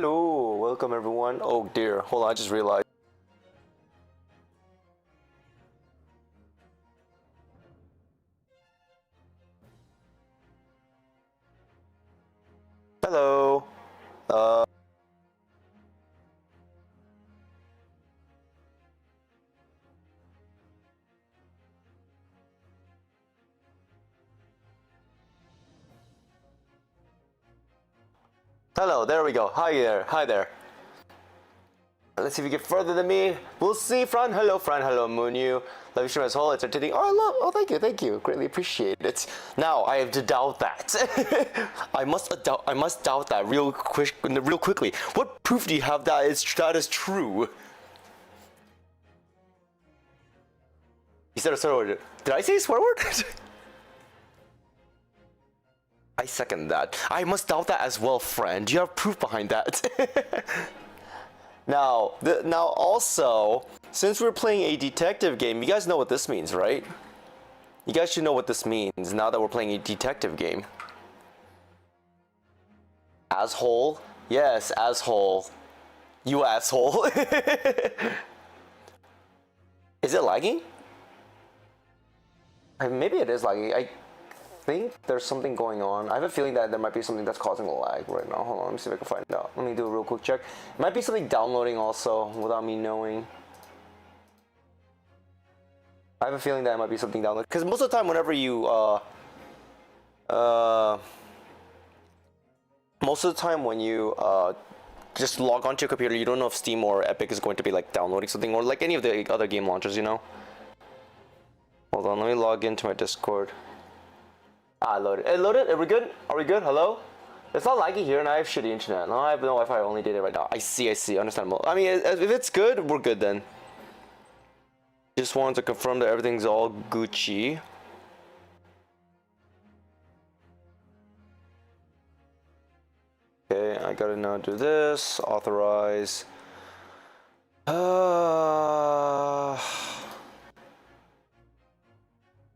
Hello, welcome everyone. Oh dear, hold on, I just realized. Hello. Uh. Hello, there we go. Hi there, hi there. Let's see if you get further than me. We'll see, Fran. Hello, Moonu. Love you, stream as whole. It's entertaining. Oh, thank you. Greatly appreciate it. Now I have to doubt that. I must doubt that real quickly. What proof do you have that is true? You said a swear word. Did I say a swear word? I second that. I must doubt that as well, friend. Do you have proof behind that? Now also, since we're playing a detective game, you guys know what this means, right? You guys should know what this means now that we're playing a detective game. Asshole? Yes, asshole. You asshole. Is it lagging? Maybe it is lagging. I think there's something going on. I have a feeling that there might be something that's causing a lag right now. Hold on, let me see if I can find out. Let me do a real quick check. It might be something downloading also without me knowing. I have a feeling that it might be something downloading because most of the time whenever you most of the time when you just log onto your computer, you don't know if Steam or Epic is going to be like downloading something or like any of the other game launchers, you know. Hold on, let me log into my Discord. Loaded. It loaded? Are we good? Are we good? Hello? It's not laggy here and I have shitty internet. No, I have no Wi-Fi, I only data right now. I see. Understandable. I mean, if it's good, we're good then. Just wanted to confirm that everything's all Gucci. Okay, I gotta now do this. Authorize.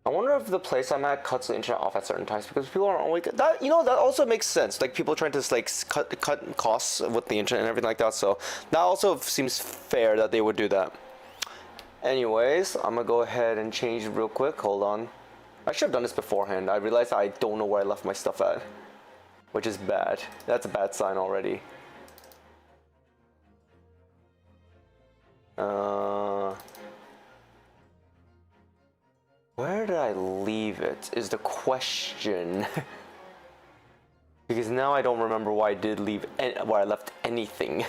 I wonder if the place I'm at cuts the internet off at certain times because people aren't always that. You know, that also makes sense. Like people trying to like cut costs with the internet and everything like that. So that also seems fair that they would do that. Anyways, I'm gonna go ahead and change real quick. Hold on. I should have done this beforehand. I realized I don't know where I left my stuff at, which is bad. That's a bad sign already. Where did I leave it is the question. Because now I don't remember why I did leave where I left anything.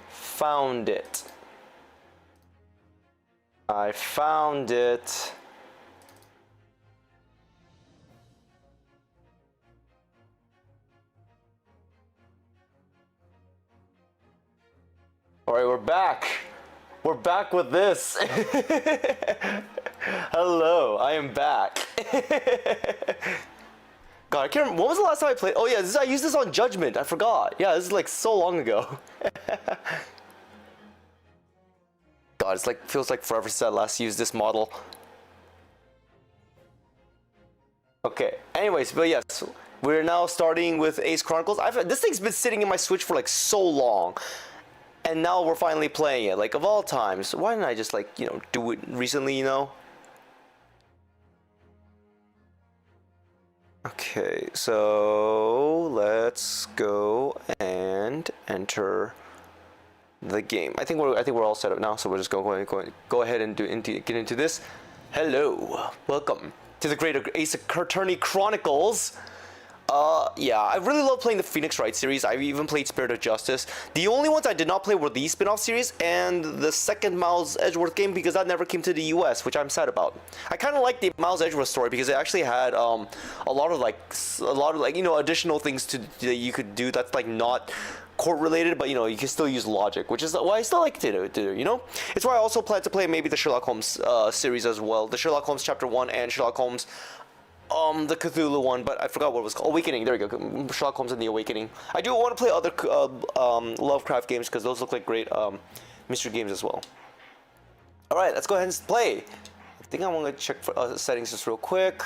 Found it. I found it. Alright, we're back. We're back with this. Hello, I am back. God, I can't remember. When was the last time I played? Oh yeah, I used this on Judgment. I forgot. Yeah, this is like so long ago. God, it's like feels like forever since I last used this model. Okay. Anyways, but yes, we're now starting with Ace Chronicles. This thing's been sitting in my Switch for like so long. And now we're finally playing it, like of all times. Why didn't I just like, you know, do it recently, you know? Okay, so let's go and enter the game. I think we're all set up now, so we're just go ahead and get into this. Hello, welcome to the great Ace Attorney Chronicles. Yeah, I really love playing the Phoenix Wright series. I've even played Spirit of Justice. The only ones I did not play were the spin-off series and the second Miles Edgeworth game because that never came to the US, which I'm sad about. I kind of like the Miles Edgeworth story because it actually had a lot of like you know, additional things that you could do that's like not court related, but you know, you can still use logic, which is why I still like to do, you know? It's why I also plan to play maybe the Sherlock Holmes series as well. The Sherlock Holmes Chapter 1 and Sherlock Holmes the Cthulhu one, but I forgot what it was called. Awakening, there we go. Sherlock Holmes and the Awakening. I do want to play other Lovecraft games because those look like great mystery games as well. Alright, let's go ahead and play. think I'm gonna check for settings just real quick.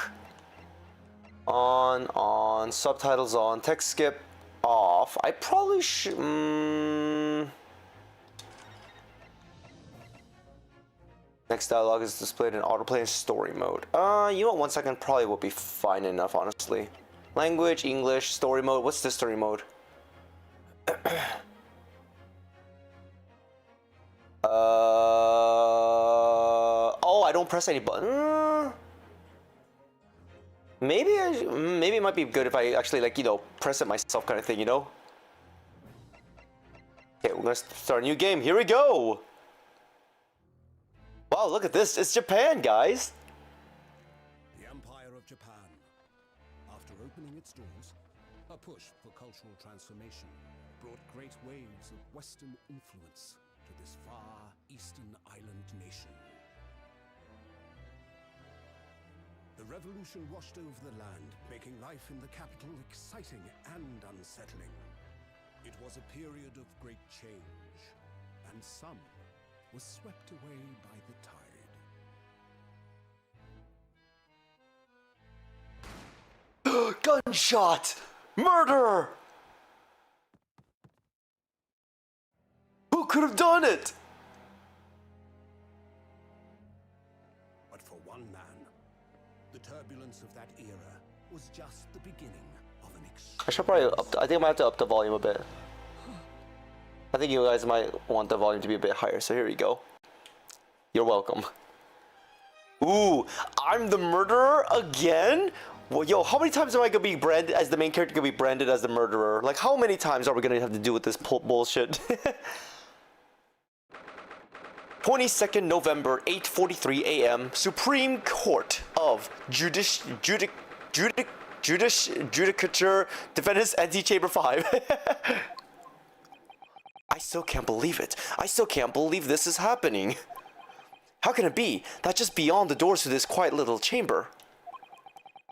On, subtitles on, text skip off. I probably should. Next dialogue is displayed in autoplay and story mode. You know what? 1 second probably will be fine enough, honestly. Language, English, story mode. What's this story mode? Oh, I don't press any button. Maybe it might be good if I actually, like, you know, press it myself, kind of thing, you know. Okay, we're gonna start a new game. Here we go. Wow, look at this. It's Japan, guys. The Empire of Japan. After opening its doors, a push for cultural transformation brought great waves of Western influence to this far eastern island nation. The revolution washed over the land, making life in the capital exciting and unsettling. It was a period of great change, and some was swept away by the tide. Gunshot! Murder! Who could have done it? But for one man, the turbulence of that era was just the beginning of an I should probably I think I might have to up the volume a bit. I think you guys might want the volume to be a bit higher, so here you go. You're welcome. Ooh, I'm the murderer again? Well, yo, how many times am I gonna be branded as the main character, gonna be branded as the murderer? Like, how many times are we gonna have to do with this bullshit? 22nd November, 8:43 a.m. Supreme Court of Judicature Defendants Antechamber 5. I still can't believe it. I still can't believe this is happening. How can it be that just beyond the doors to this quiet little chamber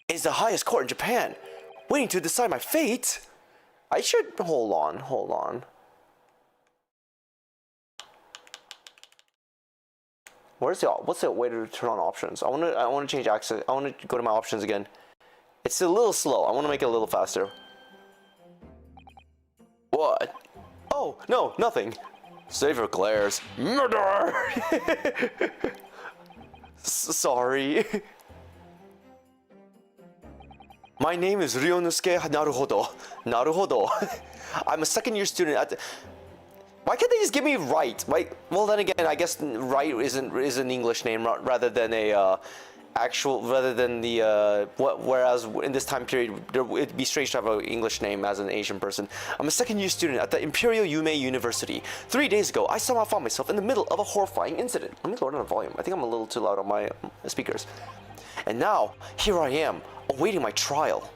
is the highest court in Japan, waiting to decide my fate? I should hold on. What's the way to turn on options? I wanna change access. I wanna go to my options again. It's a little slow. I wanna make it a little faster. What? Oh, no, nothing. Savior glares. Murder! Sorry. My name is Ryonosuke Naruhodo. Naruhodo. I'm a second-year student at the... Why can't they just give me Wright? Why? Well, then again, I guess Wright is an English name rather than a whereas in this time period it'd be strange to have an English name as an Asian person. I'm a second-year student at the Imperial Yume University. 3 days ago, I somehow found myself in the middle of a horrifying incident. Let me lower down the volume. I think I'm a little too loud on my speakers. And now, here I am, awaiting my trial.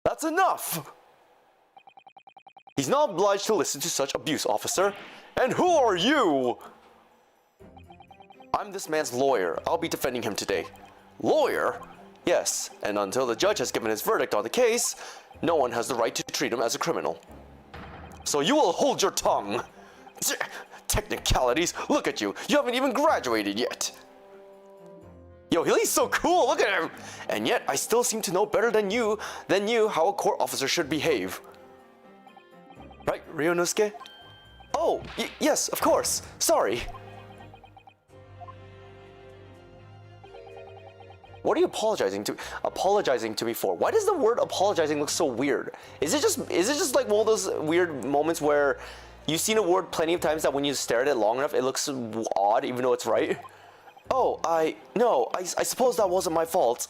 That's enough! He's not obliged to listen to such abuse, officer. And who are you? I'm this man's lawyer. I'll be defending him today. Lawyer? Yes, and until the judge has given his verdict on the case, no one has the right to treat him as a criminal. So you will hold your tongue. Technicalities, look at you. You haven't even graduated yet. Yo, he's so cool, look at him. And yet, I still seem to know better than you how a court officer should behave. Right, Ryonosuke? Oh, yes, of course. Sorry. What are you apologizing to me for? Why does the word apologizing look so weird? Is it just like one of those weird moments where you've seen a word plenty of times that when you stare at it long enough, it looks odd even though it's right? Oh, I suppose that wasn't my fault.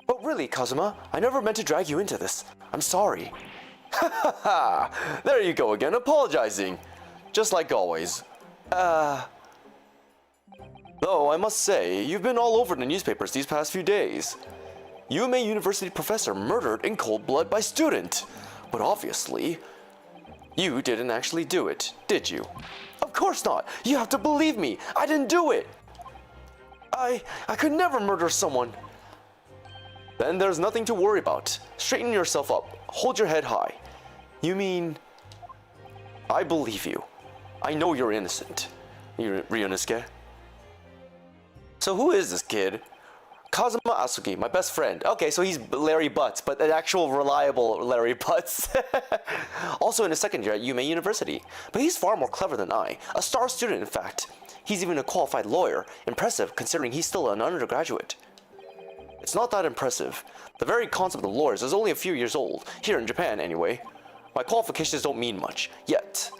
But really, Kazuma, I never meant to drag you into this. I'm sorry. Ha ha ha! There you go again, apologizing. Just like always. Though, I must say, you've been all over the newspapers these past few days. Yume University professor murdered in cold blood by student. But obviously, you didn't actually do it, did you? Of course not! You have to believe me! I didn't do it! I could never murder someone. Then there's nothing to worry about. Straighten yourself up. Hold your head high. You mean... I believe you. I know you're innocent. Ryunosuke. So who is this kid? Kazuma Asuki, my best friend. Okay, so he's Larry Butts, but an actual reliable Larry Butts. Also in his second year at Yume University. But he's far more clever than I. A star student, in fact. He's even a qualified lawyer. Impressive, considering he's still an undergraduate. It's not that impressive. The very concept of lawyers is only a few years old. Here in Japan, anyway. My qualifications don't mean much. Yet.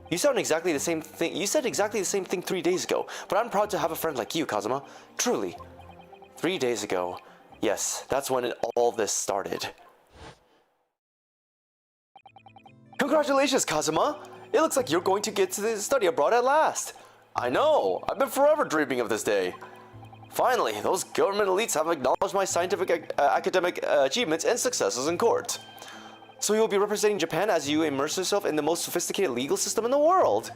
You said exactly the same thing 3 days ago. But I'm proud to have a friend like you, Kazuma. Truly. 3 days ago. Yes, that's when all this started. Congratulations, Kazuma! It looks like you're going to get to study abroad at last. I know! I've been forever dreaming of this day. Finally, those government elites have acknowledged my scientific academic achievements and successes in court. So you'll be representing Japan as you immerse yourself in the most sophisticated legal system in the world.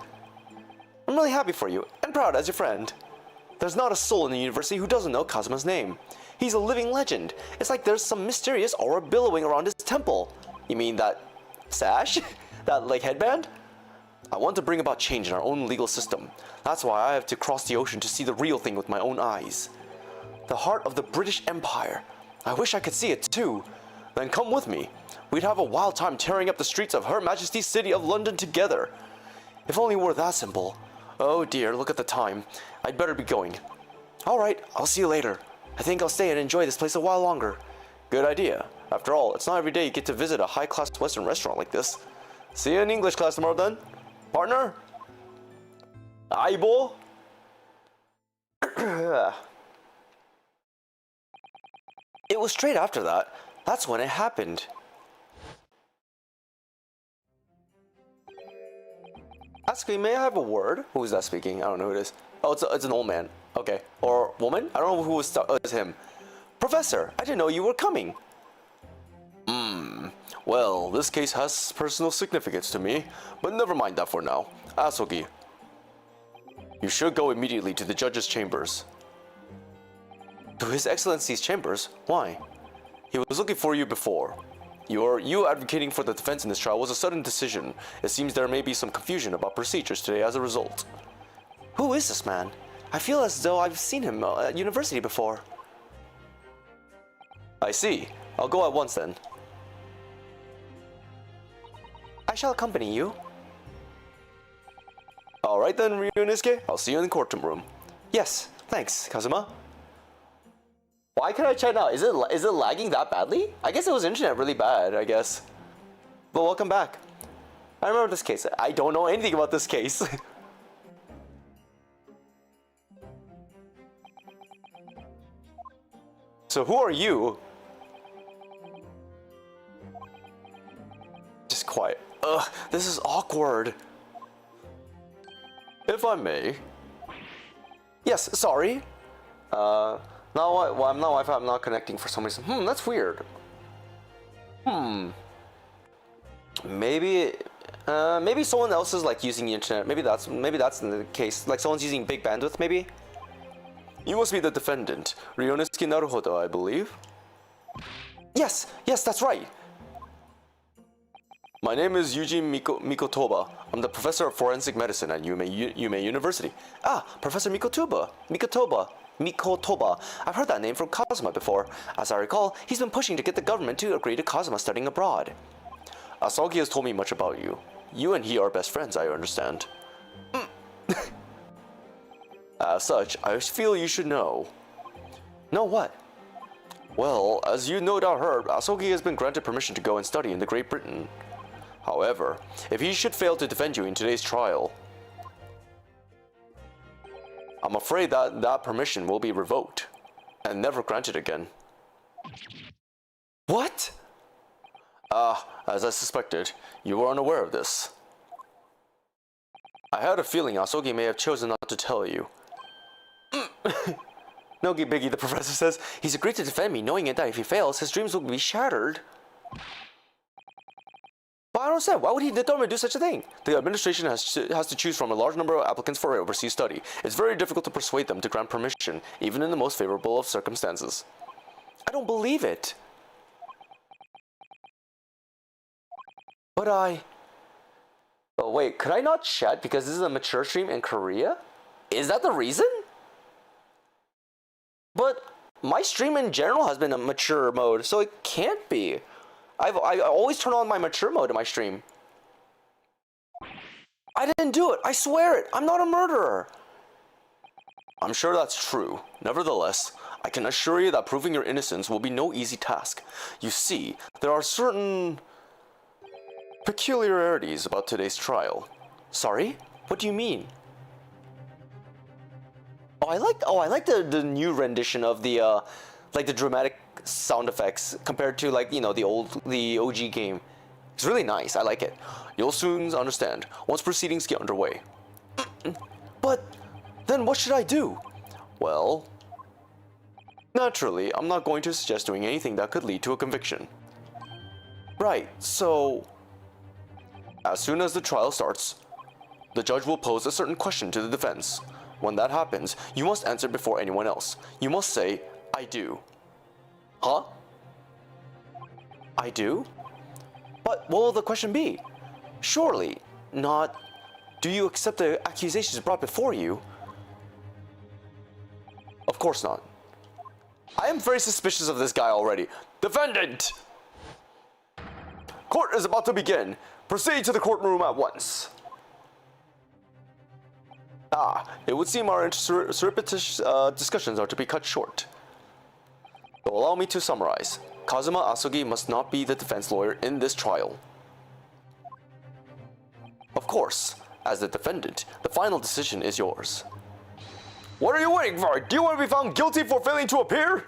I'm really happy for you, and proud as your friend. There's not a soul in the university who doesn't know Kazuma's name. He's a living legend. It's like there's some mysterious aura billowing around his temple. You mean that sash? That like headband? I want to bring about change in our own legal system. That's why I have to cross the ocean to see the real thing with my own eyes. The heart of the British Empire. I wish I could see it too. Then come with me. We'd have a wild time tearing up the streets of Her Majesty's City of London together. If only it were that simple. Oh dear, look at the time. I'd better be going. Alright, I'll see you later. I think I'll stay and enjoy this place a while longer. Good idea. After all, it's not every day you get to visit a high-class Western restaurant like this. See you in English class tomorrow then. Partner? Aibo? It was straight after that. That's when it happened. Asuki, may I have a word? Who is that speaking? I don't know who it is. Oh, it's an old man. Okay. Or woman? I don't know who was it's him. Professor, I didn't know you were coming. Well, this case has personal significance to me, but never mind that for now. Asuki, you should go immediately to the judge's chambers. To His Excellency's chambers? Why? He was looking for you before. You advocating for the defense in this trial was a sudden decision. It seems there may be some confusion about procedures today as a result. Who is this man? I feel as though I've seen him at university before. I see. I'll go at once then. I shall accompany you. Alright then, Ryunosuke. I'll see you in the courtroom. Yes, thanks, Kazuma. Why can I check now? Is it lagging that badly? I guess it was internet really bad, I guess. But welcome back. I remember this case. I don't know anything about this case. So who are you? Just quiet. Ugh, this is awkward. If I may. Yes, sorry. I'm not connecting for some reason. That's weird. Maybe someone else is like using the internet. Maybe that's the case. Like someone's using big bandwidth, maybe? You must be the defendant, Ryunosuke Naruhodo, I believe. Yes, that's right. My name is Yuji Mikotoba. I'm the professor of forensic medicine at Yume University. Ah, Professor Mikotoba. I've heard that name from Kazuma before. As I recall, he's been pushing to get the government to agree to Kazuma studying abroad. Asogi has told me much about you. You and he are best friends, I understand. As such, I feel you should know. Know what? Well, as you no doubt heard, Asogi has been granted permission to go and study in the Great Britain. However, if he should fail to defend you in today's trial, I'm afraid that permission will be revoked and never granted again. What? As I suspected, you were unaware of this. I had a feeling Asogi may have chosen not to tell you. No biggie, the professor says. He's agreed to defend me, knowing that if he fails, his dreams will be shattered. But I don't understand. Why would the government do such a thing? The administration has to choose from a large number of applicants for overseas study. It's very difficult to persuade them to grant permission, even in the most favorable of circumstances. I don't believe it. But oh wait, could I not chat because this is a mature stream in Korea? Is that the reason? But my stream in general has been a mature mode, so it can't be. I always turn on my mature mode in my stream. I didn't do it. I swear it. I'm not a murderer. I'm sure that's true. Nevertheless, I can assure you that proving your innocence will be no easy task. You see, there are certain peculiarities about today's trial. Sorry? What do you mean? I like the new rendition of the like the dramatic sound effects compared to, like, you know, the OG game. It's really nice. I like it. You'll soon understand once proceedings get underway. But then what should I do? Well, naturally, I'm not going to suggest doing anything that could lead to a conviction. Right, so as soon as the trial starts, the judge will pose a certain question to the defense. When that happens, you must answer before anyone else. You must say, I do. Huh? I do? But what will the question be? Surely not, do you accept the accusations brought before you? Of course not. I am very suspicious of this guy already. Defendant! Court is about to begin. Proceed to the courtroom at once. It would seem our surreptitious discussions are to be cut short. So allow me to summarize. Kazuma Asogi must not be the defense lawyer in this trial. Of course, as the defendant, the final decision is yours. What are you waiting for? Do you want to be found guilty for failing to appear?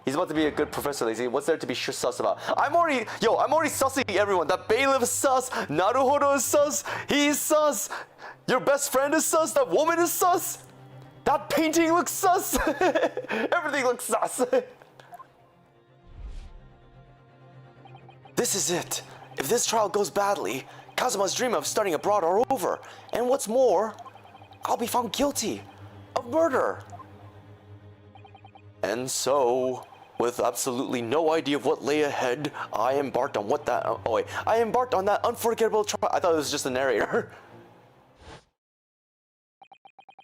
He's about to be a good professor, Lazy. What's there to be sus about? I'm already sussing everyone. That bailiff is sus. Naruhodo is sus. He's sus. Your best friend is sus. That woman is sus. That painting looks sus. Everything looks sus. This is it. If this trial goes badly, Kazuma's dream of studying abroad are over. And what's more, I'll be found guilty of murder. And so, with absolutely no idea of what lay ahead, I embarked on that unforgettable trial. I thought it was just a narrator.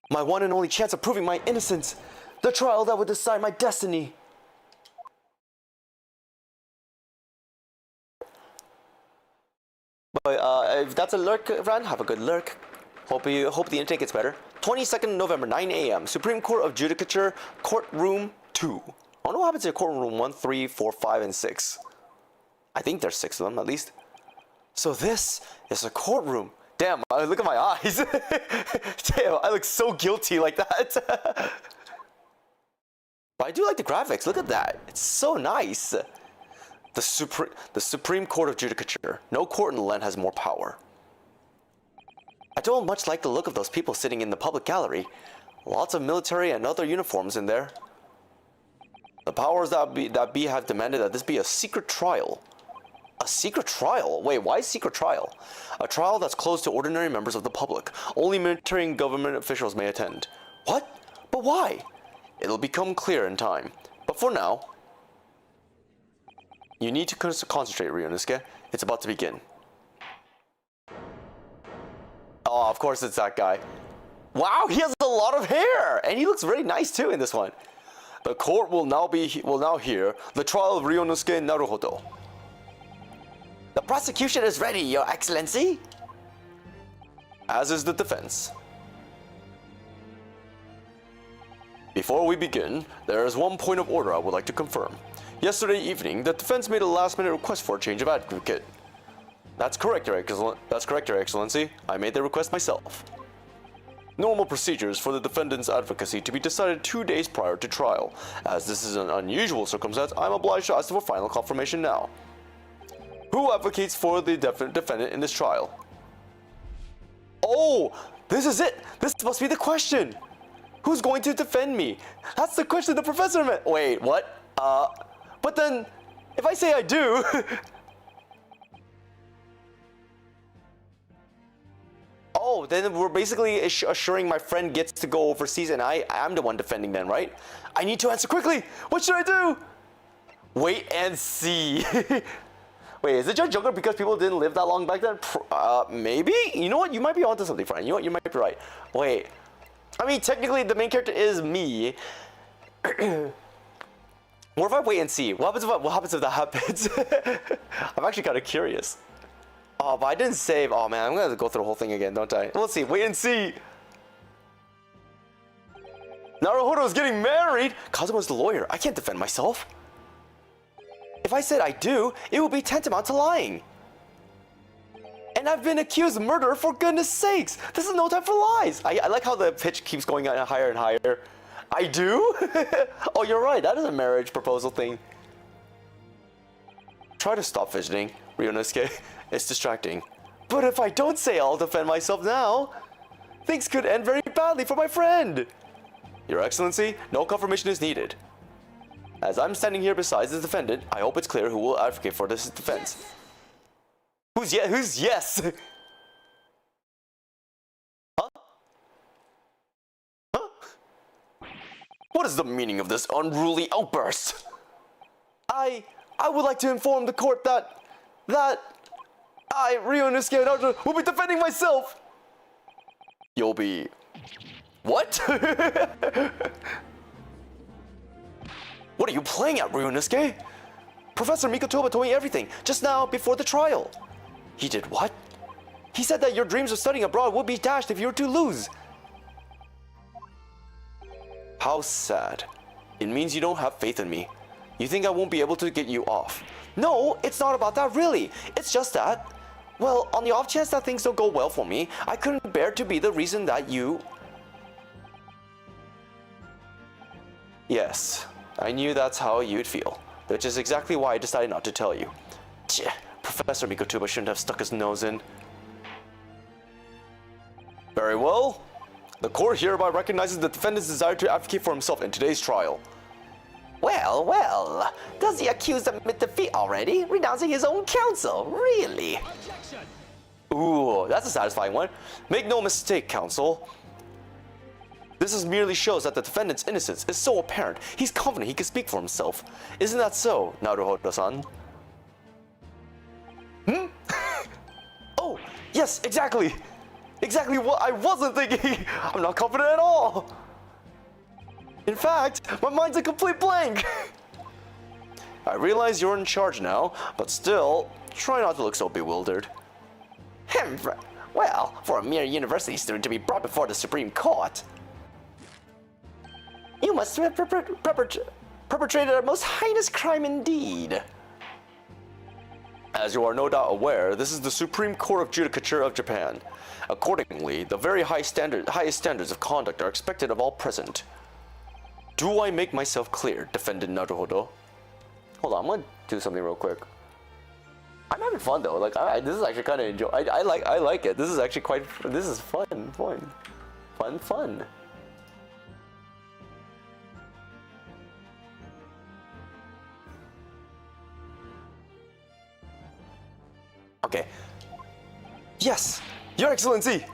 My one and only chance of proving my innocence. The trial that would decide my destiny. But if that's a lurk, Ran, have a good lurk. Hope the internet gets better. 22nd November, 9 a.m. Supreme Court of Judicature, Courtroom 2. I don't know what happens to Courtroom 1, 3, 4, 5, and 6. I think there's 6 of them, at least. So this is a courtroom. Damn, look at my eyes. Damn, I look so guilty like that. But I do like the graphics. Look at that. It's so nice. The Supreme Court of Judicature. No court in the land has more power. I don't much like the look of those people sitting in the public gallery. Lots of military and other uniforms in there. The powers that be have demanded that this be a secret trial. A secret trial? Wait, why secret trial? A trial that's closed to ordinary members of the public. Only military and government officials may attend. What? But why? It'll become clear in time. But for now, you need to concentrate, Ryunosuke. It's about to begin. Oh, of course it's that guy. Wow, he has a lot of hair! And he looks very nice too in this one. The court will now hear the trial of Ryunosuke Naruhodo. The prosecution is ready, Your Excellency. As is the defense. Before we begin, there is one point of order I would like to confirm. Yesterday evening, the defense made a last-minute request for a change of advocate. That's correct, Your Excellency. I made the request myself. Normal procedures for the defendant's advocacy to be decided 2 days prior to trial. As this is an unusual circumstance, I'm obliged to ask for final confirmation now. Who advocates for the defendant in this trial? Oh, this is it! This must be the question! Who's going to defend me? That's the question the professor meant. Wait, what? But then, if I say I do... Oh, then we're basically assuring my friend gets to go overseas and I'm the one defending then, right? I need to answer quickly! What should I do? Wait and see. Wait, is it just younger because people didn't live that long back then? Maybe? You know what? You might be onto something, friend. You know what? You might be right. Wait. I mean, technically, the main character is me. What if I wait and see? What happens if that happens? I'm actually kind of curious. Oh, but I didn't save. Oh man, I'm gonna have to go through the whole thing again, don't I? Let's see. Wait and see. Naruhodo's getting married. Kazuma's the lawyer. I can't defend myself. If I said I do, it would be tantamount to lying. And I've been accused of murder, for goodness sakes. This is no time for lies. I like how the pitch keeps going higher and higher. I do? Oh, you're right. That is a marriage proposal thing. Try to stop fidgeting, Ryunosuke. It's distracting. But if I don't say I'll defend myself now, things could end very badly for my friend. Your Excellency, no confirmation is needed. As I'm standing here beside the defendant, I hope it's clear who will advocate for this defense. Yes. Who's yes? Huh? Huh? What is the meaning of this unruly outburst? I would like to inform the court that I, Ryunosuke Naruto, will be defending myself. You'll be... What? What are you playing at, Ryunosuke? Professor Mikotoba told me everything, just now, before the trial. He did what? He said that your dreams of studying abroad would be dashed if you were to lose. How sad. It means you don't have faith in me. You think I won't be able to get you off. No, it's not about that really. It's just that, well, on the off chance that things don't go well for me, I couldn't bear to be the reason that you... Yes, I knew that's how you'd feel, which is exactly why I decided not to tell you. Professor Mikotoba shouldn't have stuck his nose in. Very well. The court hereby recognizes the defendant's desire to advocate for himself in today's trial. Well, does the accused admit defeat already, renouncing his own counsel? Really? Objection! Ooh, that's a satisfying one. Make no mistake, counsel. This merely shows that the defendant's innocence is so apparent, he's confident he can speak for himself. Isn't that so, Naruhodo-san? Oh, yes, exactly. Exactly what I wasn't thinking. I'm not confident at all. In fact, my mind's a complete blank. I realize you're in charge now, but still, try not to look so bewildered. Well, for a mere university student to be brought before the Supreme Court, you must have perpetrated a most heinous crime indeed. As you are no doubt aware, this is the Supreme Court of Judicature of Japan. Accordingly, the very highest standards of conduct are expected of all present. Do I make myself clear, defendant Naruhodo? Hold on, I'm gonna do something real quick. I'm having fun though. Like, this is actually kind of enjoy. I like it. This is actually quite. This is fun. Okay. Yes, Your Excellency!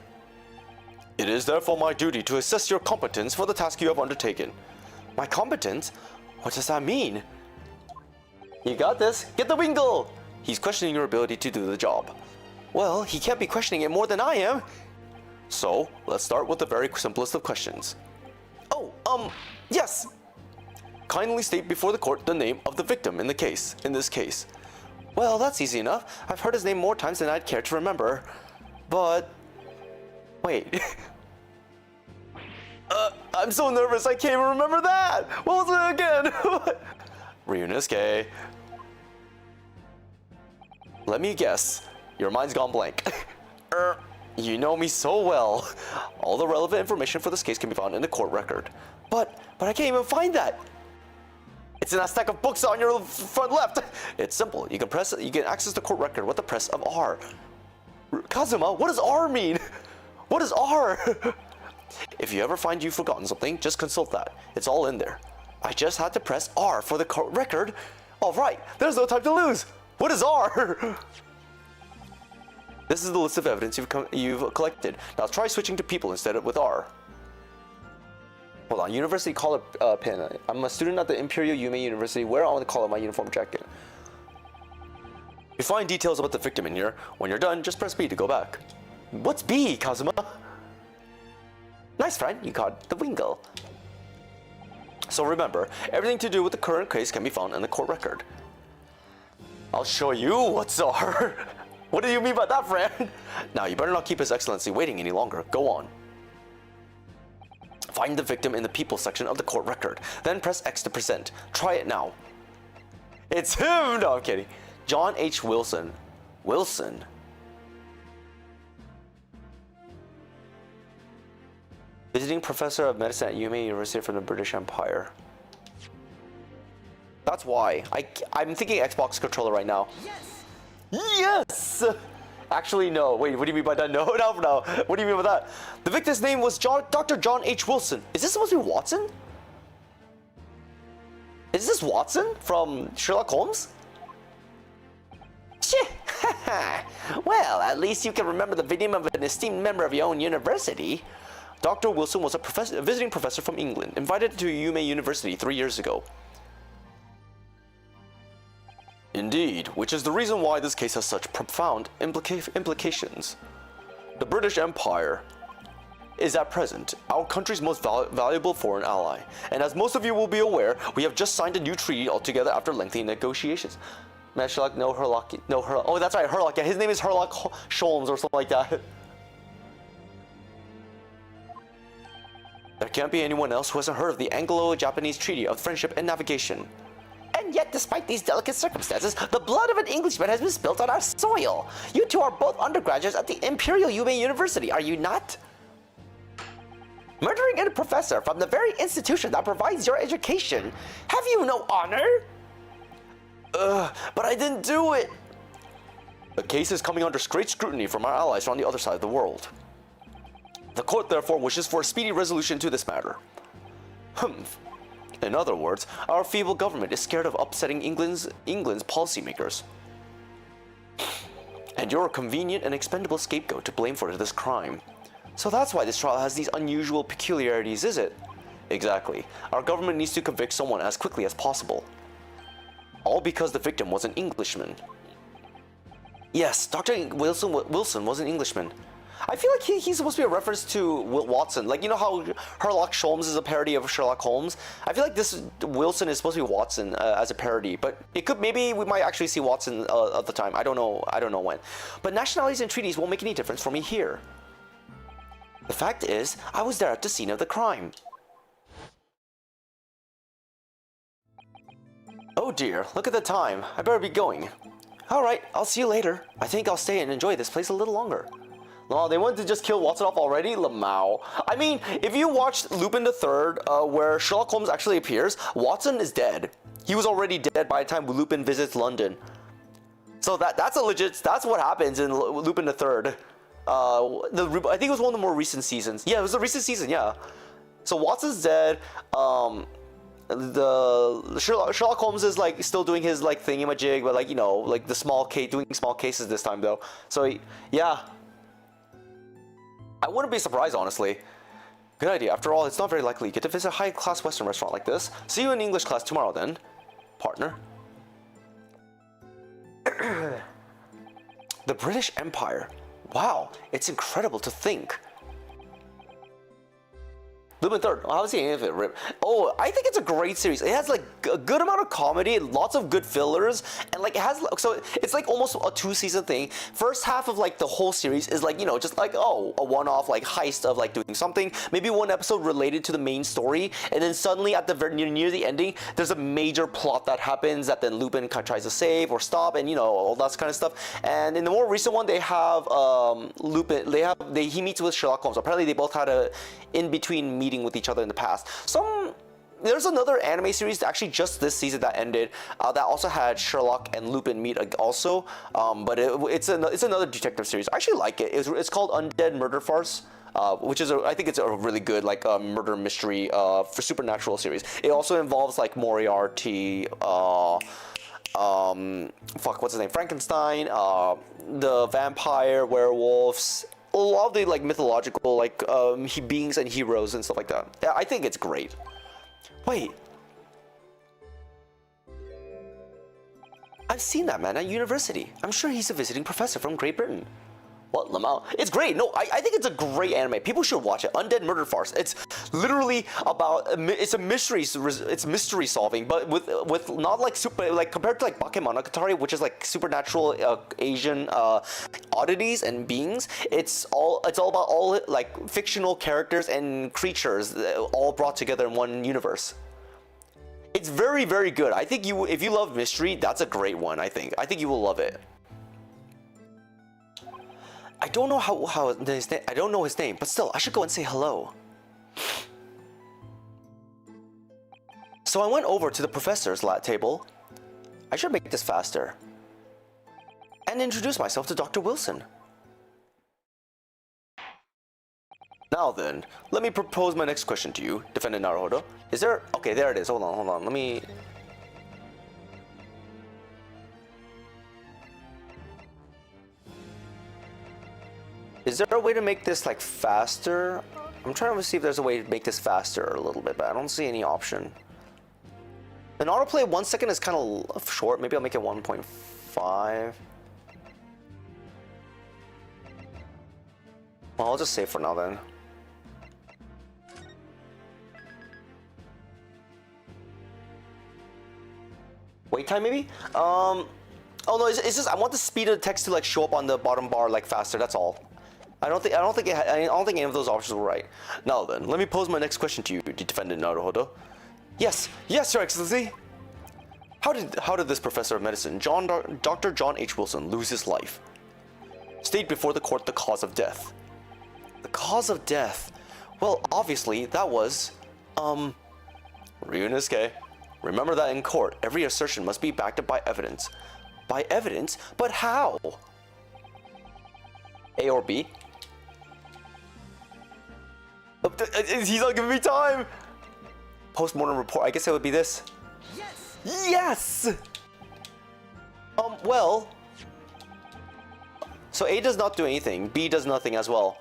It is therefore my duty to assess your competence for the task you have undertaken. My competence? What does that mean? You got this. Get the wingle! He's questioning your ability to do the job. Well, he can't be questioning it more than I am. So, let's start with the very simplest of questions. Oh, yes! Kindly state before the court the name of the victim in this case. Well, that's easy enough. I've heard his name more times than I'd care to remember. But... wait. I'm so nervous I can't even remember that! What was it again? Ryunosuke. Let me guess. Your mind's gone blank. You know me so well. All the relevant information for this case can be found in the court record. But I can't even find that. It's in that stack of books on your front left. It's simple. You can access the court record with the press of R. Kazuma, what does R mean? What is R? If you ever find you've forgotten something, just consult that. It's all in there. I just had to press R for the court record. All right, there's no time to lose. What is R? This is the list of evidence you've collected. Now try switching to people instead of with R. Hold on, university collar pin. I'm a student at the Imperial Yume University. Where on the collar of my uniform jacket? You find details about the victim in here. When you're done, just press B to go back. What's B, Kazuma? Nice, friend. You got the Wingle. So remember, everything to do with the current case can be found in the court record. I'll show you what's are. What do you mean by that, friend? Now, you better not keep His Excellency waiting any longer. Go on. Find the victim in the people section of the court record. Then press X to present. Try it now. It's him! No, I'm kidding. John H. Wilson. Wilson? Visiting professor of medicine at UMA University from the British Empire. That's why. I'm thinking Xbox controller right now. Yes! Yes! Actually, no. Wait, what do you mean by that? No. What do you mean by that? The victim's name was Dr. John H. Wilson. Is this supposed to be Watson? Is this Watson from Sherlock Holmes? Shit! Well, at least you can remember the name of an esteemed member of your own university. Dr. Wilson was a visiting professor from England, invited to UMA University 3 years ago. Indeed, which is the reason why this case has such profound implications. The British Empire is at present our country's most valuable foreign ally, and as most of you will be aware, we have just signed a new treaty altogether after lengthy negotiations. Man, Sherlock, no Herlock, oh, that's right, Herlock. Yeah, his name is Herlock Sholmes or something like that. There can't be anyone else who hasn't heard of the Anglo-Japanese Treaty of Friendship and Navigation. And yet, despite these delicate circumstances, the blood of an Englishman has been spilt on our soil. You two are both undergraduates at the Imperial UMA University, are you not? Murdering a professor from the very institution that provides your education. Have you no honor? But I didn't do it. The case is coming under great scrutiny from our allies on the other side of the world. The court therefore wishes for a speedy resolution to this matter. Humph. In other words, our feeble government is scared of upsetting England's policymakers. And you're a convenient and expendable scapegoat to blame for this crime. So that's why this trial has these unusual peculiarities, is it? Exactly. Our government needs to convict someone as quickly as possible. All because the victim was an Englishman. Yes, Dr. Wilson was an Englishman. I feel like he's supposed to be a reference to Watson. Like, you know how Sherlock Holmes is a parody of Sherlock Holmes? I feel like this Wilson is supposed to be Watson as a parody, but it could, maybe we might actually see Watson at the time. I don't know when. But nationalities and treaties won't make any difference for me here. The fact is, I was there at the scene of the crime. Oh dear, look at the time. I better be going. Alright, I'll see you later. I think I'll stay and enjoy this place a little longer. No, they wanted to just kill Watson off already? Lamau. I mean, if you watched Lupin III, where Sherlock Holmes actually appears, Watson is dead. He was already dead by the time Lupin visits London. So that's what happens in Lupin III. I think it was one of the more recent seasons. Yeah, it was a recent season, yeah. So Watson's dead. Sherlock Holmes is like still doing his like thingamajig, but like, you know, like doing small cases this time though. So yeah. I wouldn't be surprised, honestly. Good idea. After all, it's not very likely you get to visit a high-class Western restaurant like this. See you in English class tomorrow, then, partner. The British Empire. Wow, it's incredible to think. Lupin III. How is he in it? Rip. Oh, I think it's a great series. It has like a good amount of comedy, lots of good fillers, and like it has, so it's like almost a 2-season thing. First half of like the whole series is like, you know, just like, oh, a one-off like heist of like doing something, maybe one episode related to the main story, and then suddenly at the near the ending, there's a major plot that happens that then Lupin tries to save or stop, and you know, all that kind of stuff. And in the more recent one, they have Lupin. He meets with Sherlock Holmes. Apparently, they both had a in-between meeting with each other in the past. There's another anime series that actually just this season that ended that also had Sherlock and Lupin meet also, but it's another detective series. I actually like it. It's called Undead Murder Farce, which is I think it's a really good like murder mystery for supernatural series. It also involves like Moriarty, what's his name, Frankenstein, the vampire, werewolves, a lot of the like mythological like beings and heroes and stuff like that. Yeah, I think it's great. Wait, I've seen that man at university. I'm sure he's a visiting professor from Great Britain. What, Lamau? It's great. No, I think it's a great anime. People should watch it. Undead Murder Farce. It's literally about it's a mystery. It's mystery solving, but with not like super like compared to like Bakemonogatari, which is like supernatural Asian oddities and beings. It's all about all like fictional characters and creatures all brought together in one universe. It's very, very good. I think if you love mystery, that's a great one. I think you will love it. I don't know how his name. I don't know his name, but still, I should go and say hello. So I went over to the professor's lab table. I should make this faster. And introduce myself to Dr. Wilson. Now then, let me propose my next question to you, Defendant Naruhodo. Is there... Okay, there it is. Hold on. Let me... Is there a way to make this like faster? I'm trying to see if there's a way to make this faster a little bit, but I don't see any option. An autoplay 1 second is kind of short. Maybe I'll make it 1.5. Well, I'll just save for now then. Wait time maybe? Oh no, it's just I want the speed of the text to like show up on the bottom bar like faster. That's all. I don't think any of those options were right. Now then, let me pose my next question to you, Defendant Naruhodo. Yes, Your Excellency. How did this professor of medicine, Dr. John H. Wilson, lose his life? State before the court the cause of death. The cause of death. Well, obviously that was Ryunosuke. Remember that in court, every assertion must be backed up by evidence. By evidence? But how? A or B? He's not giving me time! Post-mortem report, I guess it would be this. Yes! Yes! Well... So A does not do anything, B does nothing as well.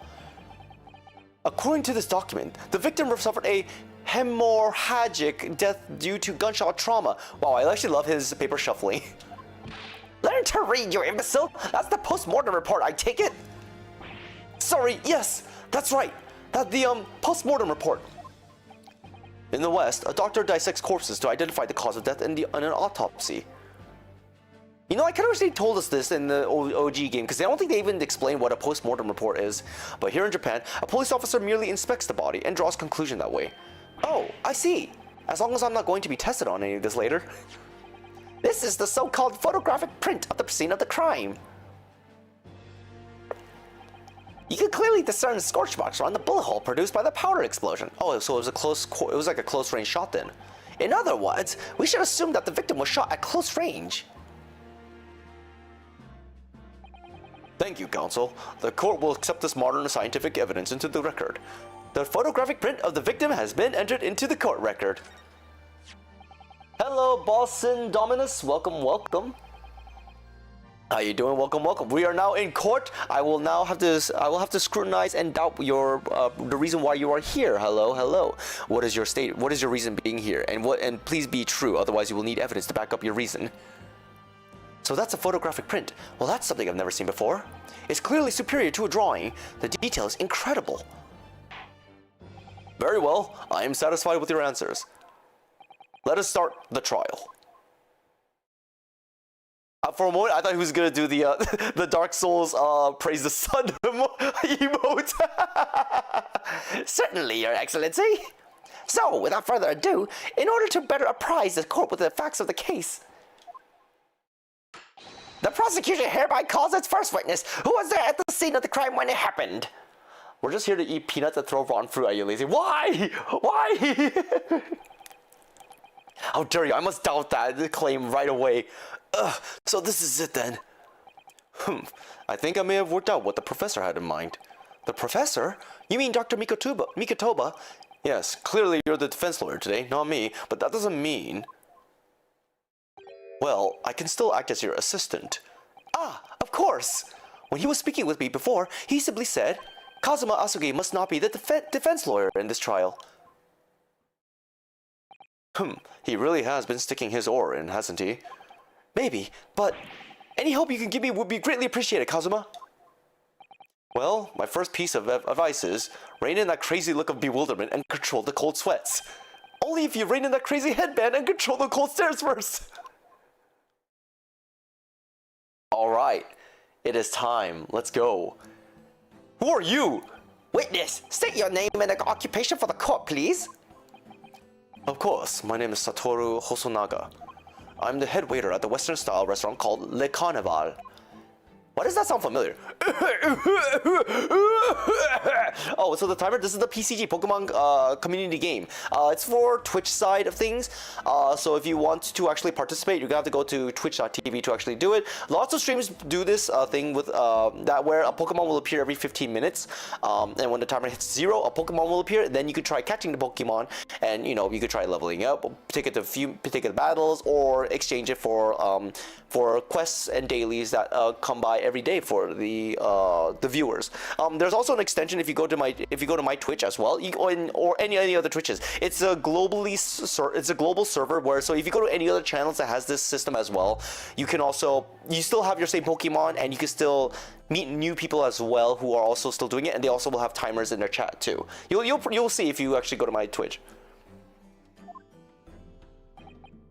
According to this document, the victim suffered a hemorrhagic death due to gunshot trauma. Wow, I actually love his paper shuffling. Learn to read, you imbecile! That's the post-mortem report, I take it? Sorry, yes, that's right. That's the post-mortem report. In the West, a doctor dissects corpses to identify the cause of death in an autopsy. You know, I kind of wish they told us this in the OG game, because I don't think they even explain what a post-mortem report is. But here in Japan, a police officer merely inspects the body and draws conclusion that way. Oh, I see. As long as I'm not going to be tested on any of this later. This is the so-called photographic print of the scene of the crime. You can clearly discern the scorch marks around the bullet hole produced by the powder explosion. Oh, so it was like a close-range shot then. In other words, we should assume that the victim was shot at close range. Thank you, counsel. The court will accept this modern scientific evidence into the record. The photographic print of the victim has been entered into the court record. Hello, Boston Dominus. Welcome, welcome. How you doing? Welcome, welcome. We are now in court. I will have to scrutinize and doubt your the reason why you are here. Hello, hello. What is your state? What is your reason being here? And please be true. Otherwise, you will need evidence to back up your reason. So that's a photographic print. Well, that's something I've never seen before. It's clearly superior to a drawing. The detail is incredible. Very well. I am satisfied with your answers. Let us start the trial. For a moment, I thought he was gonna do the the Dark Souls praise the sun emote. Certainly, Your Excellency. So, without further ado, in order to better apprise the court with the facts of the case, the prosecution hereby calls its first witness, who was there at the scene of the crime when it happened. We're just here to eat peanuts and throw raw fruit at you, lazy. Why? Why? How dare you? I must doubt that claim right away. So this is it then. I think I may have worked out what the professor had in mind. The professor? You mean Dr. Mikotoba? Yes, clearly you're the defense lawyer today, not me, but that doesn't mean... Well, I can still act as your assistant. Ah, of course! When he was speaking with me before, he simply said, Kazuma Asugi must not be the defense lawyer in this trial. He really has been sticking his oar in, hasn't he? Maybe, but any help you can give me would be greatly appreciated, Kazuma. Well, my first piece of advice is rein in that crazy look of bewilderment and control the cold sweats. Only if you rein in that crazy headband and control the cold stares first. Alright, it is time. Let's go. Who are you? Witness, state your name and occupation for the court, please. Of course, my name is Satoru Hosonaga. I'm the head waiter at the Western-style restaurant called Le Carnival. Why does that sound familiar? Oh, so the timer, this is the PCG, Pokemon community game. It's for Twitch side of things. So if you want to actually participate, you're gonna have to go to twitch.tv to actually do it. Lots of streams do this thing with that where a Pokemon will appear every 15 minutes. And when the timer hits 0, a Pokemon will appear. Then you could try catching the Pokemon, and you know, you could try leveling up, take it to battles, or exchange it for quests and dailies that come by every day for the viewers. There's also an extension if you go to my Twitch as well, or any other Twitches. It's a global server where, so if you go to any other channels that has this system as well, you still have your same Pokemon, and you can still meet new people as well who are also still doing it, and they also will have timers in their chat too. You'll see if you actually go to my Twitch.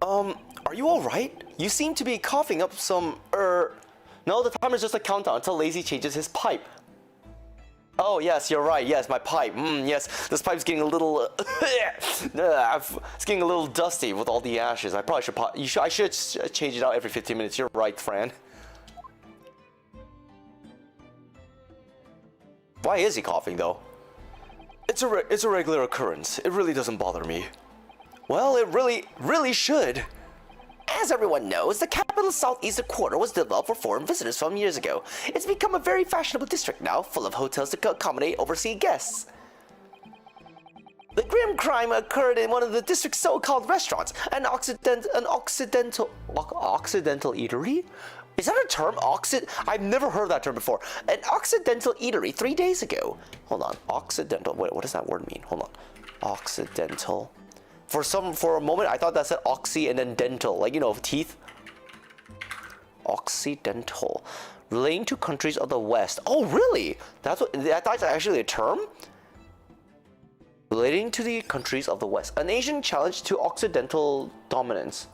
Are you alright? You seem to be coughing up some, No, the timer's just a countdown until Lazy changes his pipe. Oh, yes, you're right. Yes, my pipe. Yes, this pipe's getting a little... it's getting a little dusty with all the ashes. I probably should... I should change it out every 15 minutes. You're right, Fran. Why is he coughing, though? It's a regular occurrence. It really doesn't bother me. Well, it really should. As everyone knows, the capital southeastern quarter was developed for foreign visitors some years ago. It's become a very fashionable district now, full of hotels to accommodate overseas guests. The grim crime occurred in one of the district's so-called restaurants, an occidental eatery? Is that a term? I've never heard that term before. An occidental eatery 3 days ago. Hold on, occidental. Wait, what does that word mean? Hold on, occidental. For a moment, I thought that said oxy and then dental, like, you know, teeth. Occidental, relating to countries of the West. Oh, really? That's actually a term? Relating to the countries of the West. An Asian challenge to Occidental dominance.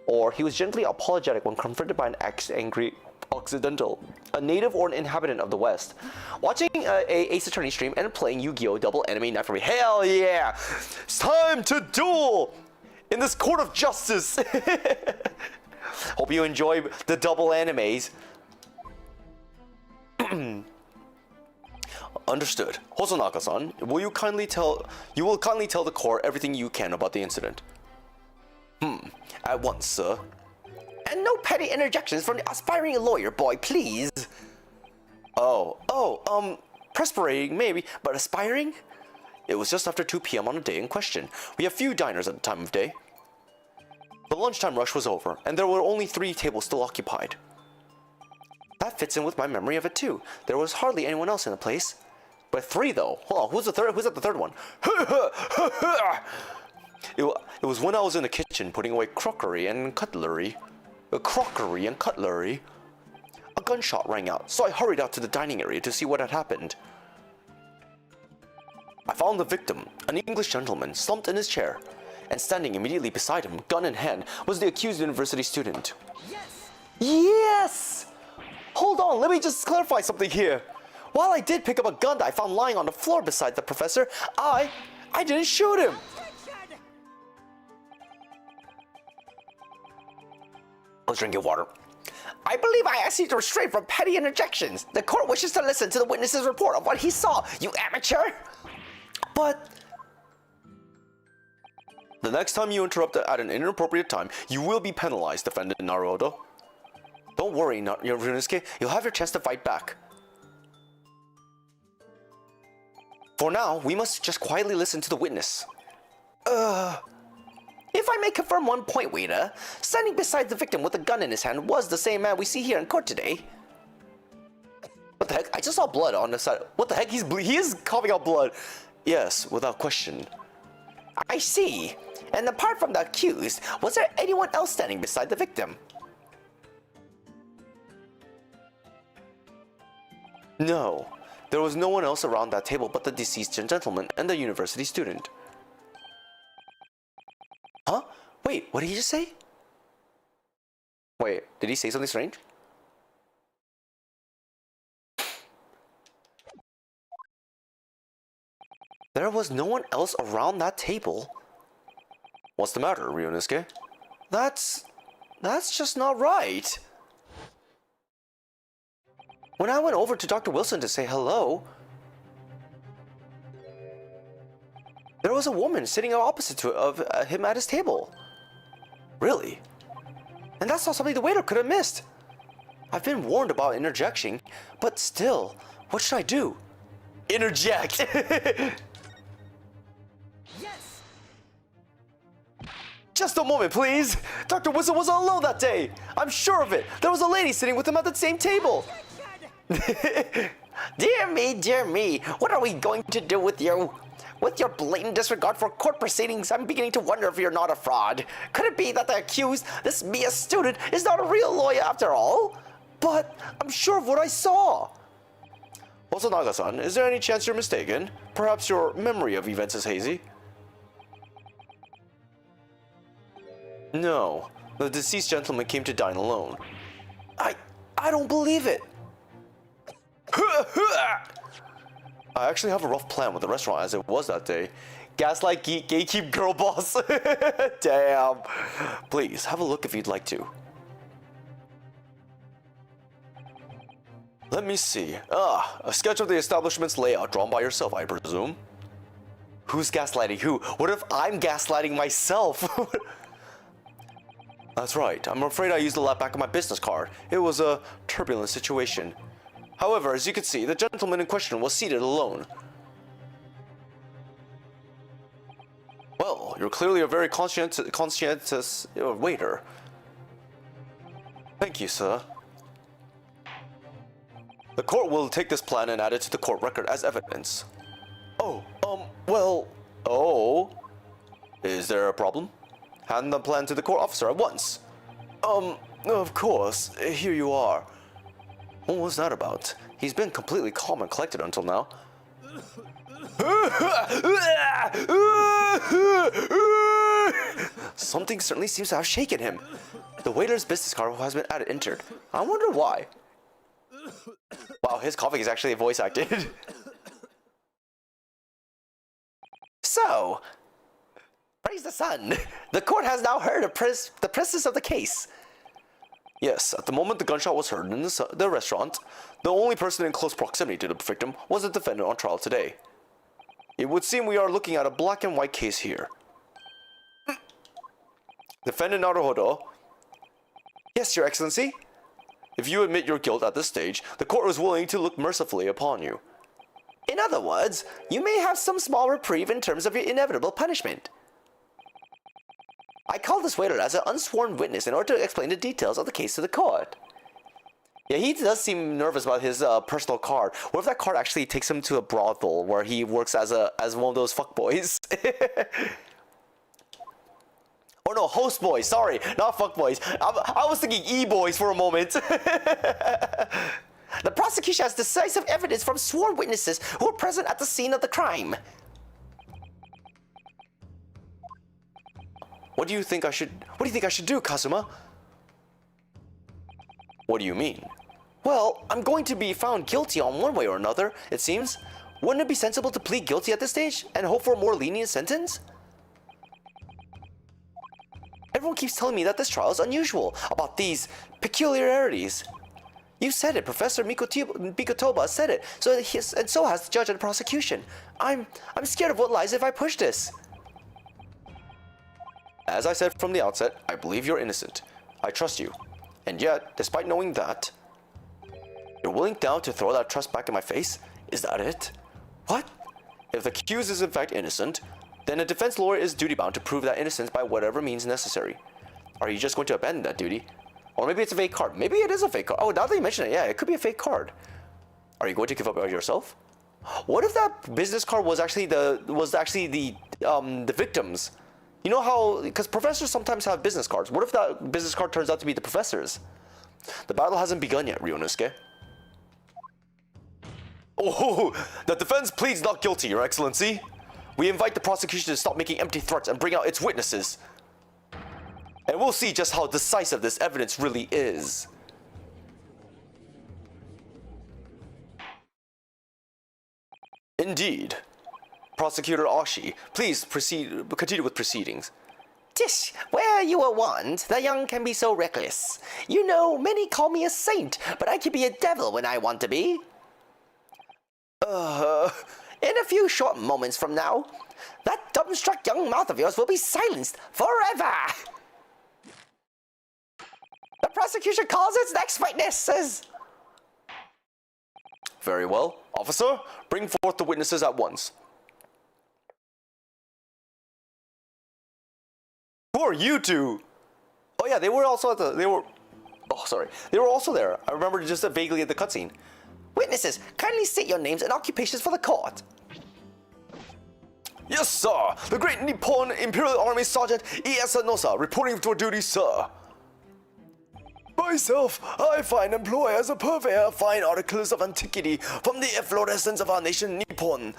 Or he was gently apologetic when confronted by an angry Occidental, a native or an inhabitant of the West. Watching a Ace Attorney stream and playing Yu-Gi-Oh! Double Enemy Night for me. Hell yeah! It's time to duel in this court of justice. Hope you enjoy the double animes. Understood. Hosonaga-san, will you kindly tell the court everything you can about the incident? At once, sir. And no petty interjections from the aspiring lawyer boy, please. Perspirating maybe, but aspiring? It was just after 2 p.m. on the day in question. We have few diners at the time of day. The lunchtime rush was over, and there were only 3 tables still occupied. That fits in with my memory of it too. There was hardly anyone else in the place. But 3 though. Hold on, who's at the third one? It was when I was in the kitchen putting away crockery and cutlery. A gunshot rang out, so I hurried out to the dining area to see what had happened. I found the victim, an English gentleman, slumped in his chair, and standing immediately beside him, gun in hand, was the accused university student. Yes! Hold on, let me just clarify something here. While I did pick up a gun that I found lying on the floor beside the professor, I didn't shoot him. I was drinking water. I believe I asked you to restrain from petty interjections. The court wishes to listen to the witness's report of what he saw, you amateur. But the next time you interrupt at an inappropriate time, you will be penalized, defendant Naruto. Don't worry, Ryunosuke. You'll have your chance to fight back. For now, we must just quietly listen to the witness. If I may confirm one point, waiter, standing beside the victim with a gun in his hand was the same man we see here in court today. What the heck? I just saw blood on the side. What the heck? He is coughing out blood. Yes, without question. I see. And apart from the accused, was there anyone else standing beside the victim? No. There was no one else around that table but the deceased gentleman and the university student. Huh? Wait, what did he just say? Wait, did he say something strange? There was no one else around that table. What's the matter, Ryunosuke? That's just not right. When I went over to Dr. Wilson to say hello, there was a woman sitting opposite of him at his table. Really? And that's not something the waiter could have missed. I've been warned about interjecting, but still, what should I do? Interject! Yes! Just a moment, please! Dr. Wilson wasn't alone that day! I'm sure of it! There was a lady sitting with him at the same table! Dear me, what are we going to do with you? With your blatant disregard for court proceedings, I'm beginning to wonder if you're not a fraud. Could it be that the accused, this Mia student, is not a real lawyer after all? But I'm sure of what I saw! Wasanaga-san, is there any chance you're mistaken? Perhaps your memory of events is hazy? No, the deceased gentleman came to dine alone. I don't believe it! I actually have a rough plan with the restaurant as it was that day. Gaslight gatekeep girl boss. Damn. Please, have a look if you'd like to. Let me see. A sketch of the establishment's layout drawn by yourself, I presume. Who's gaslighting who? What if I'm gaslighting myself? That's right. I'm afraid I used the lap back of my business card. It was a turbulent situation. However, as you can see, the gentleman in question was seated alone. Well, you're clearly a very conscientious waiter. Thank you, sir. The court will take this plan and add it to the court record as evidence. Is there a problem? Hand the plan to the court officer at once. Of course. Here you are. What was that about? He's been completely calm and collected until now. Something certainly seems to have shaken him. The waiter's business card has been entered. I wonder why. Wow, his coughing is actually voice acted. So, praise the sun. The court has now heard the presence of the case. Yes, at the moment the gunshot was heard in the restaurant, the only person in close proximity to the victim was the defendant on trial today. It would seem we are looking at a black and white case here. Defendant Naruhodo. Yes, Your Excellency. If you admit your guilt at this stage, the court is willing to look mercifully upon you. In other words, you may have some small reprieve in terms of your inevitable punishment. I called this waiter as an unsworn witness in order to explain the details of the case to the court. Yeah, he does seem nervous about his personal card. What if that card actually takes him to a brothel where he works as one of those fuckboys? Oh no, host boys. Sorry, not fuckboys. I was thinking e-boys for a moment. The prosecution has decisive evidence from sworn witnesses who were present at the scene of the crime. What do you think I should do, Kazuma? What do you mean? Well, I'm going to be found guilty on one way or another, it seems. Wouldn't it be sensible to plead guilty at this stage and hope for a more lenient sentence? Everyone keeps telling me that this trial is unusual, about these peculiarities. You said it, Professor Mikotoba said it, and so has the judge and the prosecution. I'm scared of what lies if I push this. As I said from the outset, I believe you're innocent. I trust you. And yet, despite knowing that, you're willing now to throw that trust back in my face? Is that it? What? If the accused is in fact innocent, then a defense lawyer is duty-bound to prove that innocence by whatever means necessary. Are you just going to abandon that duty? Or maybe it's a fake card. Maybe it is a fake card. Oh, now that you mention it, yeah, it could be a fake card. Are you going to give up on yourself? What if that business card was actually the victim's? You know how, because professors sometimes have business cards. What if that business card turns out to be the professor's? The battle hasn't begun yet, Ryunosuke. Oh, the defense pleads not guilty, Your Excellency. We invite the prosecution to stop making empty threats and bring out its witnesses. And we'll see just how decisive this evidence really is. Indeed. Prosecutor Ashi, please continue with proceedings. Tish, where you were warned, the young can be so reckless. You know, many call me a saint, but I can be a devil when I want to be. In a few short moments from now, that dumbstruck young mouth of yours will be silenced forever. The prosecution calls its next witnesses. Very well. Officer, bring forth the witnesses at once. Who are you two? Oh yeah, they were also at the, they were also there. I remember just vaguely at the cutscene. Witnesses, kindly state your names and occupations for the court. Yes, sir. The Great Nippon Imperial Army Sergeant Ace Nosa, reporting for duty, sir. Myself, I find employ as a purveyor of fine articles of antiquity from the efflorescence of our nation, Nippon.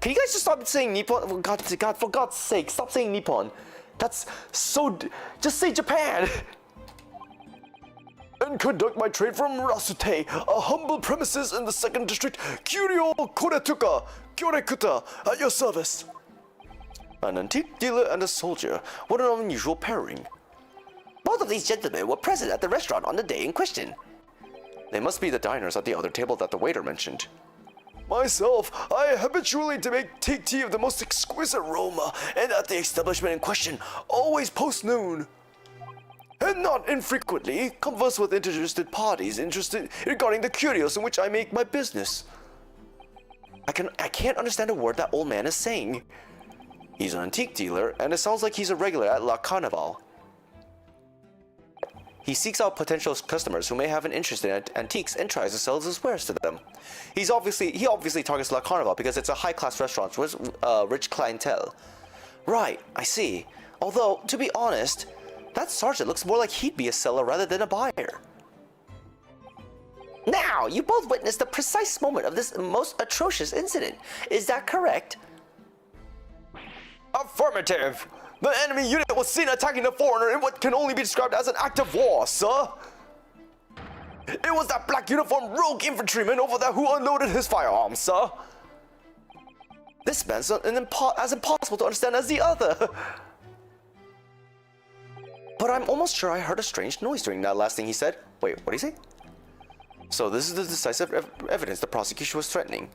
Can you guys just stop saying Nippon? For God's sake, stop saying Nippon. That's so... Just say Japan! And conduct my trade from Rasute, a humble premises in the 2nd District, Kyorekuta, at your service. An antique dealer and a soldier. What an unusual pairing. Both of these gentlemen were present at the restaurant on the day in question. They must be the diners at the other table that the waiter mentioned. Myself, I habitually take tea of the most exquisite aroma, and at the establishment in question, always post-noon. And not infrequently, converse with interested parties interested regarding the curios in which I make my business. I can't understand a word that old man is saying. He's an antique dealer, and it sounds like he's a regular at La Carnival. He seeks out potential customers who may have an interest in antiques and tries to sell his wares to them. He obviously targets La Carnival because it's a high-class restaurant with rich clientele. Right, I see. Although, to be honest, that sergeant looks more like he'd be a seller rather than a buyer. Now, you both witnessed the precise moment of this most atrocious incident. Is that correct? Affirmative! The enemy unit was seen attacking the foreigner in what can only be described as an act of war, sir. It was that black uniformed rogue infantryman over there who unloaded his firearms, sir. This man's as impossible to understand as the other. But I'm almost sure I heard a strange noise during that last thing he said. Wait, what did he say? So this is the decisive evidence the prosecution was threatening.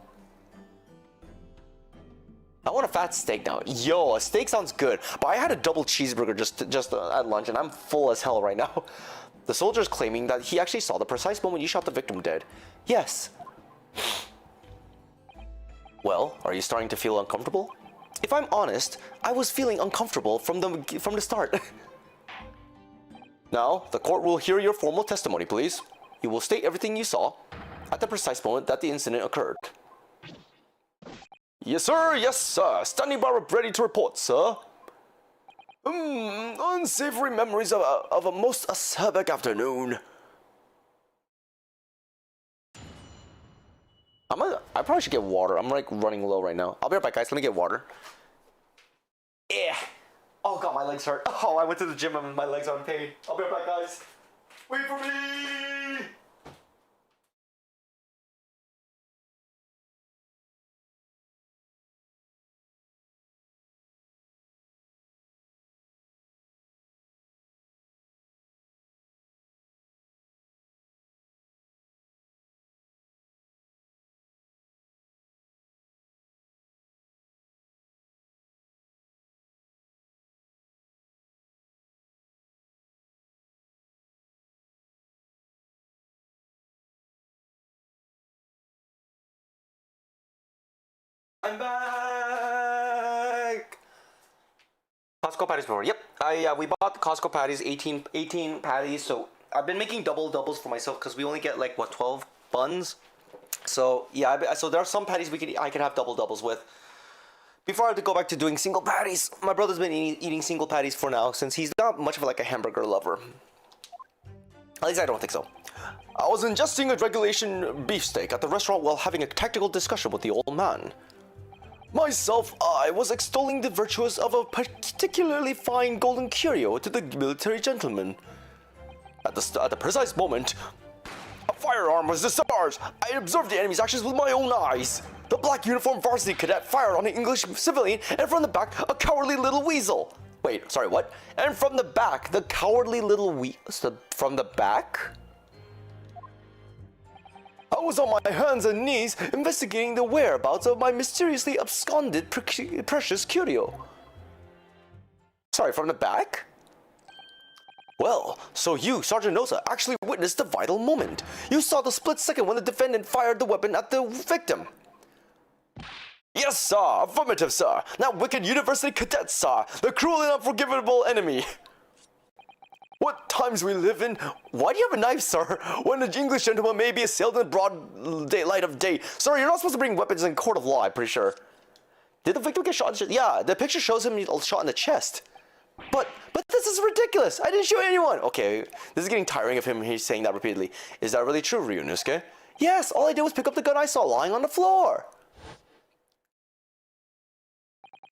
I want a fat steak now. Yo, a steak sounds good, but I had a double cheeseburger just at lunch, and I'm full as hell right now. The soldier is claiming that he actually saw the precise moment you shot the victim dead. Yes. Well, are you starting to feel uncomfortable? If I'm honest, I was feeling uncomfortable from the start. Now, the court will hear your formal testimony, please. You will state everything you saw at the precise moment that the incident occurred. Yes, sir. Yes, sir. Standing by, ready to report, sir. Unsavory memories of a most acerbic afternoon. I probably should get water. I'm like running low right now. I'll be right back, guys. Let me get water. Yeah. Oh god, my legs hurt. Oh, I went to the gym and my legs are in pain. I'll be right back, guys. Wait for me! I'm back! Costco patties before. Yep, we bought the Costco patties, 18 patties. So I've been making doubles for myself because we only get like what 12 buns. So yeah, so there are some patties I can have doubles with. Before I have to go back to doing single patties, my brother's been eating single patties for now since he's not much of like a hamburger lover. At least I don't think so. I was ingesting a regulation beefsteak at the restaurant while having a tactical discussion with the old man. Myself, I was extolling the virtues of a particularly fine golden curio to the military gentleman. At the precise moment, a firearm was discharged. I observed the enemy's actions with my own eyes. The black uniformed varsity cadet fired on an English civilian, and from the back, a cowardly little weasel. Wait, sorry, what? And from the back, the cowardly little weasel. From the back? I was on my hands and knees investigating the whereabouts of my mysteriously absconded precious curio. Sorry, from the back? Well, so you, Sergeant Nosa, actually witnessed the vital moment. You saw the split second when the defendant fired the weapon at the victim. Yes, sir. Affirmative, sir. That wicked university cadet, sir. The cruel and unforgivable enemy. What times we live in. Why do you have a knife, sir? When an English gentleman may be assailed in the broad daylight of day. Sir, you're not supposed to bring weapons in court of law, I'm pretty sure. Did the victim get shot in the chest? Yeah, the picture shows him shot in the chest. But this is ridiculous. I didn't shoot anyone. Okay, this is getting tiring of him. He's saying that repeatedly. Is that really true, Ryunosuke? Yes, all I did was pick up the gun I saw lying on the floor.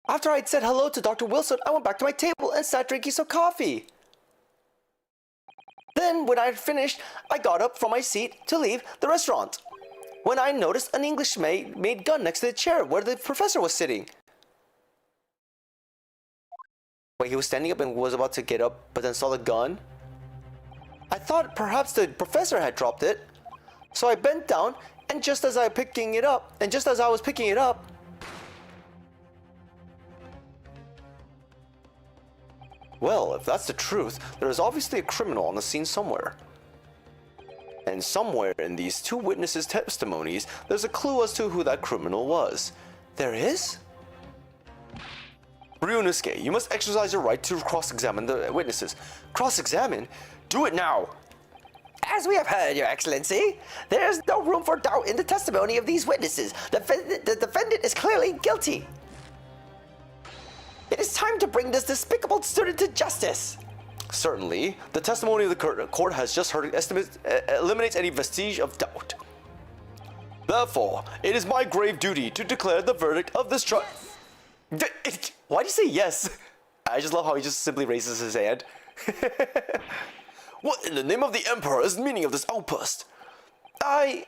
After I'd said hello to Dr. Wilson, I went back to my table and sat drinking some coffee. Then, when I had finished, I got up from my seat to leave the restaurant. When I noticed an English-made gun next to the chair where the professor was sitting. Wait, he was standing up and was about to get up, but then saw the gun? I thought perhaps the professor had dropped it. So I bent down, and just as I was picking it up, well, if that's the truth, there is obviously a criminal on the scene somewhere. And somewhere in these two witnesses' testimonies, there's a clue as to who that criminal was. There is? Ryunosuke, you must exercise your right to cross-examine the witnesses. Cross-examine? Do it now! As we have heard, Your Excellency, there is no room for doubt in the testimony of these witnesses. The defendant is clearly guilty. It is time to bring this despicable student to justice. Certainly, the testimony of the court has just heard eliminates any vestige of doubt. Therefore, it is my grave duty to declare the verdict of this trial. Yes. Why do you say yes? I just love how he just simply raises his hand. What in the name of the Emperor is the meaning of this outburst? The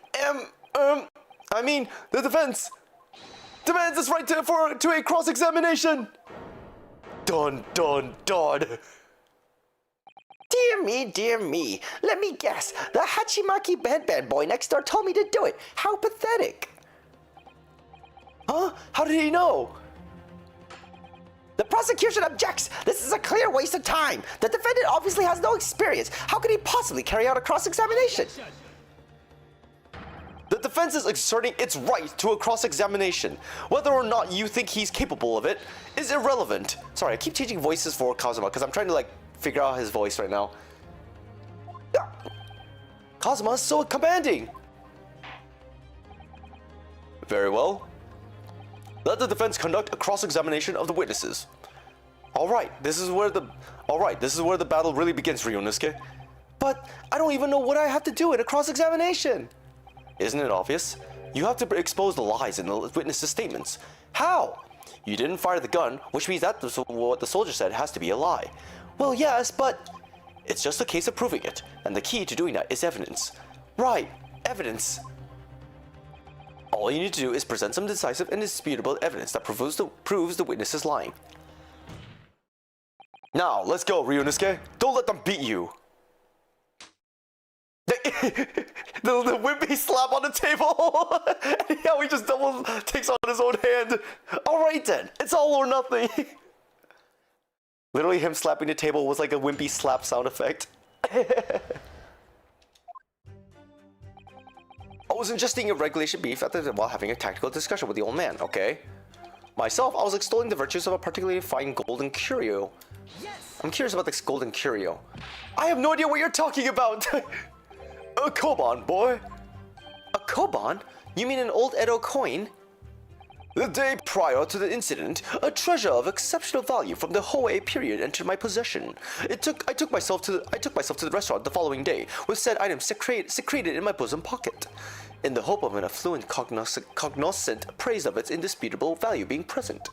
defense demands this right to a cross-examination. Dun, dun, dun. Dear me, let me guess. The Hachimaki Bad Boy next door told me to do it. How pathetic. Huh? How did he know? The prosecution objects. This is a clear waste of time. The defendant obviously has no experience. How could he possibly carry out a cross-examination? The defense is asserting its right to a cross-examination. Whether or not you think he's capable of it is irrelevant. Sorry, I keep changing voices for Kazuma because I'm trying to figure out his voice right now. Kazuma is so commanding. Very well. Let the defense conduct a cross-examination of the witnesses. Alright, this is where the battle really begins, Ryunosuke. But I don't even know what I have to do in a cross-examination. Isn't it obvious? You have to expose the lies in the witnesses' statements. How? You didn't fire the gun, which means that what the soldier said has to be a lie. Well, yes, but it's just a case of proving it, and the key to doing that is evidence. Right, evidence. All you need to do is present some decisive and indisputable evidence that proves the witness is lying. Now, let's go, Ryunosuke. Don't let them beat you. the wimpy slap on the table. Yeah, he just double takes on his own hand. Alright then, it's all or nothing. Literally him slapping the table was like a wimpy slap sound effect. I was ingesting a regulation beef while having a tactical discussion with the old man, okay? Myself, I was extolling the virtues of a particularly fine golden curio. Yes. I'm curious about this golden curio. I have no idea what you're talking about! A koban, boy! A koban? You mean an old Edo coin? The day prior to the incident, a treasure of exceptional value from the Hoei period entered my possession. I took myself to the restaurant the following day, with said item secreted in my bosom pocket, in the hope of an affluent cognoscent appraised of its indisputable value being present.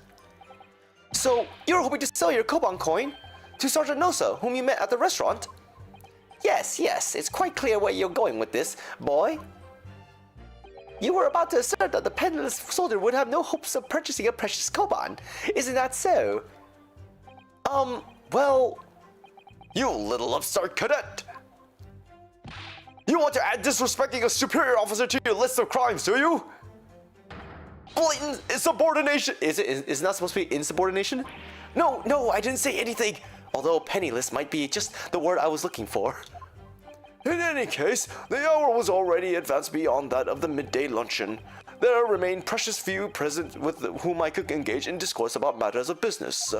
So, you're hoping to sell your Koban coin to Sergeant Nosa, whom you met at the restaurant? Yes, it's quite clear where you're going with this, boy. You were about to assert that the penniless soldier would have no hopes of purchasing a precious Koban. Isn't that so? Well... You little upstart cadet! You want to add disrespecting a superior officer to your list of crimes, do you? Blatant insubordination! Is it not supposed to be insubordination? No, I didn't say anything. Although penniless might be just the word I was looking for. In any case, the hour was already advanced beyond that of the midday luncheon. There remained precious few present with whom I could engage in discourse about matters of business.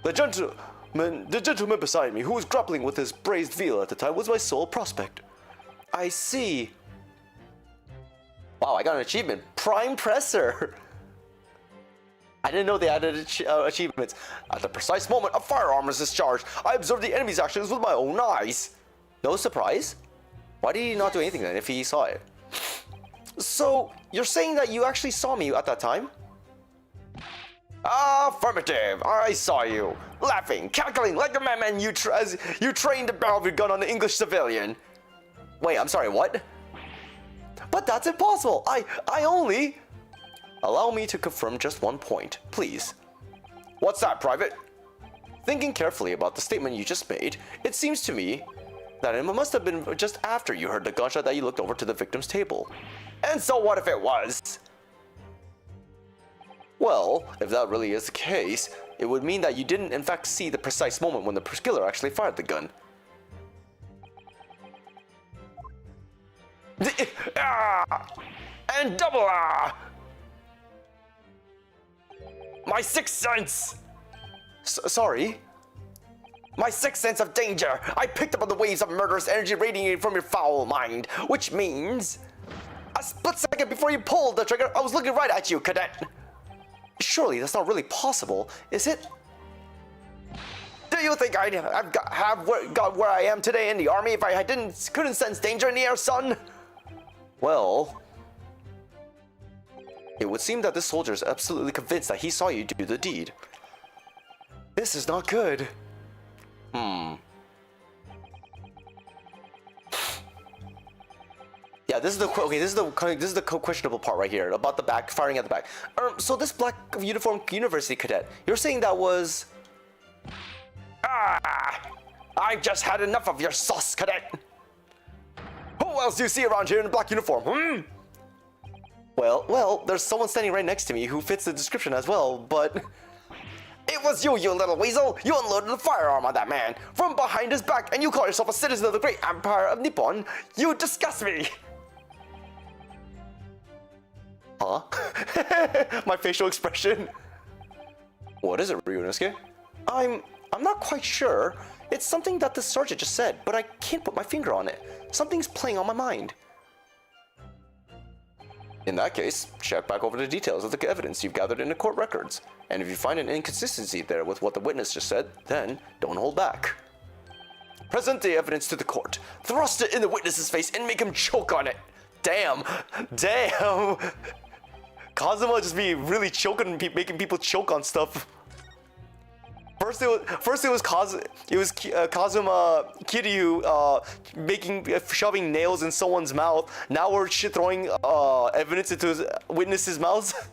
The gentleman beside me, who was grappling with his braised veal at the time, was my sole prospect. I see. Wow, I got an achievement. Prime Presser. I didn't know they added achievements. At the precise moment a firearm was discharged, I observed the enemy's actions with my own eyes. No surprise? Why did he not do anything then if he saw it? So, you're saying that you actually saw me at that time? Affirmative, I saw you. Laughing, cackling like a madman you trained to barrel your gun on an English civilian. Wait, I'm sorry, what? But that's impossible. I only... Allow me to confirm just one point, please. What's that, Private? Thinking carefully about the statement you just made, it seems to me that it must have been just after you heard the gunshot that you looked over to the victim's table. And so what if it was? Well, if that really is the case, it would mean that you didn't in fact see the precise moment when the killer actually fired the gun. And double My sixth sense! Sorry? My sixth sense of danger! I picked up on the waves of murderous energy radiating from your foul mind, which means... A split second before you pulled the trigger, I was looking right at you, cadet! Surely that's not really possible, is it? Do you think I'd have got where I am today in the army if I couldn't sense danger in the air, son? Well... It would seem that this soldier is absolutely convinced that he saw you do the deed. This is not good. Yeah, this is the questionable part right here about the firing at the back. So this black uniformed university cadet, you're saying that was... I've just had enough of your sauce, cadet. Who else do you see around here in a black uniform, Well, there's someone standing right next to me who fits the description as well, but... It was you, you little weasel! You unloaded the firearm on that man, from behind his back, and you call yourself a citizen of the great empire of Nippon! You disgust me! Huh? My facial expression. What is it, Ryunosuke? I'm not quite sure. It's something that the sergeant just said, but I can't put my finger on it. Something's playing on my mind. In that case, check back over the details of the evidence you've gathered in the court records. And if you find an inconsistency there with what the witness just said, then don't hold back. Present the evidence to the court. Thrust it in the witness's face and make him choke on it. Damn. Kazuma just be really choking, making people choke on stuff. First it was Kazuma Kiryu shoving nails in someone's mouth. Now we're throwing evidence into his witness's mouth.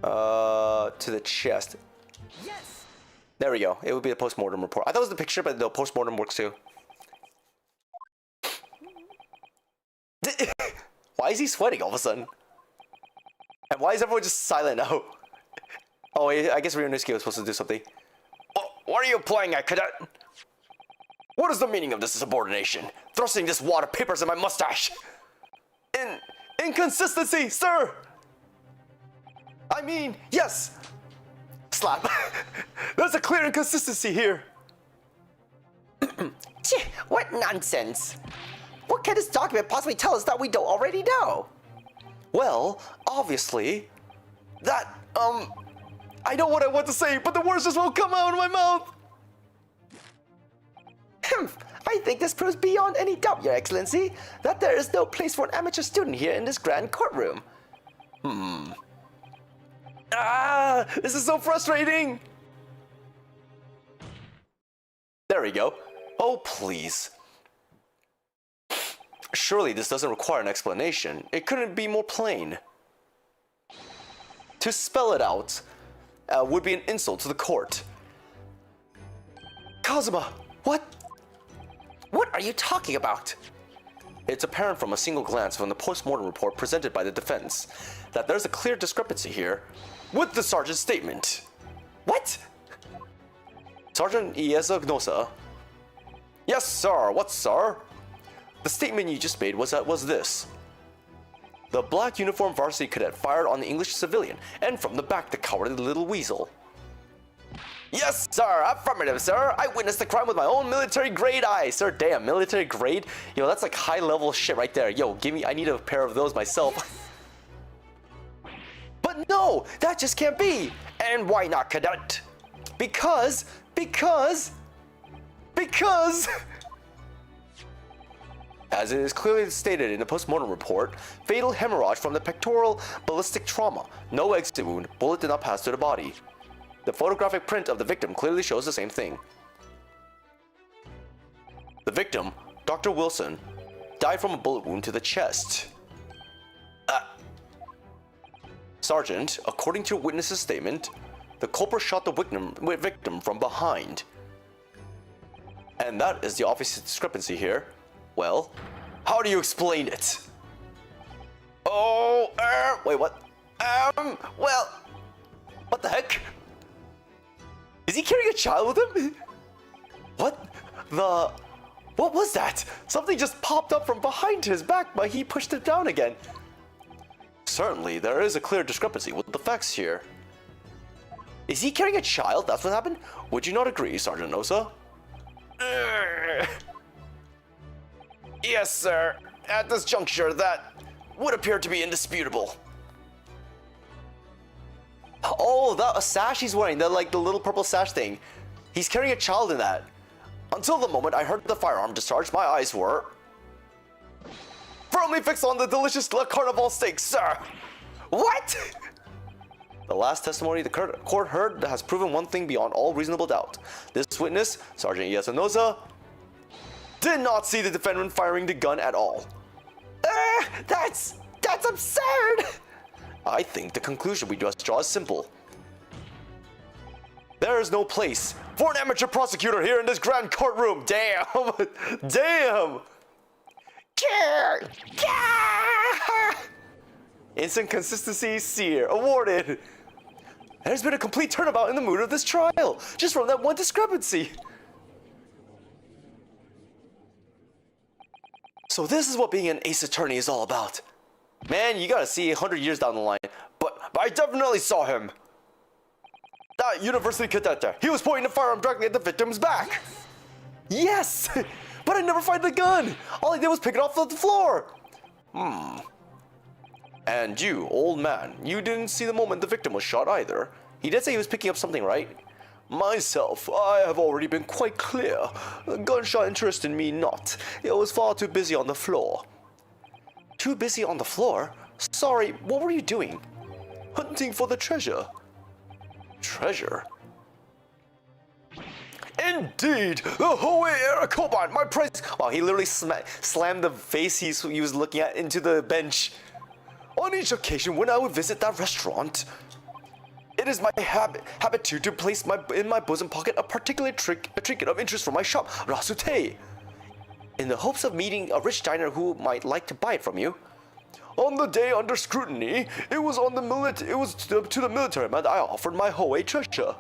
To the chest. Yes. There we go. It would be a post-mortem report. I thought it was the picture, but the post-mortem works too. Why is he sweating all of a sudden? And why is everyone just silent now? Oh, I guess Ryunosuke was supposed to do something. What are you playing at, cadet? What is the meaning of this subordination? Thrusting this wad of papers in my mustache? Inconsistency, sir! I mean, yes! Slap. There's a clear inconsistency here. What nonsense. What can this document possibly tell us that we don't already know? Well, obviously, that, I know what I want to say, but the words just won't come out of my mouth. I think this proves beyond any doubt, Your Excellency, that there is no place for an amateur student here in this grand courtroom. This is so frustrating. There we go. Oh, please. Surely this doesn't require an explanation. It couldn't be more plain. To spell it out would be an insult to the court. Kazuma, what? What are you talking about? It's apparent from a single glance from the post-mortem report presented by the defense that there's a clear discrepancy here with the sergeant's statement. What? Sergeant Iesagnosa? Yes, sir. What, sir? The statement you just made was this. The black uniformed varsity cadet fired on the English civilian, and from the back the cowardly little weasel. Yes, sir. Affirmative, sir. I witnessed the crime with my own military grade eye, sir. Damn, military grade? Yo, that's like high level shit right there. Yo, I need a pair of those myself. But no, that just can't be. And why not, cadet? Because... As it is clearly stated in the post-mortem report, fatal hemorrhage from the pectoral ballistic trauma. No exit wound, bullet did not pass to the body. The photographic print of the victim clearly shows the same thing. The victim, Dr. Wilson, died from a bullet wound to the chest. Sergeant, according to your witness's statement, the culprit shot the victim from behind. And that is the obvious discrepancy here. Well, how do you explain it? Oh, wait, what? Well, What the heck? Is he carrying a child with him? What was that? Something just popped up from behind his back, but he pushed it down again. Certainly, there is a clear discrepancy with the facts here. Is he carrying a child? That's what happened? Would you not agree, Sergeant Nosa? yes, sir. At this juncture, that would appear to be indisputable. Oh, that sash he's wearing, the little purple sash thing. He's carrying a child in that. Until the moment I heard the firearm discharge, my eyes were firmly fixed on the delicious La Carnival steak, sir. What? The last testimony the court heard has proven one thing beyond all reasonable doubt. This witness, Sergeant Yasunosa, did not see the defendant firing the gun at all. That's absurd. I think the conclusion we must draw is simple. There is no place for an amateur prosecutor here in this grand courtroom. Damn! Damn! Instant consistency, seer, awarded. There's been a complete turnabout in the mood of this trial, just from that one discrepancy. So this is what being an ace attorney is all about. Man, you gotta see 100 years down the line. But I definitely saw him. That university cadet there, he was pointing the firearm directly at the victim's back. Yes! But I never fired the gun. All I did was pick it off the floor. And you, old man, you didn't see the moment the victim was shot either. He did say he was picking up something, right? Myself, I have already been quite clear. The gunshot interested me not. It was far too busy on the floor. Too busy on the floor? Sorry, what were you doing? Hunting for the treasure. Treasure? Indeed! The Hohe Koban, my prize! Wow, he literally slammed the face he was looking at into the bench. On each occasion when I would visit that restaurant, it is my habit to place in my bosom pocket a particular trinket of interest from my shop, Rasute, in the hopes of meeting a rich diner who might like to buy it from you. On the day under scrutiny, it was to the military man that I offered my Hohe treasure.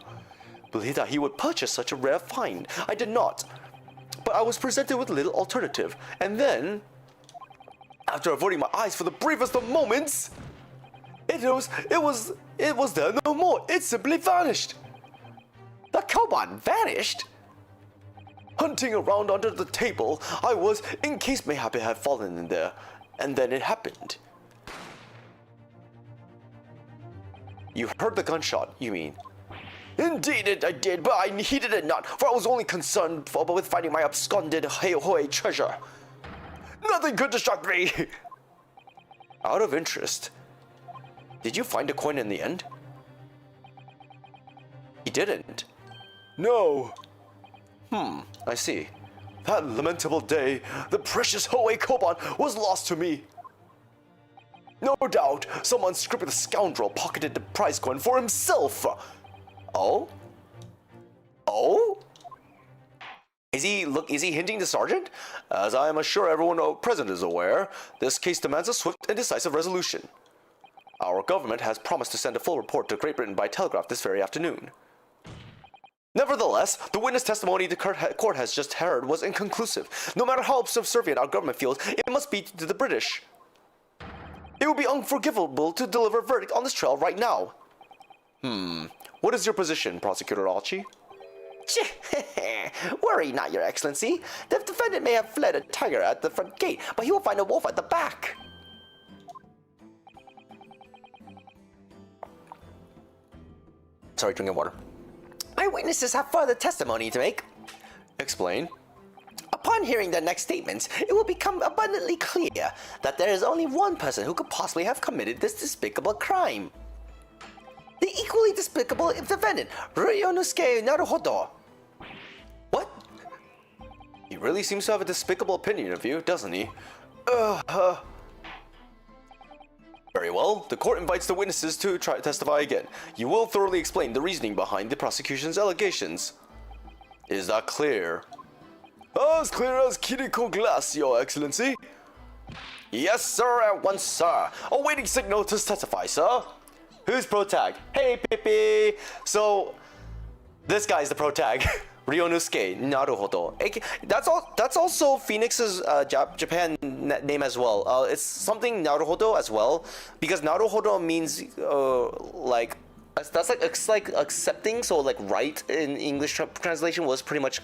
Believe that he would purchase such a rare find. I did not, but I was presented with little alternative, and then, after averting my eyes for the briefest of moments, it was there no more. It simply vanished. The Koban vanished? hunting around under the table. I was, in case mayhap it had fallen in there. And then it happened. You heard the gunshot, you mean? Indeed I did, but I heeded it not, for I was only concerned with finding my absconded Hoi treasure. Nothing could distract me! Out of interest, did you find a coin in the end? He didn't. No. I see. That lamentable day, the precious Hoi Koban was lost to me. No doubt, some unscrupulous scoundrel pocketed the prize coin for himself. Oh? Oh? Is he hinting to Sergeant? As I am sure everyone present is aware, this case demands a swift and decisive resolution. Our government has promised to send a full report to Great Britain by telegraph this very afternoon. Nevertheless, the witness testimony the court has just heard was inconclusive. No matter how subservient our government feels, it must be to the British. It would be unforgivable to deliver a verdict on this trial right now. What is your position, Prosecutor Archie? Worry not, Your Excellency. The defendant may have fled a tiger at the front gate, but he will find a wolf at the back. Sorry, drinking water. Eyewitnesses have further testimony to make. Explain. Upon hearing the next statements, it will become abundantly clear that there is only one person who could possibly have committed this despicable crime. The equally despicable defendant, Ryonosuke Naruhodo. What? He really seems to have a despicable opinion of you, doesn't he? Very well, the court invites the witnesses to testify again. You will thoroughly explain the reasoning behind the prosecution's allegations. Is that clear? As clear as Kiriko glass, Your Excellency. Yes, sir, at once, sir. Awaiting signal to testify, sir. Who's protag? Hey, Pippi! So, this guy's the protag. Ryonosuke Naruhodo. That's also Phoenix's Japan name as well. It's something Naruhodo as well, because Naruhodo means like it's like accepting. So like right in English translation was pretty much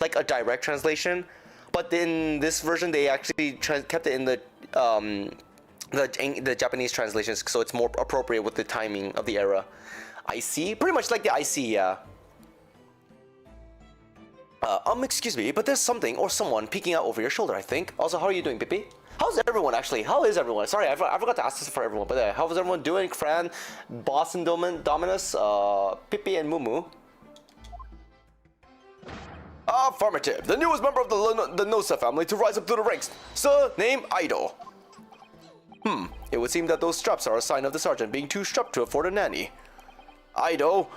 like a direct translation, but in this version they actually kept it in the Japanese translations, so it's more appropriate with the timing of the era. I see, pretty much like the IC, yeah. Excuse me, but there's something or someone peeking out over your shoulder, I think. Also, how are you doing, Pippi? How's everyone, actually? How is everyone? Sorry, I forgot to ask this for everyone, but how is everyone doing? Fran, Boss and Dominus, Pippi, and Mumu. Affirmative. The newest member of the Nosa family to rise up through the ranks. Sir, name Aido. It would seem that those straps are a sign of the sergeant being too strapped to afford a nanny. Aido,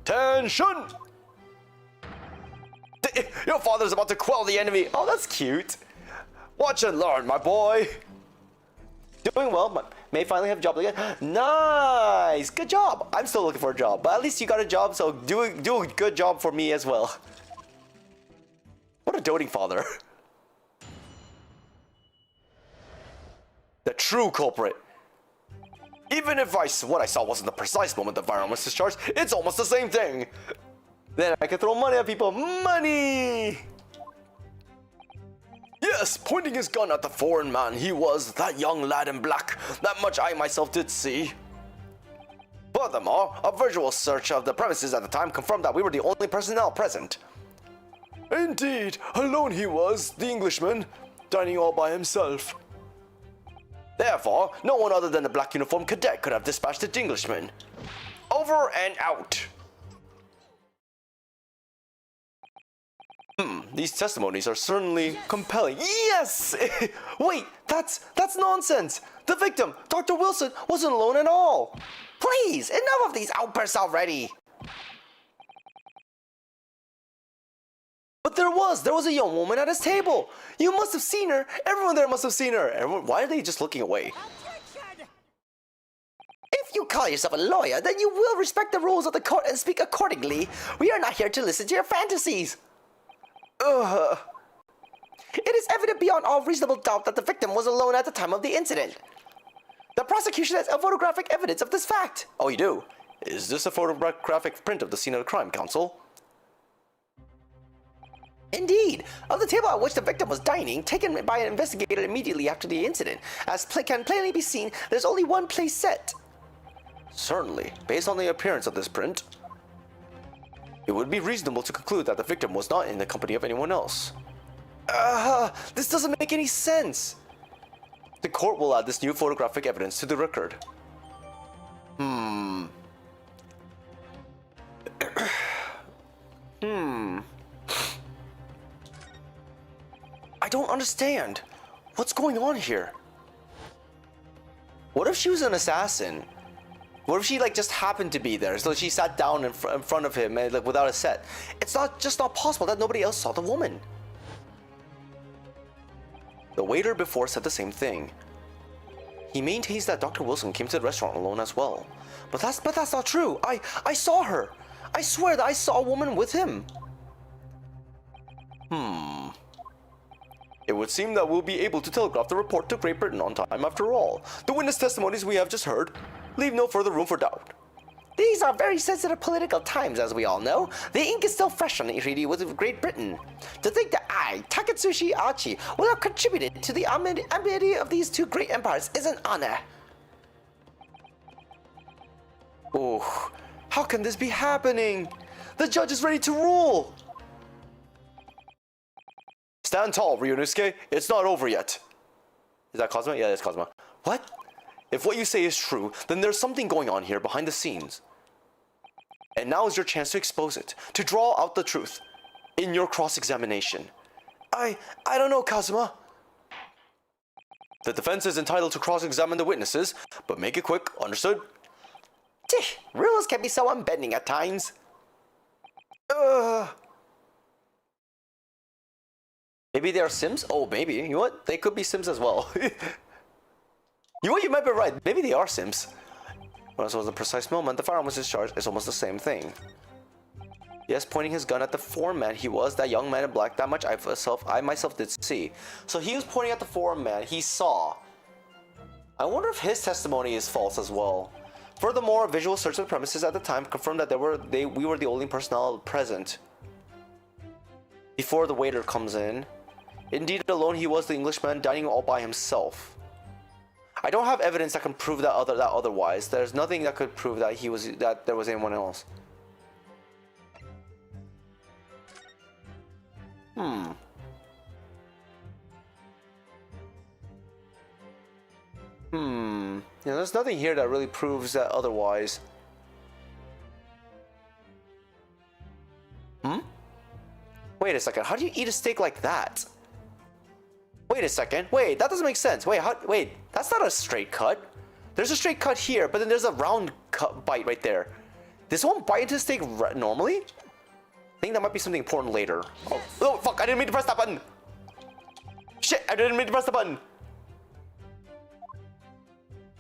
tension! Your father's about to quell the enemy. Oh, that's cute. Watch and learn, my boy. Doing well. May finally have a job again. Nice. Good job. I'm still looking for a job, but at least you got a job, so do a good job for me as well. What a doting father. The true culprit. Even if what I saw wasn't the precise moment the firearm was discharged, it's almost the same thing. Then I can throw money at people. Money! Yes, pointing his gun at the foreign man he was, that young lad in black. That much I myself did see. Furthermore, a visual search of the premises at the time confirmed that we were the only personnel present. Indeed, alone he was, the Englishman, dining all by himself. Therefore, no one other than the black uniformed cadet could have dispatched the Englishman. Over and out. These testimonies are certainly compelling. Yes! Wait, that's nonsense! The victim, Dr. Wilson, wasn't alone at all! Please, enough of these outbursts already! But there was a young woman at his table! You must have seen her! Everyone there must have seen her! Why are they just looking away? If you call yourself a lawyer, then you will respect the rules of the court and speak accordingly. We are not here to listen to your fantasies. It is evident beyond all reasonable doubt that the victim was alone at the time of the incident. The prosecution has a photographic evidence of this fact. Oh, you do? Is this a photographic print of the scene of the crime, counsel? Indeed, of the table at which the victim was dining, taken by an investigator immediately after the incident. As can plainly be seen, there's only one place set. Certainly, based on the appearance of this print, it would be reasonable to conclude that the victim was not in the company of anyone else. This doesn't make any sense. The court will add this new photographic evidence to the record. I don't understand. What's going on here? What if she was an assassin? What if she just happened to be there? So she sat down in front of him and without a set. It's not possible that nobody else saw the woman. The waiter before said the same thing. He maintains that Dr. Wilson came to the restaurant alone as well. But that's not true. I saw her. I swear that I saw a woman with him. It would seem that we'll be able to telegraph the report to Great Britain on time after all. The witness testimonies we have just heard leave no further room for doubt. These are very sensitive political times, as we all know. The ink is still fresh on the treaty with Great Britain. To think that I, Takatsushi Achi, will have contributed to the amity of these two great empires is an honor. Oh, how can this be happening? The judge is ready to rule! Stand tall, Ryunosuke. It's not over yet. Is that Cosmo? Yeah, that's Cosmo. What? If what you say is true, then there's something going on here behind the scenes. And now is your chance to expose it, to draw out the truth in your cross-examination. I don't know, Kazuma. The defense is entitled to cross-examine the witnesses, but make it quick, understood? Rules can be so unbending at times. Maybe they are Sims? Oh, maybe. You know what? They could be Sims as well. You know what? You might be right. Maybe they are Sims. When it was the precise moment the firearm was discharged, it's almost the same thing. Yes, pointing his gun at the foreign man, he was that young man in black. That much I myself did see. So he was pointing at the foreign man. He saw. I wonder if his testimony is false as well. Furthermore, a visual search of the premises at the time confirmed that we were the only personnel present. Before the waiter comes in. Indeed, alone he was the Englishman dining all by himself. I don't have evidence that can prove that otherwise. There's nothing that could prove that there was anyone else. Yeah, there's nothing here that really proves that otherwise. Wait a second. How do you eat a steak like that? Wait a second. Wait, that doesn't make sense. Wait, that's not a straight cut. There's a straight cut here, but then there's a round cut bite right there. This won't bite into the steak normally? I think that might be something important later. Oh, fuck, I didn't mean to press that button. Shit, I didn't mean to press the button.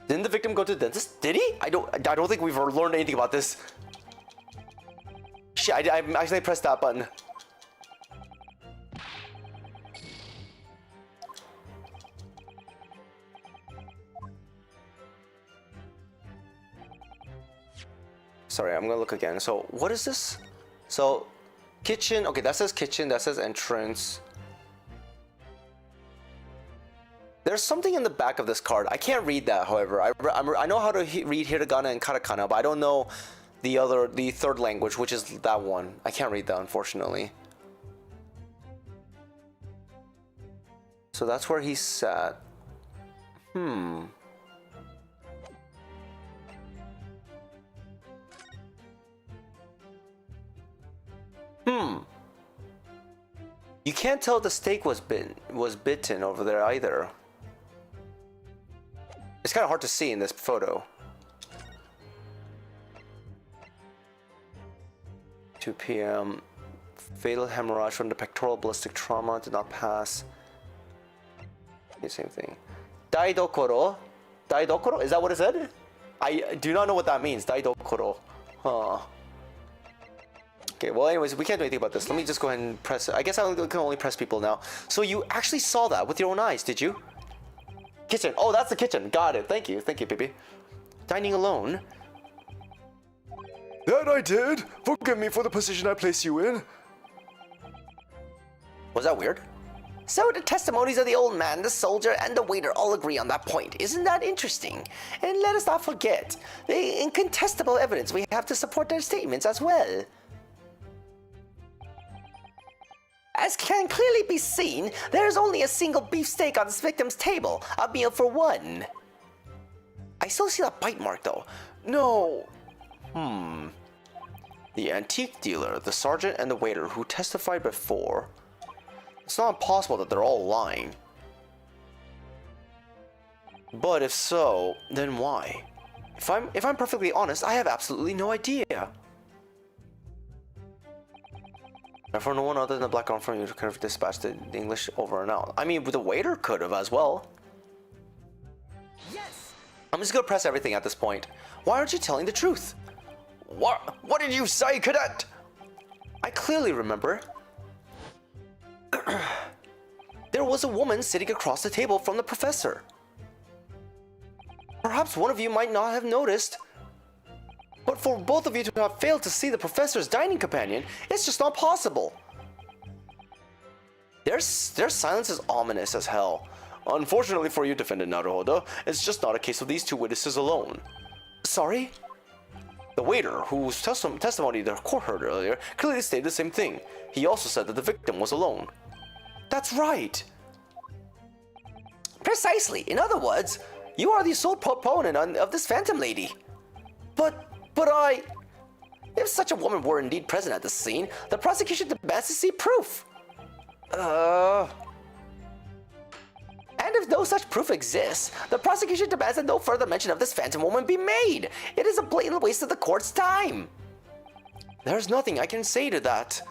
Didn't the victim go to the dentist? Did he? I don't think we've learned anything about this. Shit, I actually pressed that button. Sorry, I'm gonna look again. So, what is this? So, kitchen. Okay, that says kitchen. That says entrance. There's something in the back of this card. I can't read that, however. I know how to read hiragana and katakana, but I don't know the third language, which is that one. I can't read that, unfortunately. So that's where he sat. You can't tell the steak was bitten over there either. It's kind of hard to see in this photo. 2 p.m. Fatal hemorrhage from the pectoral ballistic trauma did not pass. The same thing. Daidokoro? Daidokoro? Is that what it said? I do not know what that means. Daidokoro. Huh. Okay, well anyways, we can't do anything about this. Let me just go ahead and press it. I guess I can only press people now. So you actually saw that with your own eyes, did you? Kitchen. Oh, that's the kitchen. Got it. Thank you. Thank you, baby. Dining alone. That I did. Forgive me for the position I placed you in. Was that weird? So the testimonies of the old man, the soldier, and the waiter all agree on that point. Isn't that interesting? And let us not forget the incontestable evidence we have to support their statements as well. As can clearly be seen, there is only a single beefsteak on this victim's table, a meal for one. I still see that bite mark though. No. The antique dealer, the sergeant, and the waiter who testified before. It's not impossible that they're all lying. But if so, then why? If I'm perfectly honest, I have absolutely no idea. And for no one other than the black arm from you could have dispatched the English over and out. I mean, the waiter could have as well. Yes. I'm just gonna press everything at this point. Why aren't you telling the truth? What did you say, cadet? I clearly remember. There was a woman sitting across the table from the professor. Perhaps one of you might not have noticed. But for both of you to have failed to see the professor's dining companion, it's just not possible. Their silence is ominous as hell. Unfortunately for you, Defendant Naruhodo, it's just not a case of these two witnesses alone. Sorry? The waiter, whose testimony the court heard earlier, clearly stated the same thing. He also said that the victim was alone. That's right. Precisely. In other words, you are the sole proponent of this phantom lady. But if such a woman were indeed present at the scene, the prosecution demands to see proof. And if no such proof exists, the prosecution demands that no further mention of this phantom woman be made. It is a blatant waste of the court's time. There's nothing I can say to that.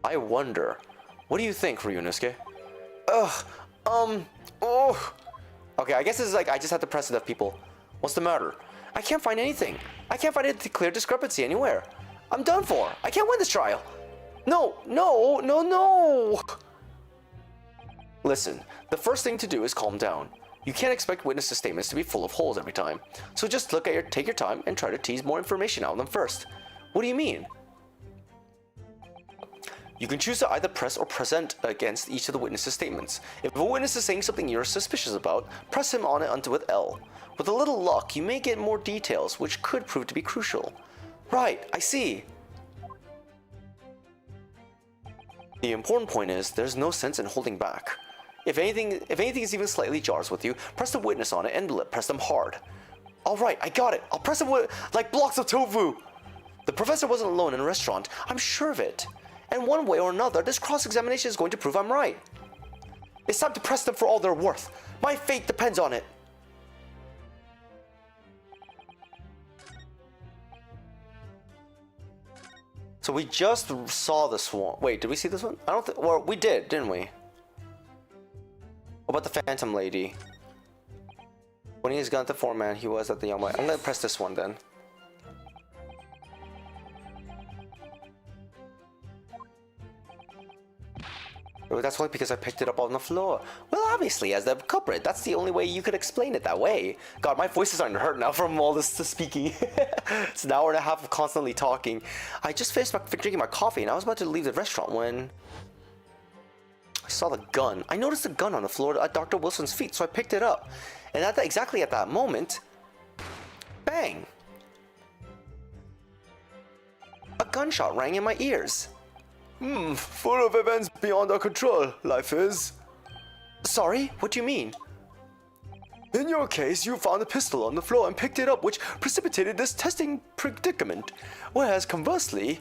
I wonder. What do you think, Ryunosuke? Okay, I guess this is like I just have to press enough people. What's the matter? I can't find anything. I can't find a clear discrepancy anywhere. I'm done for. I can't win this trial. No. Listen, the first thing to do is calm down. You can't expect witnesses' statements to be full of holes every time. So just take your time and try to tease more information out of them first. What do you mean? You can choose to either press or present against each of the witnesses' statements. If a witness is saying something you're suspicious about, press him on it until with L. With a little luck, you may get more details, which could prove to be crucial. Right, I see. The important point is, there's no sense in holding back. If anything is even slightly jars with you, press the witness on it and press them hard. Alright, I got it. I'll press them like blocks of tofu. The professor wasn't alone in a restaurant. I'm sure of it. And one way or another, this cross-examination is going to prove I'm right. It's time to press them for all they're worth. My fate depends on it. So we just saw this one. Wait, did we see this one? I don't think, well, we did, didn't we? What about the Phantom Lady? When he's got the foreman, he was at the young boy. I'm gonna press this one then. Oh, that's only because I picked it up on the floor. Well, obviously, as the culprit, that's the only way you could explain it that way. God, my voice is starting to hurt now from all this speaking. It's an hour and a half of constantly talking. I just finished drinking my coffee and I was about to leave the restaurant when I saw the gun. I noticed the gun on the floor at Dr. Wilson's feet, so I picked it up. And exactly at that moment, bang! A gunshot rang in my ears. Full of events beyond our control, life is. Sorry, what do you mean? In your case, you found a pistol on the floor and picked it up, which precipitated this testing predicament. Whereas conversely,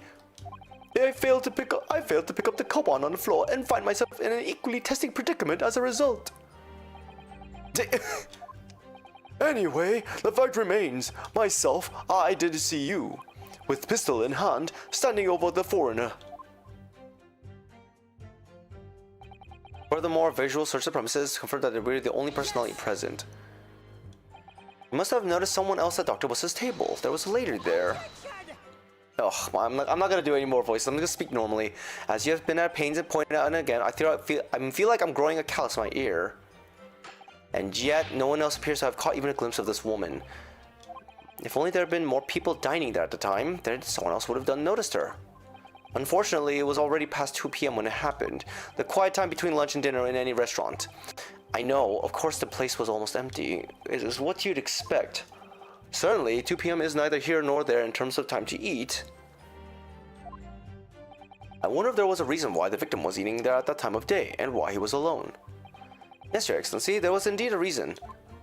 I failed to pick up the coupon on the floor and find myself in an equally testing predicament as a result. Anyway, the fact remains, myself, I did see you, with pistol in hand, standing over the foreigner. Furthermore, visual search the premises confirmed that we were the only personality present. You must have noticed someone else at Dr. Wilson's table. There was a lady there. Ugh, I'm not gonna do any more voices. I'm gonna speak normally. As you have been at pains and pointed out and again, I feel like I'm growing a callus in my ear. And yet, no one else appears to have caught even a glimpse of this woman. If only there had been more people dining there at the time, then someone else would have noticed her. Unfortunately, it was already past 2 p.m. when it happened, the quiet time between lunch and dinner in any restaurant. I know, of course the place was almost empty. It is what you'd expect. Certainly, 2 p.m. is neither here nor there in terms of time to eat. I wonder if there was a reason why the victim was eating there at that time of day, and why he was alone. Yes, Your Excellency, there was indeed a reason.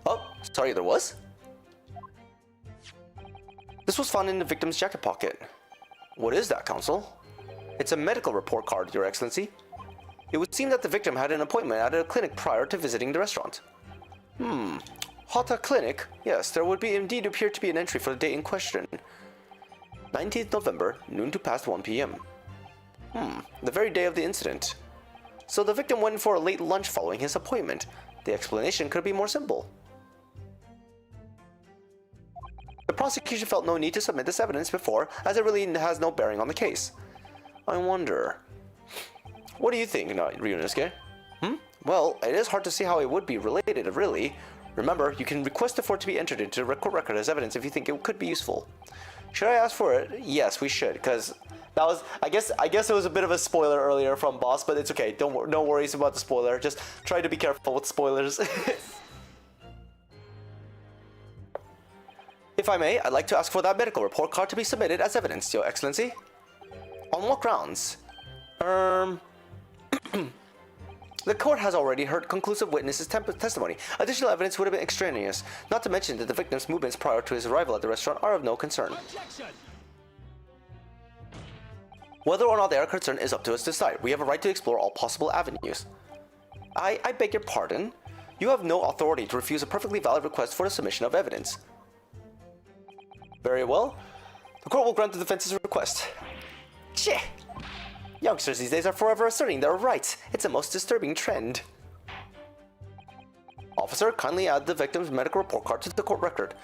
Oh, sorry, there was? This was found in the victim's jacket pocket. What is that, Counsel? It's a medical report card, Your Excellency. It would seem that the victim had an appointment at a clinic prior to visiting the restaurant. Hata Clinic? Yes, there would indeed appear to be an entry for the date in question. 19th November, noon to past 1 p.m. The very day of the incident. So the victim went for a late lunch following his appointment. The explanation could be more simple. The prosecution felt no need to submit this evidence before, as it really has no bearing on the case. I wonder... What do you think, Ryunosuke? Well, it is hard to see how it would be related, really. Remember, you can request for it to be entered into the court record as evidence if you think it could be useful. Should I ask for it? Yes, we should, because that was... I guess it was a bit of a spoiler earlier from Boss, but it's okay. No worries about the spoiler. Just try to be careful with spoilers. If I may, I'd like to ask for that medical report card to be submitted as evidence, Your Excellency. On what grounds? The court has already heard conclusive witnesses' testimony. Additional evidence would have been extraneous, not to mention that the victim's movements prior to his arrival at the restaurant are of no concern. Objection! Whether or not they are concerned is up to us to decide. We have a right to explore all possible avenues. I beg your pardon? You have no authority to refuse a perfectly valid request for the submission of evidence. Very well. The court will grant the defense's request. Cheh! Youngsters these days are forever asserting their rights. It's a most disturbing trend. Officer, kindly add the victim's medical report card to the court record.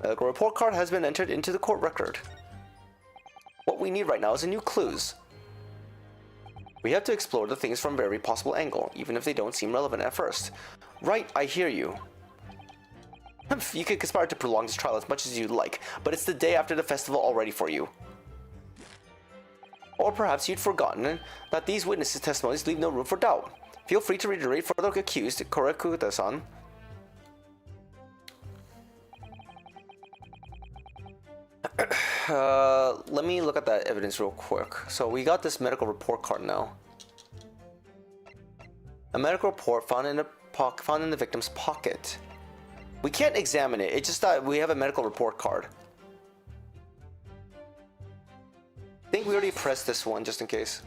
Medical report card has been entered into the court record. What we need right now is new clues. We have to explore the things from every possible angle, even if they don't seem relevant at first. Right, I hear you. You can conspire to prolong this trial as much as you'd like, but it's the day after the festival already for you. Or perhaps you'd forgotten that these witnesses' testimonies leave no room for doubt. Feel free to reiterate for the accused, Korakuta-san. Let me look at that evidence real quick. So we got this medical report card now. A medical report found in the victim's pocket. We can't examine it. It's just that we have a medical report card. I think we already pressed this one just in case.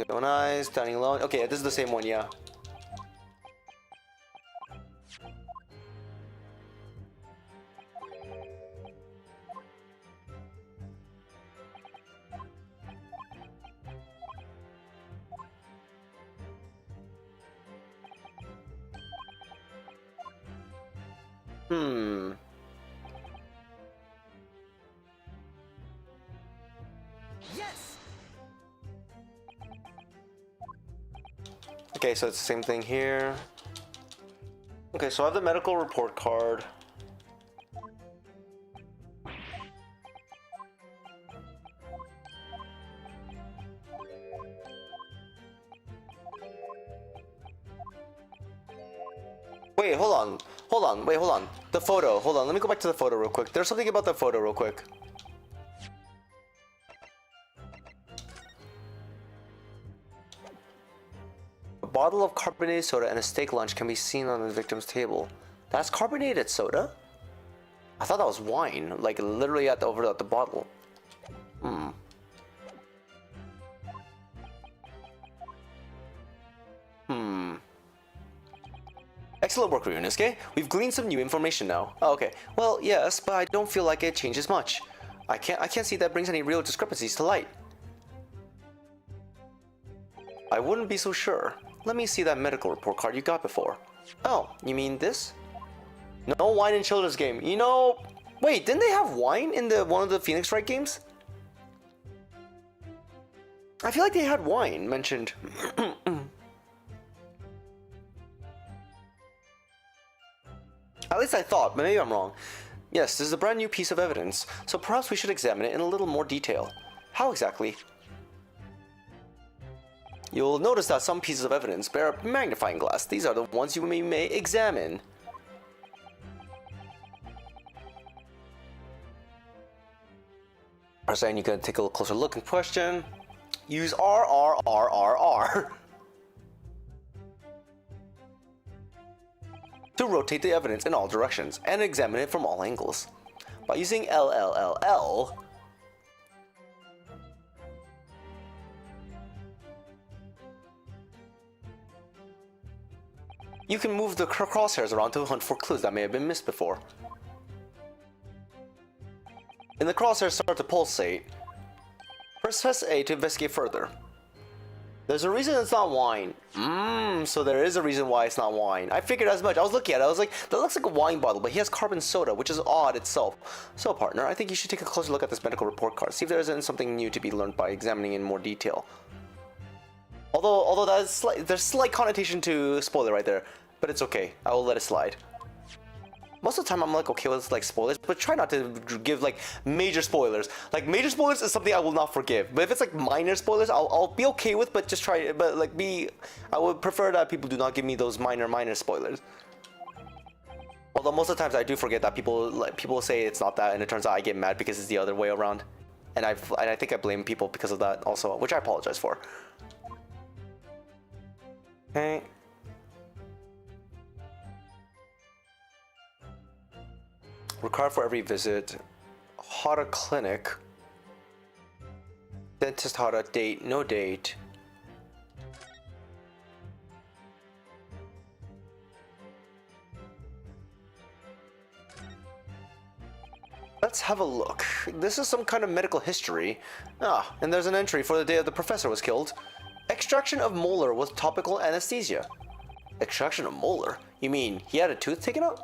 Own eyes, dining alone. Okay, this is the same one, yeah. Yes! Okay, so it's the same thing here. Okay, so I have the medical report card. Wait, hold on. Wait, hold on. The photo. Hold on. Let me go back to the photo real quick. There's something about the photo real quick. A bottle of carbonated soda and a steak lunch can be seen on the victim's table. That's carbonated soda? I thought that was wine. Like literally over at the bottle. Excellent work, Ryunosuke. We've gleaned some new information now. Oh, okay. Well, yes, but I don't feel like it changes much. I can't see that brings any real discrepancies to light. I wouldn't be so sure. Let me see that medical report card you got before. Oh, you mean this? No wine in Children's Game. You know... Wait, didn't they have wine in one of the Phoenix Wright games? I feel like they had wine mentioned. At least I thought, but maybe I'm wrong. Yes, this is a brand new piece of evidence, so perhaps we should examine it in a little more detail. How exactly? You'll notice that some pieces of evidence bear a magnifying glass. These are the ones you may examine. Saying you can take a closer look and question. Use RRRRR to rotate the evidence in all directions and examine it from all angles. By using LLLL, you can move the crosshairs around to hunt for clues that may have been missed before. And the crosshairs start to pulsate. Press A to investigate further. There's a reason it's not wine. So there is a reason why it's not wine. I figured as much. I was looking at it, I was like, that looks like a wine bottle, but he has carbon soda, which is odd itself. So partner, I think you should take a closer look at this medical report card. See if there isn't something new to be learned by examining in more detail. Although that is there's slight connotation to spoiler right there, but it's okay. I will let it slide. Most of the time I'm like okay with like spoilers, but try not to give like major spoilers. Like major spoilers is something I will not forgive. But if it's like minor spoilers, I'll be okay with. But just try. But like I would prefer that people do not give me those minor spoilers. Although most of the times I do forget that people say it's not that, and it turns out I get mad because it's the other way around, and I think I blame people because of that also, which I apologize for. Okay. Required for every visit. Hara clinic. Dentist Hara, date, no date. Let's have a look. This is some kind of medical history. And there's an entry for the day the professor was killed. Extraction of molar with topical anesthesia. Extraction of molar? You mean he had a tooth taken out?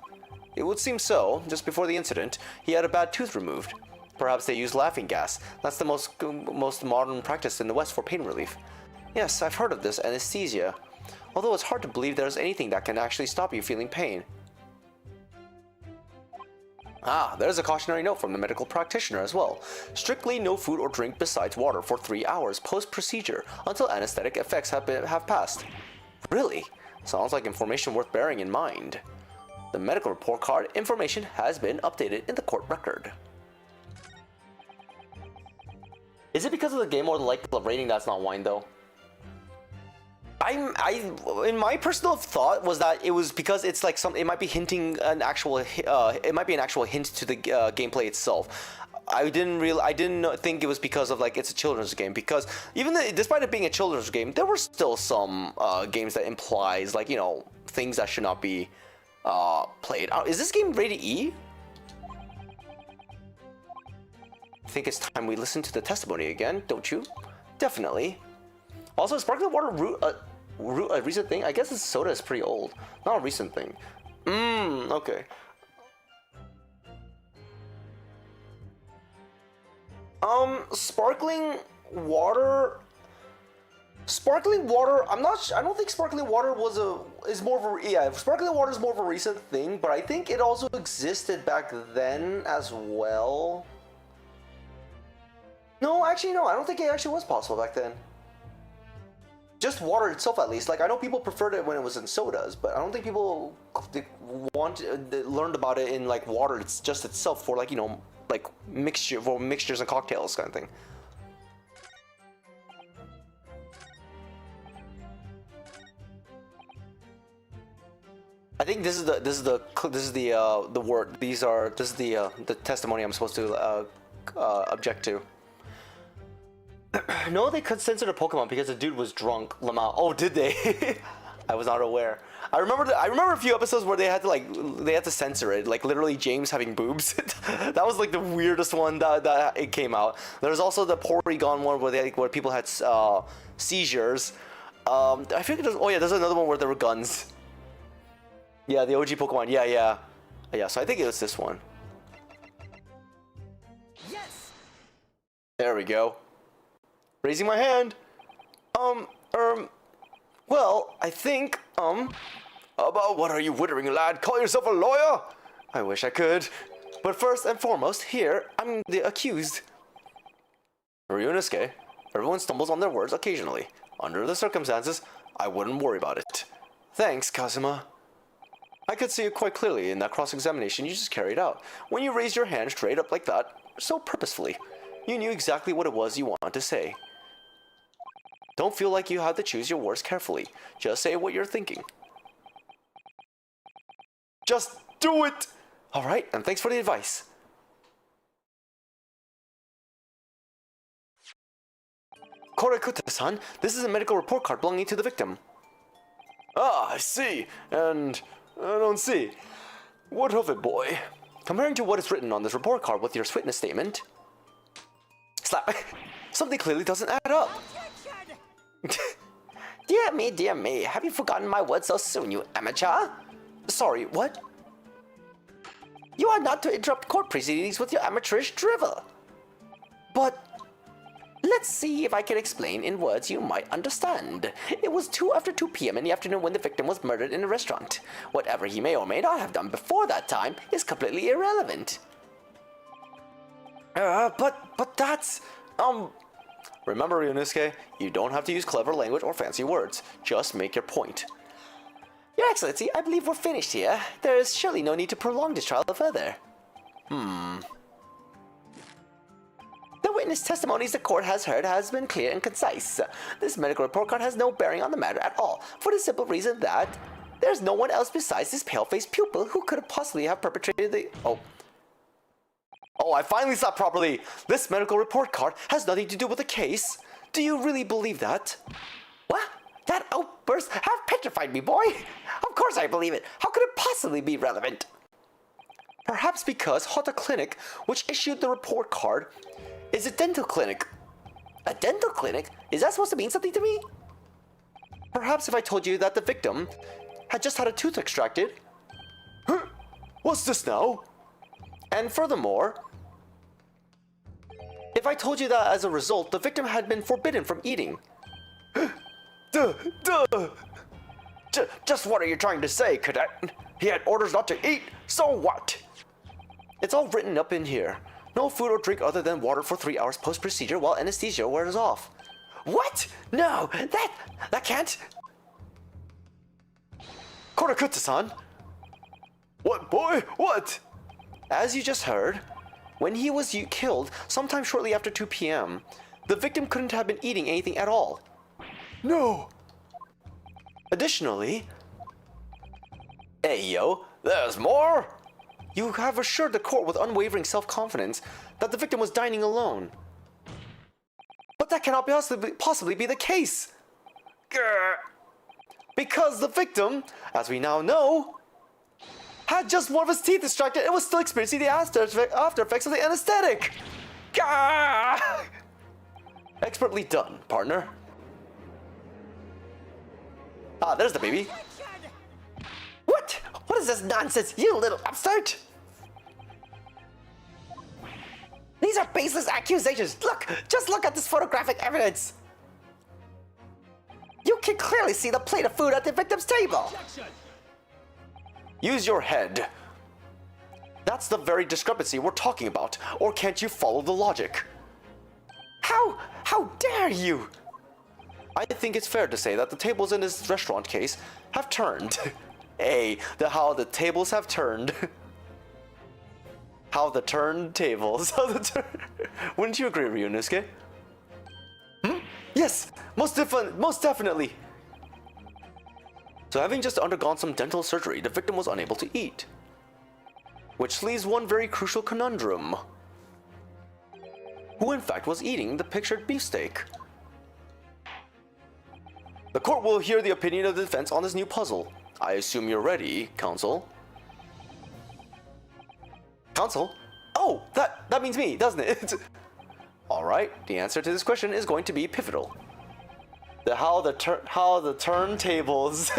It would seem so. Just before the incident, he had a bad tooth removed. Perhaps they used laughing gas. That's the most modern practice in the West for pain relief. Yes, I've heard of this anesthesia. Although it's hard to believe there's anything that can actually stop you feeling pain. There's a cautionary note from the medical practitioner as well. Strictly no food or drink besides water for 3 hours post-procedure until anesthetic effects have passed. Really? Sounds like information worth bearing in mind. The medical report card information has been updated in the court record. Is it because of the game or the like rating that's not wine though? In my personal thought was that it was because it's like it might be hinting an actual it might be an actual hint to the gameplay itself. I didn't think it was because of like it's a children's game, because despite it being a children's game, there were still some games that implies like things that should not be played. Is this game rated E? I think it's time we listen to the testimony again, don't you? Definitely. Also, sparkling water a recent thing? I guess this soda is pretty old. Not a recent thing. Okay. Sparkling water. I don't think sparkling water is more of a, yeah, sparkling water is more of a recent thing, but I think it also existed back then as well. No, actually no, I don't think it actually was possible back then. Just water itself at least. Like I know people preferred it when it was in sodas, but I don't think people learned about it in like water. It's just itself for like like mixtures and cocktails kind of thing. I think this is the word. This is the testimony I'm supposed to object to. No, they could censor the Pokemon because the dude was drunk. Lamau. Oh, did they? I was not aware. I remember a few episodes where they had to censor it, like literally James having boobs. That was like the weirdest one that it came out. There's also the Porygon one where people had seizures. I think there's another one where there were guns. Yeah, the OG Pokemon. Yeah. So I think it was this one. Yes. There we go. Raising my hand. Well, I think, about what are you wittering, lad? Call yourself a lawyer? I wish I could. But first and foremost, here, I'm the accused. Ryunosuke, everyone stumbles on their words occasionally. Under the circumstances, I wouldn't worry about it. Thanks, Kazuma. I could see it quite clearly in that cross-examination you just carried out. When you raised your hand straight up like that, so purposefully, you knew exactly what it was you wanted to say. Don't feel like you have to choose your words carefully. Just say what you're thinking. Just do it! Alright, and thanks for the advice. Korekuta-san, this is a medical report card belonging to the victim. Ah, I see. And I don't see. What of it, boy? Comparing to what is written on this report card with your witness statement... Slap. Something clearly doesn't add up. Dear me, have you forgotten my words so soon, you amateur? Sorry, what? You are not to interrupt court proceedings with your amateurish drivel. But... let's see if I can explain in words you might understand. It was after 2 p.m. in the afternoon when the victim was murdered in a restaurant. Whatever he may or may not have done before that time is completely irrelevant. But that's... Remember, Ryunosuke, you don't have to use clever language or fancy words. Just make your point. Your Excellency, I believe we're finished here. There is surely no need to prolong this trial further. The witness testimonies the court has heard has been clear and concise. This medical report card has no bearing on the matter at all, for the simple reason that there's no one else besides this pale-faced pupil who could possibly have perpetrated the... Oh, I finally saw properly! This medical report card has nothing to do with the case. Do you really believe that? What? That outburst have petrified me, boy! Of course I believe it! How could it possibly be relevant? Perhaps because Hota Clinic, which issued the report card, is a dental clinic. A dental clinic? Is that supposed to mean something to me? Perhaps if I told you that the victim had just had a tooth extracted. Huh? What's this now? And furthermore, if I told you that as a result, the victim had been forbidden from eating. Just what are you trying to say, cadet? He had orders not to eat, so what? It's all written up in here. No food or drink other than water for 3 hours post-procedure while anesthesia wears off. What? No, that can't... Korekuta-san? What, boy? What? As you just heard, when he was killed sometime shortly after 2 p.m., the victim couldn't have been eating anything at all. No! Additionally... Hey, yo, there's more? You have assured the court with unwavering self-confidence that the victim was dining alone. But that cannot possibly be the case. Grr. Because the victim, as we now know, had just one of his teeth extracted and was still experiencing the after effects of the anesthetic. Grr. Expertly done, partner. Ah, there's the baby. What? What is this nonsense, you little upstart? These are baseless accusations. Look, just look at this photographic evidence. You can clearly see the plate of food at the victim's table. Use your head. That's the very discrepancy we're talking about. Or can't you follow the logic? How dare you? I think it's fair to say that the tables in this restaurant case have turned. Hey, how the tables have turned. How the turntables. Wouldn't you agree, Ryunosuke? Yes, most definitely. So having just undergone some dental surgery, the victim was unable to eat. Which leaves one very crucial conundrum. Who in fact was eating the pictured beefsteak? The court will hear the opinion of the defense on this new puzzle. I assume you're ready, counsel. Counsel? Oh, that means me, doesn't it? Alright, the answer to this question is going to be pivotal. How the turntables...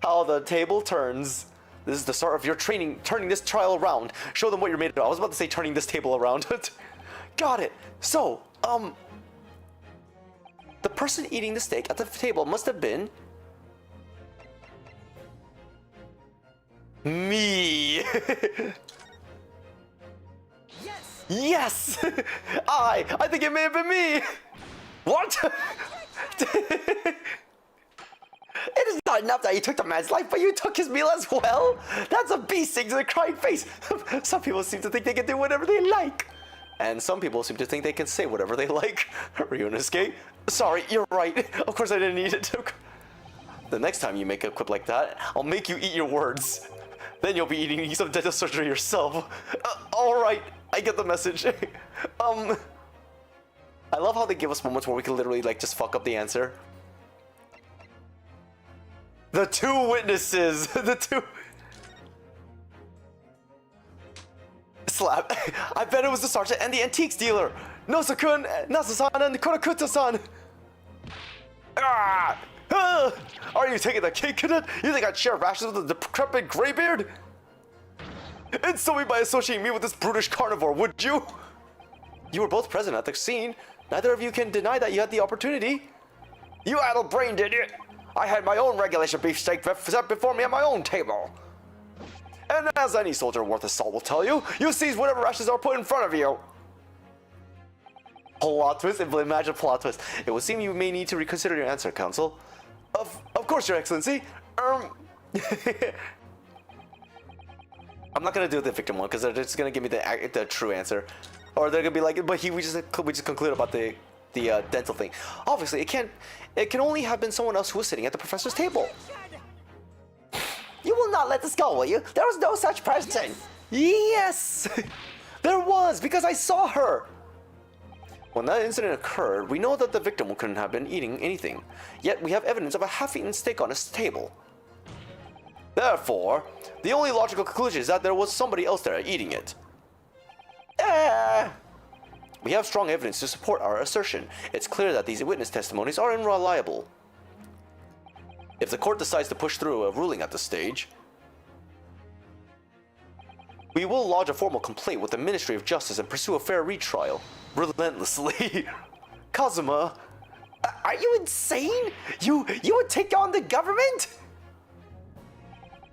how the table turns. This is the start of your training, turning this trial around. Show them what you're made of. I was about to say turning this table around. Got it. So, the person eating the steak at the table must have been... me. Yes! Yes! I think it may have been me! What? It is not enough that you took the man's life, but you took his meal as well? That's a bee sings with a crying face. Some people seem to think they can do whatever they like. And some people seem to think they can say whatever they like. Ryunosuke, sorry, you're right. Of course I didn't need it to. The next time you make a quip like that, I'll make you eat your words. Then you'll be eating some dental surgery yourself. Alright, I get the message. I love how they give us moments where we can literally like just fuck up the answer. The two witnesses! The two... Slap. I bet it was the sergeant and the antiques dealer! Nosa-kun, Nasa-san, and Kurakuta-san! Ah! Ah! Are you taking the cake, cadet? You think I'd share rations with the decrepit graybeard? Insult me by associating me with this brutish carnivore, would you? You were both present at the scene. Neither of you can deny that you had the opportunity. You addle-brained idiot! I had my own regulation beefsteak set before me at my own table. And as any soldier worth his salt will tell you, you seize whatever rations are put in front of you. Plot twist, imagine plot twist. It would seem you may need to reconsider your answer, Counsel. Of course, Your Excellency. I'm not gonna do the victim one because they're just gonna give me the true answer, or they're gonna be like, but we just conclude about the dental thing. Obviously, it can only have been someone else who was sitting at the professor's table. You will not let this go, will you? There was no such person. Yes, there was, because I saw her. When that incident occurred, we know that the victim couldn't have been eating anything. Yet we have evidence of a half-eaten steak on his table. Therefore, the only logical conclusion is that there was somebody else there eating it. We have strong evidence to support our assertion. It's clear that these witness testimonies are unreliable. If the court decides to push through a ruling at this stage, we will lodge a formal complaint with the Ministry of Justice and pursue a fair retrial. Relentlessly. Kazuma, Are you insane? You would take on the government?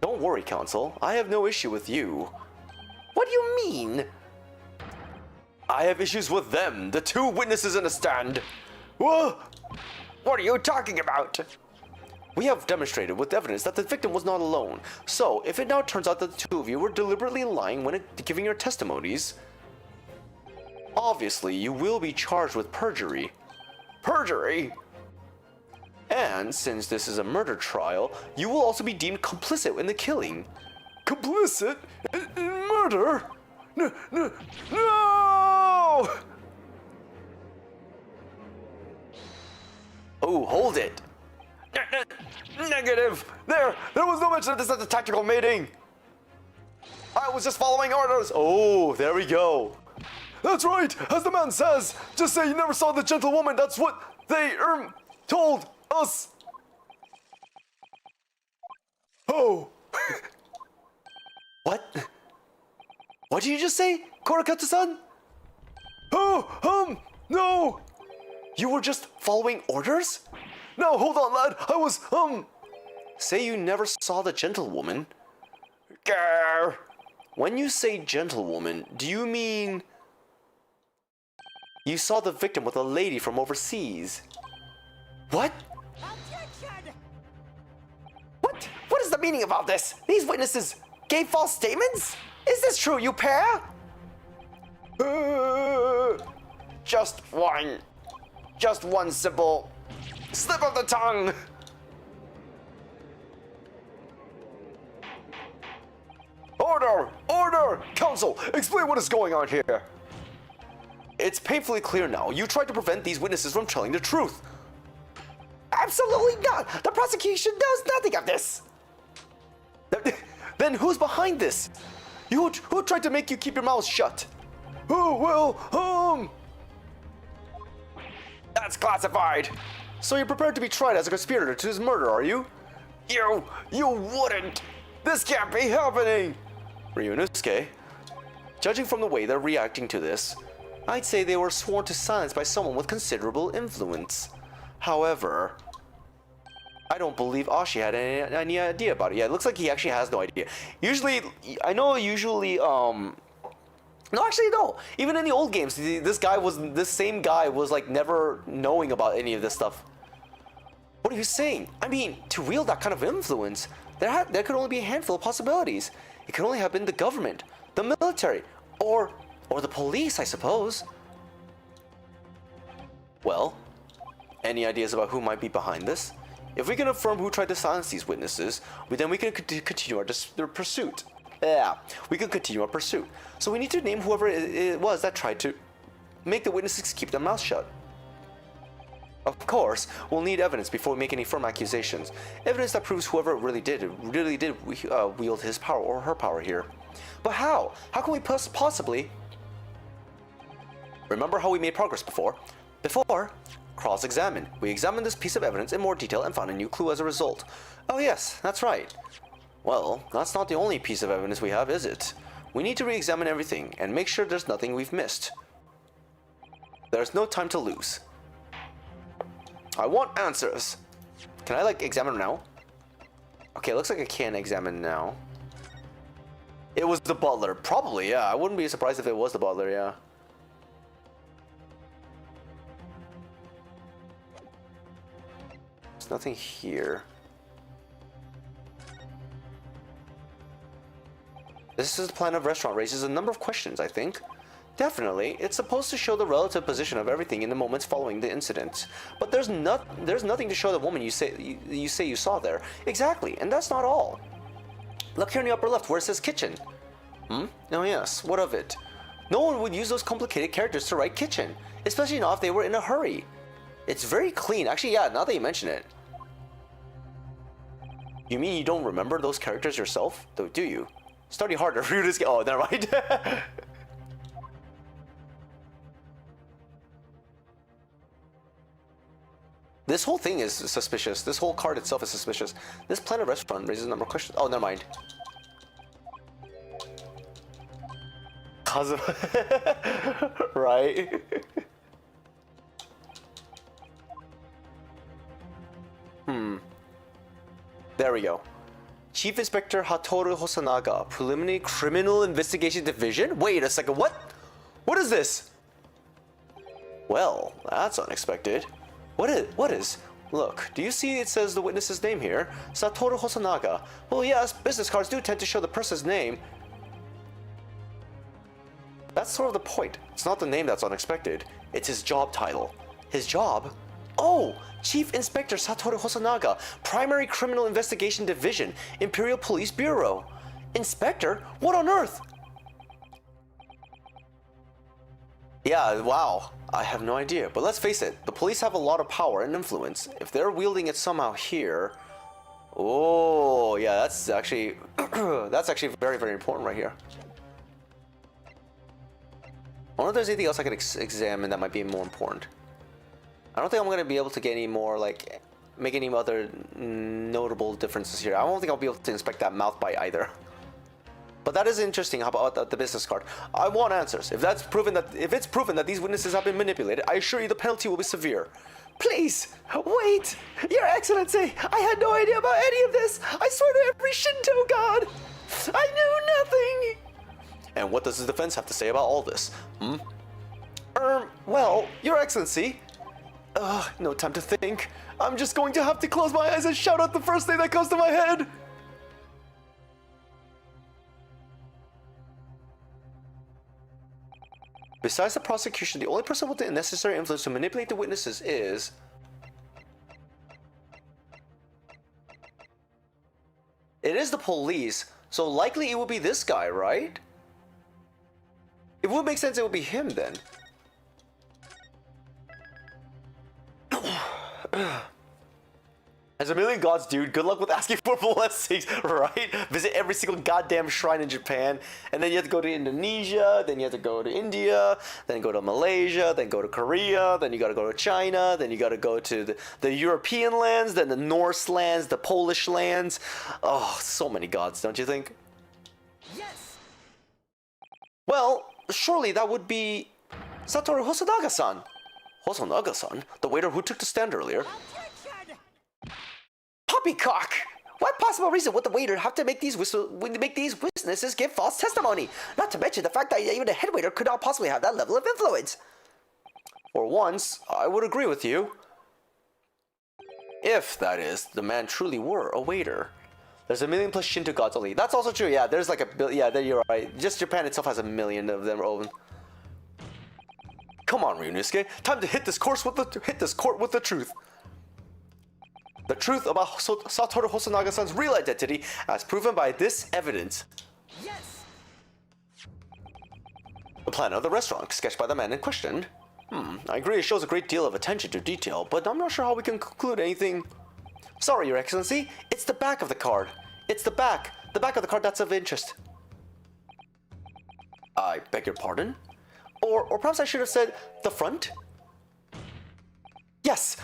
don't worry, Counsel. I have no issue with you. What do you mean? I have issues with them, the two witnesses in the stand. What are you talking about? We have demonstrated with evidence that the victim was not alone. So, if it now turns out that the two of you were deliberately lying when giving your testimonies, obviously you will be charged with perjury. Perjury? And since this is a murder trial, you will also be deemed complicit in the killing. Complicit? In murder? No! Oh, hold it. Negative! There was no mention of this at the tactical meeting! I was just following orders! Oh, there we go. That's right, as the man says! Just say you never saw the gentlewoman, that's what they, told us! Oh! What? What did you just say, Korakatsu-san? Oh, no! You were just following orders? No, hold on, lad. I was, Say you never saw the gentlewoman? Grr. When you say gentlewoman, do you mean you saw the victim with a lady from overseas? What? Objection! What is the meaning of all this? These witnesses gave false statements? Is this true, you pair? Just one simple slip of the tongue. Order! Counsel, explain what is going on here. It's painfully clear now. You tried to prevent these witnesses from telling the truth. Absolutely not. The prosecution knows nothing of this. Then who's behind this? Who tried to make you keep your mouth shut? Oh, well, That's classified. So you're prepared to be tried as a conspirator to his murder, are you? You wouldn't. This can't be happening. Ryunosuke, judging from the way they're reacting to this, I'd say they were sworn to silence by someone with considerable influence. However, I don't believe Ashi had any idea about it. Yeah, it looks like he actually has no idea. Usually, I know usually, no, actually, no. Even in the old games, this same guy was like never knowing about any of this stuff. What are you saying? I mean, to wield that kind of influence, there could only be a handful of possibilities. It could only have been the government, the military, or the police, I suppose. Well, any ideas about who might be behind this? If we can affirm who tried to silence these witnesses, then we can continue our pursuit. Yeah, we can continue our pursuit. So we need to name whoever it was that tried to make the witnesses keep their mouths shut. Of course, we'll need evidence before we make any firm accusations. Evidence that proves whoever really did wield his power or her power here. But how? How can we possibly... Remember how we made progress before? Cross-examine. We examined this piece of evidence in more detail and found a new clue as a result. Oh yes, that's right. Well, that's not the only piece of evidence we have, is it? We need to re-examine everything and make sure there's nothing we've missed. There's no time to lose. I want answers. Can I, like, examine now? Okay, it looks like I can examine now. It was the butler. Probably, yeah. I wouldn't be surprised if it was the butler, yeah. There's nothing here. This is the plan of restaurant raises a number of questions, I think. Definitely, it's supposed to show the relative position of everything in the moments following the incident. But there's nothing to show the woman you say you saw there. Exactly, and that's not all. Look here in the upper left where it says kitchen. Oh yes, what of it? No one would use those complicated characters to write kitchen, especially not if they were in a hurry. It's very clean. Actually, yeah, now that you mention it. You mean you don't remember those characters yourself? Though, do you? Study harder for you to get. Oh, never mind. This whole thing is suspicious. This whole card itself is suspicious. This Planet Restaurant raises a number of questions. Oh, never mind. Cause of... right? There we go. Chief Inspector Hatoru Hosanaga, Preliminary Criminal Investigation Division? Wait a second, what? What is this? Well, that's unexpected. What is? Look, do you see it says the witness's name here? Satoru Hosanaga. Well, yes, business cards do tend to show the person's name. That's sort of the point. It's not the name that's unexpected. It's his job title. His job? Oh! Chief Inspector Satoru Hosanaga, Primary Criminal Investigation Division, Imperial Police Bureau. Inspector? What on earth? Yeah, wow. I have no idea. But let's face it, the police have a lot of power and influence. If they're wielding it somehow here... Oh, yeah, that's actually... that's actually very, very important right here. I wonder if there's anything else I could examine that might be more important. I don't think I'm going to be able to get any more, like, make any other notable differences here. I don't think I'll be able to inspect that mouth bite either. But that is interesting. How about the business card? I want answers. If it's proven that these witnesses have been manipulated, I assure you the penalty will be severe. Please, wait! Your Excellency, I had no idea about any of this! I swear to every Shinto god! I knew nothing! And what does the defense have to say about all this? Well, Your Excellency... no time to think. I'm just going to have to close my eyes and shout out the first thing that comes to my head! Besides the prosecution, the only person with the necessary influence to manipulate the witnesses is... It is the police, so likely it would be this guy, right? It would make sense it would be him then. As a million gods, dude, good luck with asking for blessings, right? Visit every single goddamn shrine in Japan, and then you have to go to Indonesia, then you have to go to India, then go to Malaysia, then go to Korea, then you gotta go to China, then you gotta go to the European lands, then the Norse lands, the Polish lands. Oh, so many gods, don't you think? Yes! Well, surely that would be Satoru Hosanaga-san. Hosanaga-san? The waiter who took the stand earlier. Poppycock! What possible reason would the waiter have to make these witnesses give false testimony? Not to mention the fact that even a head waiter could not possibly have that level of influence. For once, I would agree with you. If, that is, the man truly were a waiter. There's a million plus Shinto gods only. That's also true, yeah, there's like a billion, yeah, you're right. Just Japan itself has a million of them own. Come on, Ryunosuke, time to hit this court with the truth. The truth about Satoru Hosonaga-san's real identity as proven by this evidence. Yes! The plan of the restaurant, sketched by the man in question. I agree it shows a great deal of attention to detail, but I'm not sure how we can conclude anything. Sorry, Your Excellency, it's the back of the card. It's the back of the card that's of interest. I beg your pardon? Or perhaps I should have said the front? Yes!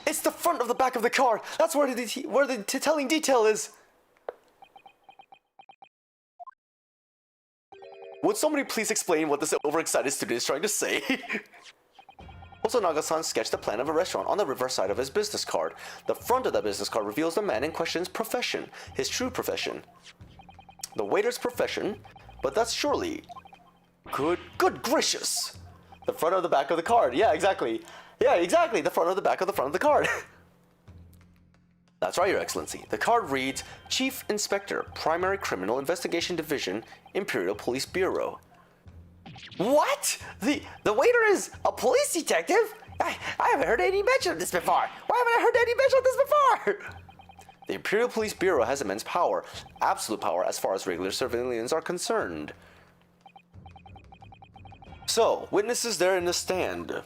It's the front of the back of the card! That's where the telling detail is! Would somebody please explain what this overexcited student is trying to say? Hosonaga-san sketched the plan of a restaurant on the reverse side of his business card. The front of the business card reveals the man in question's profession, his true profession. The waiter's profession, but that's surely... Good gracious! The front of the back of the card, yeah, exactly. Yeah, exactly, the front of the back of the front of the card. That's right, Your Excellency. The card reads, Chief Inspector, Primary Criminal Investigation Division, Imperial Police Bureau. What? The waiter is a police detective? I haven't heard any mention of this before. Why haven't I heard any mention of this before? The Imperial Police Bureau has immense power, absolute power as far as regular civilians are concerned. So, witnesses there in the stand.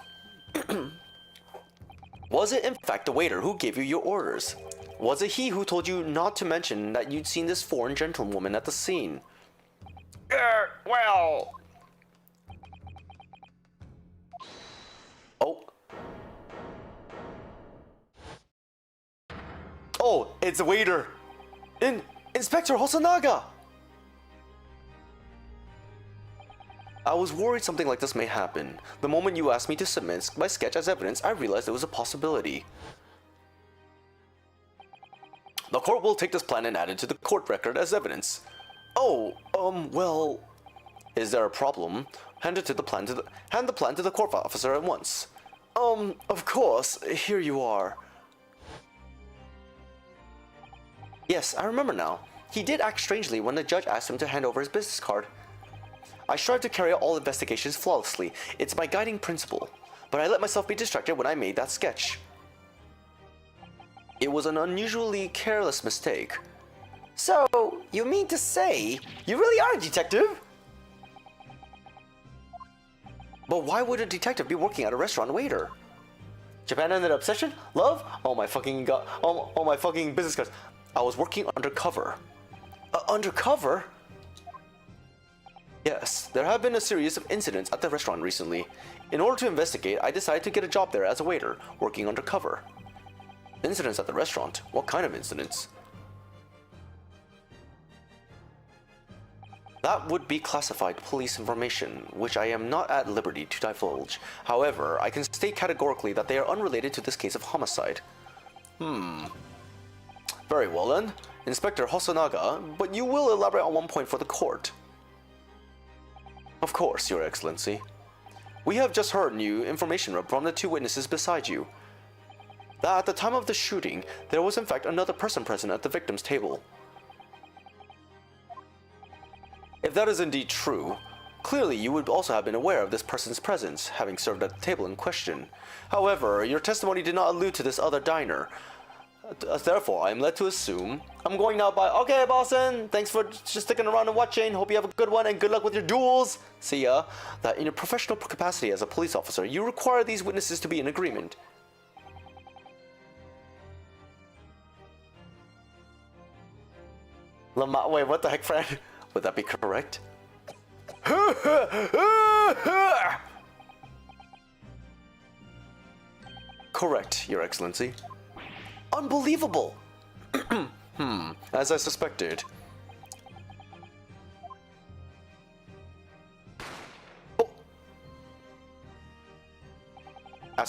Was it in fact the waiter who gave you your orders? Was it he who told you not to mention that you'd seen this foreign gentlewoman at the scene? Well... Oh, it's a waiter! Inspector Hosonaga! I was worried something like this may happen. The moment you asked me to submit my sketch as evidence, I realized it was a possibility. The court will take this plan and add it to the court record as evidence. Oh, well... Is there a problem? Hand the plan to the court officer at once. Of course, here you are. Yes, I remember now. He did act strangely when the judge asked him to hand over his business card. I strive to carry out all investigations flawlessly. It's my guiding principle. But I let myself be distracted when I made that sketch. It was an unusually careless mistake. So, you mean to say, you really are a detective? But why would a detective be working at a restaurant waiter? Japan ended obsession? Love? Oh my fucking god. Oh my fucking business cards. I was working undercover. Undercover? Yes, there have been a series of incidents at the restaurant recently. In order to investigate, I decided to get a job there as a waiter, working undercover. Incidents at the restaurant? What kind of incidents? That would be classified police information, which I am not at liberty to divulge. However, I can state categorically that they are unrelated to this case of homicide. Very well then, Inspector Hosonaga, but you will elaborate on one point for the court. Of course, Your Excellency. We have just heard new information from the two witnesses beside you. That at the time of the shooting, there was in fact another person present at the victim's table. If that is indeed true, clearly you would also have been aware of this person's presence, having served at the table in question. However, your testimony did not allude to this other diner. Therefore, I am led to assume... I'm going now by... Okay, Boston! Thanks for just sticking around and watching. Hope you have a good one and good luck with your duels! See ya. That in your professional capacity as a police officer, you require these witnesses to be in agreement. Wait, what the heck, Fred? Would that be correct? Correct, Your Excellency. Unbelievable! As I suspected.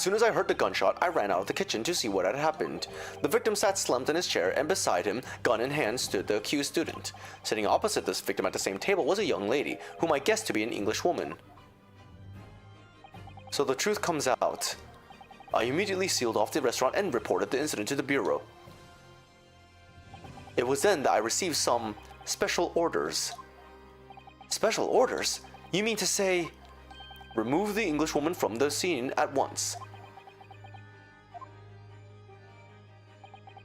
As soon as I heard the gunshot, I ran out of the kitchen to see what had happened. The victim sat slumped in his chair, and beside him, gun in hand, stood the accused student. Sitting opposite this victim at the same table was a young lady, whom I guessed to be an English woman. So the truth comes out. I immediately sealed off the restaurant and reported the incident to the bureau. It was then that I received some special orders. Special orders? You mean to say, remove the English woman from the scene at once?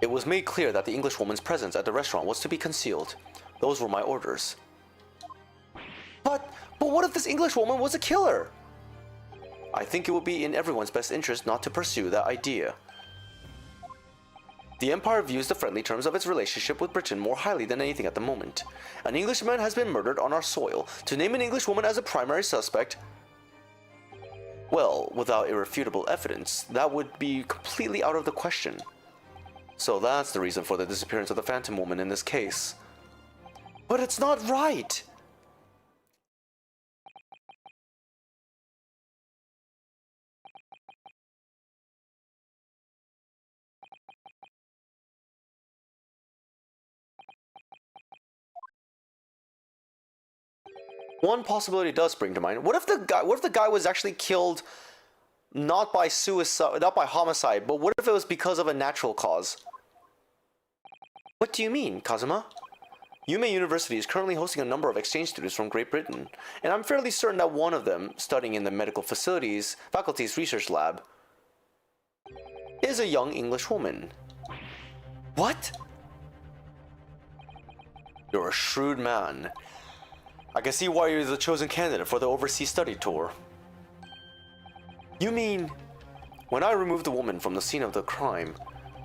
It was made clear that the English woman's presence at the restaurant was to be concealed. Those were my orders. But what if this English woman was a killer? I think it would be in everyone's best interest not to pursue that idea. The Empire views the friendly terms of its relationship with Britain more highly than anything at the moment. An Englishman has been murdered on our soil. To name an English woman as a primary suspect, well, without irrefutable evidence, that would be completely out of the question. So that's the reason for the disappearance of the Phantom Woman in this case. But it's not right! One possibility does spring to mind. What if the guy was actually killed not by suicide, not by homicide, but what if it was because of a natural cause? What do you mean, Kazuma? Yume University is currently hosting a number of exchange students from Great Britain, and I'm fairly certain that one of them, studying in the medical faculty's research lab, is a young English woman. What? You're a shrewd man. I can see why you're the chosen candidate for the overseas study tour. You mean, when I removed the woman from the scene of the crime,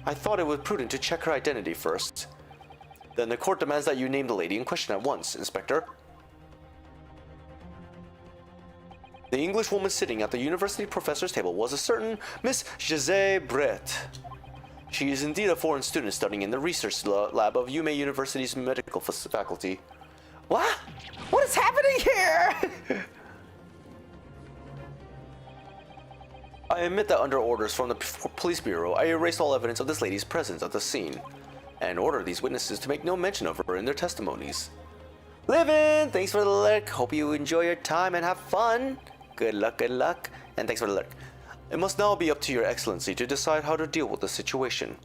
I thought it was prudent to check her identity first. Then the court demands that you name the lady in question at once, Inspector. The English woman sitting at the university professor's table was a certain Miss José Brett. She is indeed a foreign student studying in the research lab of Yume University's medical faculty. What? What is happening here? I admit that under orders from the police bureau, I erased all evidence of this lady's presence at the scene, and ordered these witnesses to make no mention of her in their testimonies. Livin', thanks for the lurk. Hope you enjoy your time and have fun. Good luck, and thanks for the lurk. It must now be up to your excellency to decide how to deal with the situation.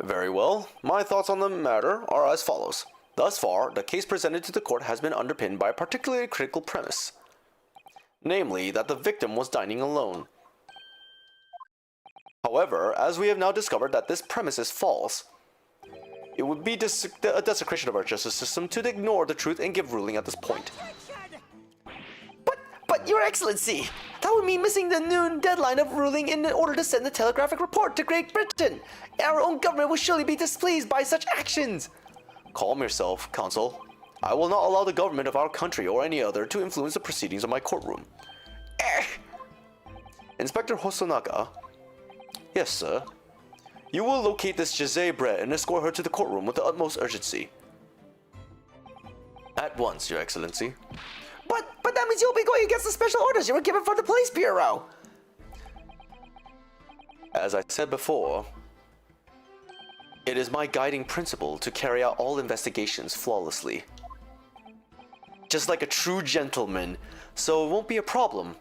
Very well. My thoughts on the matter are as follows. Thus far, the case presented to the court has been underpinned by a particularly critical premise. Namely, that the victim was dining alone. However, as we have now discovered that this premise is false, it would be a desecration of our justice system to ignore the truth and give ruling at this point. But Your Excellency, that would mean missing the noon deadline of ruling in order to send the telegraphic report to Great Britain. Our own government will surely be displeased by such actions. Calm yourself, Counsel. I will not allow the government of our country or any other to influence the proceedings of my courtroom. Inspector Hosonaga. Yes, sir. You will locate this José Brett and escort her to the courtroom with the utmost urgency. At once, Your Excellency. But that means you'll be going against the special orders you were given from the police bureau. As I said before, it is my guiding principle to carry out all investigations flawlessly. Just like a true gentleman, so it won't be a problem.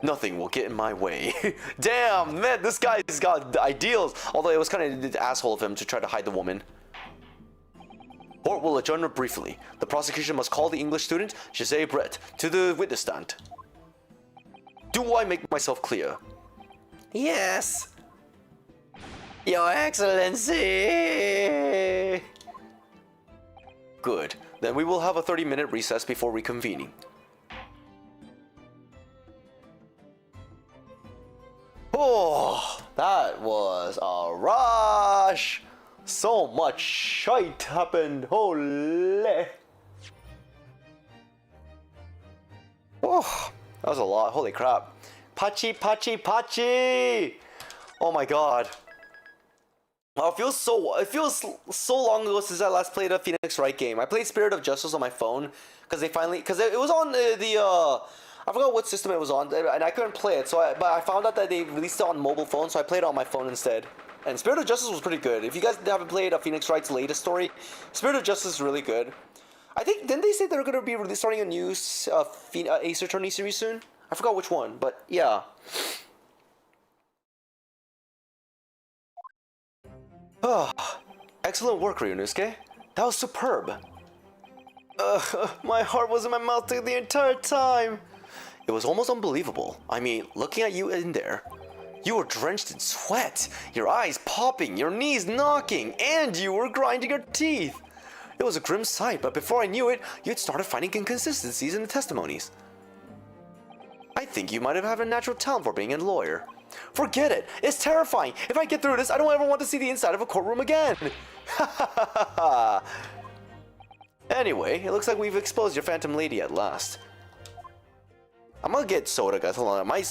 Nothing will get in my way. Damn, man, this guy's got ideals. Although it was kind of an asshole of him to try to hide the woman. Court will adjourn briefly. The prosecution must call the English student, José Brett, to the witness stand. Do I make myself clear? Yes. Your Excellency. Good. Then we will have a 30-minute recess before reconvening. Oh, that was a rush. So much shite happened. Holy. Oh, that was a lot. Holy crap. Pachi, Pachi, Pachi. Oh my god. Oh, it feels so long ago since I last played a Phoenix Wright game. I played Spirit of Justice on my phone because it was on I forgot what system it was on, and I couldn't play it. But I found out that they released it on mobile phone, so I played it on my phone instead. And Spirit of Justice was pretty good. If you guys haven't played a Phoenix Wright's latest story, Spirit of Justice is really good. I think didn't they say they're gonna be starting a new Ace Attorney series soon? I forgot which one, but yeah. Excellent work, Ryunosuke. That was superb. My heart was in my mouth the entire time. It was almost unbelievable. I mean, looking at you in there. You were drenched in sweat, your eyes popping, your knees knocking, and you were grinding your teeth. It was a grim sight, but before I knew it, you'd started finding inconsistencies in the testimonies. I think you might have had a natural talent for being a lawyer. Forget it! It's terrifying! If I get through this, I don't ever want to see the inside of a courtroom again! Anyway, it looks like we've exposed your Phantom Lady at last. I'm gonna get soda, guys. Hold on. I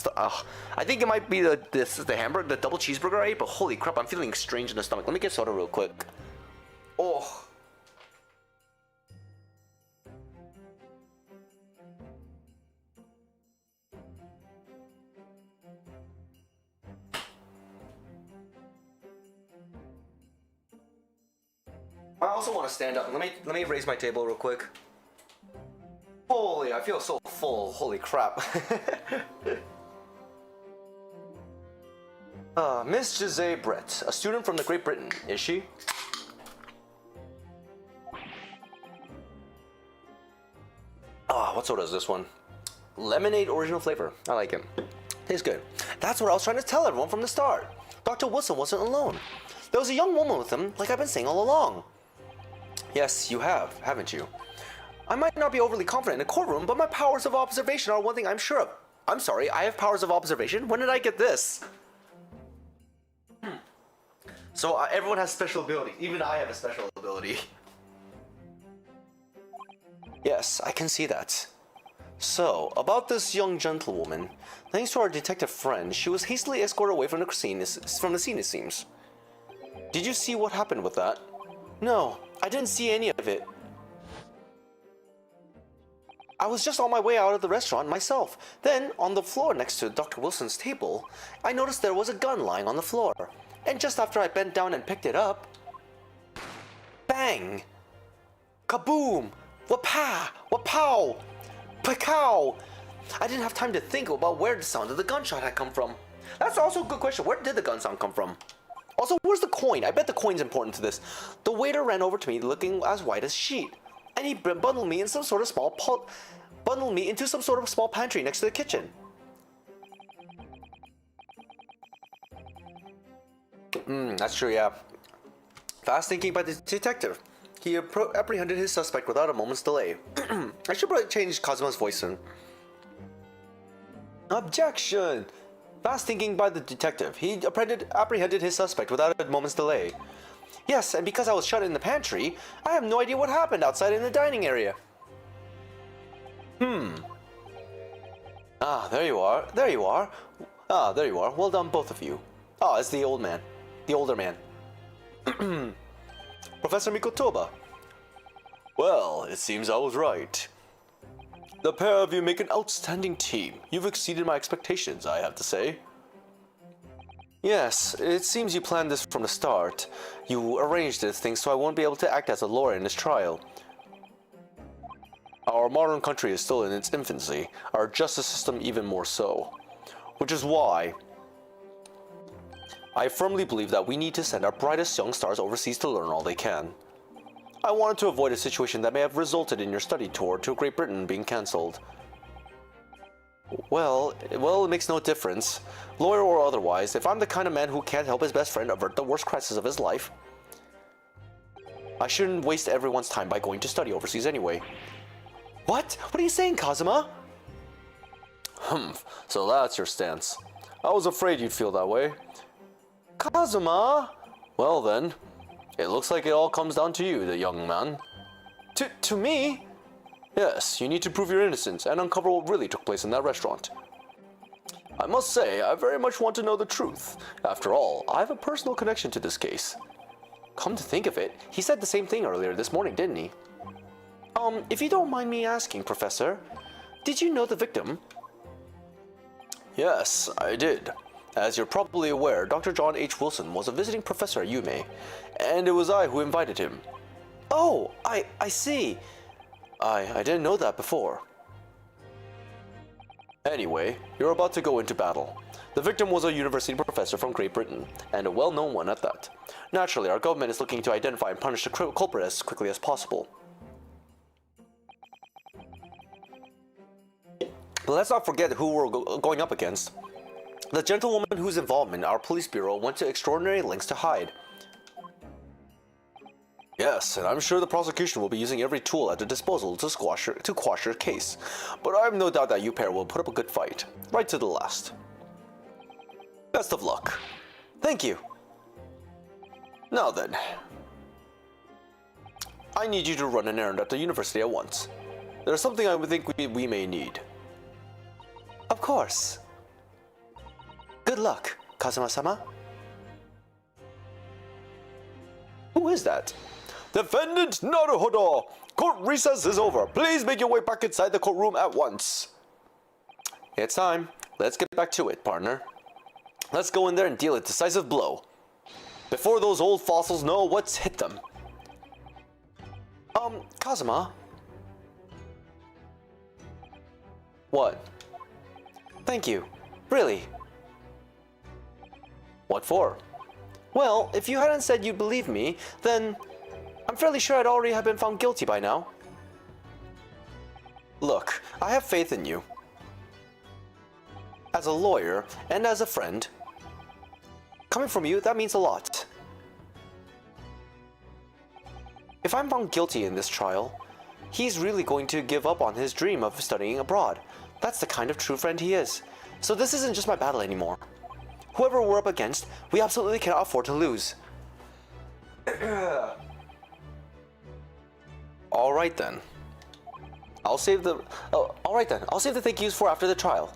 think it might be the hamburger, the double cheeseburger I ate, but holy crap, I'm feeling strange in the stomach. Let me get soda real quick. Oh. I also want to stand up. Let me raise my table real quick. Holy, I feel so full. Holy crap. Miss Giselle Brett, a student from the Great Britain, is she? What soda is this one? Lemonade original flavor. I like it. Tastes good. That's what I was trying to tell everyone from the start. Dr. Wilson wasn't alone. There was a young woman with him, like I've been saying all along. Yes, you have, haven't you? I might not be overly confident in a courtroom, but my powers of observation are one thing I'm sure of. I'm sorry, I have powers of observation? When did I get this? So everyone has special abilities. Even I have a special ability. Yes, I can see that. So, about this young gentlewoman. Thanks to our detective friend, she was hastily escorted away from the scene, it seems. Did you see what happened with that? No, I didn't see any of it. I was just on my way out of the restaurant myself. Then, on the floor next to Dr. Wilson's table, I noticed there was a gun lying on the floor. And just after I bent down and picked it up... Bang! Kaboom! Wapa! Wapow! Pakow! I didn't have time to think about where the sound of the gunshot had come from. That's also a good question. Where did the gun sound come from? Also, where's the coin? I bet the coin's important to this. The waiter ran over to me looking as white as sheet. And he bundled me in some sort of small pantry next to the kitchen. That's true, yeah. Fast thinking by the detective. He apprehended his suspect without a moment's delay. I should probably change Kazuma's voice soon. Objection! Fast thinking by the detective. He apprehended his suspect without a moment's delay. Yes, and because I was shut in the pantry, I have no idea what happened outside in the dining area. There you are. There you are. There you are. Well done, both of you. It's the old man. The older man. Professor Mikotoba. Well, it seems I was right. The pair of you make an outstanding team. You've exceeded my expectations, I have to say. Yes, it seems you planned this from the start. You arranged this thing so I won't be able to act as a lawyer in this trial. Our modern country is still in its infancy, our justice system even more so. Which is why I firmly believe that we need to send our brightest young stars overseas to learn all they can. I wanted to avoid a situation that may have resulted in your study tour to Great Britain being cancelled. Well, it makes no difference. Lawyer or otherwise, if I'm the kind of man who can't help his best friend avert the worst crisis of his life, I shouldn't waste everyone's time by going to study overseas anyway. What? What are you saying, Kazuma? So that's your stance. I was afraid you'd feel that way. Kazuma? Well then, it looks like it all comes down to you, the young man. To me? Yes, you need to prove your innocence and uncover what really took place in that restaurant. I must say, I very much want to know the truth. After all, I have a personal connection to this case. Come to think of it, he said the same thing earlier this morning, didn't he? If you don't mind me asking, Professor, did you know the victim? Yes, I did. As you're probably aware, Dr. John H. Wilson was a visiting professor at UMA, and it was I who invited him. Oh, I see. I didn't know that before. Anyway, you're about to go into battle. The victim was a university professor from Great Britain, and a well-known one at that. Naturally, our government is looking to identify and punish the culprit as quickly as possible. But let's not forget who we're going up against. The gentlewoman whose involvement our police bureau went to extraordinary lengths to hide. Yes, and I'm sure the prosecution will be using every tool at their disposal to quash your case. But I have no doubt that you pair will put up a good fight, right to the last. Best of luck. Thank you. Now then, I need you to run an errand at the university at once. There's something I would think we may need. Of course. Good luck, Kazuma-sama. Who is that? Defendant Naruhodo! Court recess is over. Please make your way back inside the courtroom at once. It's time. Let's get back to it, partner. Let's go in there and deal a decisive blow. Before those old fossils know what's hit them. Kazuma? What? Thank you. Really? What for? Well, if you hadn't said you'd believe me, then I'm fairly sure I'd already have been found guilty by now. Look, I have faith in you. As a lawyer and as a friend. Coming from you, that means a lot. If I'm found guilty in this trial, he's really going to give up on his dream of studying abroad. That's the kind of true friend he is. So this isn't just my battle anymore. Whoever we're up against, we absolutely cannot afford to lose. Alright then. I'll save the thank yous for after the trial.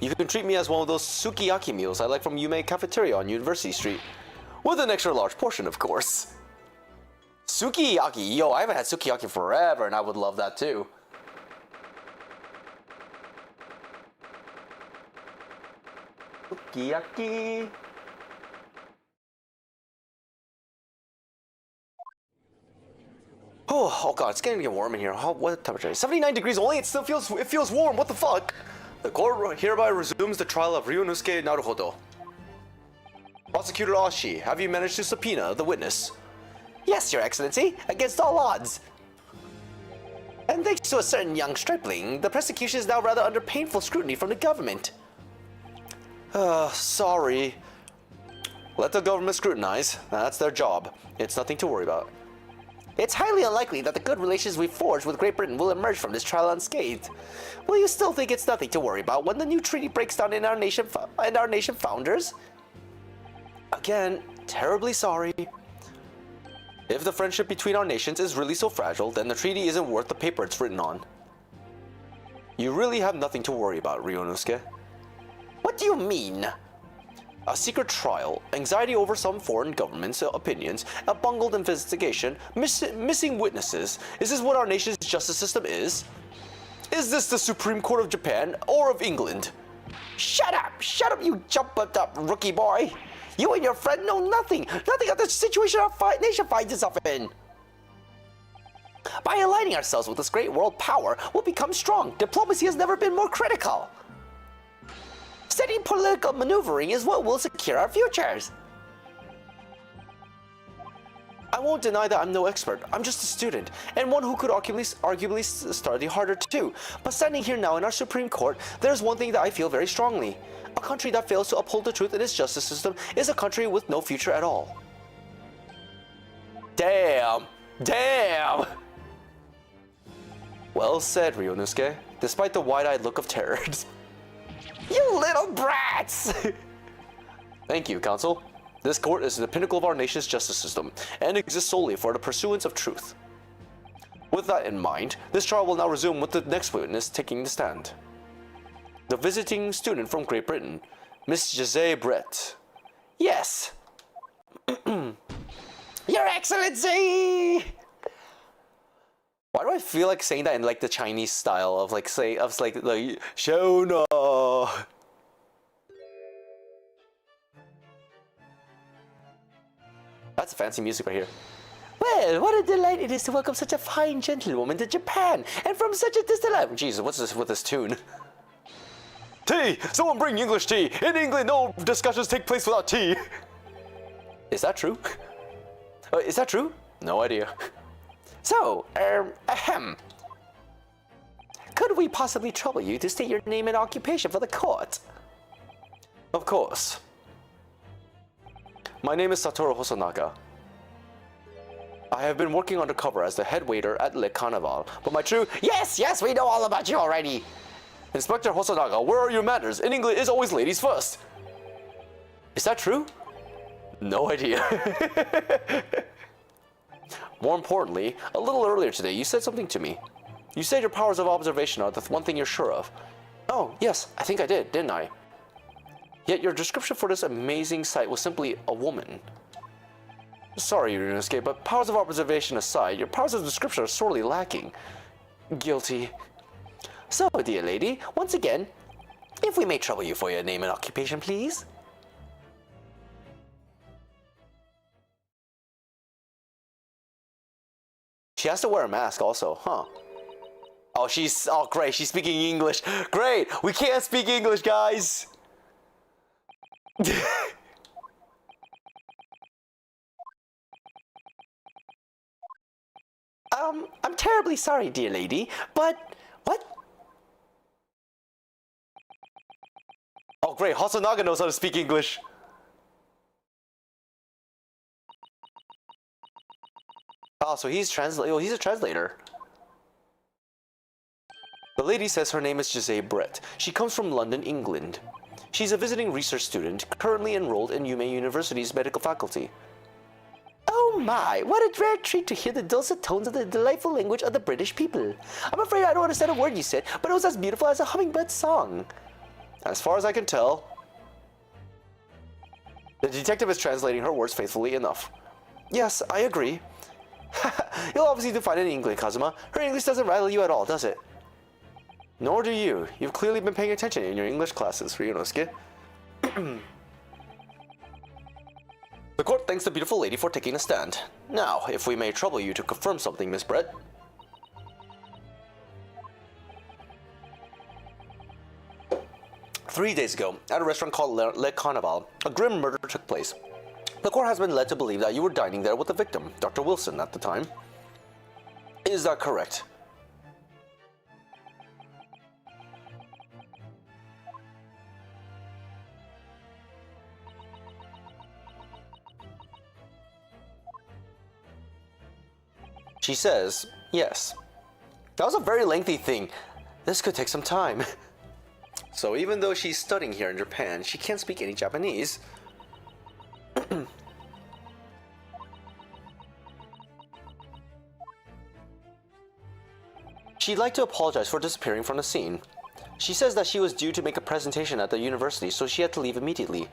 You can treat me as one of those sukiyaki meals I like from Yume Cafeteria on University Street. With an extra large portion, of course. Sukiyaki? Yo, I haven't had sukiyaki forever, and I would love that too. Sukiyaki. Oh god, it's getting warm in here. What temperature? 79 degrees only? It feels warm. What the fuck? The court hereby resumes the trial of Ryunosuke Naruhodo. Prosecutor Ashi, have you managed to subpoena the witness? Yes, Your Excellency, against all odds. And thanks to a certain young stripling, the prosecution is now rather under painful scrutiny from the government. Sorry. Let the government scrutinize. That's their job. It's nothing to worry about. It's highly unlikely that the good relations we've forged with Great Britain will emerge from this trial unscathed. Will you still think it's nothing to worry about when the new treaty breaks down in our nation founders? Again, terribly sorry. If the friendship between our nations is really so fragile, then the treaty isn't worth the paper it's written on. You really have nothing to worry about, Ryunosuke. What do you mean? A secret trial, anxiety over some foreign government's opinions, a bungled investigation, missing witnesses. Is this what our nation's justice system is? Is this the Supreme Court of Japan or of England? Shut up, you jump-up rookie boy. You and your friend know nothing of the situation our nation finds itself in. By aligning ourselves with this great world power, we'll become strong. Diplomacy has never been more critical. Steady political maneuvering is what will secure our futures. I won't deny that I'm no expert. I'm just a student, and one who could arguably study harder too. But standing here now in our Supreme Court, there's one thing that I feel very strongly. A country that fails to uphold the truth in its justice system is a country with no future at all. Damn! Well said, Ryunosuke, despite the wide-eyed look of terror. You little brats! Thank you, Counsel. This court is the pinnacle of our nation's justice system, and exists solely for the pursuance of truth. With that in mind, this trial will now resume with the next witness taking the stand. The visiting student from Great Britain, Miss Jose Brett. Yes. Your Excellency! Why do I feel like saying that in like the Chinese style of like Shona? That's fancy music right here. Well, what a delight it is to welcome such a fine gentlewoman to Japan, and from such a distant land. Jesus, what's this with this tune? Tea! Someone bring English tea! In England, no discussions take place without tea! Is that true? Is that true? No idea. So, ahem. Could we possibly trouble you to state your name and occupation for the court? Of course. My name is Satoru Hosonaga. I have been working undercover as the head waiter at Le Carnival, but my true— Yes, we know all about you already. Inspector Hosonaga, where are your manners? In England, it's always ladies first. Is that true? No idea. More importantly, a little earlier today, you said something to me. You said your powers of observation are the one thing you're sure of. Oh, yes, I think I did, didn't I? Yet your description for this amazing sight was simply a woman. Sorry, Ryunosuke, but powers of observation aside, your powers of description are sorely lacking. Guilty. So, dear lady, once again, if we may trouble you for your name and occupation, please. She has to wear a mask also, huh? Oh, great, she's speaking English. Great, we can't speak English, guys. I'm terribly sorry, dear lady, but what? Oh, great, Hosonaga knows how to speak English. Oh, so he's a translator. The lady says her name is Jose Brett. She comes from London, England. She's a visiting research student, currently enrolled in UMA University's medical faculty. Oh my, what a rare treat to hear the dulcet tones of the delightful language of the British people. I'm afraid I don't understand a word you said, but it was as beautiful as a hummingbird's song. As far as I can tell, the detective is translating her words faithfully enough. Yes, I agree. You'll obviously do fine in England, Kazuma. Her English doesn't rattle you at all, does it? Nor do you. You've clearly been paying attention in your English classes, Ryunosuke. The court thanks the beautiful lady for taking a stand. Now, if we may trouble you to confirm something, Miss Brett. 3 days ago, at a restaurant called Le Carnival, a grim murder took place. The court has been led to believe that you were dining there with the victim, Dr. Wilson, at the time. Is that correct? She says, yes. That was a very lengthy thing. This could take some time. So even though she's studying here in Japan, she can't speak any Japanese. She'd like to apologize for disappearing from the scene. She says that she was due to make a presentation at the university, so she had to leave immediately.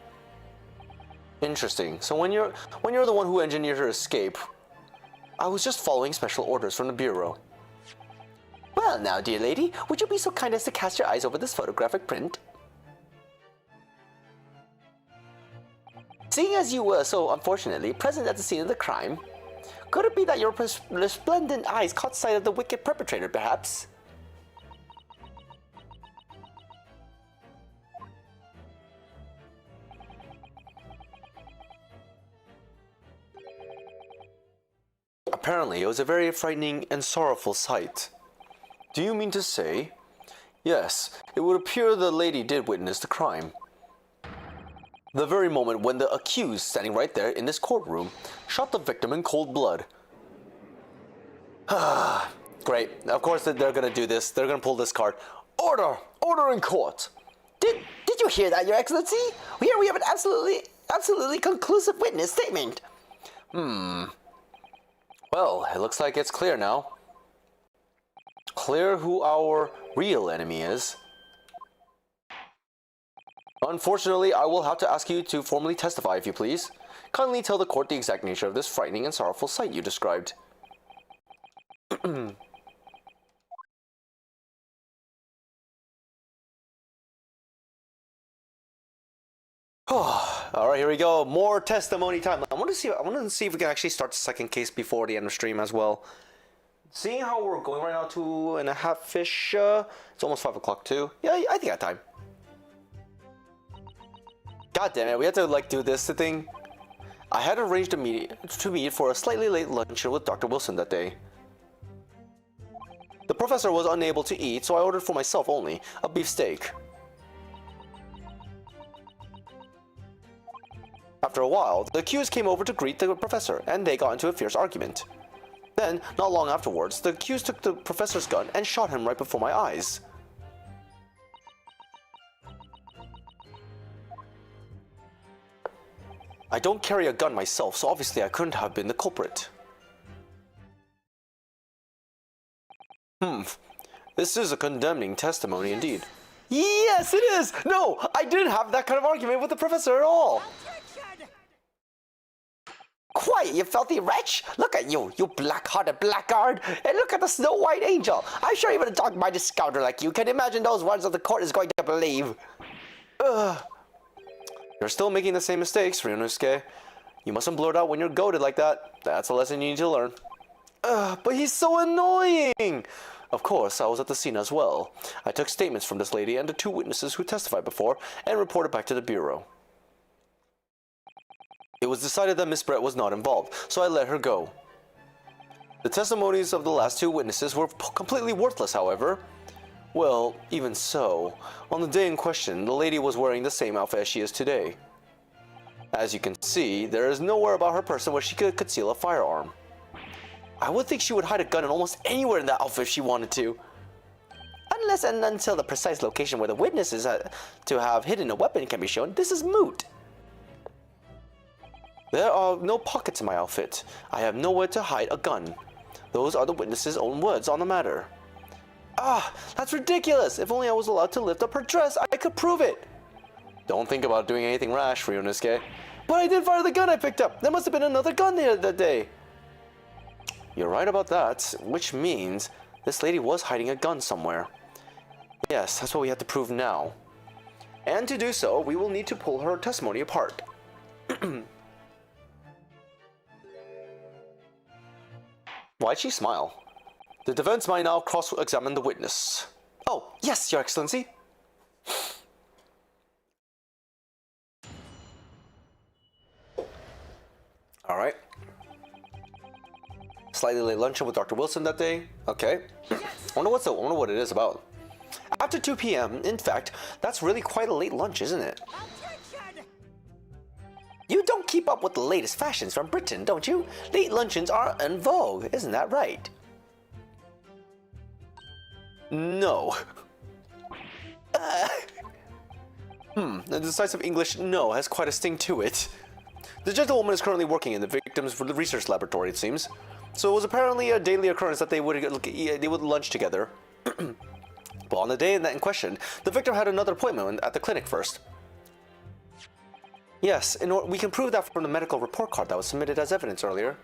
Interesting. So when you're the one who engineered her escape, I was just following special orders from the bureau. Well now, dear lady, would you be so kind as to cast your eyes over this photographic print? Seeing as you were so unfortunately present at the scene of the crime, could it be that your resplendent eyes caught sight of the wicked perpetrator, perhaps? Apparently, it was a very frightening and sorrowful sight. Do you mean to say? Yes, it would appear the lady did witness the crime. The very moment when the accused, standing right there in this courtroom, shot the victim in cold blood. Great. Of course they're gonna do this. They're gonna pull this card. Order! Order in court! Did you hear that, Your Excellency? Here we have an absolutely conclusive witness statement. Well, it looks like it's clear now. Clear who our real enemy is. Unfortunately, I will have to ask you to formally testify, if you please. Kindly tell the court the exact nature of this frightening and sorrowful sight you described. Alright, here we go. More testimony time. I want to see if we can actually start the second case before the end of stream as well. Seeing how we're going right now, 2.5-ish, it's almost 5 o'clock too. Yeah, I think I have time. God damn it, we have to like do this thing. I had arranged to meet for a slightly late luncheon with Dr. Wilson that day. The professor was unable to eat, so I ordered for myself only, a beef steak. After a while, the accused came over to greet the professor, and they got into a fierce argument. Then, not long afterwards, the accused took the professor's gun and shot him right before my eyes. I don't carry a gun myself, so obviously I couldn't have been the culprit. This is a condemning testimony indeed. Yes, it is! No, I didn't have that kind of argument with the professor at all! Quiet, you filthy wretch! Look at you, you black-hearted blackguard! And look at the Snow White Angel! I'm sure even a dog-minded scoundrel like you can imagine those words that the court is going to believe. Ugh. You're still making the same mistakes, Ryunosuke. You mustn't blurt out when you're goaded like that. That's a lesson you need to learn. But he's so annoying! Of course, I was at the scene as well. I took statements from this lady and the 2 witnesses who testified before and reported back to the bureau. It was decided that Miss Brett was not involved, so I let her go. The testimonies of the last 2 witnesses were completely worthless, however. Well, even so, on the day in question, the lady was wearing the same outfit as she is today. As you can see, there is nowhere about her person where she could conceal a firearm. I would think she would hide a gun in almost anywhere in that outfit if she wanted to. Unless and until the precise location where the witnesses to have hidden a weapon can be shown, this is moot. There are no pockets in my outfit. I have nowhere to hide a gun. Those are the witnesses' own words on the matter. Ah, that's ridiculous! If only I was allowed to lift up her dress, I could prove it! Don't think about doing anything rash, Ryunosuke. But I did fire the gun I picked up! There must have been another gun there that day! You're right about that, which means this lady was hiding a gun somewhere. Yes, that's what we have to prove now. And to do so, we will need to pull her testimony apart. Why'd she smile? The defense might now cross-examine the witness. Oh, yes, Your Excellency. Alright. Slightly late luncheon with Dr. Wilson that day. Okay. I wonder what it is about. After 2 p.m., in fact, that's really quite a late lunch, isn't it? You don't keep up with the latest fashions from Britain, don't you? Late luncheons are en vogue, isn't that right? No. The decisive English no has quite a sting to it. The gentlewoman is currently working in the victim's research laboratory, it seems. So it was apparently a daily occurrence that they would lunch together. But on the day in question, the victim had another appointment at the clinic first. Yes, we can prove that from the medical report card that was submitted as evidence earlier.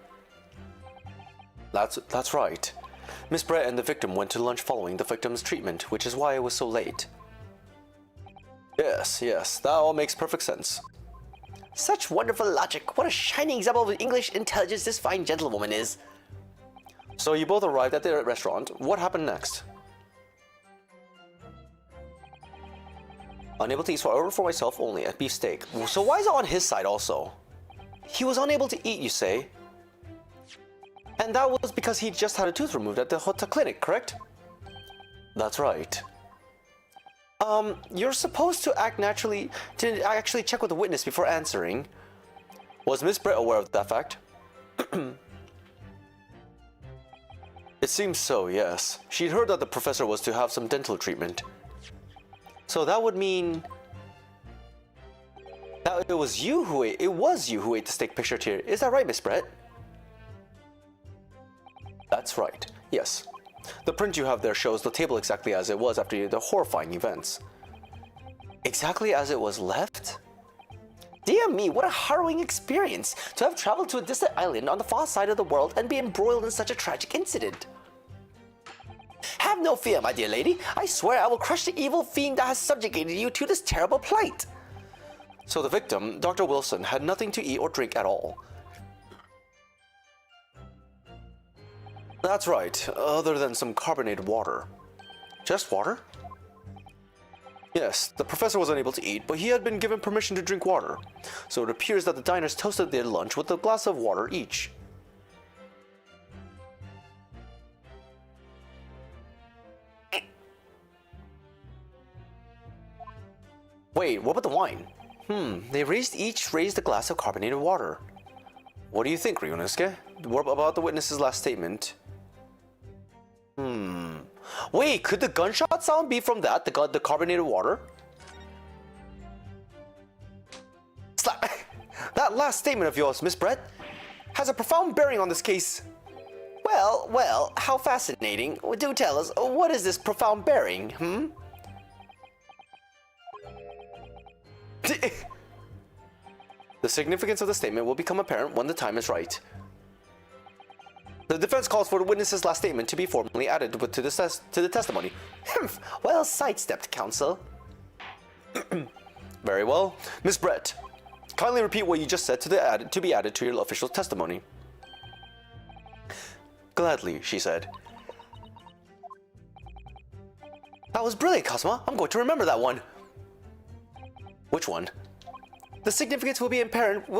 That's right. Miss Brett and the victim went to lunch following the victim's treatment, which is why it was so late. Yes, that all makes perfect sense. Such wonderful logic. What a shining example of English intelligence this fine gentlewoman is. So you both arrived at the restaurant. What happened next? Unable to eat, so I ordered for myself only a beef steak. So why is it on his side also? He was unable to eat, you say? And that was because he just had a tooth removed at the hotel clinic, correct? That's right. You're supposed to act naturally to actually check with the witness before answering. Was Miss Brett aware of that fact? It seems so, yes. She'd heard that the professor was to have some dental treatment. So that would mean that it was you who ate the steak pictured here. Is that right, Miss Brett? That's right, yes. The print you have there shows the table exactly as it was after the horrifying events. Exactly as it was left? Dear me, what a harrowing experience to have traveled to a distant island on the far side of the world and be embroiled in such a tragic incident. Have no fear, my dear lady. I swear I will crush the evil fiend that has subjugated you to this terrible plight. So the victim, Dr. Wilson, had nothing to eat or drink at all. That's right, other than some carbonated water. Just water? Yes, the professor was unable to eat, but he had been given permission to drink water. So it appears that the diners toasted their lunch with a glass of water each. Wait, what about the wine? They each raised a glass of carbonated water. What do you think, Ryunosuke? What about the witness's last statement? Wait, could the gunshot sound be from that, the carbonated water? Slap! That last statement of yours, Miss Brett, has a profound bearing on this case. Well, how fascinating. Do tell us, what is this profound bearing, The significance of the statement will become apparent when the time is right. The defense calls for the witness's last statement to be formally added to the testimony. Well sidestepped, counsel. Very well. Miss Brett, kindly repeat what you just said to be added to your official testimony. Gladly, she said. That was brilliant, Cosmo. I'm going to remember that one. Which one? The significance will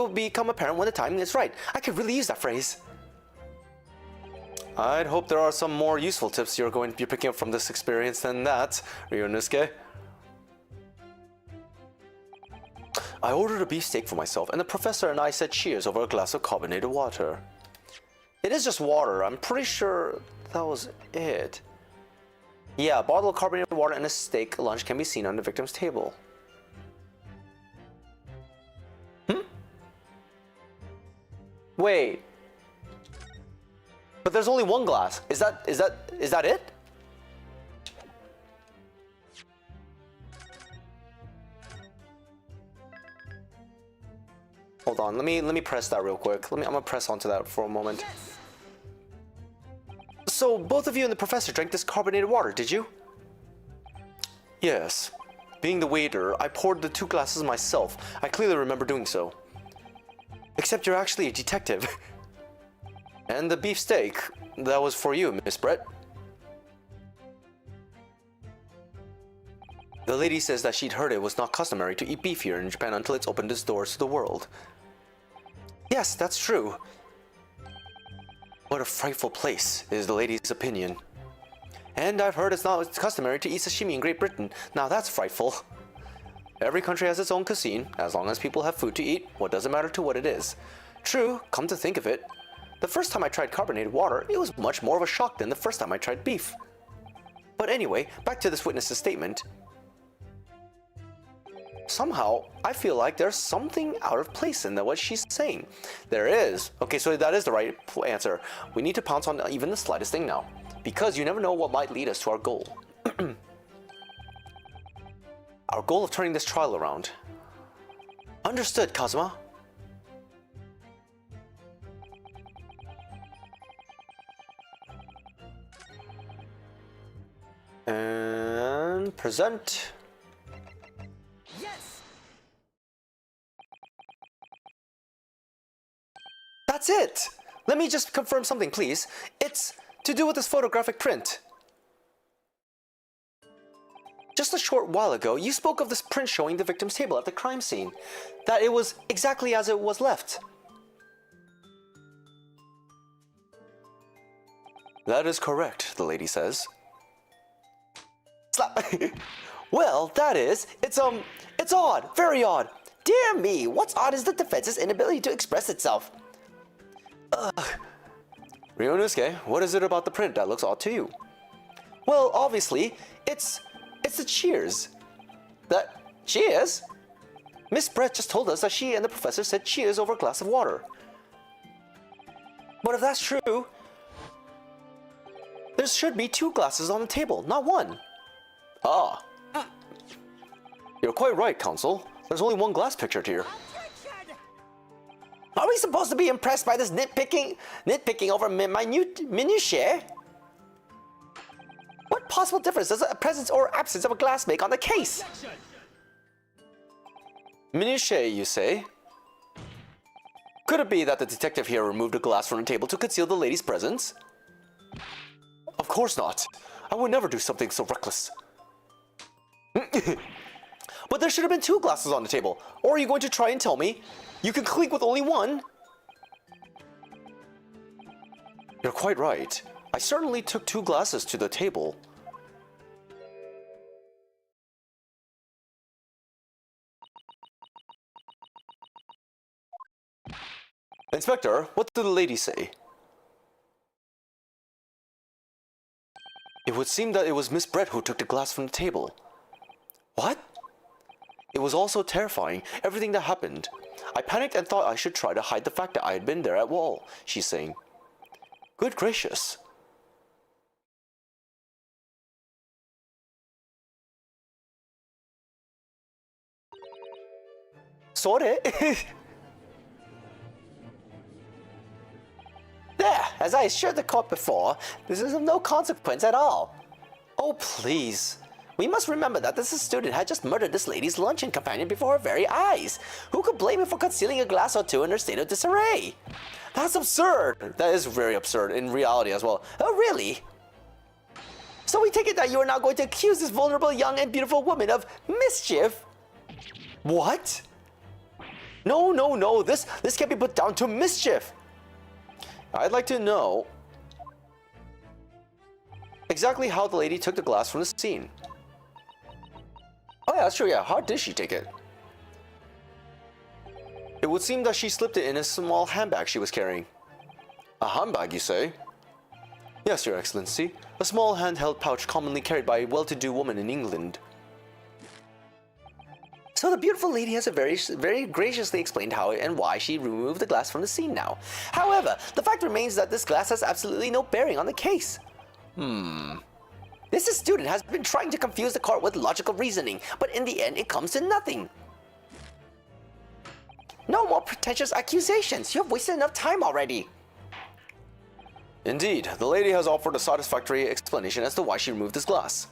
become apparent when the timing is right. I could really use that phrase. I'd hope there are some more useful tips you're picking up from this experience than that, Ryunosuke. I ordered a beefsteak for myself, and the professor and I said cheers over a glass of carbonated water. It is just water. I'm pretty sure that was it. Yeah, a bottle of carbonated water and a steak lunch can be seen on the victim's table. Wait. But there's only one glass. Is that it? Hold on, let me press that real quick. I'm gonna press onto that for a moment. Yes. So both of you and the professor drank this carbonated water, did you? Yes. Being the waiter, I poured the 2 glasses myself. I clearly remember doing so. Except you're actually a detective. And the beefsteak, that was for you, Miss Brett. The lady says that she'd heard it was not customary to eat beef here in Japan until it's opened its doors to the world. Yes, that's true. What a frightful place, is the lady's opinion. And I've heard it's not customary to eat sashimi in Great Britain. Now that's frightful. Every country has its own cuisine. As long as people have food to eat, what does it matter to what it is? True, come to think of it. The first time I tried carbonated water, it was much more of a shock than the first time I tried beef. But anyway, back to this witness's statement. Somehow, I feel like there's something out of place in what she's saying. There is. Okay, so that is the right answer. We need to pounce on even the slightest thing now, because you never know what might lead us to our goal. Our goal of turning this trial around. Understood, Kazuma. And present. Yes. That's it! Let me just confirm something, please. It's to do with this photographic print. Just a short while ago, you spoke of this print showing the victim's table at the crime scene. That it was exactly as it was left. That is correct, the lady says. Slap. Well, that is, it's odd, very odd. Dear me, what's odd is the defense's inability to express itself. Ryunosuke, what is it about the print that looks odd to you? Well, obviously, it's the cheers. That cheers? Miss Brett just told us that she and the professor said cheers over a glass of water. But if that's true, there should be 2 glasses on the table, not 1. Ah. You're quite right, Counsel. There's only one glass pictured here. Are we supposed to be impressed by this nitpicking over minute minutiae? What possible difference does the presence or absence of a glass make on the case? Minutiae, you say? Could it be that the detective here removed a glass from the table to conceal the lady's presence? Of course not. I would never do something so reckless. But there should have been 2 glasses on the table. Or are you going to try and tell me you can clink with only one? You're quite right. I certainly took 2 glasses to the table. Inspector, what did the lady say? It would seem that it was Miss Brett who took the glass from the table. What? It was all so terrifying, everything that happened. I panicked and thought I should try to hide the fact that I had been there at all, she's saying. Good gracious. Sorry. There, as I assured the court before, this is of no consequence at all. Oh, please. We must remember that this student had just murdered this lady's luncheon companion before our very eyes. Who could blame him for concealing a glass or 2 in her state of disarray? That's absurd. That is very absurd in reality as well. Oh, really? So we take it that you are now going to accuse this vulnerable young and beautiful woman of mischief? What? No. This can't be put down to mischief. I'd like to know exactly how the lady took the glass from the scene. Oh yeah, that's true, yeah. How did she take it? It would seem that she slipped it in a small handbag she was carrying. A handbag, you say? Yes, Your Excellency. A small handheld pouch commonly carried by a well-to-do woman in England. So the beautiful lady has very graciously explained how and why she removed the glass from the scene now. However, the fact remains that this glass has absolutely no bearing on the case. This student has been trying to confuse the court with logical reasoning, but in the end it comes to nothing. No more pretentious accusations. You have wasted enough time already. Indeed, the lady has offered a satisfactory explanation as to why she removed this glass.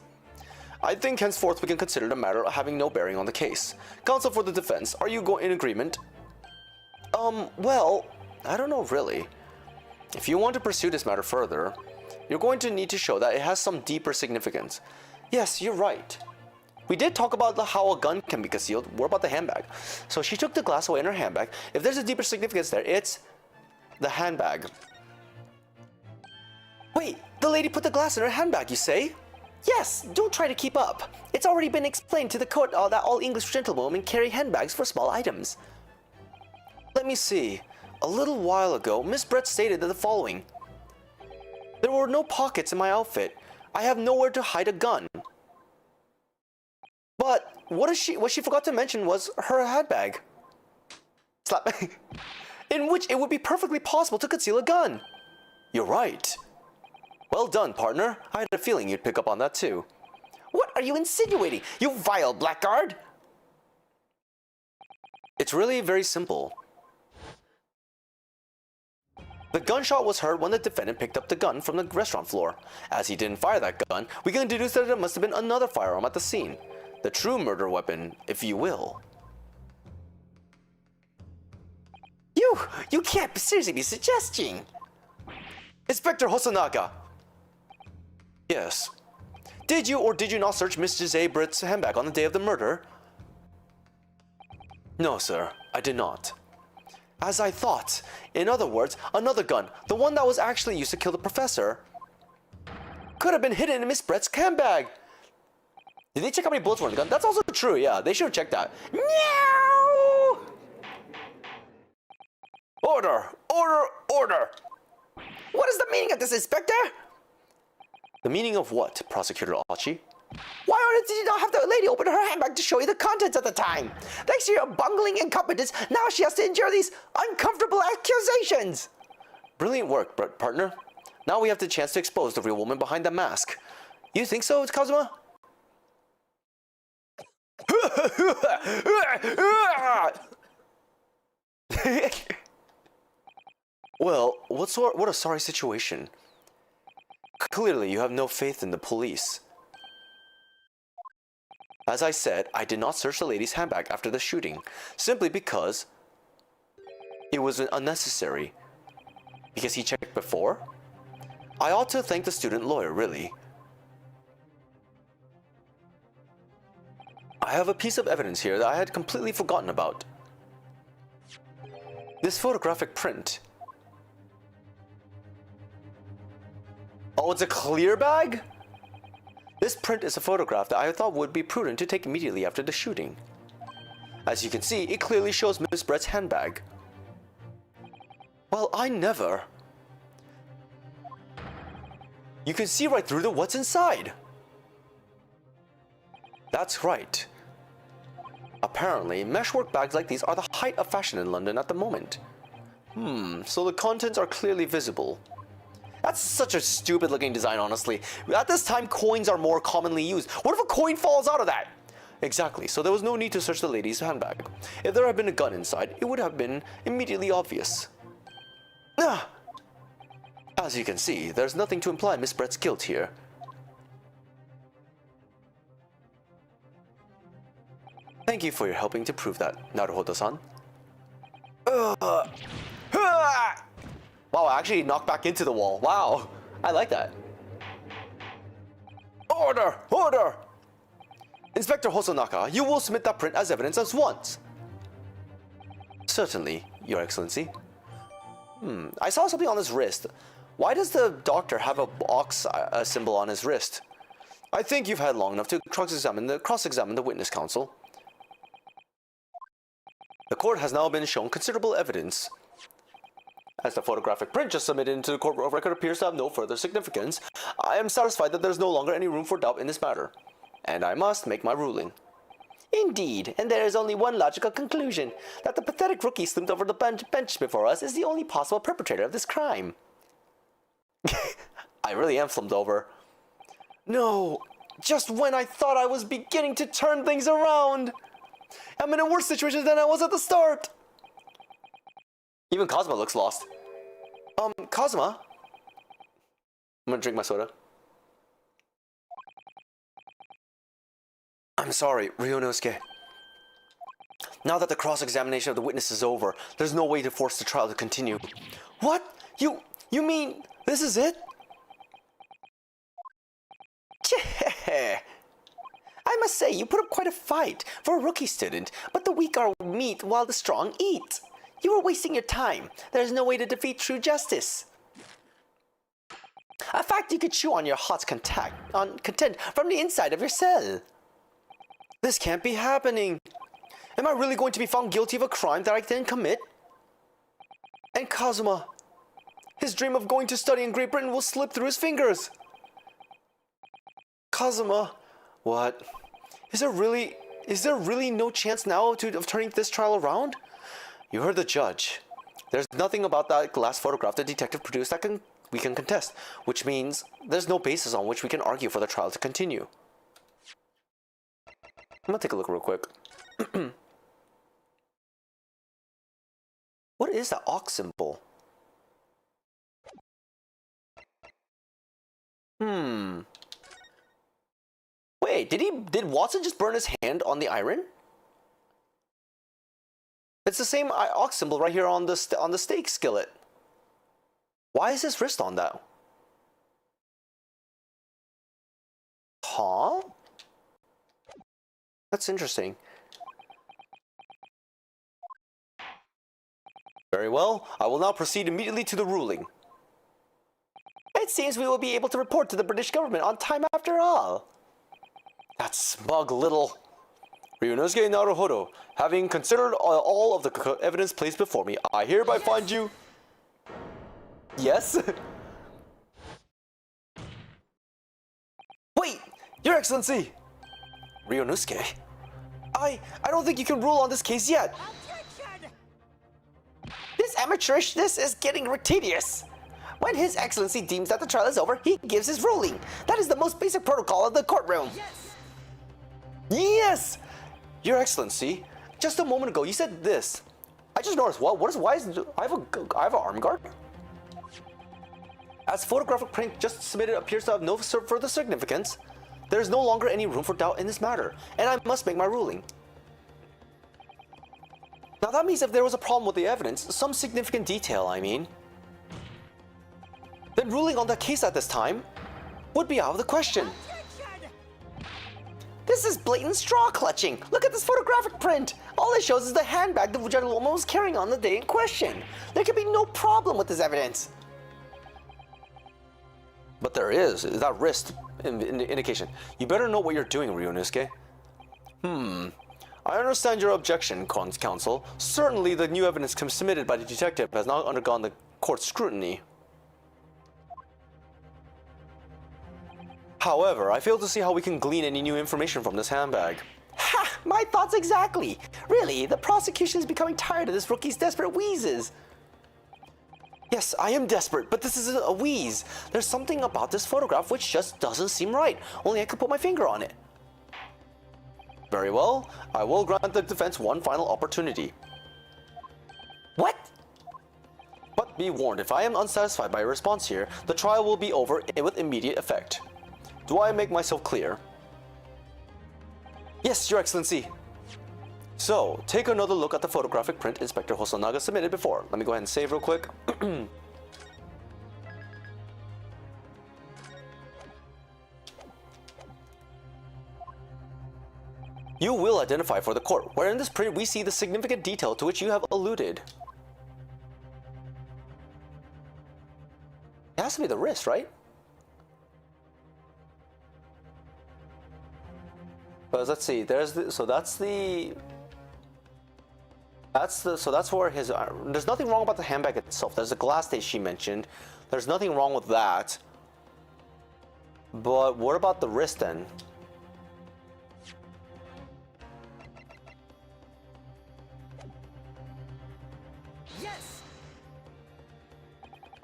I think henceforth we can consider the matter having no bearing on the case. Counsel for the defense, are you in agreement? Well, I don't know really. If you want to pursue this matter further, you're going to need to show that it has some deeper significance. Yes, you're right. We did talk about how a gun can be concealed. What about the handbag? So she took the glass away in her handbag. If there's a deeper significance there, it's the handbag. Wait, the lady put the glass in her handbag, you say? Yes, don't try to keep up. It's already been explained to the court that all English gentlewomen carry handbags for small items. Let me see. A little while ago, Miss Brett stated the following. There were no pockets in my outfit. I have nowhere to hide a gun. But what she forgot to mention was her handbag. Slap. In which it would be perfectly possible to conceal a gun. You're right. Well done, partner. I had a feeling you'd pick up on that too. What are you insinuating, you vile blackguard? It's really very simple. The gunshot was heard when the defendant picked up the gun from the restaurant floor. As he didn't fire that gun, we can deduce that there must have been another firearm at the scene. The true murder weapon, if you will. You can't seriously be suggesting. Inspector Hosonaga! Yes. Did you or did you not search Miss Giselle Britt's handbag on the day of the murder? No, sir, I did not. As I thought. In other words, another gun, the one that was actually used to kill the professor, could have been hidden in Miss Brett's handbag. Did they check how many bullets were in the gun? That's also true, yeah, they should have checked that. No! Order! Order! Order! What is the meaning of this, Inspector? The meaning of what, Prosecutor Achi? Why on earth did you not have the lady open her handbag to show you the contents at the time? Thanks to your bungling incompetence, now she has to endure these uncomfortable accusations. Brilliant work, partner. Now we have the chance to expose the real woman behind the mask. You think so, Kazuma? Well, what a sorry situation. Clearly, you have no faith in the police. As I said, I did not search the lady's handbag after the shooting, simply because it was unnecessary. Because he checked before? I ought to thank the student lawyer, really. I have a piece of evidence here that I had completely forgotten about. This photographic print. Oh, it's a clear bag? This print is a photograph that I thought would be prudent to take immediately after the shooting. As you can see, it clearly shows Miss Brett's handbag. Well, I never. You can see right through what's inside. That's right. Apparently, meshwork bags like these are the height of fashion in London at the moment. So the contents are clearly visible. That's such a stupid looking design, honestly. At this time, coins are more commonly used. What if a coin falls out of that? Exactly, so there was no need to search the lady's handbag. If there had been a gun inside, it would have been immediately obvious. As you can see, there's nothing to imply Miss Brett's guilt here. Thank you for your helping to prove that, Naruhodo-san. Wow, I actually knocked back into the wall. Wow, I like that. Order! Order! Inspector Hosonaka, you will submit that print as evidence at once. Certainly, Your Excellency. I saw something on his wrist. Why does the doctor have a ox symbol on his wrist? I think you've had long enough to cross-examine the witness counsel. The court has now been shown considerable evidence. As the photographic print just submitted into the court record appears to have no further significance, I am satisfied that there is no longer any room for doubt in this matter, and I must make my ruling. Indeed, and there is only one logical conclusion, that the pathetic rookie slumped over the bench before us is the only possible perpetrator of this crime. I really am slumped over. No, just when I thought I was beginning to turn things around. I'm in a worse situation than I was at the start. Even Cosma looks lost. Cosma? I'm gonna drink my soda. I'm sorry, Ryunosuke. Now that the cross-examination of the witness is over, there's no way to force the trial to continue. What? You mean this is it? I must say, you put up quite a fight for a rookie student, but the weak are meat while the strong eat. You are wasting your time. There's no way to defeat true justice. A fact you could chew on your heart's content from the inside of your cell. This can't be happening. Am I really going to be found guilty of a crime that I didn't commit? And Kazuma, his dream of going to study in Great Britain will slip through his fingers. Kazuma, what? Is there really no chance now of turning this trial around? You heard the judge. There's nothing about that glass photograph the detective produced that we can contest, which means there's no basis on which we can argue for the trial to continue. I'm gonna take a look real quick. What is that ox symbol? Wait, did Watson just burn his hand on the iron? It's the same ox symbol right here on the steak skillet. Why is his wrist on that? Huh? That's interesting. Very well, I will now proceed immediately to the ruling. It seems we will be able to report to the British government on time after all. That smug little... Ryunosuke Naruhodo, having considered all of the evidence placed before me, I hereby find you... Yes? Wait! Your Excellency! Ryunosuke, I don't think you can rule on this case yet. Objection! This amateurishness is getting tedious. When His Excellency deems that the trial is over, he gives his ruling. That is the most basic protocol of the courtroom. Yes! Yes! Your Excellency, just a moment ago you said this. I just noticed. Why is I have an arm guard? As photographic print just submitted appears to have no further significance, there is no longer any room for doubt in this matter, and I must make my ruling. Now that means if there was a problem with the evidence, some significant detail, I mean, then ruling on that case at this time would be out of the question. This is blatant straw clutching. Look at this photographic print. All it shows is the handbag the gentlewoman was carrying on the day in question. There could be no problem with this evidence. But there is that wrist indication. You better know what you're doing, Ryunosuke. I understand your objection, counsel. Certainly the new evidence submitted by the detective has not undergone the court's scrutiny. However, I fail to see how we can glean any new information from this handbag. Ha! My thoughts exactly. Really, the prosecution is becoming tired of this rookie's desperate wheezes. Yes, I am desperate, but this isn't a wheeze. There's something about this photograph which just doesn't seem right. Only I could put my finger on it. Very well, I will grant the defense one final opportunity. What? But be warned, if I am unsatisfied by your response here, the trial will be over with immediate effect. Do I make myself clear? Yes, Your Excellency. So, take another look at the photographic print Inspector Hosonaga submitted before. Let me go ahead and save real quick. You will identify for the court, where in this print we see the significant detail to which you have alluded. It has to be the wrist, right? But let's see, there's the, so that's where his, there's nothing wrong about the handbag itself. There's a glass that she mentioned. There's nothing wrong with that. But what about the wrist then? Yes!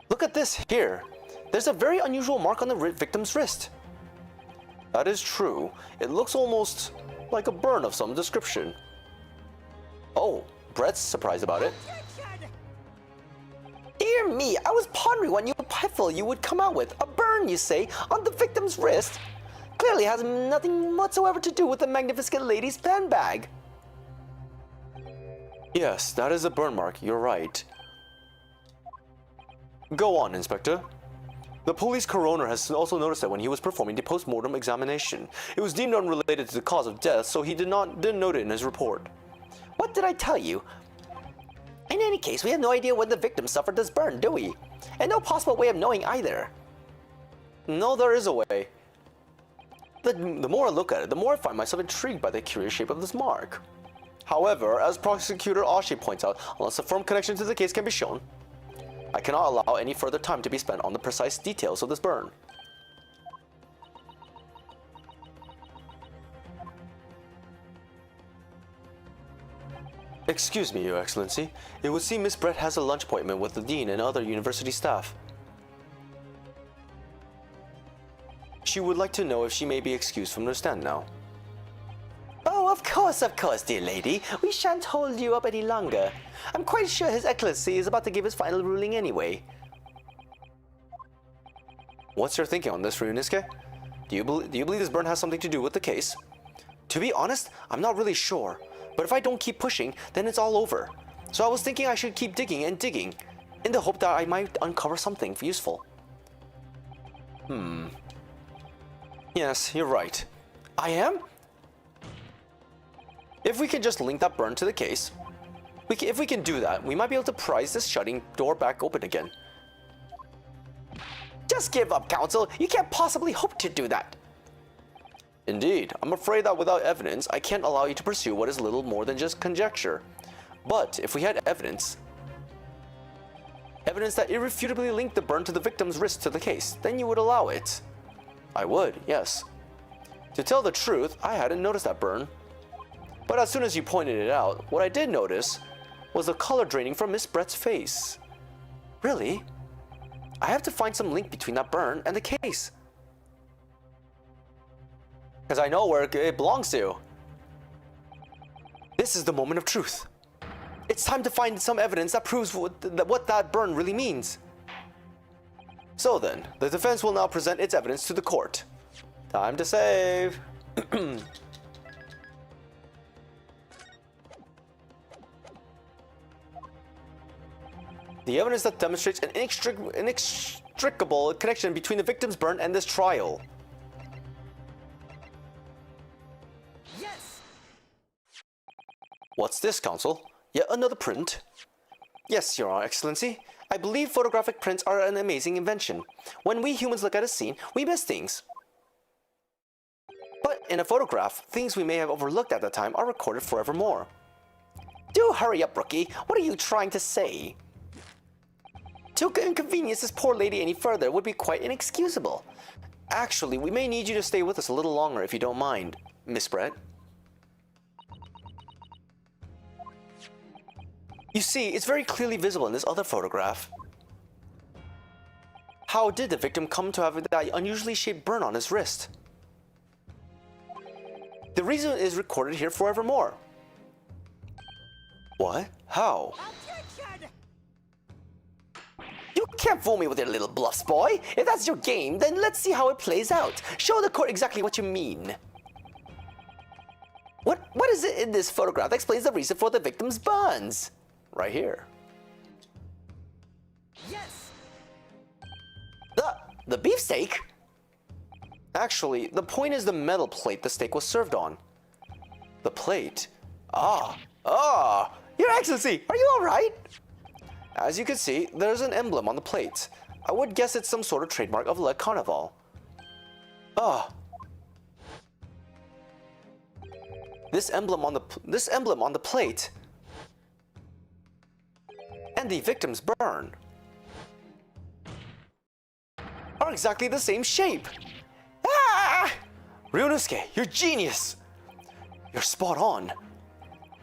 Look at this here. There's a very unusual mark on the victim's wrist. That is true. It looks almost like a burn of some description. Oh, Brett's surprised about it. Dear me, I was pondering what new piffle you would come out with. A burn, you say, on the victim's wrist? Clearly has nothing whatsoever to do with the magnificent lady's handbag. Yes, that is a burn mark. You're right. Go on, Inspector. The police coroner has also noticed that when he was performing the post-mortem examination, it was deemed unrelated to the cause of death, so he didn't note it in his report. What did I tell you? In any case, we have no idea when the victim suffered this burn, do we? And no possible way of knowing either. No, there is a way. The more I look at it, the more I find myself intrigued by the curious shape of this mark. However, as Prosecutor Ashi points out, unless a firm connection to the case can be shown, I cannot allow any further time to be spent on the precise details of this burn. Excuse me, Your Excellency. It would seem Miss Brett has a lunch appointment with the Dean and other university staff. She would like to know if she may be excused from her stand now. Oh, of course, dear lady. We shan't hold you up any longer. I'm quite sure His Excellency is about to give his final ruling anyway. What's your thinking on this, Ryunosuke? Do you believe this burn has something to do with the case? To be honest, I'm not really sure. But if I don't keep pushing, then it's all over. So I was thinking I should keep digging and digging, in the hope that I might uncover something useful. Yes, you're right. I am? If we can just link that burn to the case, if we can do that, we might be able to prise this shutting door back open again. Just give up, counsel. You can't possibly hope to do that. Indeed, I'm afraid that without evidence, I can't allow you to pursue what is little more than just conjecture. But if we had evidence that irrefutably linked the burn to the victim's wrist to the case, then you would allow it. I would, yes. To tell the truth, I hadn't noticed that burn. But as soon as you pointed it out, what I did notice was the color draining from Miss Brett's face. Really? I have to find some link between that burn and the case. Because I know where it belongs to. This is the moment of truth. It's time to find some evidence that proves what that burn really means. So then, the defense will now present its evidence to the court. Time to save. The evidence that demonstrates an inextricable connection between the victim's burn and this trial. Yes! What's this, Counsel? Yet another print? Yes, Your Excellency. I believe photographic prints are an amazing invention. When we humans look at a scene, we miss things. But in a photograph, things we may have overlooked at the time are recorded forevermore. Do hurry up, Rookie. What are you trying to say? To inconvenience this poor lady any further would be quite inexcusable. Actually, we may need you to stay with us a little longer if you don't mind, Miss Brett. You see, it's very clearly visible in this other photograph. How did the victim come to have that unusually shaped burn on his wrist? The reason is recorded here forevermore. What? How? You can't fool me with your little bluffs, boy. If that's your game, then let's see how it plays out. Show the court exactly what you mean. What is it in this photograph that explains the reason for the victim's burns? Right here. Yes. The beefsteak? Actually, the point is the metal plate the steak was served on. The plate? Your Excellency, are you all right? As you can see, there's an emblem on the plate. I would guess it's some sort of trademark of Le Carnival. This emblem on the plate and the victim's burn are exactly the same shape. Ryunosuke, you're genius! You're spot on.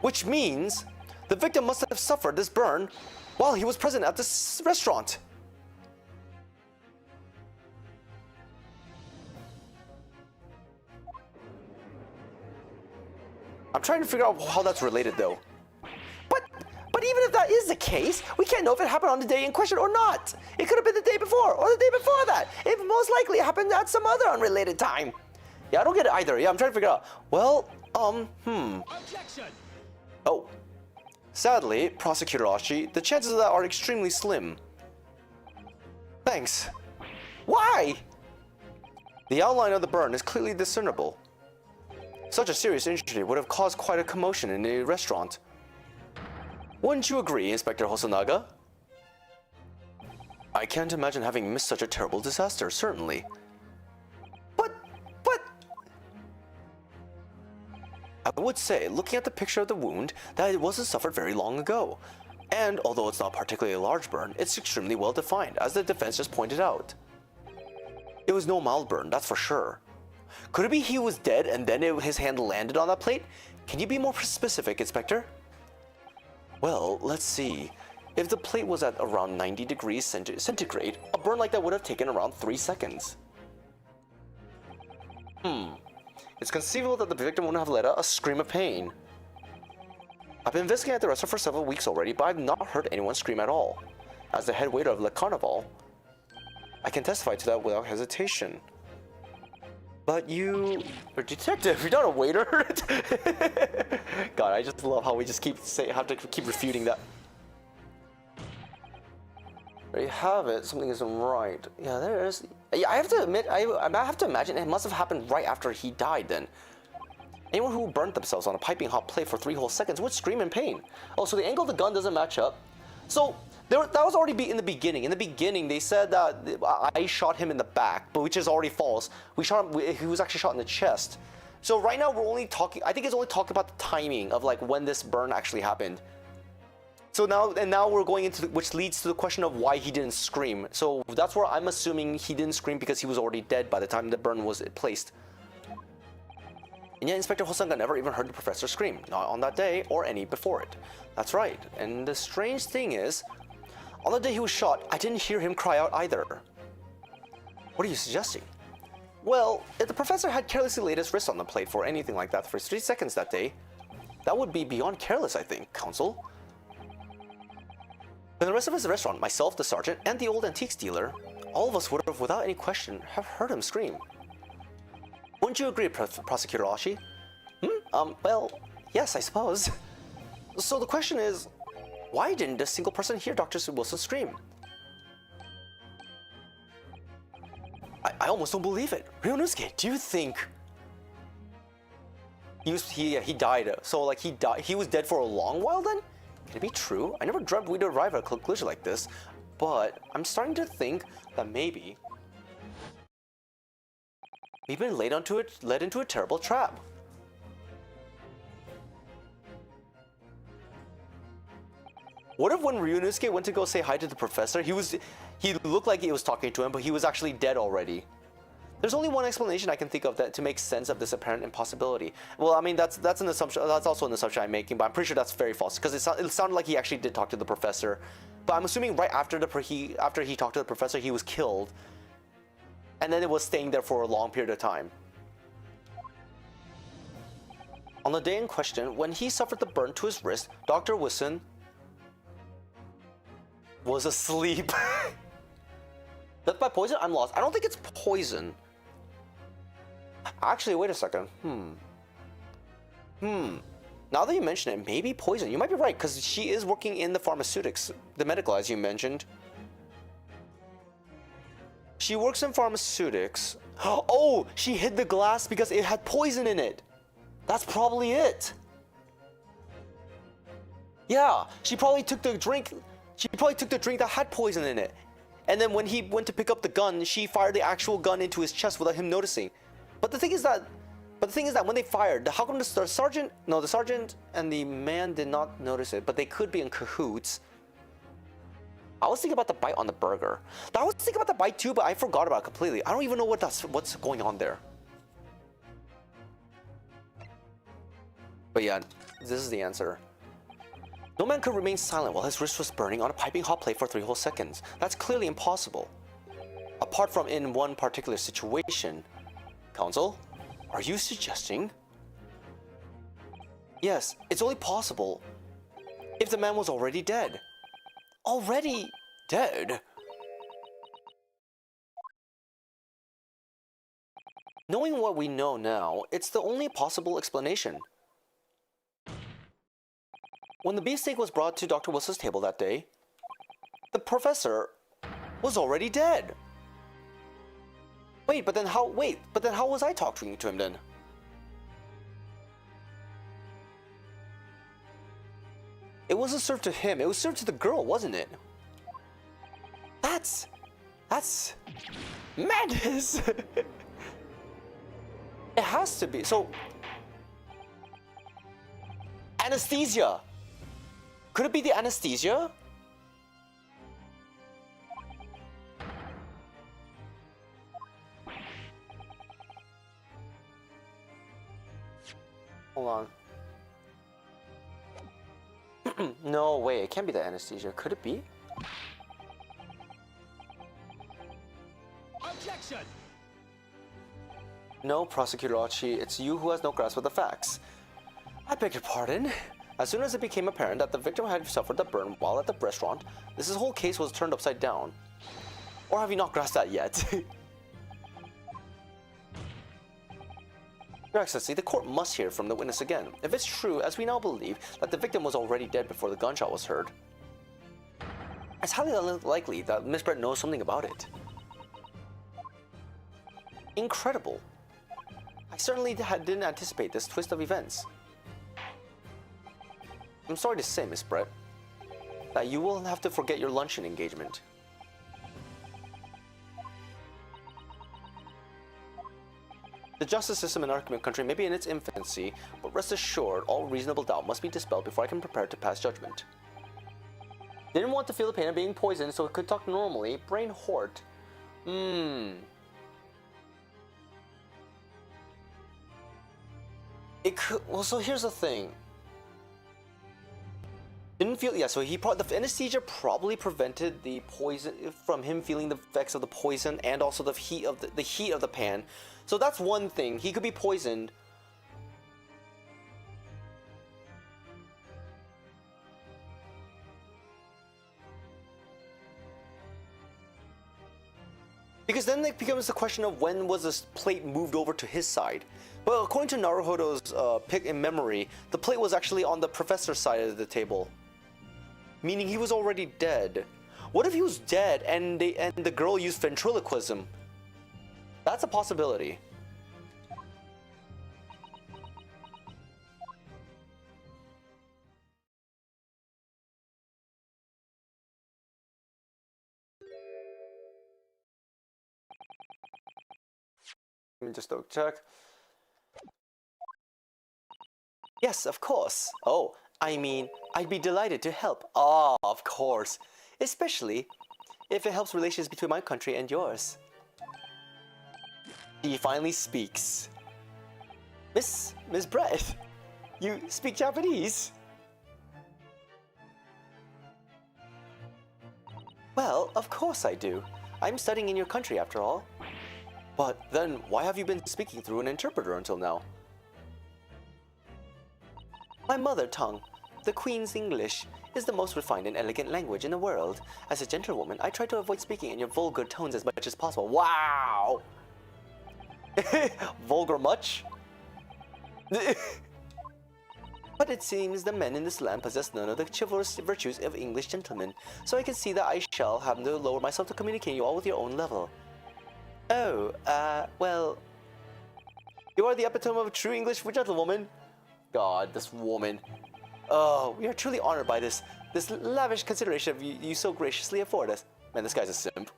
Which means the victim must have suffered this burn while he was present at this restaurant. I'm trying to figure out how that's related though. But even if that is the case, we can't know if it happened on the day in question or not. It could have been the day before or the day before that. It most likely happened at some other unrelated time. Yeah, I don't get it either. Yeah, I'm trying to figure out. Well, Objection! Oh. Sadly, Prosecutor Ashi, the chances of that are extremely slim. Thanks. Why? The outline of the burn is clearly discernible. Such a serious injury would have caused quite a commotion in the restaurant. Wouldn't you agree, Inspector Hosonaga? I can't imagine having missed such a terrible disaster, certainly. But... I would say, looking at the picture of the wound, that it wasn't suffered very long ago. And although it's not particularly a large burn, it's extremely well defined, as the defense just pointed out. It was no mild burn, that's for sure. Could it be he was dead and then his hand landed on that plate? Can you be more specific, Inspector? Well, let's see. If the plate was at around 90 degrees centigrade, a burn like that would have taken around 3 seconds. It's conceivable that the victim wouldn't have let out a scream of pain. I've been investigating at the restaurant for several weeks already, but I've not heard anyone scream at all. As the head waiter of Le Carnival, I can testify to that without hesitation. But you're a detective, you're not a waiter. God, I just love how we just have to keep refuting that. There you have it. Something isn't right. Yeah, there is. Yeah, I have to admit, I have to imagine it must have happened right after he died then. Anyone who burnt themselves on a piping hot plate for 3 whole seconds would scream in pain. Oh, so the angle of the gun doesn't match up. So that was already in the beginning. In the beginning, they said that I shot him in the back, but which is already false. We shot him. He was actually shot in the chest. So right now we're only talking. I think it's only talking about the timing of like when this burn actually happened. So now we're going into which leads to the question of why he didn't scream. So that's where I'm assuming he didn't scream because he was already dead by the time the burn was placed. And yet Inspector Hosonaga never even heard the professor scream, not on that day or any before it. That's right. And the strange thing is, on the day he was shot, I didn't hear him cry out either. What are you suggesting? Well, if the professor had carelessly laid his wrist on the plate for anything like that for 3 seconds that day, that would be beyond careless, I think, Counsel. When the rest of his restaurant, myself, the sergeant, and the old antiques dealer, all of us would have, without any question, have heard him scream. Wouldn't you agree, Prosecutor Ashi? Well, yes, I suppose. So the question is, why didn't a single person hear Dr. Wilson scream? I almost don't believe it. Ryunosuke, do you think... He died, so like he was dead for a long while then? Can it be true? I never dreamt we'd arrive at a conclusion like this, but I'm starting to think that maybe we've been led into a terrible trap. What if when Ryunosuke went to go say hi to the professor, he looked like he was talking to him, but he was actually dead already? There's only one explanation I can think of that to make sense of this apparent impossibility. Well, I mean that's an assumption. That's also an assumption I'm making, but I'm pretty sure that's very false because it sounded like he actually did talk to the professor. But I'm assuming right after he talked to the professor, he was killed, and then it was staying there for a long period of time. On the day in question, when he suffered the burn to his wrist, Dr. Wilson was asleep. Death by poison? I'm lost. I don't think it's poison. Actually, wait a second. Now that you mention it, maybe poison. You might be right, because she is working in the pharmaceutics, the medical, as you mentioned. She works in pharmaceutics. Oh, she hid the glass because it had poison in it. That's probably it. Yeah, she probably took the drink. She probably took the drink that had poison in it. And then when he went to pick up the gun, she fired the actual gun into his chest without him noticing. But the thing is that when they fired, how come the sergeant and the man did not notice it, but they could be in cahoots. I was thinking about the bite on the burger. I was thinking about the bite too, but I forgot about it completely. I don't even know what's going on there. But yeah, this is the answer. No man could remain silent while his wrist was burning on a piping hot plate for 3 whole seconds. That's clearly impossible. Apart from in one particular situation. Counsel, are you suggesting? Yes, it's only possible if the man was already dead. Already dead? Knowing what we know now, it's the only possible explanation. When the beefsteak was brought to Dr. Wilson's table that day, the professor was already dead. But then how was I talking to him then? It wasn't served to him, it was served to the girl, wasn't it? That's madness. It has to be. So anesthesia. Could it be the anesthesia? Hold on. No way, it can't be the anesthesia. Could it be? Objection! No, Prosecutor Achi, it's you who has no grasp of the facts. I beg your pardon. As soon as it became apparent that the victim had suffered the burn while at the restaurant, this whole case was turned upside down. Or have you not grasped that yet? Your Excellency, the court must hear from the witness again. If it's true, as we now believe, that the victim was already dead before the gunshot was heard, it's highly unlikely that Miss Brett knows something about it. Incredible. I certainly didn't anticipate this twist of events. I'm sorry to say, Miss Brett, that you will have to forget your luncheon engagement. The justice system in our country may be in its infancy, but rest assured, all reasonable doubt must be dispelled before I can prepare to pass judgment. Didn't want to feel the pain of being poisoned, so it could talk normally. Brain hort. It could. Well, so here's the thing. Didn't feel. Yeah. So the anesthesia probably prevented the poison from him feeling the effects of the poison and also the heat of the pan. So that's one thing. He could be poisoned. Because then it becomes the question of when was this plate moved over to his side. But according to Naruhodo's pick in memory, the plate was actually on the professor's side of the table. Meaning he was already dead. What if he was dead and the girl used ventriloquism? That's a possibility. Let me just double check. Yes, of course. Oh, I mean, I'd be delighted to help. Ah, of course. Especially if it helps relations between my country and yours. He finally speaks. Miss Brett, you speak Japanese? Well, of course I do. I'm studying in your country after all. But then, why have you been speaking through an interpreter until now? My mother tongue, the Queen's English, is the most refined and elegant language in the world. As a gentlewoman, I try to avoid speaking in your vulgar tones as much as possible. Wow! Vulgar much? But it seems the men in this land possess none of the chivalrous virtues of English gentlemen, so I can see that I shall have to lower myself to communicate you all with your own level. Oh, well... You are the epitome of a true English gentlewoman. God, this woman. Oh, we are truly honored by this lavish consideration you so graciously afford us. Man, this guy's a simp.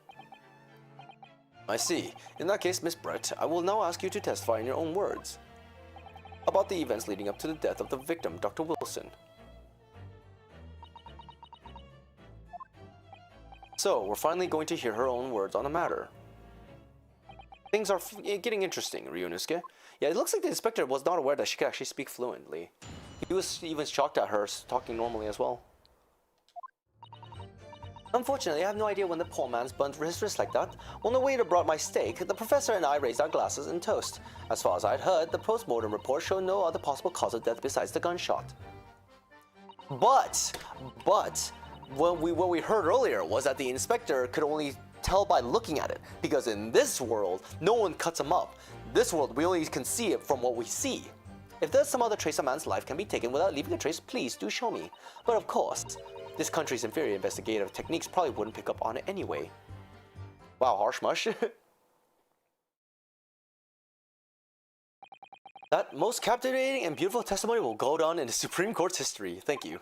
I see. In that case, Miss Brett, I will now ask you to testify in your own words about the events leading up to the death of the victim, Dr. Wilson. So, we're finally going to hear her own words on the matter. Things are getting interesting, Ryunosuke. Yeah, it looks like the inspector was not aware that she could actually speak fluently. He was even shocked at her talking normally as well. Unfortunately, I have no idea when the poor man's burnt his wrist like that. When the waiter brought my steak, the professor and I raised our glasses and toast. As far as I'd heard, the post-mortem report showed no other possible cause of death besides the gunshot. But, what we heard earlier was that the inspector could only tell by looking at it, because in this world, no one cuts him up. This world, we only can see it from what we see. If there's some other trace a man's life can be taken without leaving a trace, please do show me. But of course, this country's inferior investigative techniques probably wouldn't pick up on it anyway. Wow, harsh mush. That most captivating and beautiful testimony will go down in the Supreme Court's history. Thank you.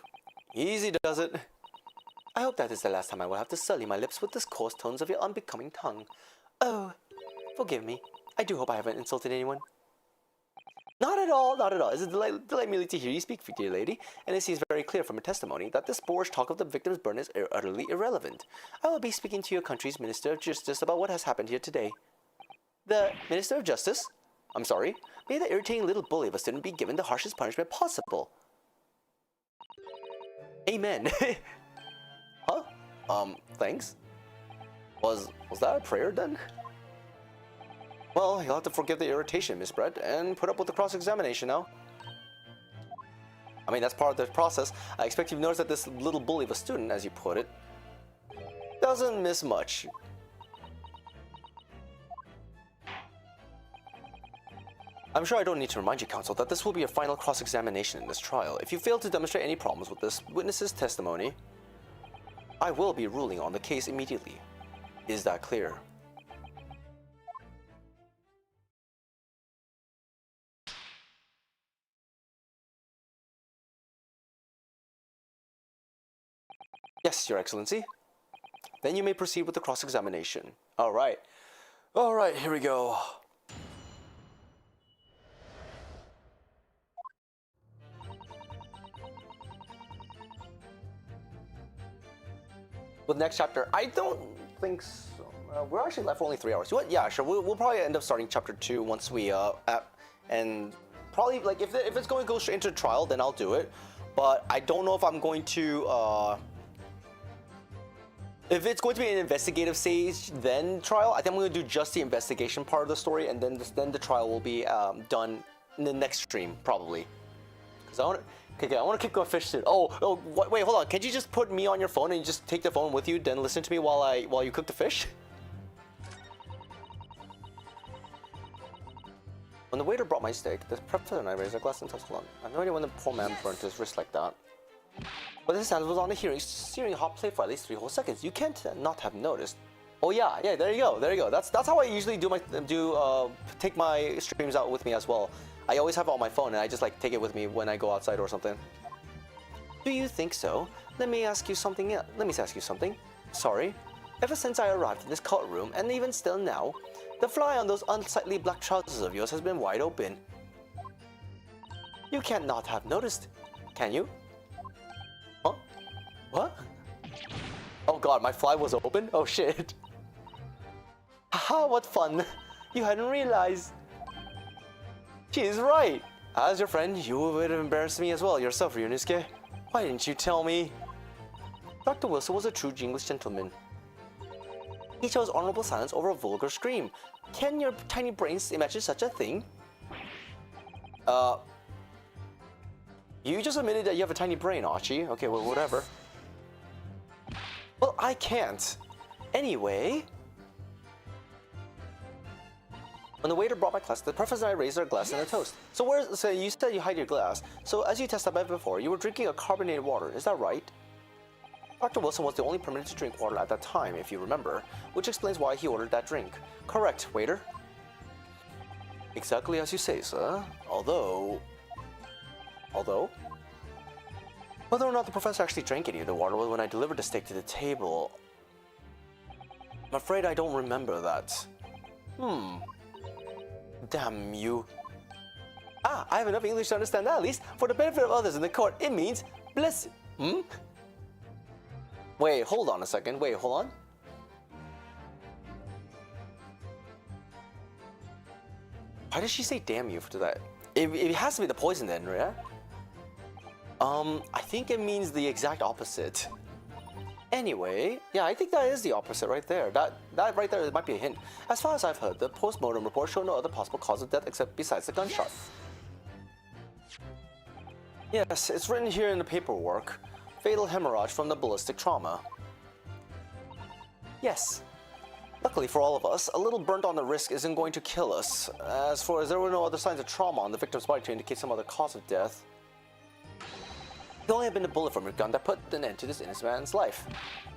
Easy does it. I hope that is the last time I will have to sully my lips with the coarse tones of your unbecoming tongue. Oh, forgive me. I do hope I haven't insulted anyone. Not at all, not at all. It's a delight merely to hear you speak, dear lady, and it seems very clear from your testimony that this boorish talk of the victim's burn is utterly irrelevant. I will be speaking to your country's Minister of Justice about what has happened here today. The Minister of Justice? I'm sorry? May the irritating little bully of a student be given the harshest punishment possible. Amen. Huh? Thanks? Was that a prayer then? Well, you'll have to forgive the irritation, Miss Brett, and put up with the cross-examination now. I mean, that's part of the process. I expect you've noticed that this little bully of a student, as you put it, doesn't miss much. I'm sure I don't need to remind you, counsel, that this will be a final cross-examination in this trial. If you fail to demonstrate any problems with this witness's testimony, I will be ruling on the case immediately. Is that clear? Yes, Your Excellency. Then you may proceed with the cross-examination. Alright. Alright, here we go. With next chapter, I don't think so. We're actually left for only 3 hours. What? Yeah, sure. We'll probably end up starting chapter 2 once we and probably like if it's going to go straight into the trial, then I'll do it. But I don't know if I'm going to if it's going to be an investigative stage, then trial. I think I'm going to do just the investigation part of the story, and then the trial will be done in the next stream probably. Because I want to. Okay, I want to kick a fish soon. Oh, wait, hold on. Can't you just put me on your phone and you just take the phone with you, then listen to me while you cook the fish? When the waiter brought my steak, the professor and I raised our glass and toasted on. I have no idea when the poor man burnt his wrist like that. But this hand was on the searing hot plate for at least 3 whole seconds. You can't not have noticed. Oh yeah, there you go. That's how I usually take my streams out with me as well. I always have it on my phone and I just like take it with me when I go outside or something. Do you think so? Let me ask you something. Sorry. Ever since I arrived in this cult room, and even still now, the fly on those unsightly black trousers of yours has been wide open. You can't not have noticed, can you? Huh? What? Oh god, my fly was open? Oh shit. Haha, what fun. You hadn't realized. She is right. As your friend, you would have embarrassed me as well yourself, Ryunosuke. Why didn't you tell me? Dr. Wilson was a true English gentleman. He chose honorable silence over a vulgar scream. Can your tiny brains imagine such a thing? You just admitted that you have a tiny brain, Archie. Okay, well, whatever. Well, I can't. Anyway... When the waiter brought my glass, the professor and I raised our glass and a toast. So you said you hide your glass. So as you testified before, you were drinking a carbonated water. Is that right? Dr. Wilson was the only permitted to drink water at that time, if you remember, which explains why he ordered that drink. Correct, waiter. Exactly as you say, sir. Although... Whether or not the professor actually drank any of the water was when I delivered the steak to the table. I'm afraid I don't remember that. Damn you. I have enough English to understand that at least. For the benefit of others in the court, it means bless... Wait, hold on a second. Wait, hold on. Why did she say damn you to that? It has to be the poison then, right? I think it means the exact opposite. Anyway, yeah, I think that is the opposite right there. That right there might be a hint. As far as I've heard, the post-mortem report showed no other possible cause of death except besides the gunshot. Yes, it's written here in the paperwork. Fatal hemorrhage from the ballistic trauma. Yes. Luckily for all of us, a little burnt on the wrist isn't going to kill us. As there were no other signs of trauma on the victim's body to indicate some other cause of death. It only had been a bullet from your gun that put an end to this innocent man's life.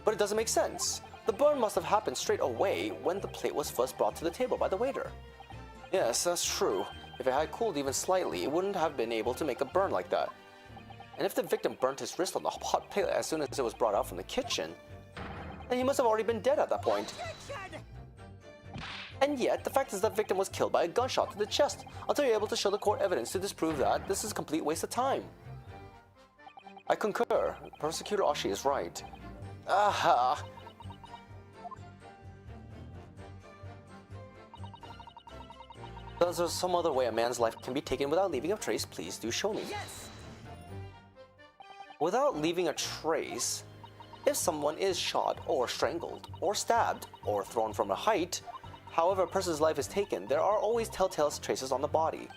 But it doesn't make sense. The burn must have happened straight away when the plate was first brought to the table by the waiter. Yes, that's true. If it had cooled even slightly, it wouldn't have been able to make a burn like that. And if the victim burnt his wrist on the hot plate as soon as it was brought out from the kitchen, then he must have already been dead at that point. And yet, the fact is that the victim was killed by a gunshot to the chest. Until you're able to show the court evidence to disprove that, this is a complete waste of time. I concur. Prosecutor Ashi is right. Aha! Is there some other way a man's life can be taken without leaving a trace? Please do show me. Yes. Without leaving a trace, if someone is shot or strangled or stabbed or thrown from a height, however a person's life is taken, there are always telltale traces on the body.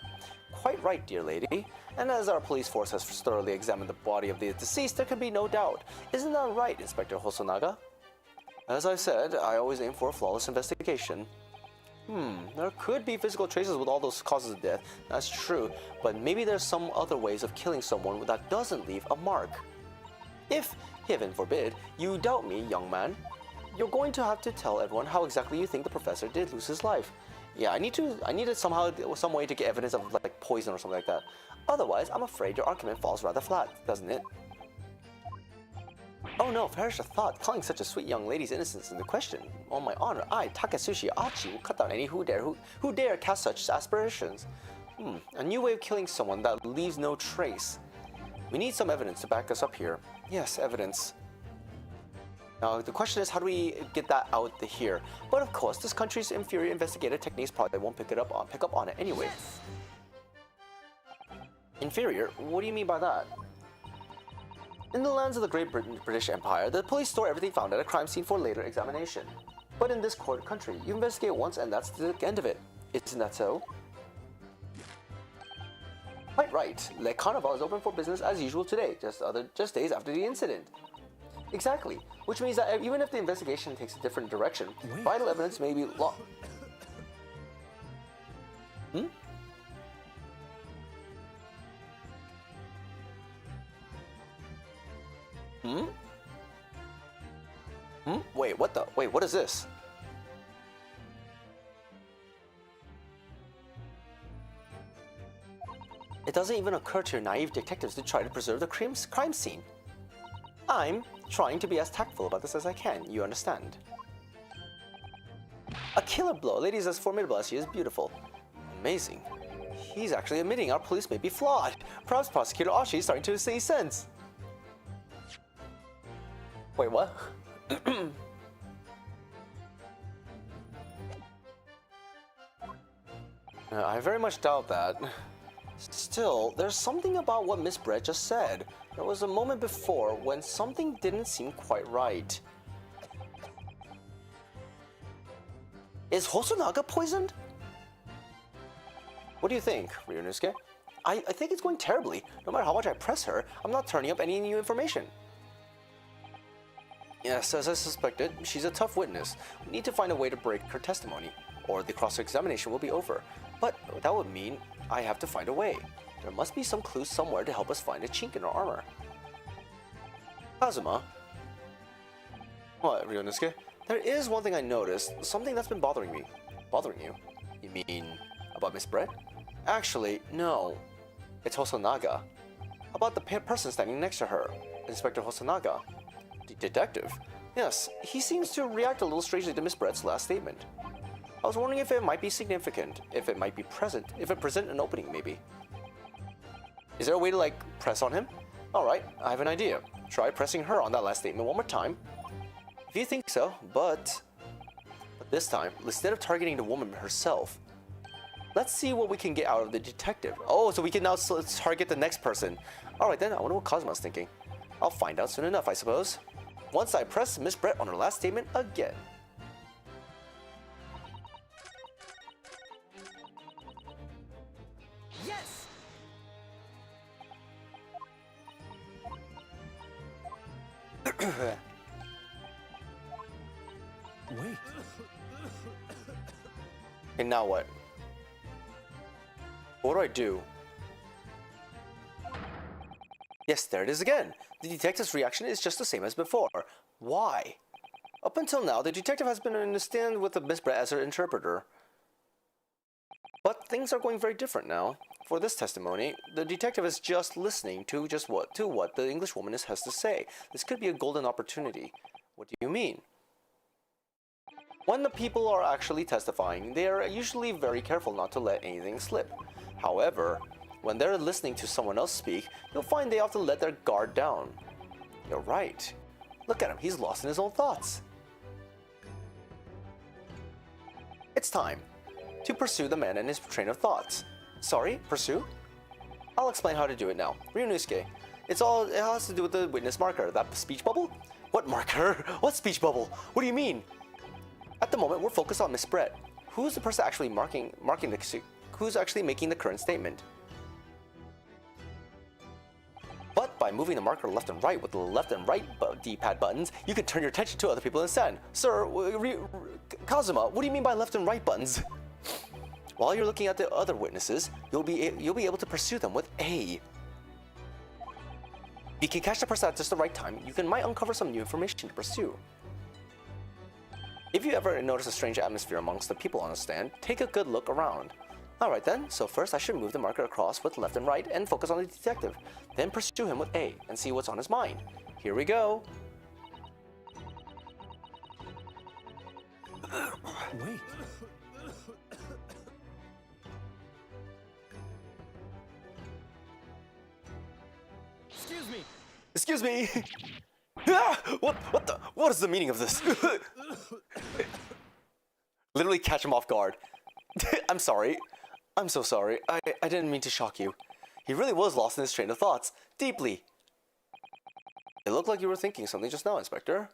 Quite right, dear lady. And as our police force has thoroughly examined the body of the deceased, there can be no doubt. Isn't that right, Inspector Hosonaga? As I said, I always aim for a flawless investigation. There could be physical traces with all those causes of death, that's true, but maybe there's some other ways of killing someone that doesn't leave a mark. If, heaven forbid, you doubt me, young man, you're going to have to tell everyone how exactly you think the professor did lose his life. Yeah, I needed some way to get evidence of like poison or something like that. Otherwise, I'm afraid your argument falls rather flat, doesn't it? Oh no, perish the thought, calling such a sweet young lady's innocence into question. On my honor, I, Takatsuchi Achi, will cut down any who dare cast such aspirations. A new way of killing someone that leaves no trace. We need some evidence to back us up here. Yes, evidence. Now, the question is, how do we get that out here? But of course, this country's inferior investigative techniques probably won't pick up on it anyway. Inferior? What do you mean by that? In the lands of the Great British Empire, the police store everything found at a crime scene for later examination. But in this country, you investigate once and that's the end of it. Isn't that so? Quite right. Le Carnival is open for business as usual today, just days after the incident. Exactly. Which means that even if the investigation takes a different direction, vital evidence may be lost. Hmm? Hmm? Wait, what the? Wait, what is this? It doesn't even occur to your naive detectives to try to preserve the crime scene. I'm trying to be as tactful about this as I can, you understand? A killer blow. A lady is as formidable as she is beautiful. Amazing. He's actually admitting our police may be flawed. Perhaps Prosecutor Ashi is starting to see sense. Wait, what? I very much doubt that. Still, there's something about what Miss Brett just said. There was a moment before when something didn't seem quite right. Is Hosonaga poisoned? What do you think, Ryunosuke? I think it's going terribly. No matter how much I press her, I'm not turning up any new information. Yes, as I suspected, she's a tough witness. We need to find a way to break her testimony, or the cross-examination will be over. But that would mean I have to find a way. There must be some clues somewhere to help us find a chink in our armor. Kazuma? What, Ryunosuke? There is one thing I noticed, something that's been bothering me. Bothering you? You mean about Miss Brett? Actually, no. It's Hosonaga. About the person standing next to her, Inspector Hosonaga. The detective? Yes, he seems to react a little strangely to Miss Brett's last statement. I was wondering if it might be significant, if it might be present, if it present an opening maybe. Is there a way to like press on him? Alright, I have an idea. Try pressing her on that last statement one more time. If you think so, but this time, instead of targeting the woman herself, let's see what we can get out of the detective. Oh, so we can now target the next person. Alright then, I wonder what Kazuma's thinking. I'll find out soon enough, I suppose. Once I press Miss Brett on her last statement again. Yes! Wait. And now what? What do I do? Yes, there it is again. The detective's reaction is just the same as before. Why? Up until now, the detective has been in the stand with Miss Brett as her interpreter. But things are going very different now. For this testimony, the detective is just listening to what the English woman has to say. This could be a golden opportunity. What do you mean? When the people are actually testifying, they are usually very careful not to let anything slip. However, when they're listening to someone else speak, you'll find they often let their guard down. You're right. Look at him, he's lost in his own thoughts. It's time to pursue the man and his train of thoughts. Sorry, pursue? I'll explain how to do it now. Ryunosuke, it has to do with the witness marker, that speech bubble? What marker? What speech bubble? What do you mean? At the moment, we're focused on Miss Brett. Who's the person actually who's actually making the current statement? But by moving the marker left and right with the left and right D-pad buttons, you can turn your attention to other people instead. Sir, Kazuma, what do you mean by left and right buttons? While you're looking at the other witnesses, you'll be able to pursue them with A. If you can catch the person at just the right time, you might uncover some new information to pursue. If you ever notice a strange atmosphere amongst the people on the stand, take a good look around. Alright then, so first I should move the marker across with left and right and focus on the detective. Then pursue him with A and see what's on his mind. Here we go. Wait. Excuse me! Excuse me! Ah! What is the meaning of this? Literally catch him off guard. I'm sorry. I'm so sorry. I didn't mean to shock you. He really was lost in his train of thoughts. Deeply. It looked like you were thinking something just now, Inspector.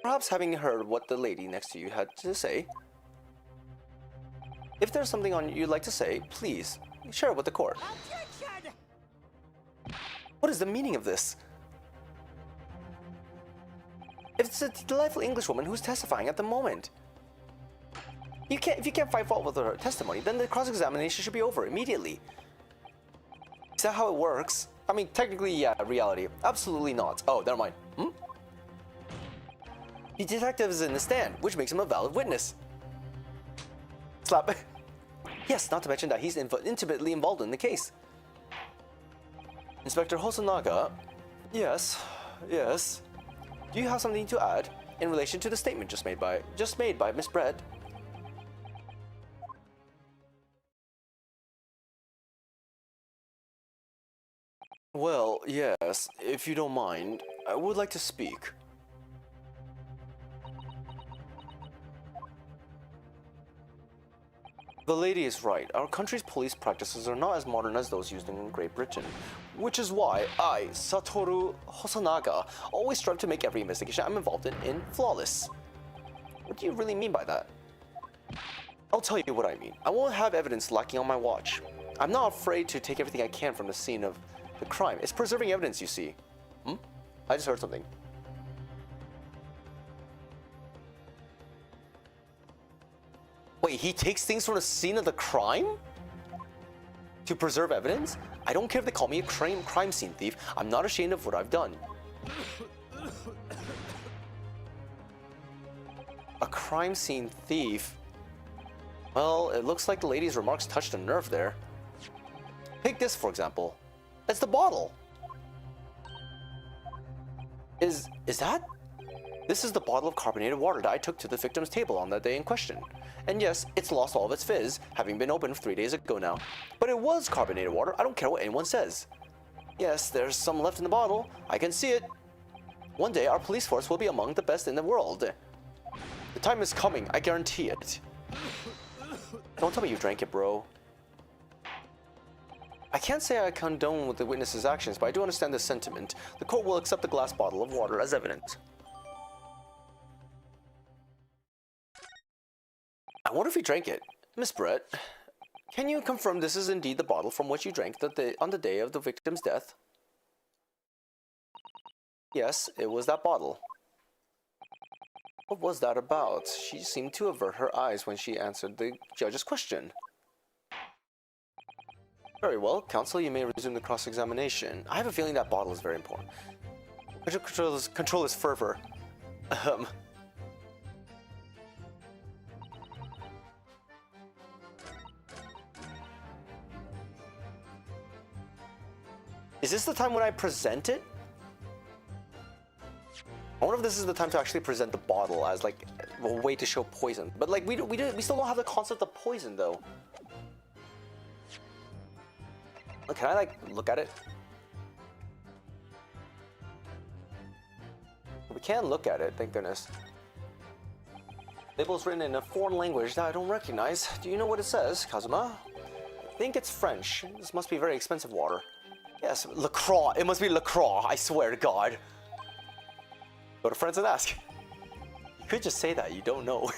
Perhaps having heard what the lady next to you had to say. If there's something you'd like to say, please, share it with the court. Objection! What is the meaning of this? It's a delightful Englishwoman who's testifying at the moment. If you can't find fault with her testimony, then the cross-examination should be over immediately. Is that how it works? I mean, technically, yeah, reality. Absolutely not. Oh, never mind. The detective is in the stand, which makes him a valid witness. Slap. Yes, not to mention that he's intimately involved in the case. Inspector Hosonaga. Yes. Do you have something to add in relation to the statement just made by Miss Brett? Well, yes, if you don't mind, I would like to speak. The lady is right. Our country's police practices are not as modern as those used in Great Britain, which is why I, Satoru Hosonaga, always strive to make every investigation I'm involved in flawless. What do you really mean by that? I'll tell you what I mean. I won't have evidence lacking on my watch. I'm not afraid to take everything I can from the scene of the crime. It's preserving evidence, you see. I just heard something. Wait, he takes things from the scene of the crime? To preserve evidence? I don't care if they call me a crime scene thief. I'm not ashamed of what I've done. A crime scene thief? Well, it looks like the lady's remarks touched a nerve there. Take this, for example. It's the bottle. Is that? This is the bottle of carbonated water that I took to the victim's table on that day in question. And yes, it's lost all of its fizz, having been opened 3 days ago now. But it was carbonated water, I don't care what anyone says. Yes, there's some left in the bottle, I can see it. One day our police force will be among the best in the world. The time is coming, I guarantee it. Don't tell me you drank it, bro. I can't say I condone with the witness's actions, but I do understand the sentiment. The court will accept the glass bottle of water as evidence. I wonder if he drank it. Miss Brett, can you confirm this is indeed the bottle from which you drank on the day of the victim's death? Yes, it was that bottle. What was that about? She seemed to avert her eyes when she answered the judge's question. Very well, counsel, you may resume the cross-examination. I have a feeling that bottle is very important. Control his fervor. Is this the time when I present it? I wonder if this is the time to actually present the bottle as like a way to show poison. But like we still don't have the concept of poison though. Can I like look at it? We can look at it, thank goodness. Label's written in a foreign language that I don't recognize. Do you know what it says, Kazuma? I think it's French. This must be very expensive water. Yes, LaCroix. It must be LaCroix, I swear to God. Go to friends and ask. You could just say that, you don't know.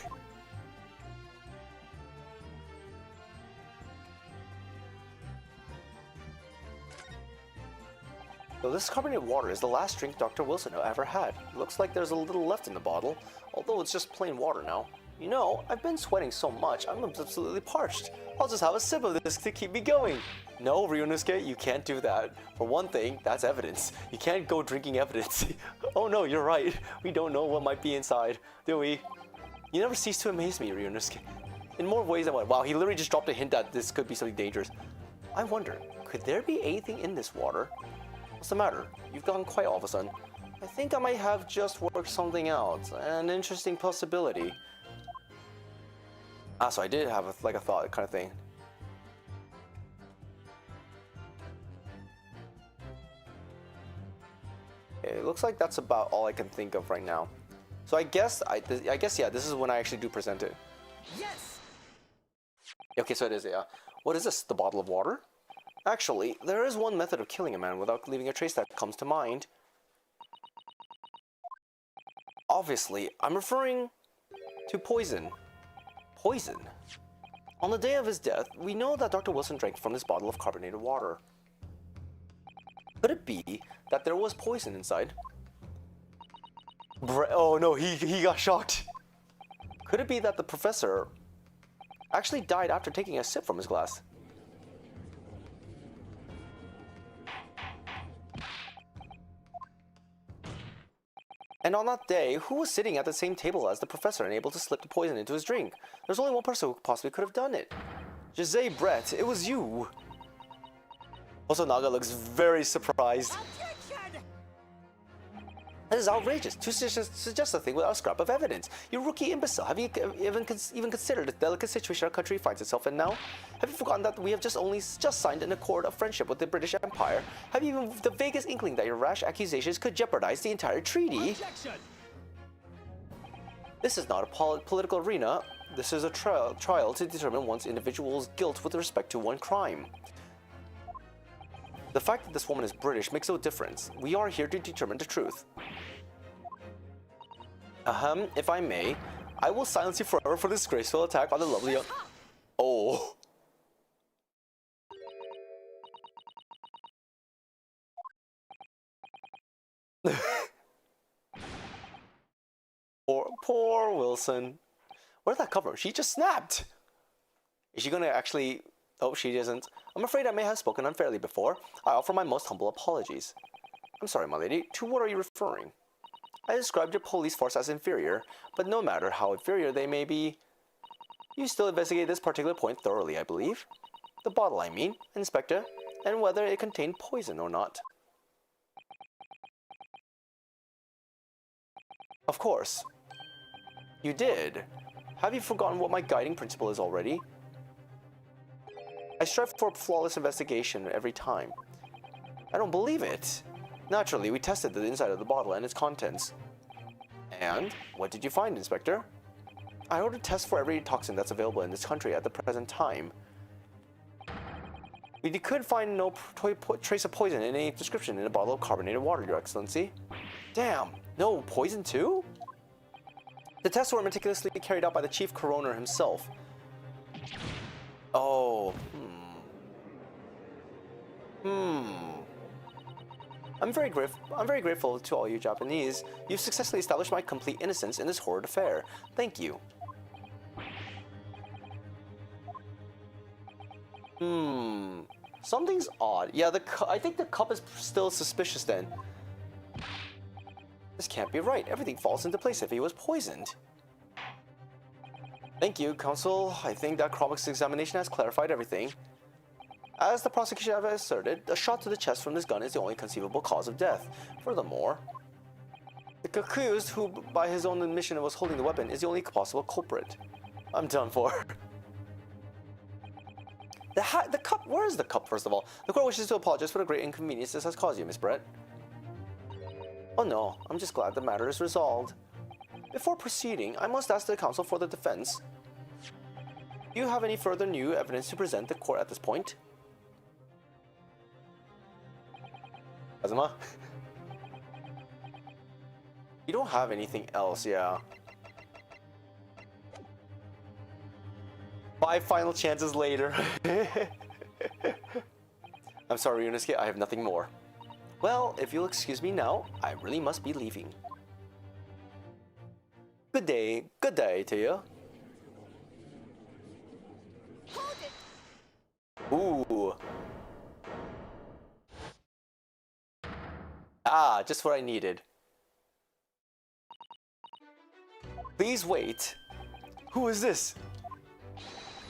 So this carbonated water is the last drink Dr. Wilson ever had. It looks like there's a little left in the bottle, although it's just plain water now. You know, I've been sweating so much, I'm absolutely parched. I'll just have a sip of this to keep me going. No, Ryunosuke, you can't do that. For one thing, that's evidence. You can't go drinking evidence. Oh no, you're right. We don't know what might be inside, do we? You never cease to amaze me, Ryunosuke. In more ways than one. Wow, he literally just dropped a hint that this could be something dangerous. I wonder, could there be anything in this water? What's the matter? You've gone quiet all of a sudden. I think I might have just worked something out. An interesting possibility. Ah, so I did have like a thought kind of thing. Okay, it looks like that's about all I can think of right now. So I guess yeah, this is when I actually do present it. Yes. Okay, so it is, yeah. What is this? The bottle of water? Actually, there is one method of killing a man without leaving a trace that comes to mind. Obviously, I'm referring to poison. Poison? On the day of his death, we know that Dr. Wilson drank from this bottle of carbonated water. Could it be that there was poison inside? Oh no, he got shocked. Could it be that the professor actually died after taking a sip from his glass? And on that day, who was sitting at the same table as the professor and able to slip the poison into his drink? There's only one person who possibly could have done it. Jose Brett, it was you. Also, Naga looks very surprised. Objection! This is outrageous. To suggest a thing without a scrap of evidence. You rookie imbecile. Have you even considered the delicate situation our country finds itself in now? Have you forgotten that we have just signed an accord of friendship with the British Empire? Have you even the vaguest inkling that your rash accusations could jeopardize the entire treaty? Objection! This is not a political arena. This is a trial to determine one's individual's guilt with respect to one crime. The fact that this woman is British makes no difference. We are here to determine the truth. If I may, I will silence you forever for this disgraceful attack on the lovely young... Oh. Poor Wilson. Where'd that come from? She just snapped. Is she gonna actually... Oh, she isn't. I'm afraid I may have spoken unfairly before. I offer my most humble apologies. I'm sorry, my lady. To what are you referring? I described your police force as inferior, but no matter how inferior they may be, you still investigate this particular point thoroughly, I believe. The bottle, I mean, Inspector, and whether it contained poison or not. Of course. You did. Have you forgotten what my guiding principle is already? I strive for a flawless investigation every time. I don't believe it. Naturally, we tested the inside of the bottle and its contents. And what did you find, Inspector? I ordered tests for every toxin that's available in this country at the present time. We could find no trace of poison in any description in a bottle of carbonated water, Your Excellency. Damn, no poison too? The tests were meticulously carried out by the chief coroner himself. Oh, I'm very grateful to all you Japanese. You've successfully established my complete innocence in this horrid affair. Thank you. Something's odd. Yeah, I think the cup is still suspicious then. This can't be right. Everything falls into place if he was poisoned. Thank you, Counsel. I think that cross-examination has clarified everything. As the prosecution have asserted, a shot to the chest from this gun is the only conceivable cause of death. Furthermore, the accused, who by his own admission was holding the weapon, is the only possible culprit. I'm done for. The cup, where is the cup, first of all? The court wishes to apologize for the great inconvenience this has caused you, Miss Brett. Oh no, I'm just glad the matter is resolved. Before proceeding, I must ask the counsel for the defense. Do you have any further new evidence to present the court at this point? Kazuma? You don't have anything else, yeah. 5 final chances later. I'm sorry, Yunosuke, I have nothing more. Well, if you'll excuse me now, I really must be leaving. Good day to you. Hold it! Ooh. Ah, just what I needed. Please wait. Who is this?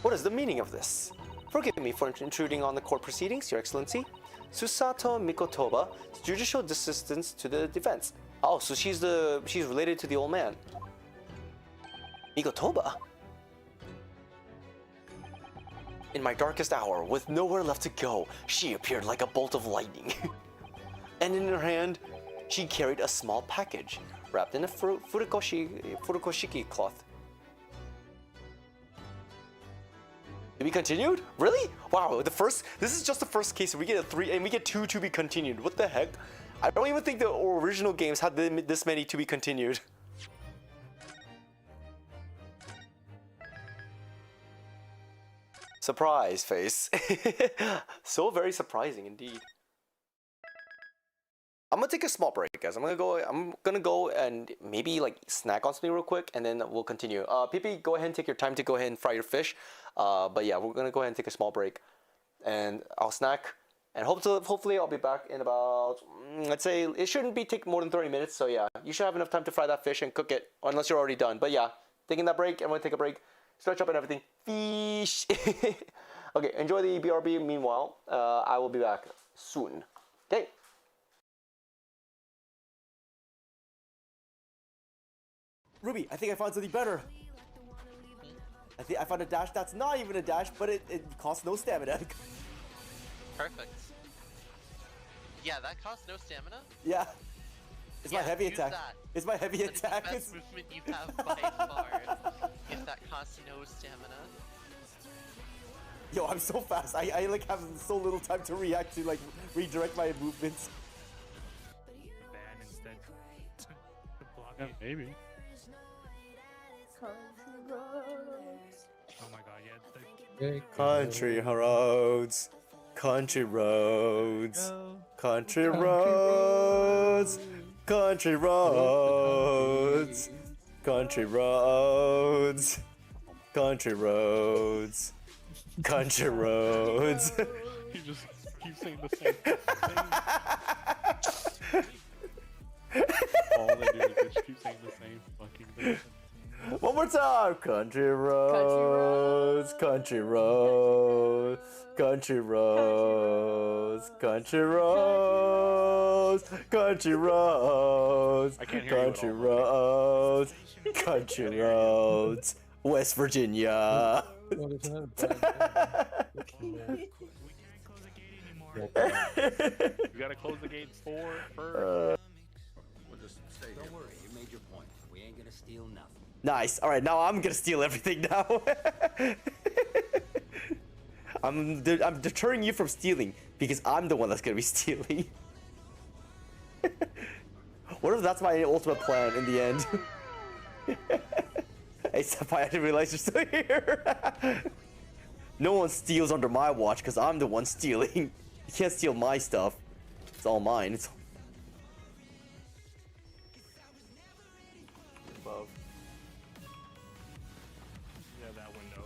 What is the meaning of this? Forgive me for intruding on the court proceedings, Your Excellency. Susato Mikotoba, judicial assistant to the defense. Oh, so she's related to the old man. Mikotoba? In my darkest hour, with nowhere left to go, she appeared like a bolt of lightning. And in her hand, she carried a small package, wrapped in a furukoshiki cloth. To be continued? Really? Wow, this is just the first case. We get a 3 and we get 2 to be continued. What the heck? I don't even think the original games had this many to be continued. Surprise face. So very surprising indeed. I'm gonna take a small break, guys. I'm gonna go and maybe like snack on something real quick, and then we'll continue. PP, go ahead and take your time to go ahead and fry your fish. But yeah, we're gonna go ahead and take a small break, and I'll snack, And hopefully I'll be back in about, let's say, it shouldn't be take more than 30 minutes. So yeah, you should have enough time to fry that fish and cook it, unless you're already done. But yeah, taking that break, I'm gonna take a break, stretch up and everything. Fish. Okay, enjoy the BRB. Meanwhile, I will be back soon. Okay. Ruby, I think I found something better. I think I found a dash that's not even a dash, but it costs no stamina. Perfect. Yeah, that costs no stamina. Yeah. It's my Yeah, heavy use attack. that. It's my heavy That is attack. the best movement you have by far. If that costs no stamina. Yo, I'm so fast. I like have so little time to react to like redirect my movements. Ban instead. Block Yeah, it. maybe. Oh my god, yeah. Country roads, country roads, country roads, country roads, country roads, country roads, country roads. You just keep saying the same thing. All they do is just keep saying the same fucking thing. One more time. Country roads, country roads, country roads, country roads, country roads, I can't hear you at country all. roads, country roads, West Virginia. We can't close the gate anymore. You gotta close the gate first. We'll just stay Don't worry, you made your point. We ain't gonna steal nothing. Nice. All right, now I'm gonna steal everything now. I'm deterring you from stealing because I'm the one that's gonna be stealing. What if that's my ultimate plan in the end? Hey, Senpai, I didn't realize you're still here. No one steals under my watch because I'm the one stealing. You can't steal my stuff. It's all mine. It's above. Yeah, that window.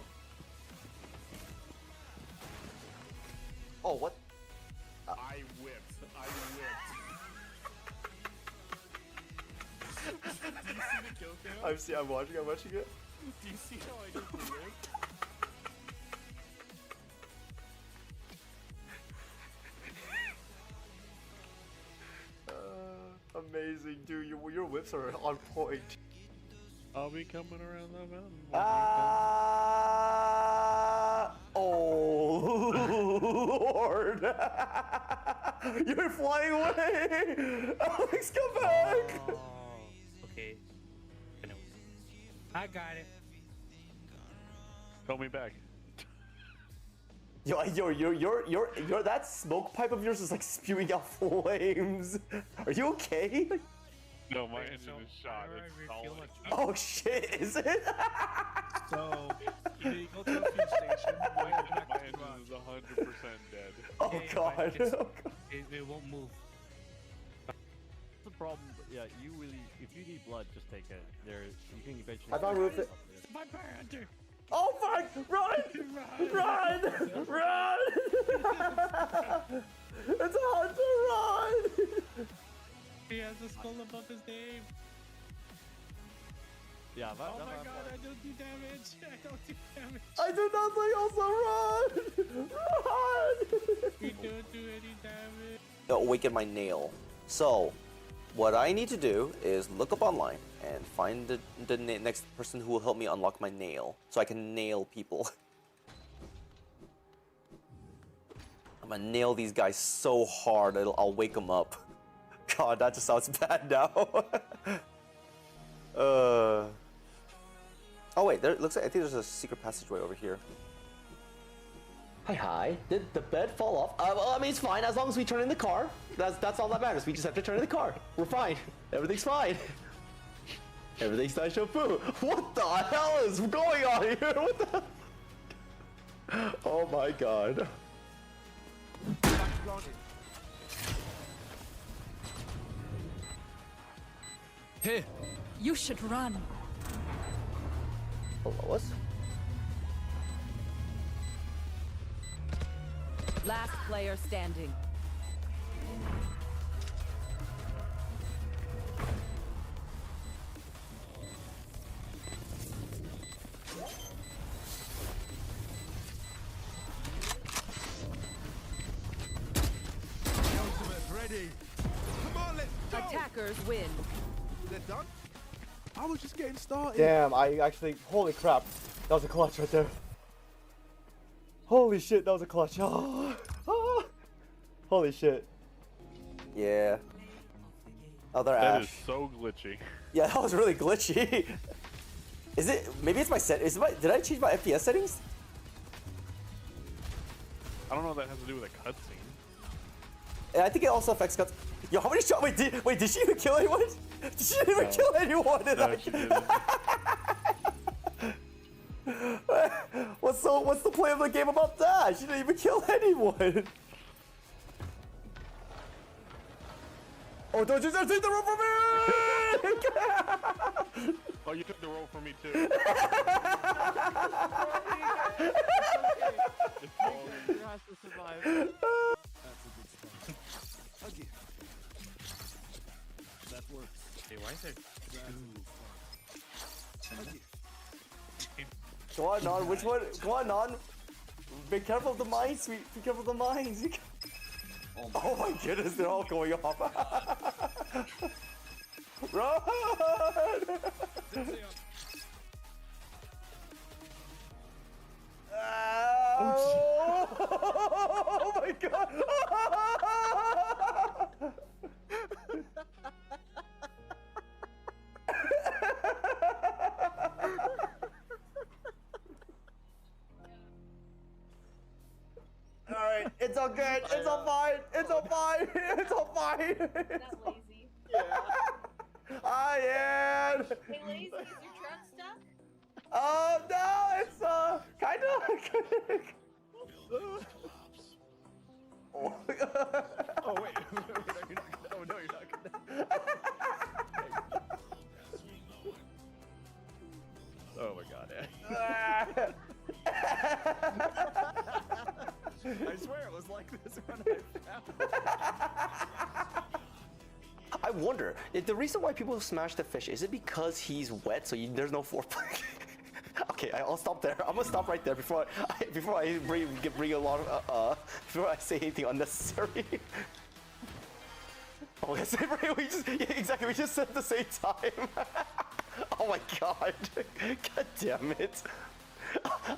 Oh, what? I whipped. Do you see the kill cam? I'm watching it. Do you see how I just whipped? Amazing, dude. Your whips are on point. I'll be coming around the mountain. Oh, Lord. You're flying away. Alex, come back. Oh, okay. I know. I got it. Call me back. Yo, that smoke pipe of yours is like spewing out flames. Are you okay? No, my Wait, engine so is shot. whenever I It's refuel solid. my truck, Oh shit, is it? So, either you go to a fuel station or you go back My to the engine garage. is 100% dead. Oh Okay, god. but it's- Oh, God. It won't move. The problem, yeah, you really, if you need blood, just take it. There, you can eventually. I found Ruth. Vampire hunter! Oh fuck! Run! Run! Run! It's a hunter! Run! He has a skull above his name. Yeah, Oh my god, I don't do damage. I don't do damage. I do nothing. Also run! Run! We don't do any damage. Awaken my nail. So, what I need to do is look up online and find the next person who will help me unlock my nail, so I can nail people. I'm gonna nail these guys so hard I'll wake them up. God, that just sounds bad now. Oh wait, there looks like I think there's a secret passageway over here. Hi. Did the bed fall off? Well, I mean, it's fine as long as we turn in the car. That's all that matters. We just have to turn in the car. We're fine. Everything's fine. Everything's nice shampoo. What the hell is going on here? What the? Oh my god. Hey, you should run. Oh, Lois? Last player standing. Ready. Come on, let's go. Attackers win. They're done. I was just getting started. Damn, I actually, holy crap. That was a clutch right there. Holy shit, that was a clutch. Oh, oh. Holy shit. Yeah. Other That Ash. is so glitchy. Yeah, that was really glitchy. Is it, maybe it's my set, did I change my FPS settings? I don't know what that has to do with a cutscene. And I think it also affects cuts. Yo, how many shots? Wait, did she even kill anyone? Did she even kill anyone in No, that? she didn't. What's the play of the game about that? She didn't even kill anyone. Oh, don't you just take the rope from me! Oh, you took the roll from me too. Who has to survive? Again. That works. Hey, why is there Go on, Non. Which one? Go on, Non. Be careful of the mines, sweet. Be careful of the mines. Oh my goodness, they're all going off. Run! Oh my god! Alright, it's all good, it's all fine, it's all fine, it's all fine. That lazy. I am. Hey, lazy, is your truck stuck? Oh no, it's kind of. Oh wait, no, you're not gonna. Oh no, you're not gonna. Oh my god. I swear it was like this when I found. I wonder if the reason why people smash the fish is it because he's wet, so there's no foreplay. Okay, I'll stop there. I'm gonna stop right there before I bring a lot of before I say anything unnecessary. Oh, yes, we just exactly. We just said at the same time. Oh my god! God damn it!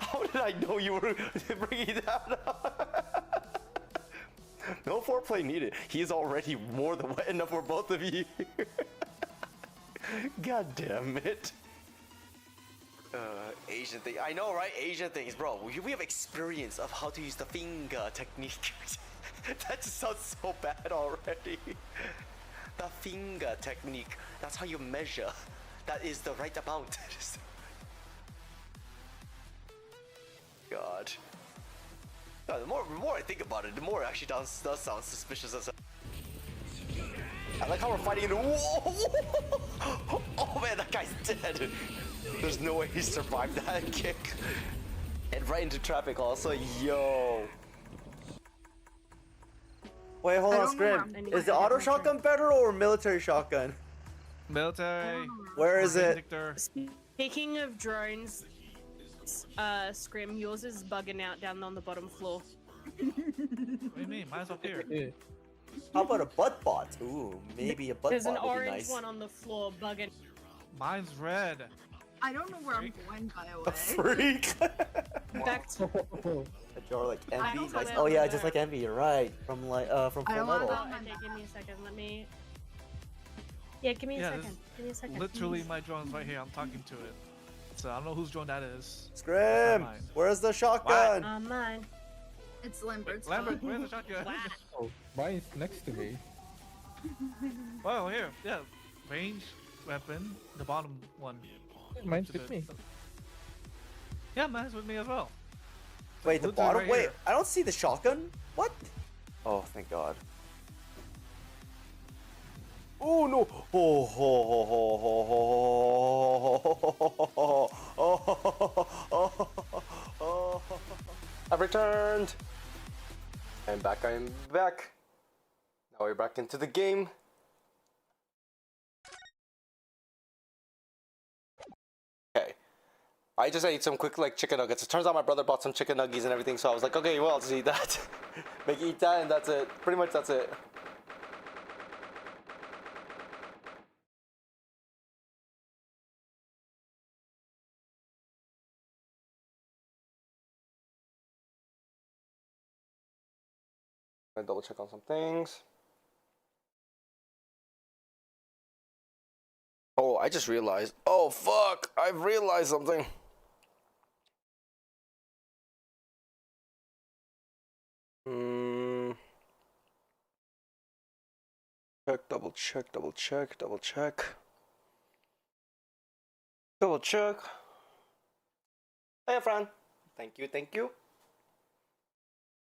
How did I know you were bringing that up? No foreplay needed. He is already more than wet enough for both of you. God damn it. Asian thing. I know, right? Asian things, bro. We have experience of how to use the finger technique. That just sounds so bad already. The finger technique. That's how you measure. That is the right amount. God. No, the more I think about it, the more it actually does sound suspicious as I like how we're fighting in the whoa! Oh man, that guy's dead. There's no way he survived that kick. And right into traffic also, yo. Wait, hold on, Scrim. Is the auto shotgun better or military shotgun? Military. Where is it? Victor. Speaking of drones, Scrim, yours is bugging out down on the bottom floor. What do you mean? Mine's up here. How about a butt bot? Ooh, maybe a butt There's an bot would be orange nice. one on the floor bugging. Mine's red. I don't know where I'm going, by the way. A freak. Back to A jar like I Envy. don't Nice. have Oh yeah, it. just like Envy. You're right. From like from I Full don't wanna Metal. go- okay, give me a second. Let me. Yeah, give me a Yeah, second. this- Give me a second. Literally, my drone's right here. I'm talking to it. So I don't know whose drone that is. Scrim. Mine. Where's the shotgun? Mine. It's Lambert's Lambert, phone. where's the shotgun? Oh, mine's next to me. Well, here. Yeah. Range weapon. The bottom one. Mine's with me. Yeah, mine's with me as well. Wait, the Literally bottom? right Wait, here. I don't see the shotgun. What? Oh, thank God. Oh no! Oh, ho, ho, ho, ho, ho, ho. I've returned. I'm back. Now we're back into the game. Okay. I just ate some quick like chicken nuggets. It turns out my brother bought some chicken nuggies and everything, so I was like, okay, well, I'll just eat that. Eat that and that's it. Pretty much that's it. I'm gonna double check on some things. Oh, I just realized. Oh, fuck. I've realized something. Check, double check. Hey, Fran. Thank you.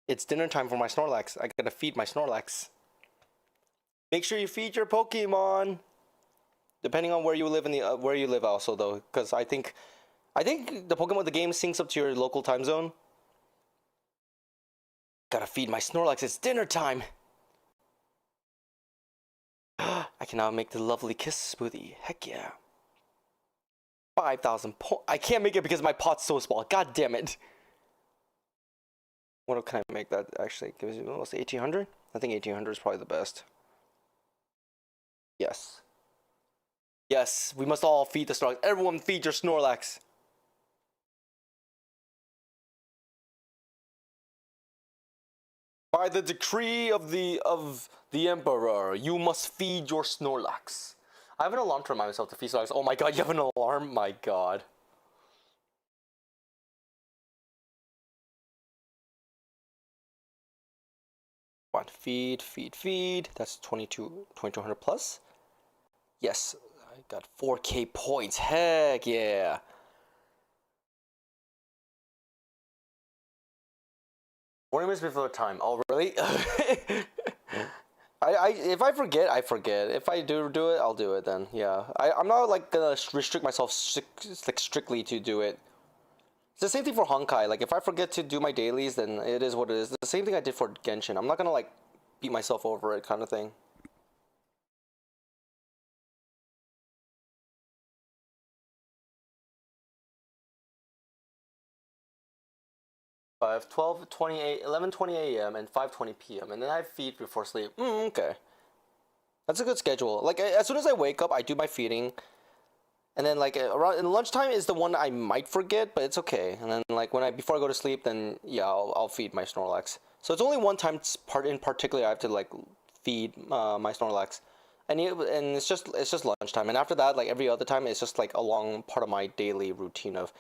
It's dinner time for my Snorlax. I gotta feed my Snorlax. Make sure you feed your Pokemon. Depending on where you live where you live also though, because I think the Pokemon the game syncs up to your local time zone. Gotta feed my Snorlax. It's dinner time. I can now make the lovely kiss smoothie. Heck yeah. 5,000 points. I can't make it because my pot's so small. God damn it. What can I make that actually gives you almost 1,800? I think 1,800 is probably the best. Yes. Yes, we must all feed the Snorlax. Everyone feed your Snorlax. By the decree of the Emperor, you must feed your Snorlax. I have an alarm to remind myself to feed Snorlax. Oh my god, you have an alarm? My god. What? Feed. That's 2,200 plus. Yes, I got 4K points. Heck yeah. What minutes before time? Oh really? If I forget, I forget. If I do it, I'll do it then. Yeah. I'm not like gonna restrict myself strictly to do it. It's the same thing for Honkai. Like if I forget to do my dailies, then it is what it is. The same thing I did for Genshin. I'm not gonna like beat myself over it, kind of thing. I have 11:20 a.m. and 5:20 p.m. and then I feed before sleep. Okay. That's a good schedule. Like as soon as I wake up, I do my feeding. And then like around lunchtime is the one I might forget, but it's okay. And then like before I go to sleep, then yeah, I'll feed my Snorlax. So it's only one time in particular I have to like feed my Snorlax. And it's just lunchtime. And after that, like every other time, it's just like a long part of my daily routine of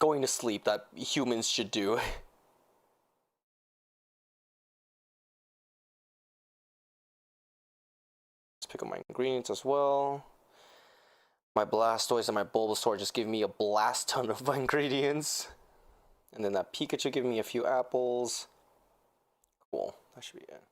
going to sleep that humans should do. Let's pick up my ingredients as well. My Blastoise and my Bulbasaur just give me a blast ton of ingredients. And then that Pikachu giving me a few apples. Cool, that should be it.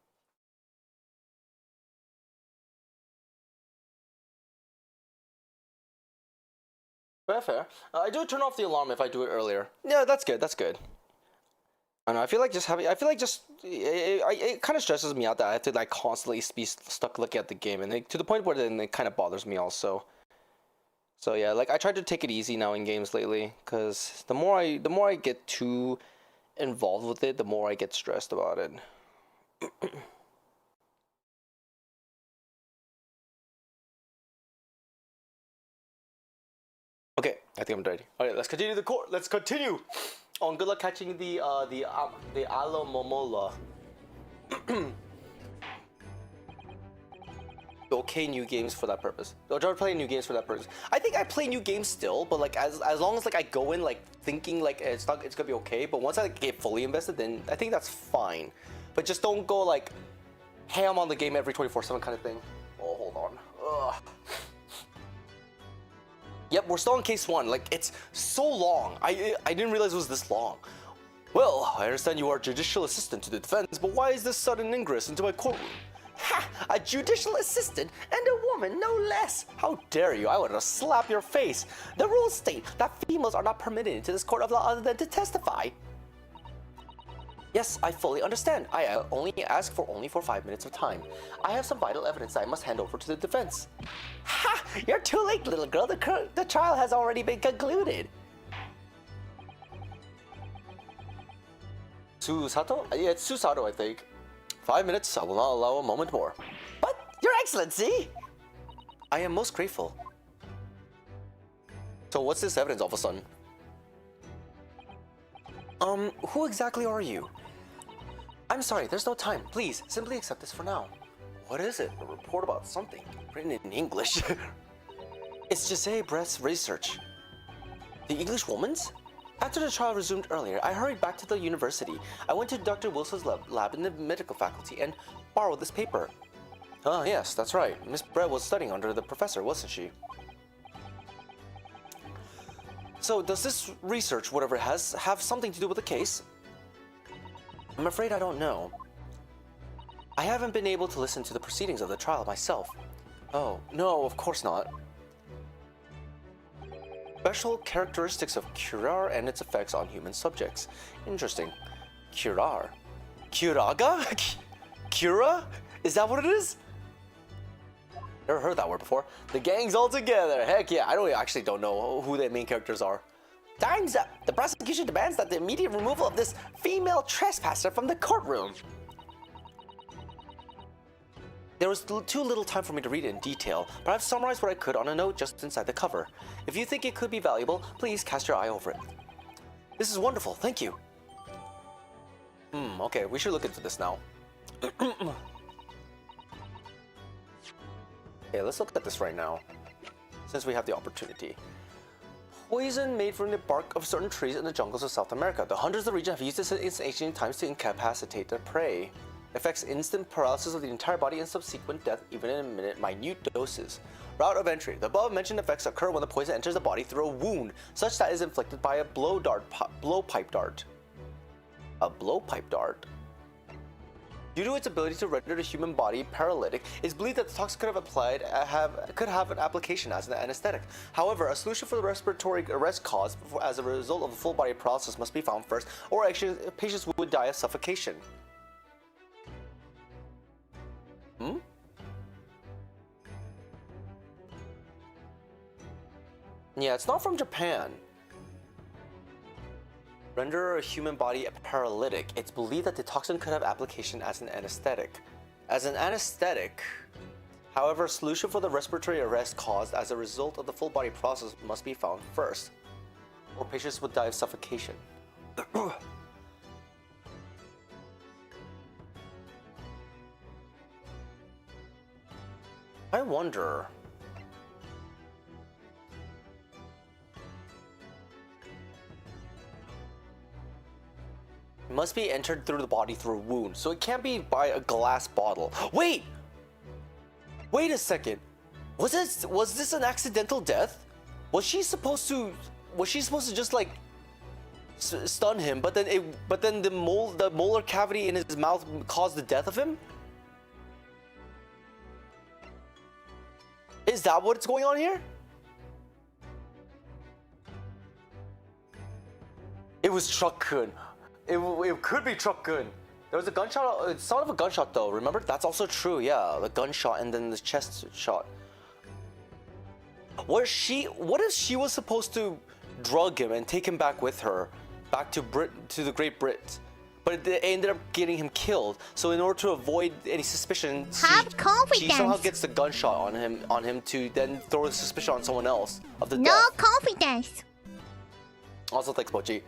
Fair. I do turn off the alarm if I do it earlier. Yeah, that's good. I know. I feel like it kind of stresses me out that I have to like constantly be stuck looking at the game, and to the point where then it kind of bothers me also. So yeah, like I try to take it easy now in games lately, because the more I get too involved with it, the more I get stressed about it. Okay, I think I'm ready. All right, let's continue the court. Let's continue. Oh, and good luck catching the Alomomola. Okay, new games for that purpose. I'll try to play new games for that purpose. I think I play new games still, but like as long as like I go in like thinking like it's gonna be okay, but once I like, get fully invested, then I think that's fine. But just don't go like, hey, I'm on the game every 24/7 kind of thing. Oh, hold on. Ugh. Yep, we're still on case 1. Like, it's so long. I didn't realize it was this long. Well, I understand you are judicial assistant to the defense, but why is this sudden ingress into my courtroom? Ha! A judicial assistant and a woman, no less! How dare you? I would have slapped your face. The rules state that females are not permitted into this court of law other than to testify. Yes, I fully understand. I only ask for 5 minutes of time. I have some vital evidence that I must hand over to the defense. Ha! You're too late, little girl. The trial has already been concluded. Susato? Yeah, it's Susato, I think. 5 minutes. I will not allow a moment more. But, Your Excellency! I am most grateful. So what's this evidence all of a sudden? Who exactly are you? I'm sorry, there's no time. Please, simply accept this for now. What is it? A report about something written in English. It's Giselle Brett's research. The English woman's? After the trial resumed earlier, I hurried back to the university. I went to Dr. Wilson's lab in the medical faculty and borrowed this paper. Ah, yes, that's right. Miss Brett was studying under the professor, wasn't she? So, does this research, whatever it has, have something to do with the case? I'm afraid I don't know. I haven't been able to listen to the proceedings of the trial myself. Oh, no, of course not. Special characteristics of curar and its effects on human subjects. Interesting. Curar? Curaga? Cura? Is that what it is? Never heard that word before. The gang's all together. Heck yeah, I actually don't know who the main characters are. Time's up. The prosecution demands that the immediate removal of this female trespasser from the courtroom. There was too little time for me to read it in detail, but I've summarized what I could on a note just inside the cover. If you think it could be valuable, please cast your eye over it. This is wonderful, thank you. Okay, we should look into this now. Okay, let's look at this right now, since we have the opportunity. Poison made from the bark of certain trees in the jungles of South America. The hunters of the region have used this in ancient times to incapacitate their prey. Affects instant paralysis of the entire body and subsequent death even in minute doses. Route of entry. The above-mentioned effects occur when the poison enters the body through a wound, such that is inflicted by a blowpipe dart. A blowpipe dart? Due to its ability to render the human body paralytic, it is believed that the toxin could have an application as an anesthetic. However, a solution for the respiratory arrest caused as a result of a full body paralysis must be found first, or actually patients would die of suffocation. Yeah, it's not from Japan. Render a human body paralytic. It's believed that the toxin could have application as an anesthetic. However, a solution for the respiratory arrest caused as a result of the full body process must be found first, or patients would die of suffocation. I wonder. It must be entered through the body through a wound, so it can't be by a glass bottle. Wait! Wait a second. Was this an accidental death? Was she supposed to just like stun him, but then the molar cavity in his mouth caused the death of him? Is that what's going on here? It was Truck-kun. It could be Truck-kun. There was a gunshot. It's sort of a gunshot though. Remember? That's also true. Yeah, the gunshot and then the chest shot. What if she was supposed to drug him and take him back with her, back to the Great Brit, but they ended up getting him killed. So in order to avoid any suspicion, she somehow gets the gunshot on him to then throw the suspicion on someone else of the death. No confidence. Also, thanks, Mochi.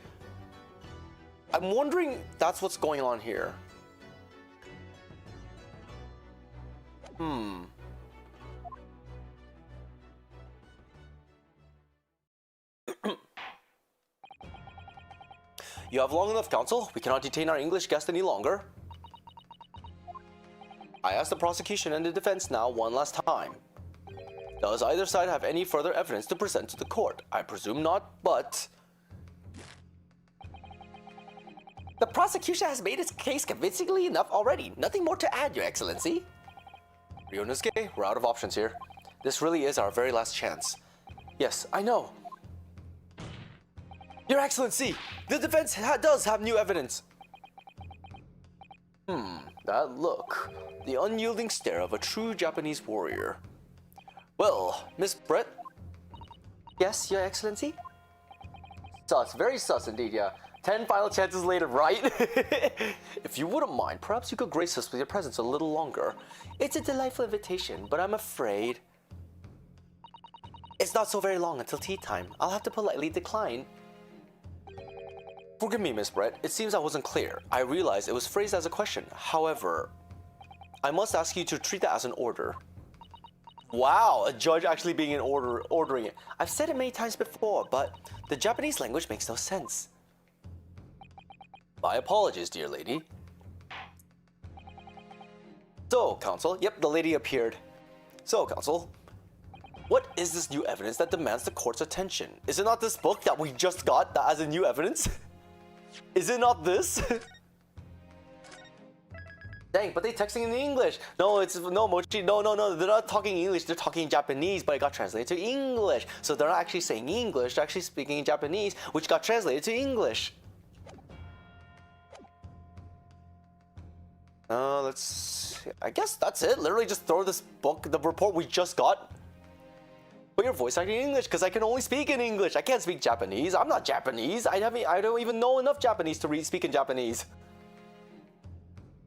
I'm wondering that's what's going on here. You have long enough, counsel. We cannot detain our English guest any longer. I ask the prosecution and the defense now one last time. Does either side have any further evidence to present to the court? I presume not, but... The prosecution has made its case convincingly enough already. Nothing more to add, Your Excellency. Ryunosuke, we're out of options here. This really is our very last chance. Yes, I know. Your Excellency, the defense does have new evidence. That look. The unyielding stare of a true Japanese warrior. Well, Miss Brett? Yes, Your Excellency? Sus, very sus indeed, yeah. 10 final chances later, right? If you wouldn't mind, perhaps you could grace us with your presence a little longer. It's a delightful invitation, but I'm afraid... It's not so very long until tea time. I'll have to politely decline. Forgive me, Miss Brett. It seems I wasn't clear. I realized it was phrased as a question. However, I must ask you to treat that as an order. Wow, a judge actually being an ordering it. I've said it many times before, but the Japanese language makes no sense. My apologies, dear lady. So, Counsel, yep, the lady appeared. So, Counsel, what is this new evidence that demands the court's attention? Is it not this book that we just got that as a new evidence? Is it not this? Dang, but they texting in English. No, Mochi, no, they're not talking English, they're talking Japanese, but it got translated to English. So they're not actually saying English, they're actually speaking Japanese, which got translated to English. I guess that's it. Literally just throw this book, the report we just got. But your voice acting in English, because I can only speak in English. I can't speak Japanese. I'm not Japanese. I don't even know enough Japanese to speak in Japanese.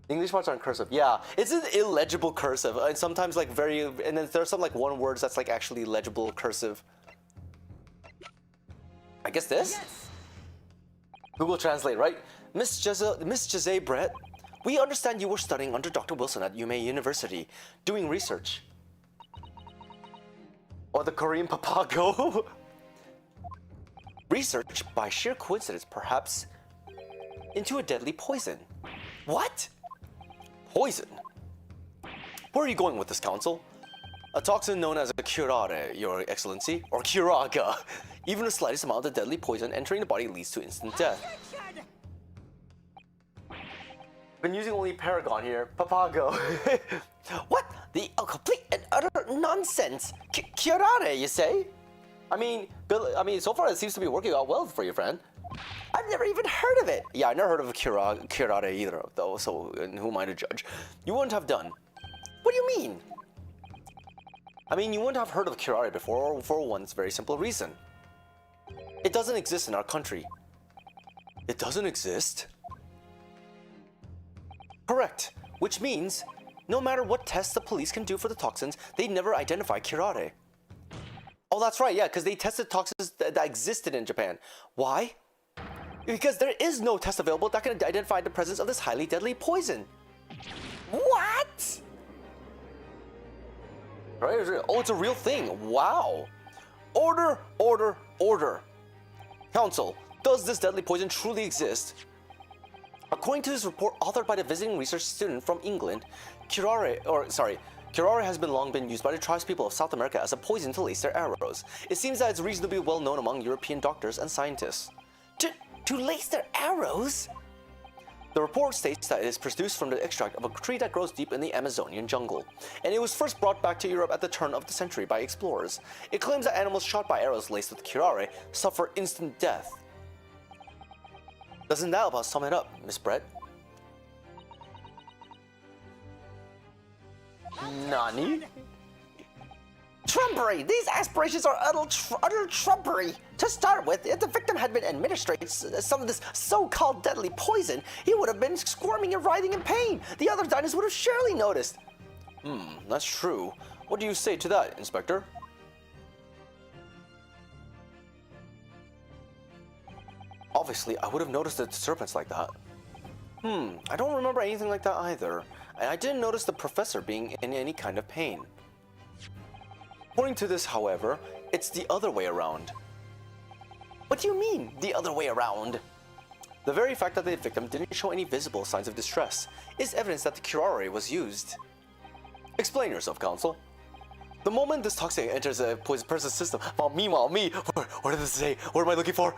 English parts aren't cursive. Yeah, it's an illegible cursive. And sometimes like and then there's some like one words that's like actually legible cursive. I guess this? Yes. Google Translate, right? Miss Jose Brett, we understand you were studying under Dr. Wilson at Yume University, doing research. Or the Korean Papago. Research, by sheer coincidence perhaps, into a deadly poison. What? Poison? Where are you going with this, Counsel? A toxin known as a curare, Your Excellency, or curaga. Even the slightest amount of deadly poison entering the body leads to instant death. Been using only Paragon here. Papago. What? The complete and utter nonsense. Curare, you say? I mean, so far it seems to be working out well for your friend. I've never even heard of it. Yeah, I never heard of a curare either, though, so who am I to judge? You wouldn't have done. What do you mean? I mean, you wouldn't have heard of curare before for one very simple reason. It doesn't exist in our country. It doesn't exist? Correct. Which means, no matter what tests the police can do for the toxins, they never identify curare. Oh, that's right, yeah, because they tested toxins that existed in Japan. Why? Because there is no test available that can identify the presence of this highly deadly poison. What? Right? Oh, it's a real thing. Wow. Order, order, order. Counsel, does this deadly poison truly exist? According to this report authored by the visiting research student from England, curare has long been used by the tribespeople of South America as a poison to lace their arrows. It seems that it's reasonably well known among European doctors and scientists. To lace their arrows? The report states that it is produced from the extract of a tree that grows deep in the Amazonian jungle, and it was first brought back to Europe at the turn of the century by explorers. It claims that animals shot by arrows laced with curare suffer instant death. Doesn't that about sum it up, Miss Brett? Nani? Trumpery! These aspirations are utter trumpery! To start with, if the victim had been administered some of this so-called deadly poison, he would have been squirming and writhing in pain. The other diners would have surely noticed. That's true. What do you say to that, Inspector? Obviously, I would have noticed the disturbance like that. I don't remember anything like that either. And I didn't notice the professor being in any kind of pain. According to this, however, it's the other way around. What do you mean, the other way around? The very fact that the victim didn't show any visible signs of distress is evidence that the curare was used. Explain yourself, Counsel. The moment this toxin enters a person's system, meanwhile, what does it say? What am I looking for?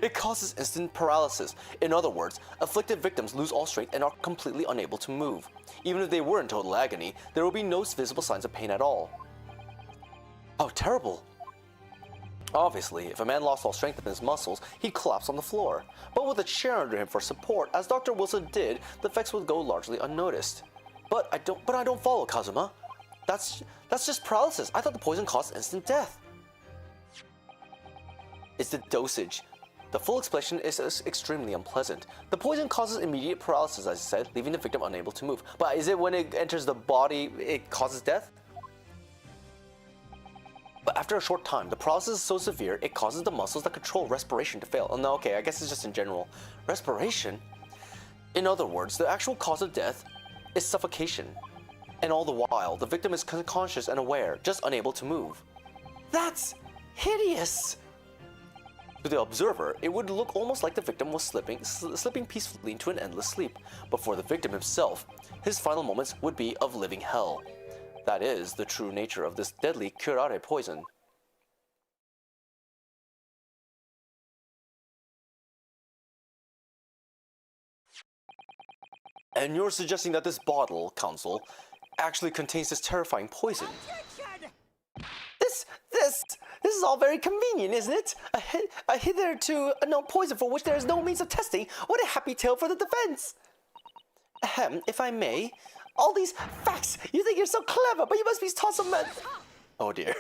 It causes instant paralysis. In other words, afflicted victims lose all strength and are completely unable to move. Even if they were in total agony, there will be no visible signs of pain at all. How terrible. Obviously, if a man lost all strength in his muscles, he'd collapse on the floor. But with a chair under him for support, as Dr. Wilson did, the effects would go largely unnoticed. But I don't follow, Kazuma. That's just paralysis. I thought the poison caused instant death. It's the dosage. The full explanation is extremely unpleasant. The poison causes immediate paralysis, as I said, leaving the victim unable to move. But is it when it enters the body, it causes death? But after a short time, the paralysis is so severe, it causes the muscles that control respiration to fail. Oh, no, okay, I guess it's just in general. Respiration? In other words, the actual cause of death is suffocation. And all the while, the victim is conscious and aware, just unable to move. That's hideous! To the observer, it would look almost like the victim was slipping peacefully into an endless sleep. But for the victim himself, his final moments would be of living hell. That is the true nature of this deadly curare poison. And you're suggesting that this bottle, Counsel, actually contains this terrifying poison? This is all very convenient, isn't it? A hitherto unknown poison for which there is no means of testing. What a happy tale for the defense! Ahem, if I may. All these facts! You think you're so clever, but you must be taught some... Oh dear.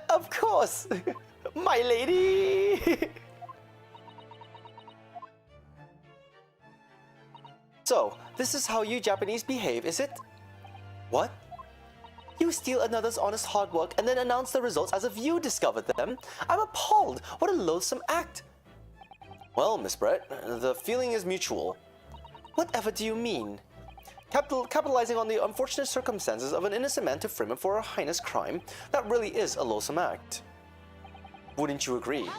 Of course! My lady! So, this is how you Japanese behave, is it? What? You steal another's honest hard work and then announce the results as if you discovered them? I'm appalled! What a loathsome act! Well, Miss Brett, the feeling is mutual. Whatever do you mean? Capitalizing on the unfortunate circumstances of an innocent man to frame him for a heinous crime, that really is a loathsome act. Wouldn't you agree?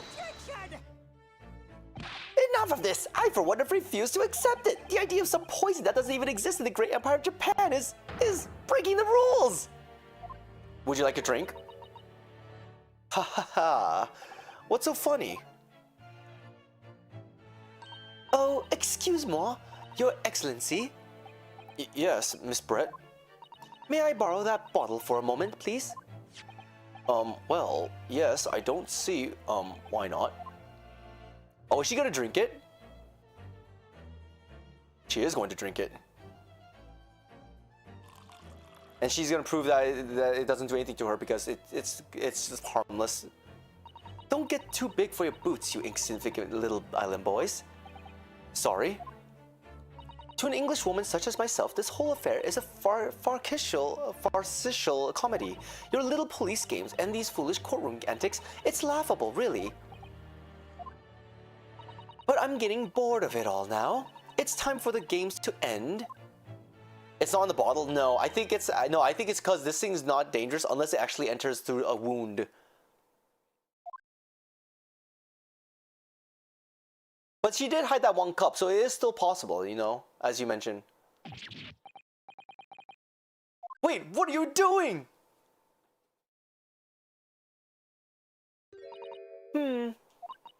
Enough of this! I for one have refused to accept it! The idea of some poison that doesn't even exist in the great empire of Japan is breaking the rules! Would you like a drink? Ha ha ha! What's so funny? Oh, excuse-moi, Your Excellency. Yes, Miss Brett. May I borrow that bottle for a moment, please? Well, yes, I don't see, why not? Oh, is she gonna drink it? She is going to drink it. And she's gonna prove that it doesn't do anything to her because it's just harmless. Don't get too big for your boots, you insignificant little island boys. Sorry. To an English woman such as myself, this whole affair is a farcical comedy. Your little police games and these foolish courtroom antics, it's laughable, really. But I'm getting bored of it all now. It's time for the games to end. It's not in the bottle? No, I think it's because this thing's not dangerous unless it actually enters through a wound. But she did hide that one cup, so it is still possible, you know, as you mentioned. Wait, what are you doing?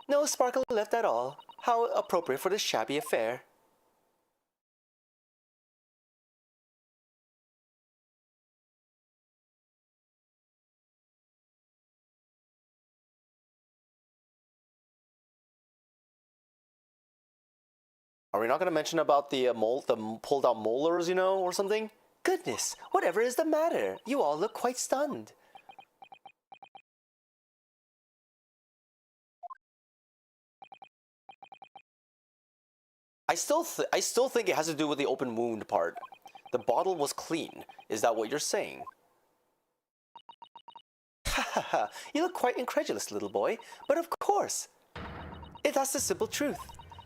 No sparkle left at all. How appropriate for this shabby affair. Are we not going to mention about the pulled out molars, you know, or something? Goodness, whatever is the matter? You all look quite stunned. I still think it has to do with the open wound part. The bottle was clean. Is that what you're saying? Ha ha ha, you look quite incredulous, little boy. But of course. That's the simple truth.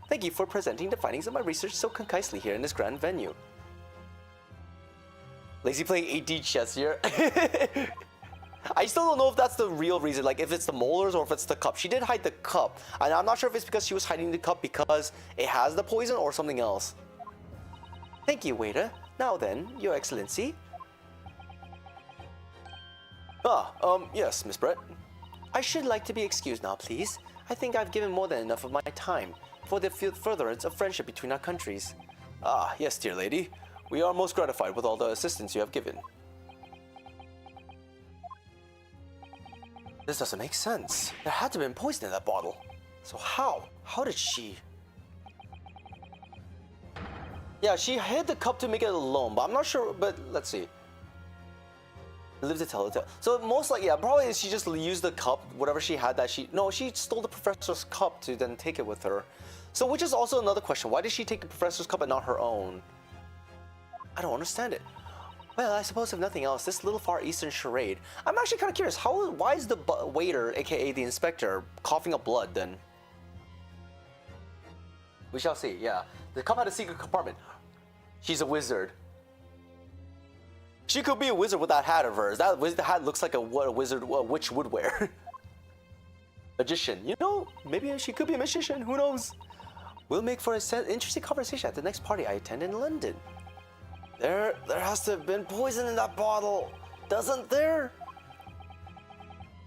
Thank you for presenting the findings of my research so concisely here in this grand venue. Lazy playing 8D chess here. I still don't know if that's the real reason, like if it's the molars or if it's the cup. She did hide the cup, and I'm not sure if it's because she was hiding the cup because it has the poison or something else. Thank you, waiter. Now then, Your Excellency. Yes, Miss Brett. I should like to be excused now, please. I think I've given more than enough of my time for the furtherance of friendship between our countries. Ah, yes, dear lady. We are most gratified with all the assistance you have given. This doesn't make sense. There had to have been poison in that bottle. So how? How did she? Yeah, she hid the cup to make it alone, but I'm not sure. But let's see. Live to tell it. So most likely, yeah, probably she just used the cup, whatever she had that she. No, she stole the professor's cup to then take it with her. So which is also another question. Why did she take the professor's cup and not her own? I don't understand it. Well, I suppose if nothing else, this little Far Eastern charade. I'm actually kind of curious. Why is the waiter, aka the inspector, coughing up blood then? We shall see. Yeah, the cup had a secret compartment. She's a wizard. She could be a wizard with that hat of hers. That hat looks like what a witch would wear. Magician. You know, maybe she could be a magician. Who knows? We'll make for an interesting conversation at the next party I attend in London. There has to have been poison in that bottle, doesn't there?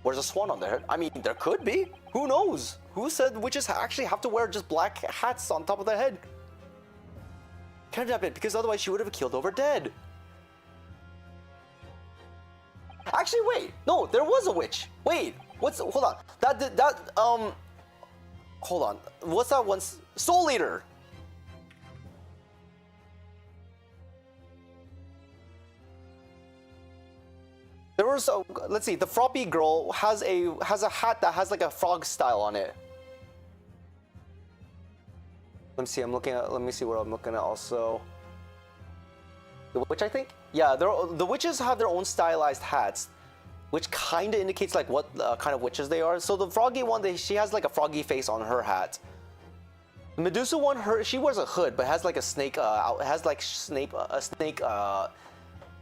Where's a swan on their head? I mean, there could be. Who knows? Who said witches actually have to wear just black hats on top of their head? Can't have been, because otherwise she would have killed over dead. Actually, wait. No, there was a witch. Wait, hold on. Hold on. What's that one? Soul Eater. There was a, let's see, the Froppy girl has a hat that has like a frog style on it. Let me see what I'm looking at also. The witch, I think? Yeah, the witches have their own stylized hats, which kind of indicates like what kind of witches they are. So the froggy one, she has like a froggy face on her hat. The Medusa one, she wears a hood, but has like a snake,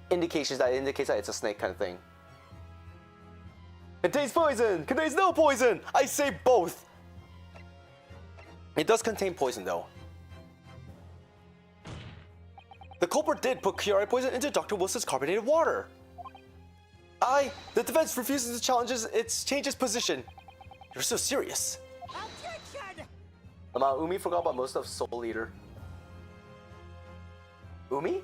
indications that indicates that it's a snake kind of thing. Contains poison! Contains no poison! I say both! It does contain poison though. The culprit did put Chiari poison into Dr. Wilson's carbonated water. The defense refuses to challenge change its position. You're so serious. Umi forgot about most of Soul Eater. Umi?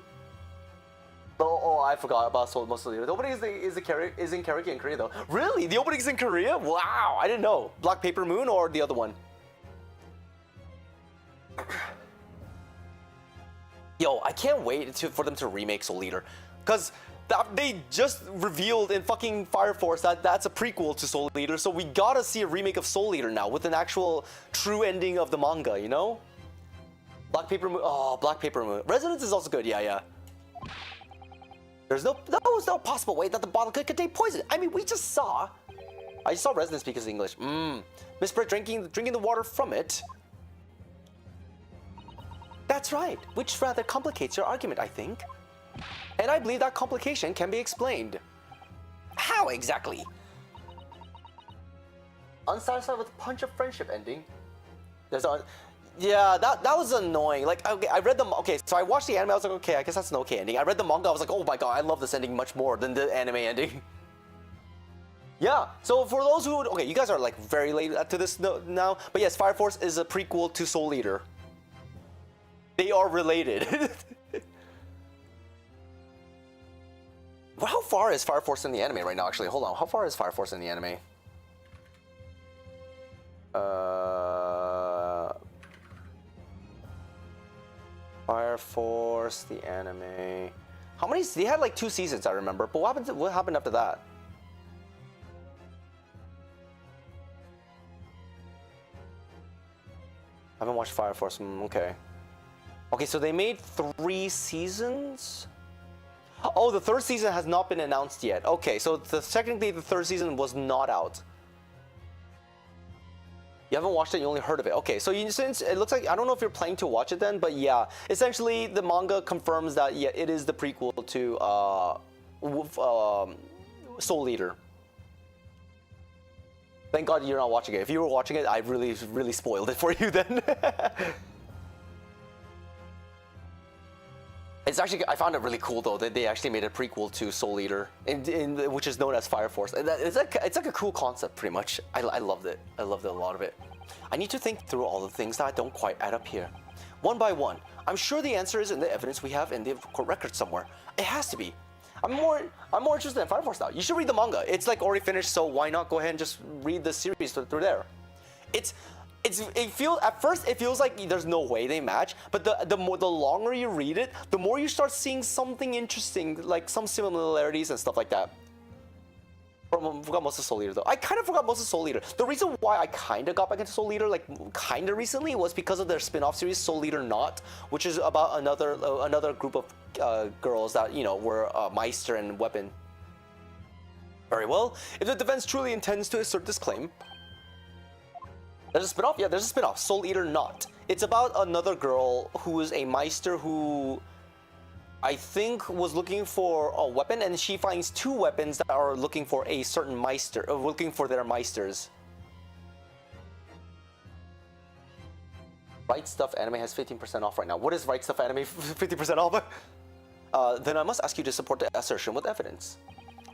Oh, I forgot about most of the. The opening is in karaoke in Korea though. Really? The opening's in Korea? Wow, I didn't know. Black Paper Moon or the other one? Yo, I can't wait for them to remake Soul Eater, cause they just revealed in fucking Fire Force that that's a prequel to Soul Eater. So we gotta see a remake of Soul Eater now with an actual true ending of the manga. You know? Black Paper Moon. Oh, Black Paper Moon. Resonance is also good. Yeah. There was no possible way that the bottle could contain poison. I mean, we just saw. I saw Resonance speak his English. Miss Britt drinking the water from it. That's right, which rather complicates your argument, I think. And I believe that complication can be explained. How exactly? Unsatisfied with Punch of Friendship ending. Yeah, that was annoying. Like, okay, I read so I watched the anime, I was like, okay, I guess that's an okay ending. I read the manga, I was like, oh my god, I love this ending much more than the anime ending. Yeah, so for those who, okay, you guys are like very late to this now, but yes, Fire Force is a prequel to Soul Eater. They are related. Well, how far is Fire Force in the anime right now, actually? Hold on, how far is Fire Force in the anime? Fire Force, the anime. How many? They had like 2 seasons, I remember. But what happened after that? I haven't watched Fire Force. Okay. Okay, so they made 3 seasons. Oh, the 3rd season has not been announced yet. Okay, so technically the 3rd season was not out. You haven't watched it, you only heard of it. Okay, so since it looks like, I don't know if you're planning to watch it then, but yeah, essentially the manga confirms that, yeah, it is the prequel to Soul Eater. Thank God you're not watching it. If you were watching it, I really spoiled it for you then. It's actually, I found it really cool though that they actually made a prequel to Soul Eater, which is known as Fire Force. It's like a cool concept, pretty much. I loved it. I loved it, a lot of it. I need to think through all the things that don't quite add up here. One by one. I'm sure the answer is in the evidence we have in the court record somewhere. It has to be. I'm more interested in Fire Force now. You should read the manga. It's like already finished, so why not go ahead and just read the series through there? At first it feels like there's no way they match, but the longer you read it, the more you start seeing something interesting, like some similarities and stuff like that. I forgot most of Soul Eater though. I kind of forgot most of Soul Eater. The reason why I kind of got back into Soul Eater, like kind of recently, was because of their spin-off series Soul Eater Not, which is about another group of girls that were Meister and Weapon. Very well. If the defense truly intends to assert this claim, there's a spin-off. Yeah, there's a spin-off. Soul Eater Not. It's about another girl who is a Meister who I think was looking for a weapon, and she finds two weapons that are looking for a certain Meister, looking for their Meisters. Right Stuff Anime has 15% off right now. What is Right Stuff Anime 50% off? Then I must ask you to support the assertion with evidence.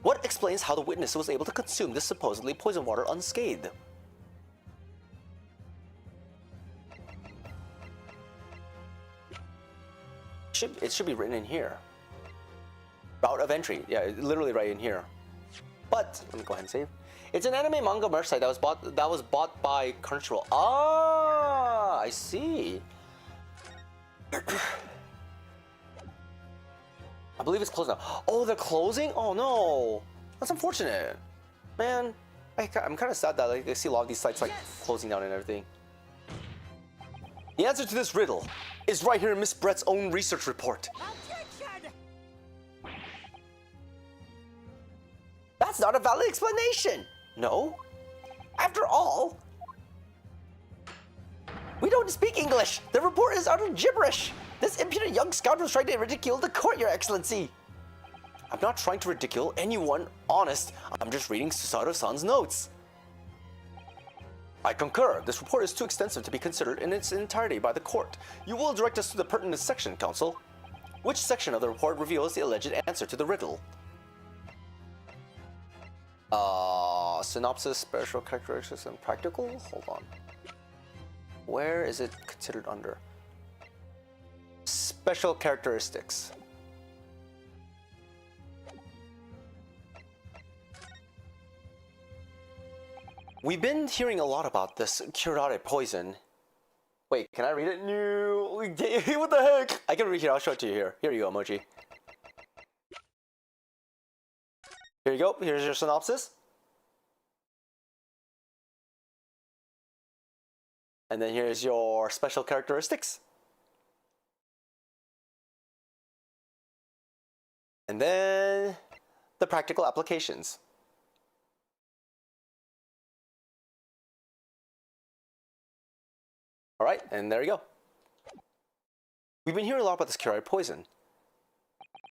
What explains how the witness was able to consume this supposedly poison water unscathed? It should be written in here. Route of entry. Yeah, literally right in here. But let me go ahead and save. It's an anime manga merch site that was bought by Crunchyroll. Ah, I see. I believe it's closed now. Oh, they're closing? Oh no, that's unfortunate. Man, I'm kind of sad that I see a lot of these sites like closing down and everything. The answer to this riddle is right here in Miss Brett's own research report. That's not a valid explanation. No. After all, we don't speak English. The report is utter gibberish. This impudent young scoundrel is trying to ridicule the court, Your Excellency. I'm not trying to ridicule anyone, honest. I'm just reading Susaru-san's notes. I concur. This report is too extensive to be considered in its entirety by the court. You will direct us to the pertinent section, Counsel. Which section of the report reveals the alleged answer to the riddle? Synopsis, special characteristics, and practical? Hold on. Where is it considered under? Special characteristics. We've been hearing a lot about this curare poison. Wait, can I read it? No. What the heck? I can read it. I'll show it to you here. Here you go, Emoji. Here you go. Here's your synopsis. And then here's your special characteristics. And then the practical applications. All right, and there you go. We've been hearing a lot about this curare poison,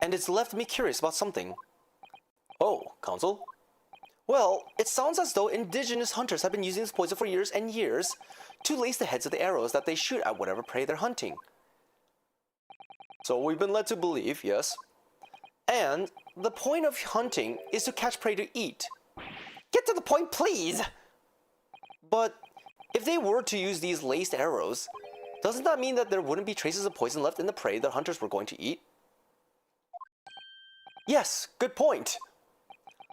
and it's left me curious about something. Oh, Counsel? Well, it sounds as though indigenous hunters have been using this poison for years and years to lace the heads of the arrows that they shoot at whatever prey they're hunting. So we've been led to believe, yes. And the point of hunting is to catch prey to eat. Get to the point, please! But if they were to use these laced arrows, doesn't that mean that there wouldn't be traces of poison left in the prey that hunters were going to eat? Yes, good point.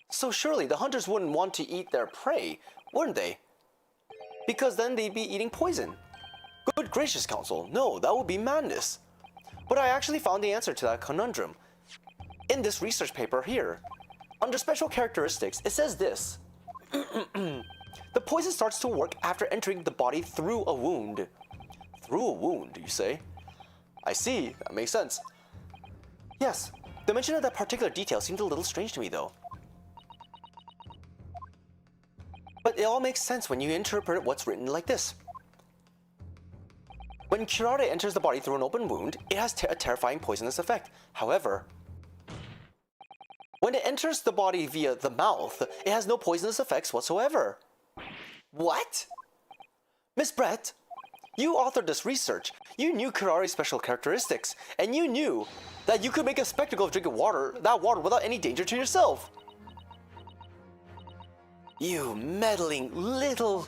So surely the hunters wouldn't want to eat their prey, wouldn't they? Because then they'd be eating poison. Good gracious, Counsel, no, that would be madness. But I actually found the answer to that conundrum in this research paper here. Under special characteristics, it says this. The poison starts to work after entering the body through a wound. Through a wound, you say? I see, that makes sense. Yes, the mention of that particular detail seemed a little strange to me though. But it all makes sense when you interpret what's written like this. When curare enters the body through an open wound, it has a terrifying poisonous effect. However, when it enters the body via the mouth, it has no poisonous effects whatsoever. What? Miss Brett, you authored this research. You knew curare's special characteristics, and you knew that you could make a spectacle of drinking that water without any danger to yourself. You meddling little...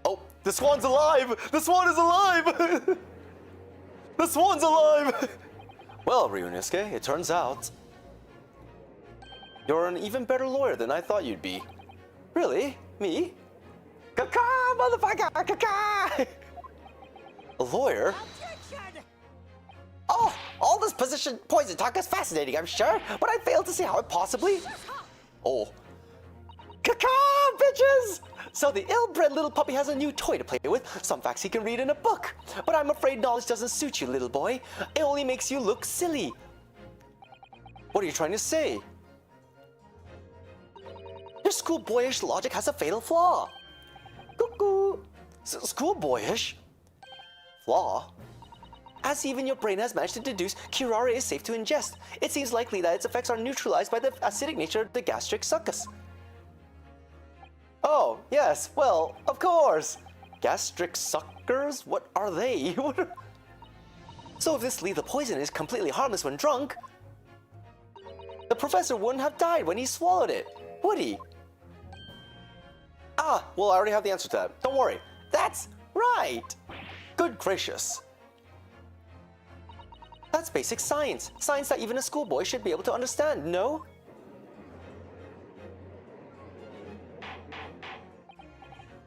Oh, the swan's alive! The swan is alive! The swan's alive! Well, Ryunosuke, it turns out You're an even better lawyer than I thought you'd be. Really? Me? Kaka, motherfucker! Kaka! A lawyer? Oh, all this position poison talk is fascinating, I'm sure, but I fail to see how it possibly... Oh. Kaka, bitches! So the ill-bred little puppy has a new toy to play with, some facts he can read in a book. But I'm afraid knowledge doesn't suit you, little boy. It only makes you look silly. What are you trying to say? Your schoolboyish logic has a fatal flaw. Cuckoo. Schoolboyish? Flaw? As even your brain has managed to deduce, curare is safe to ingest. It seems likely that its effects are neutralized by the acidic nature of the gastric succus. Oh, yes, well, of course. Gastric suckers? What are they? So if this lethal poison is completely harmless when drunk, the professor wouldn't have died when he swallowed it, would he? Ah, well, I already have the answer to that. Don't worry. That's right. Good gracious. That's basic science. Science that even a schoolboy should be able to understand, no?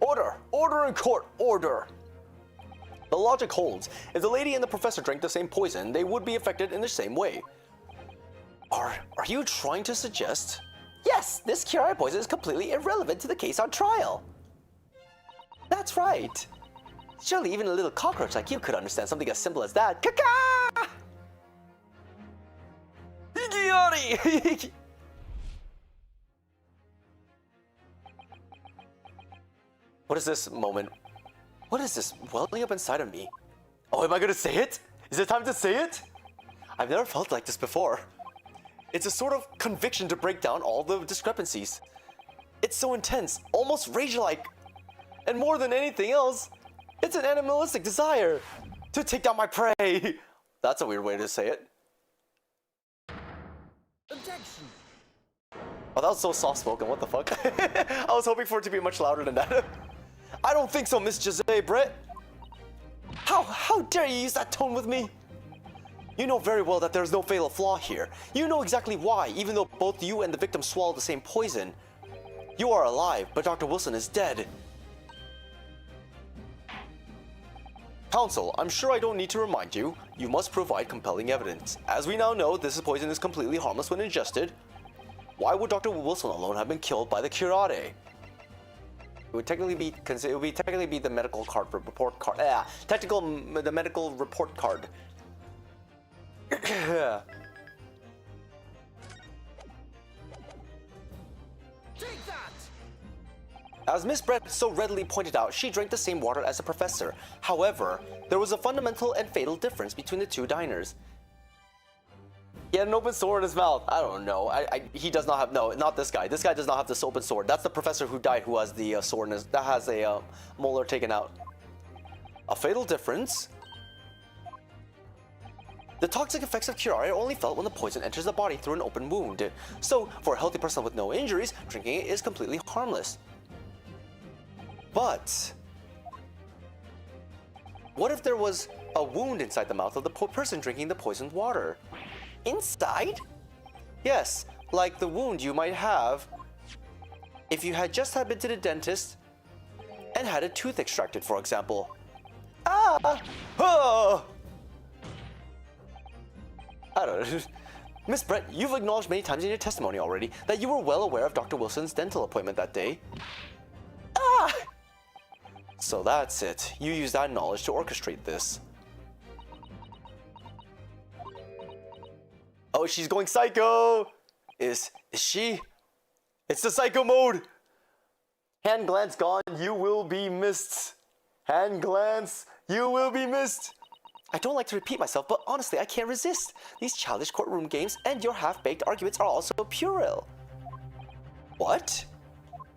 Order! Order in court! Order! The logic holds. If the lady and the professor drank the same poison, they would be affected in the same way. Are you trying to suggest? Yes, this curare poison is completely irrelevant to the case on trial. That's right. Surely even a little cockroach like you could understand something as simple as that. Kaka! Higiyori! What is this moment? What is this welling up inside of me? Oh, am I gonna say it? Is it time to say it? I've never felt like this before. It's a sort of conviction to break down all the discrepancies. It's so intense, almost rage-like. And more than anything else, it's an animalistic desire to take down my prey. That's a weird way to say it. Objection. Oh, that was so soft-spoken, what the fuck? I was hoping for it to be much louder than that. I don't think so, Miss Jose, Brett. How dare you use that tone with me? You know very well that there's no fatal flaw here. You know exactly why, even though both you and the victim swallowed the same poison. You are alive, but Dr. Wilson is dead. Counsel, I'm sure I don't need to remind you. You must provide compelling evidence. As we now know, this poison is completely harmless when ingested. Why would Dr. Wilson alone have been killed by the curare? It would technically be the medical card report card. The medical report card. Take that! As Miss Brett so readily pointed out, she drank the same water as the professor. However, there was a fundamental and fatal difference between the two diners. He had an open sword in his mouth. I don't know. He does not have, no, not this guy. This guy does not have this open sword. That's the professor who died who has the sword in his, that has a molar taken out. A fatal difference? The toxic effects of curare are only felt when the poison enters the body through an open wound. So, for a healthy person with no injuries, drinking it is completely harmless. But what if there was a wound inside the mouth of the person drinking the poisoned water? Inside? Yes, like the wound you might have if you had just been to the dentist and had a tooth extracted, for example. Ah! Oh! I don't know. Miss Brett, you've acknowledged many times in your testimony already that you were well aware of Dr. Wilson's dental appointment that day. Ah! So that's it. You used that knowledge to orchestrate this. Oh, she's going psycho! Is she? It's the psycho mode! Hand glance gone, you will be missed. Hand glance, you will be missed. I don't like to repeat myself, but honestly, I can't resist. These childish courtroom games and your half-baked arguments are also puerile. What?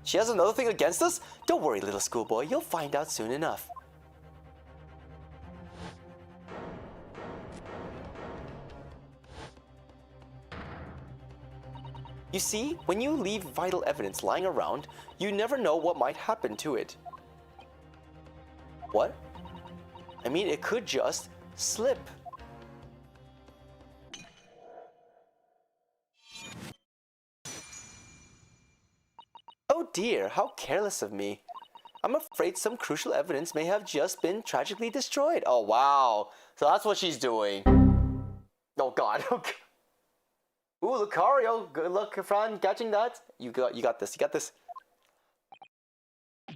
She has another thing against us? Don't worry, little schoolboy, you'll find out soon enough. You see, when you leave vital evidence lying around, you never know what might happen to it. What? I mean, it could just slip. dear, how careless of me. I'm afraid some crucial evidence may have just been tragically destroyed. Oh, wow. So that's what she's doing. Oh, God. Ooh, Lucario. Good luck, Fran, catching that. You got this. You got this.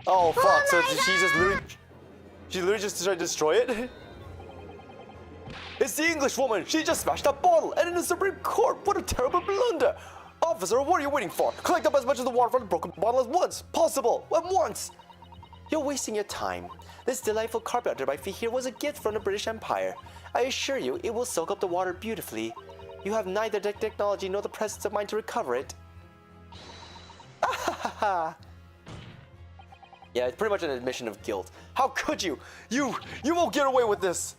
Oh, fuck. So she literally just tried to destroy it? It's the English woman. She just smashed that bottle. And in the Supreme Court. What a terrible blunder. Officer, what are you waiting for? Collect up as much of the water from the broken bottle as once. Possible. At once. You're wasting your time. This delightful carpet under my feet here was a gift from the British Empire. I assure you, it will soak up the water beautifully. You have neither the technology nor the presence of mind to recover it. Yeah, it's pretty much an admission of guilt. How could you? You won't get away with this!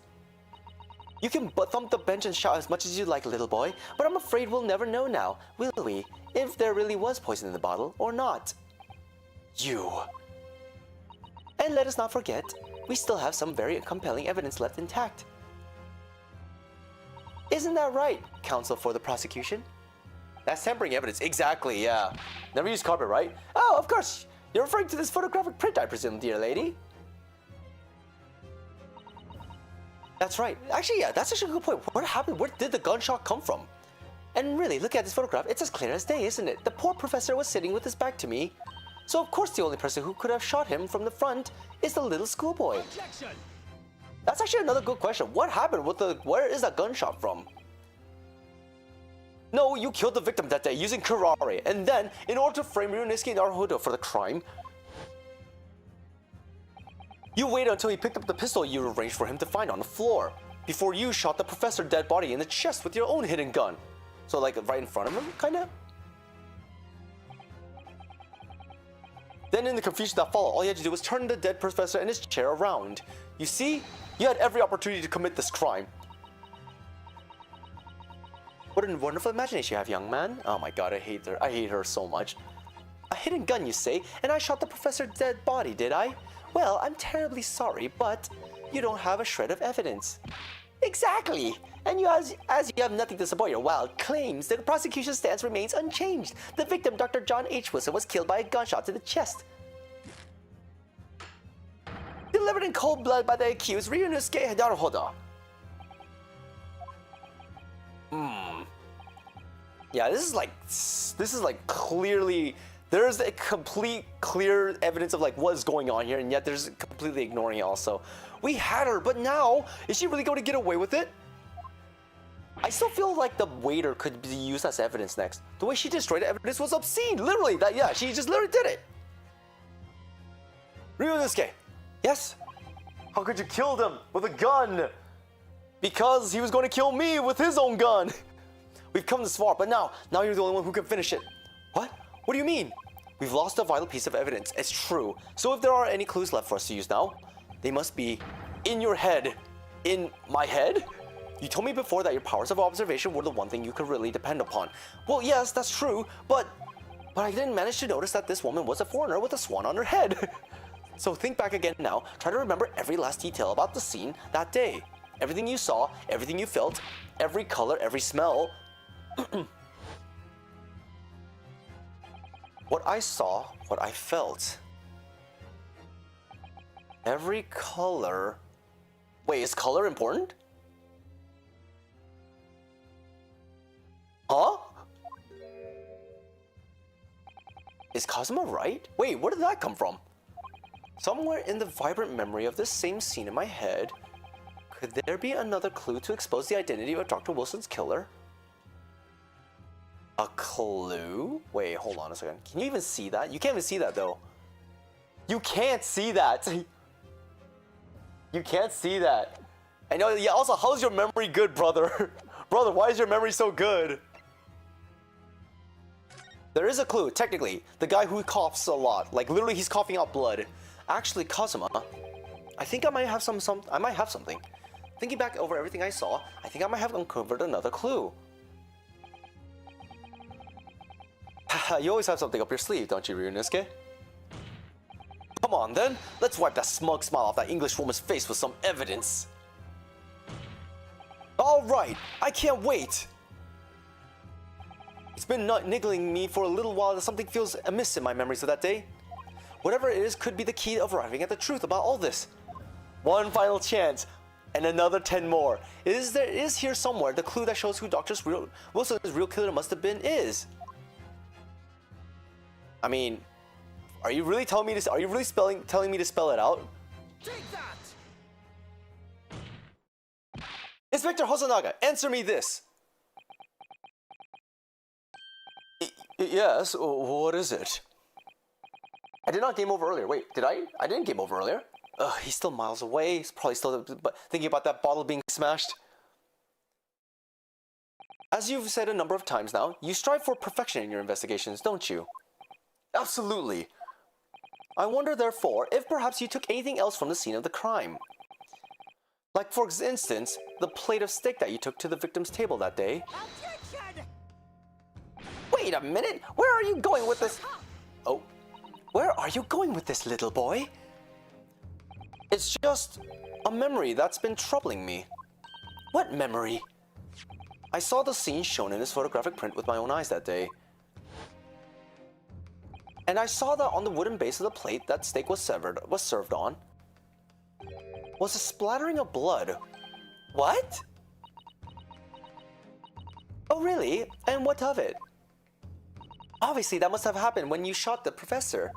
You can thump the bench and shout as much as you like, little boy, but I'm afraid we'll never know now, will we? If there really was poison in the bottle, or not. You. And let us not forget, we still have some very compelling evidence left intact. Isn't that right, counsel for the prosecution? That's tampering evidence. Exactly, yeah. Never use carpet, right? Oh, of course. You're referring to this photographic print, I presume, dear lady. That's right. Actually, yeah, that's actually a good point. What happened? Where did the gunshot come from? And really, look at this photograph. It's as clear as day, isn't it? The poor professor was sitting with his back to me. So of course the only person who could have shot him from the front is the little schoolboy. Objection! That's actually another good question. What happened with where is that gunshot from? No, you killed the victim that day using karate, and then, in order to frame Ryunosuke Naruhodo for the crime, you waited until he picked up the pistol you arranged for him to find on the floor, before you shot the professor's dead body in the chest with your own hidden gun. So like right in front of him, kinda? Then in the confusion that followed, all you had to do was turn the dead professor and his chair around. You see? You had every opportunity to commit this crime. What a wonderful imagination you have, young man. Oh my god, I hate her. I hate her so much. A hidden gun, you say, and I shot the professor's dead body, did I? Well, I'm terribly sorry, but you don't have a shred of evidence. Exactly! And as you have nothing to support your wild claims, the prosecution's stance remains unchanged. The victim, Dr. John H. Wilson, was killed by a gunshot to the chest. Delivered in cold blood by the accused, Ryunosuke Naruhodo. Yeah, this is like clearly, there's a complete clear evidence of like what's going on here, and yet there's completely ignoring it also. We had her, but now, is she really going to get away with it? I still feel like the waiter could be used as evidence next. The way she destroyed the evidence was obscene, literally, she just literally did it. Ryunosuke, yes? How could you kill them with a gun? Because he was going to kill me with his own gun. We've come this far, but now you're the only one who can finish it. What? What do you mean? We've lost a vital piece of evidence. It's true. So if there are any clues left for us to use now, they must be in your head. In my head? You told me before that your powers of observation were the one thing you could really depend upon. Well, yes, that's true, but I didn't manage to notice that this woman was a foreigner with a swan on her head. So think back again now. Try to remember every last detail about the scene that day. Everything you saw, everything you felt, every color, every smell. What I saw, what I felt. Every color. Wait, is color important? Huh? Is Cosmo right? Wait, where did that come from? Somewhere in the vibrant memory of this same scene in my head, could there be another clue to expose the identity of Dr. Wilson's killer? A clue? Wait, hold on a second. Can you even see that? You can't even see that though. You can't see that. You can't see that. I know, yeah, also, how's your memory good, brother? Brother, why is your memory so good? There is a clue, technically. The guy who coughs a lot. Like, literally, he's coughing out blood. Actually, Kazuma, I think I might have I might have something. Thinking back over everything I saw, I think I might have uncovered another clue. You always have something up your sleeve, don't you, Ryunosuke? Come on, then. Let's wipe that smug smile off that English woman's face with some evidence. All right, I can't wait. It's been niggling me for a little while that something feels amiss in my memories of that day. Whatever it is could be the key of arriving at the truth about all this. One final chance, and another 10 more. There is here somewhere the clue that shows who Wilson's real killer must have been is. I mean, are you really telling me this? Are you really telling me to spell it out? Take that! Inspector Hosonaga, answer me this. Yes, what is it? I did not game over earlier. Wait, did I? I didn't game over earlier. Ugh, he's still miles away. He's probably still thinking about that bottle being smashed. As you've said a number of times now, you strive for perfection in your investigations, don't you? Absolutely. I wonder, therefore, if perhaps you took anything else from the scene of the crime. Like, for instance, the plate of steak that you took to the victim's table that day. Wait a minute! Where are you going with this? Oh. Where are you going with this, little boy? It's just a memory that's been troubling me. What memory? I saw the scene shown in this photographic print with my own eyes that day. And I saw that on the wooden base of the plate that steak was served on was a splattering of blood. What? Oh really? And what of it? Obviously that must have happened when you shot the professor.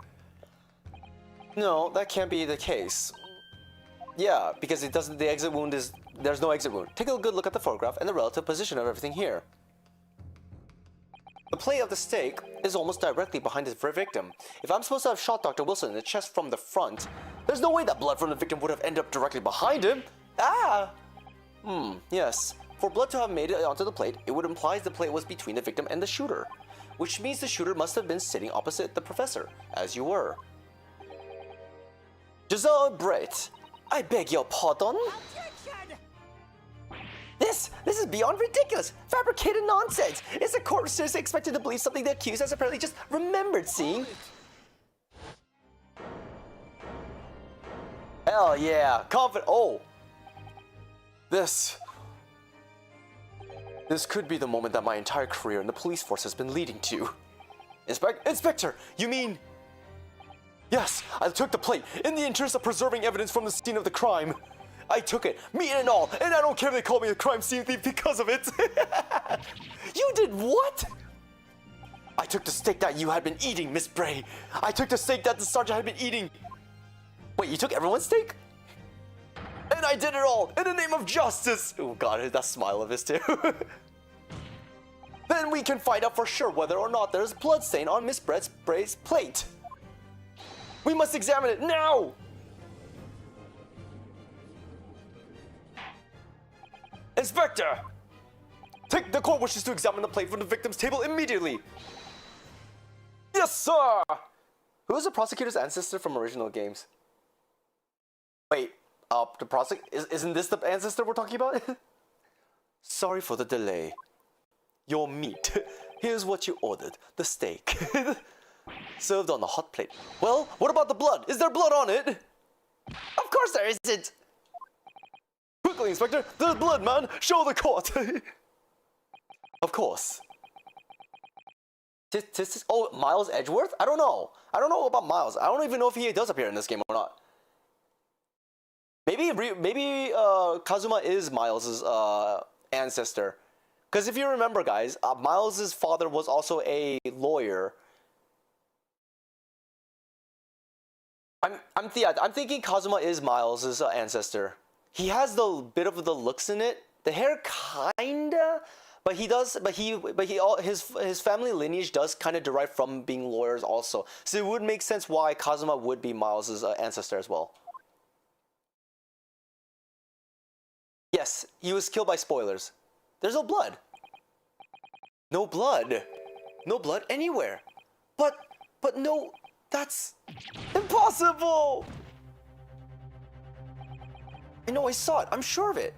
No, that can't be the case. Yeah, because it doesn't. The exit wound is. There's no exit wound. Take a good look at the photograph and the relative position of everything here. The plate of the steak is almost directly behind his victim. If I'm supposed to have shot Dr. Wilson in the chest from the front, there's no way that blood from the victim would have ended up directly behind him. Ah! Yes. For blood to have made it onto the plate, it would imply the plate was between the victim and the shooter, which means the shooter must have been sitting opposite the professor, as you were. Giselle Brett, I beg your pardon? This is beyond ridiculous! Fabricated nonsense! Is the court seriously expected to believe something the accused has apparently just remembered seeing? Hell yeah! Oh! This could be the moment that my entire career in the police force has been leading to. Inspector, you mean... Yes, I took the plate in the interest of preserving evidence from the scene of the crime. I took it, meat and all, and I don't care if they call me a crime scene thief because of it. You did what? I took the steak that you had been eating, Miss Bray. I took the steak that the sergeant had been eating. Wait, you took everyone's steak? And I did it all in the name of justice. Oh god, that smile of his too. Then we can find out for sure whether or not there's blood stain on Miss Bray's plate. We must examine it now! Inspector! The court wishes to examine the plate from the victim's table immediately! Yes, sir! Who is the prosecutor's ancestor from original games? Wait, the isn't this the ancestor we're talking about? Sorry for the delay. Your meat. Here's what you ordered, the steak. Served on a hot plate. Well, what about the blood? Is there blood on it? Of course there isn't! Quickly, Inspector! There's blood, man! Show the court! Of course. Oh, Miles Edgeworth? I don't know. I don't know about Miles. I don't even know if he does appear in this game or not. Maybe Kazuma is Miles's ancestor. Because if you remember, guys, Miles's father was also a lawyer. I'm thinking Kazuma is Miles's ancestor. He has the bit of the looks in it. The hair kinda, but his family lineage does kind of derive from being lawyers also. So it would make sense why Kazuma would be Miles's ancestor as well. Yes, he was killed by spoilers. There's no blood. No blood. No blood anywhere. But no, that's impossible! I know I saw it, I'm sure of it.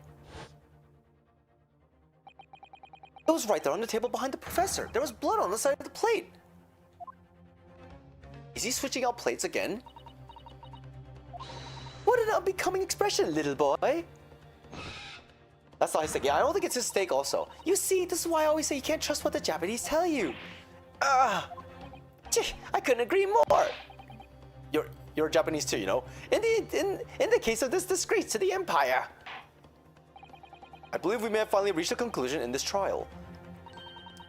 It was right there on the table behind the professor. There was blood on the side of the plate. Is he switching out plates again? What an unbecoming expression, little boy. That's not his steak. Yeah, I don't think it's his steak also. You see, this is why I always say you can't trust what the Japanese tell you. I couldn't agree more. You're Japanese too, you know. In the case of this disgrace to the empire. I believe we may have finally reached a conclusion in this trial.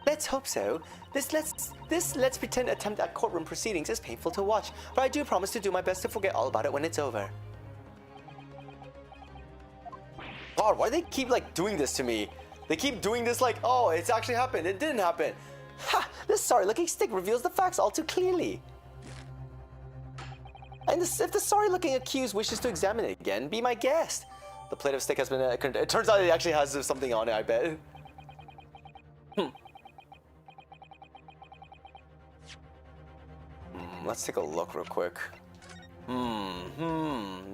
Let's hope so. This let's pretend attempt at courtroom proceedings is painful to watch, but I do promise to do my best to forget all about it when it's over. God, why do they keep like doing this to me? They keep doing this like, oh, it's actually happened. It didn't happen. Ha! This sorry-looking stick reveals the facts all too clearly. And if the sorry-looking accused wishes to examine it again, be my guest. The plate of steak has been... it turns out it actually has something on it, I bet. Let's take a look real quick.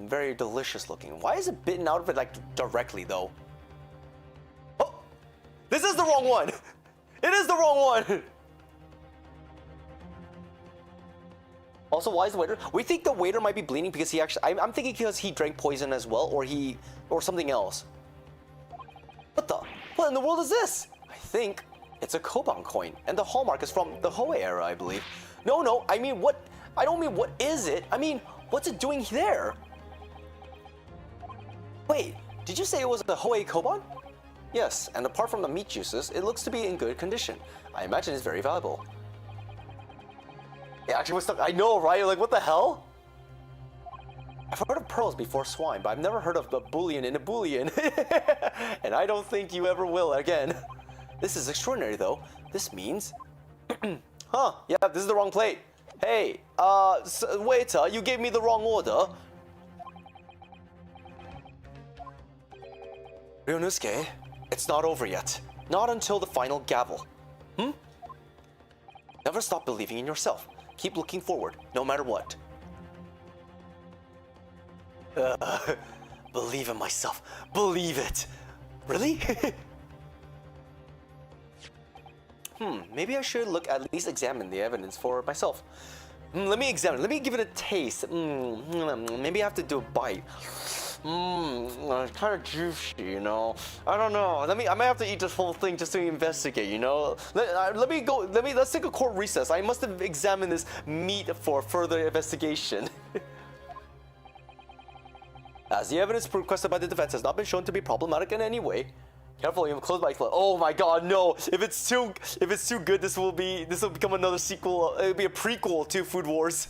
Very delicious looking. Why is it bitten out of it like directly though? Oh! This is the wrong one! It is the wrong one! Also, why is the waiter? We think the waiter might be bleeding because he actually... I'm thinking because he drank poison as well, or something else. What in the world is this? I think it's a Koban coin, and the hallmark is from the Hoei era, I believe. No, I mean what? I don't mean what is it? I mean, what's it doing there? Wait, did you say it was the Hoei Koban? Yes, and apart from the meat juices, it looks to be in good condition. I imagine it's very valuable. It actually was stuck. I know, right? Like, what the hell? I've heard of pearls before swine, but I've never heard of a bullion in a bullion. And I don't think you ever will again. This is extraordinary, though. This means... Huh, yeah, this is the wrong plate. Hey, waiter, you gave me the wrong order. Ryunosuke, it's not over yet. Not until the final gavel. Never stop believing in yourself. Keep looking forward, no matter what. Believe in myself. Believe it. Really? Maybe I should at least examine the evidence for myself. Let me examine it. Let me give it a taste. Maybe I have to do a bite. Kind of juicy, you know. I don't know. I might have to eat this whole thing just to investigate, you know. Let's take a court recess. I must have examined this meat for further investigation. As the evidence requested by the defense has not been shown to be problematic in any way. Careful, you have closed my clothes. Oh my god, no! If it's too good, this will become another sequel. It'll be a prequel to Food Wars.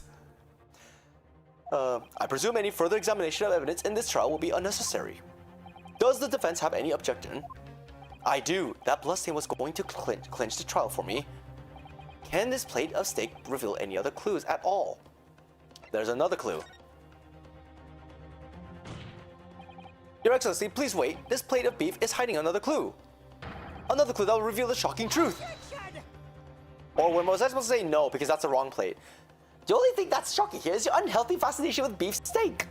I presume any further examination of evidence in this trial will be unnecessary. Does the defense have any objection? I do. That bloodstain was going to clinch the trial for me. Can this plate of steak reveal any other clues at all? There's another clue. Your Excellency, please wait. This plate of beef is hiding another clue. Another clue that will reveal the shocking truth. Or was I supposed to say no because that's the wrong plate? The only thing that's shocking here is your unhealthy fascination with beef steak.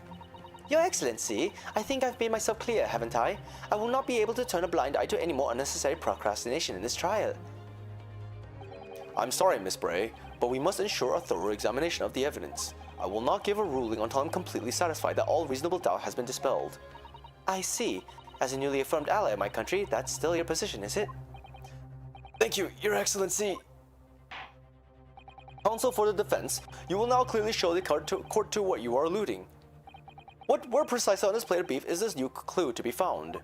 Your Excellency, I think I've made myself clear, haven't I? I will not be able to turn a blind eye to any more unnecessary procrastination in this trial. I'm sorry, Miss Bray, but we must ensure a thorough examination of the evidence. I will not give a ruling until I'm completely satisfied that all reasonable doubt has been dispelled. I see. As a newly affirmed ally of my country, that's still your position, is it? Thank you, Your Excellency. Counsel for the defense, you will now clearly show the court to what you are alluding. Where precisely on this plate of beef is this new clue to be found?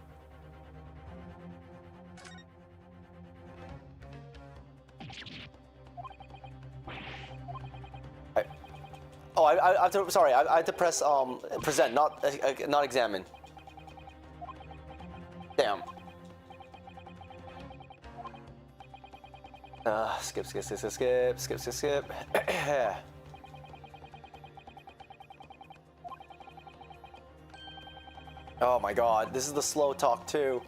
I have to. Sorry, I have to press present, not examine. Damn. Skip. Oh my god, this is the slow talk too.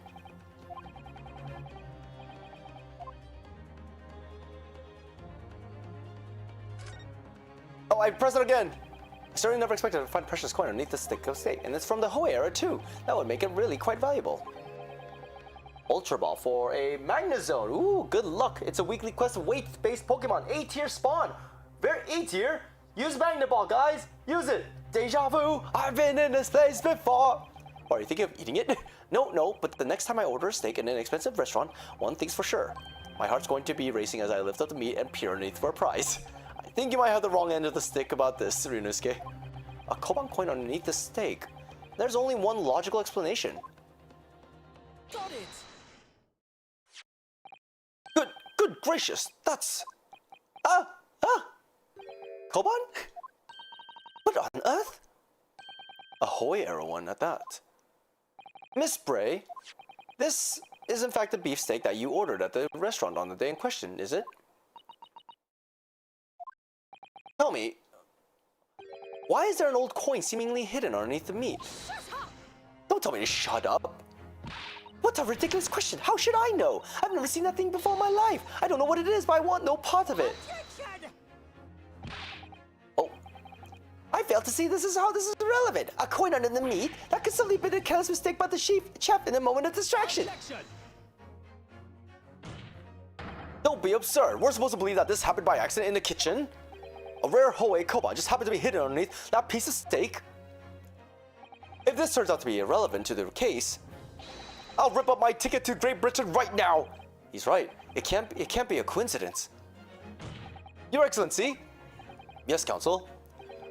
Oh, I pressed it again! I certainly never expected to find a precious coin underneath the stick of steak, and it's from the Hoei era too. That would make it really quite valuable. Ultra Ball for a Magnezone. Ooh, good luck. It's a weekly quest weight-based Pokemon. A-tier spawn. Very A-tier. Use Magna Ball, guys. Use it. Deja vu. I've been in this place before. Are you thinking of eating it? No, but the next time I order a steak in an expensive restaurant, one thing's for sure. My heart's going to be racing as I lift up the meat and peer underneath for a prize. I think you might have the wrong end of the stick about this, Ryunosuke. A koban coin underneath the steak. There's only one logical explanation. Got it. Good gracious, that's... Koban? What on earth? A Hoy era one at that. Miss Bray, this is in fact the beefsteak that you ordered at the restaurant on the day in question, is it? Tell me, why is there an old coin seemingly hidden underneath the meat? Don't tell me to shut up. What a ridiculous question. How should I know? I've never seen that thing before in my life. I don't know what it is, but I want no part of it. Oh. I fail to see this is how this is irrelevant. A coin under the meat? That could simply be a careless mistake by the chef in a moment of distraction. Don't be absurd. We're supposed to believe that this happened by accident in the kitchen? A rare Hoei koban just happened to be hidden underneath that piece of steak? If this turns out to be irrelevant to the case, I'll rip up my ticket to Great Britain right now! He's right. It can't be a coincidence. Your Excellency! Yes, Counsel?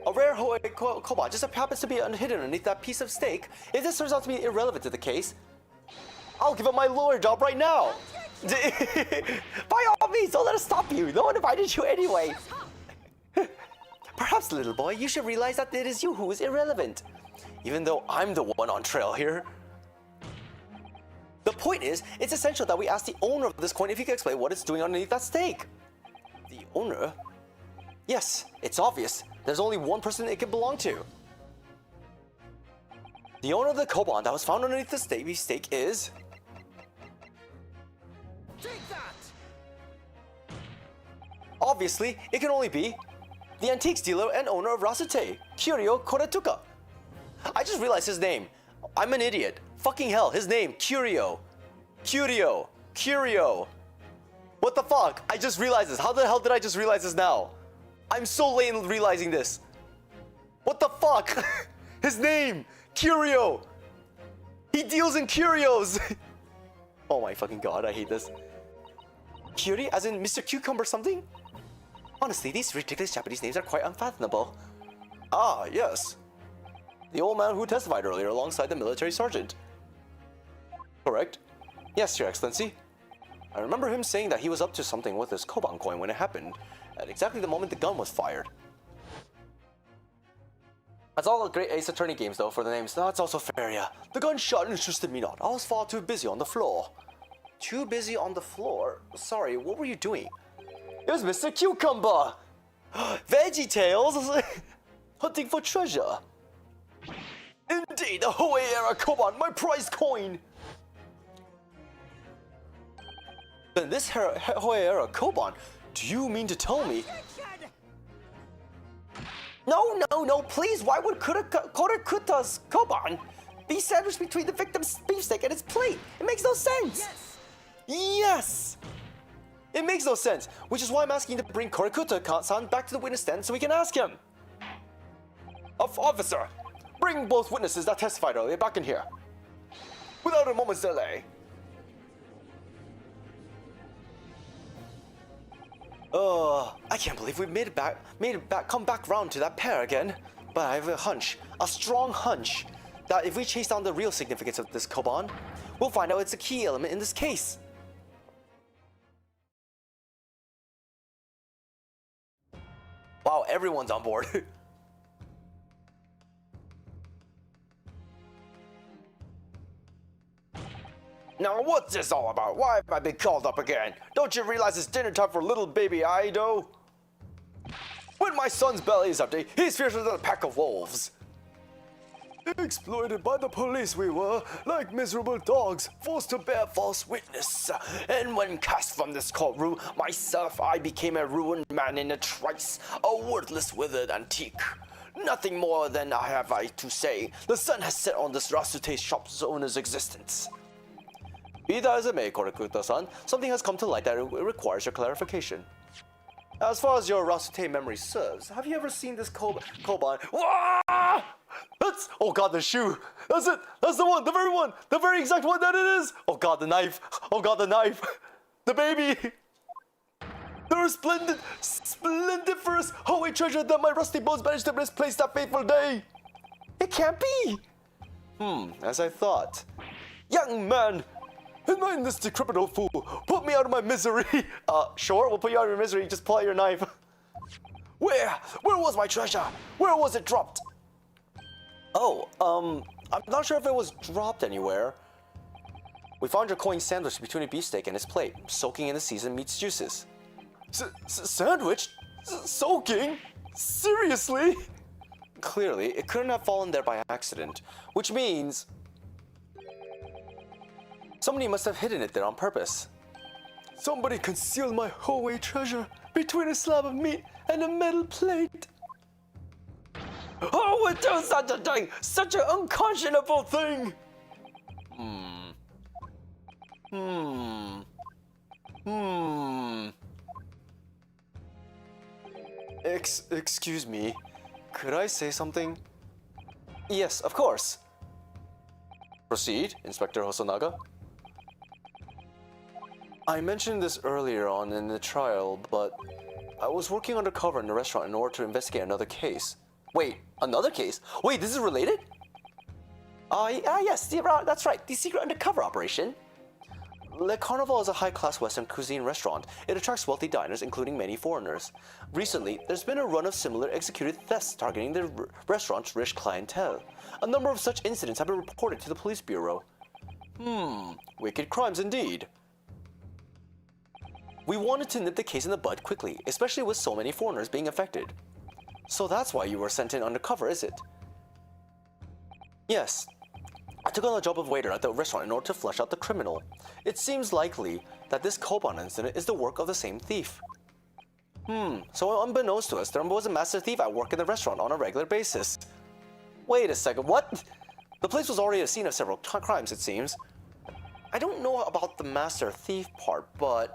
A rare Hoei koban just happens to be hidden underneath that piece of steak. If this turns out to be irrelevant to the case, I'll give up my lawyer job right now! By all means, don't let us stop you! No one invited you anyway! Perhaps, little boy, you should realize that it is you who is irrelevant. Even though I'm the one on trail here. The point is, it's essential that we ask the owner of this coin if he can explain what it's doing underneath that steak. The owner? Yes, it's obvious. There's only one person it can belong to. The owner of the koban that was found underneath the steak is... Take that! Obviously, it can only be the antiques dealer and owner of Rasute, Kiryo Koretuka. I just realized his name. I'm an idiot. Fucking hell, his name, Kiryo. Kiryo. What the fuck? I just realized this. How the hell did I just realize this now? I'm so late in realizing this. What the fuck? His name, Kiryo. He deals in curios. Oh my fucking god, I hate this. Curie, as in Mr. Cucumber something? Honestly, these ridiculous Japanese names are quite unfathomable. Ah, yes. The old man who testified earlier alongside the military sergeant. Correct? Yes, Your Excellency. I remember him saying that he was up to something with his koban coin when it happened, at exactly the moment the gun was fired. That's all the great Ace Attorney games though for the names. That's also fair, yeah. The gunshot interested me not. I was far too busy on the floor. Too busy on the floor? Sorry, what were you doing? It was Mr. Cucumber! Veggie Tales! Hunting for treasure. Indeed, the Hoei era koban, my prize coin! Then this Hoei era koban, do you mean to tell me? No, please, why would Korekuta's koban be sandwiched between the victim's beefsteak and its plate? It makes no sense! Yes! It makes no sense, which is why I'm asking to bring Korekuta-san back to the witness stand so we can ask him. Officer, bring both witnesses that testified earlier back in here. Without a moment's delay. I can't believe we made it back, come back round to that pair again. But I have a hunch, a strong hunch, that if we chase down the real significance of this koban, we'll find out it's a key element in this case. Wow, everyone's on board. Now what's this all about? Why have I been called up again? Don't you realize it's dinner time for little baby Aido? When my son's belly is empty, he's fiercer than a pack of wolves. Exploited by the police we were, like miserable dogs, forced to bear false witness. And when cast from this courtroom, myself I became a ruined man in a trice, a worthless withered antique. Nothing more than I have to say. The sun has set on this Rasute shop's owner's existence. Be that as it may, Korekuta-san, something has come to light that requires your clarification. As far as your Rasute memory serves, have you ever seen this koban? Wah! What? Oh god, the shoe. That's it. That's the one. The very one. The very exact one that it is. Oh god, the knife. Oh god, the knife. The baby. There was splendiferous Hoey treasure that my rusty bones managed to misplace that fateful day. It can't be. As I thought. Young man, mind this decrepit fool. Put me out of my misery. Sure, we'll put you out of your misery. Just pull out your knife. Where was my treasure? Where was it dropped? Oh, I'm not sure if it was dropped anywhere. We found your coin sandwiched between a beefsteak and its plate, soaking in the seasoned meat's juices. Sandwich? Soaking? Seriously? Clearly, it couldn't have fallen there by accident, which means somebody must have hidden it there on purpose. Somebody concealed my Hoey treasure between a slab of meat and a metal plate. Who would do such a thing? Such an unconscionable thing! Excuse me. Could I say something? Yes, of course. Proceed, Inspector Hosonaga. I mentioned this earlier on in the trial, but I was working undercover in the restaurant in order to investigate another case. Wait, another case? Wait, this is related? Yes, that's right, the secret undercover operation. Le Carnival is a high-class Western cuisine restaurant. It attracts wealthy diners, including many foreigners. Recently, there's been a run of similar executed thefts targeting the restaurant's rich clientele. A number of such incidents have been reported to the police bureau. Wicked crimes indeed. We wanted to nip the case in the bud quickly, especially with so many foreigners being affected. So that's why you were sent in undercover, is it? Yes. I took on the job of waiter at the restaurant in order to flush out the criminal. It seems likely that this Koban incident is the work of the same thief. So unbeknownst to us, there was a master thief at work in the restaurant on a regular basis. Wait a second, what? The place was already a scene of several crimes, it seems. I don't know about the master thief part, but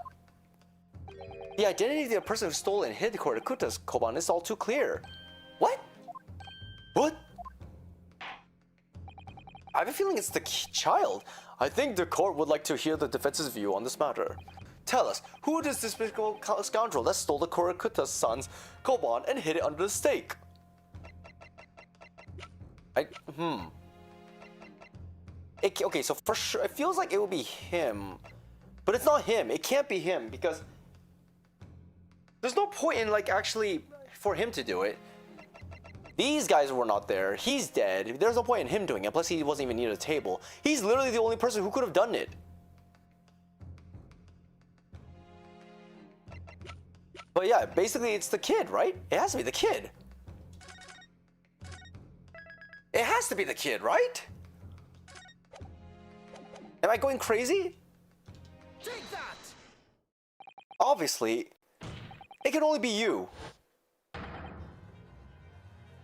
the identity of the person who stole and hid Korakuta's Koban is all too clear. What? What? I have a feeling it's the child. I think the court would like to hear the defense's view on this matter. Tell us, who is this despicable scoundrel that stole the Korakuta's son's Koban and hid it under the steak? Okay, so for sure, it feels like it would be him. But it's not him. It can't be him because there's no point in, like, actually for him to do it. These guys were not there. He's dead. There's no point in him doing it. Plus, he wasn't even near the table. He's literally the only person who could have done it. But yeah, basically, it's the kid, right? It has to be the kid. It has to be the kid, right? Am I going crazy? Take that! Obviously, it can only be you.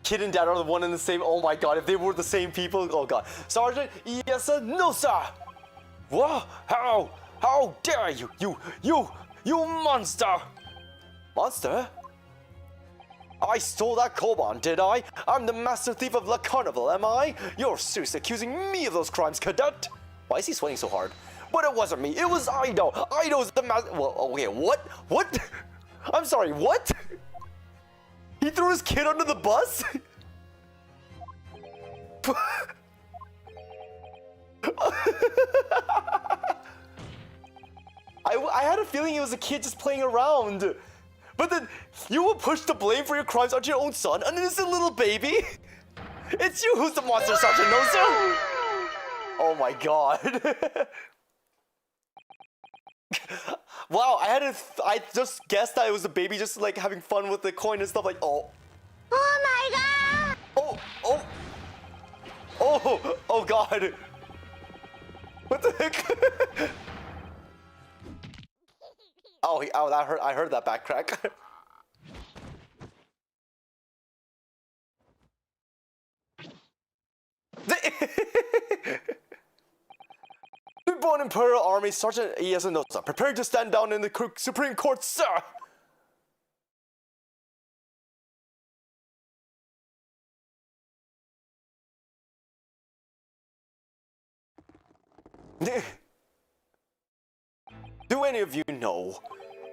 Kid and dad are the one and the same. Oh my god, if they were the same people, oh god. Sergeant, yes sir, no sir. What? How dare you? You monster! Monster? I stole that Koban, did I? I'm the master thief of La Carnival, am I? You're seriously accusing me of those crimes, cadet? Why is he sweating so hard? But it wasn't me, it was Ido. Ido's the master. Well, okay, what? What? I'm sorry, what? He threw his kid under the bus? I had a feeling it was a kid just playing around. But then, you will push the blame for your crimes onto your own son, an innocent little baby? It's you who's the monster, Sergeant Nosu! Oh my god. Wow, I just guessed that it was a baby just like having fun with the coin and stuff like, oh. Oh my god! Oh god. What the heck? Oh, that hurt. I heard that back crack. Newborn Imperial Army Sergeant Iyasunosa, preparing to stand down in the Supreme Court, sir! Do any of you know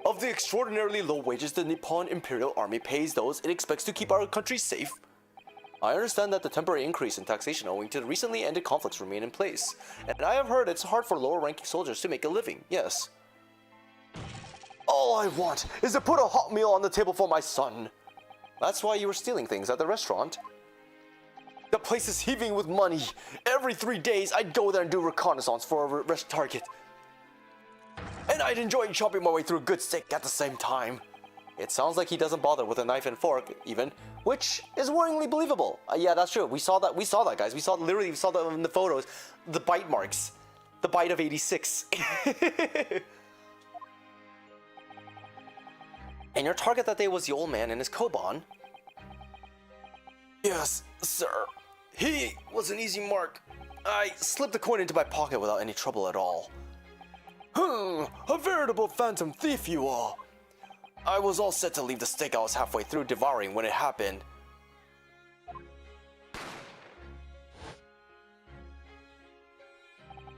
of the extraordinarily low wages the Nippon Imperial Army pays those it expects to keep our country safe? I understand that the temporary increase in taxation owing to the recently ended conflicts remain in place, and I have heard it's hard for lower-ranking soldiers to make a living, yes. All I want is to put a hot meal on the table for my son. That's why you were stealing things at the restaurant. The place is heaving with money. Every 3 days, I'd go there and do reconnaissance for a rest target. And I'd enjoy chopping my way through a good steak at the same time. It sounds like he doesn't bother with a knife and fork, even, which is worryingly believable. Yeah, that's true. We saw that, guys. We saw that in the photos. The bite marks. The bite of 86. And your target that day was the old man and his koban? Yes, sir. He was an easy mark. I slipped the coin into my pocket without any trouble at all. A veritable phantom thief you are. I was all set to leave the steak I was halfway through devouring when it happened.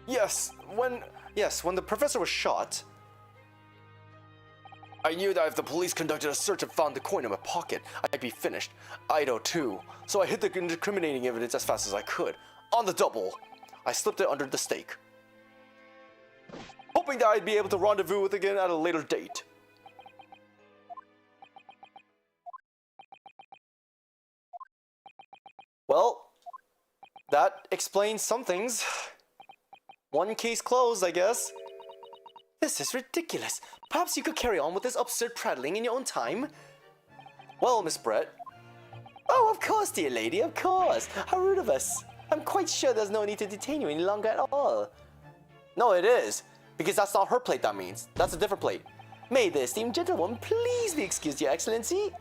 Yes, when the professor was shot, I knew that if the police conducted a search and found the coin in my pocket, I'd be finished. Ido too. So I hid the incriminating evidence as fast as I could. On the double. I slipped it under the steak, hoping that I'd be able to rendezvous with it again at a later date. Well, that explains some things. One case closed, I guess. This is ridiculous. Perhaps you could carry on with this absurd prattling in your own time? Well, Miss Brett. Oh, of course, dear lady, of course. How rude of us. I'm quite sure there's no need to detain you any longer at all. No, it is. Because that's not her plate, that means. That's a different plate. May the esteemed gentlewoman please be excused, Your Excellency?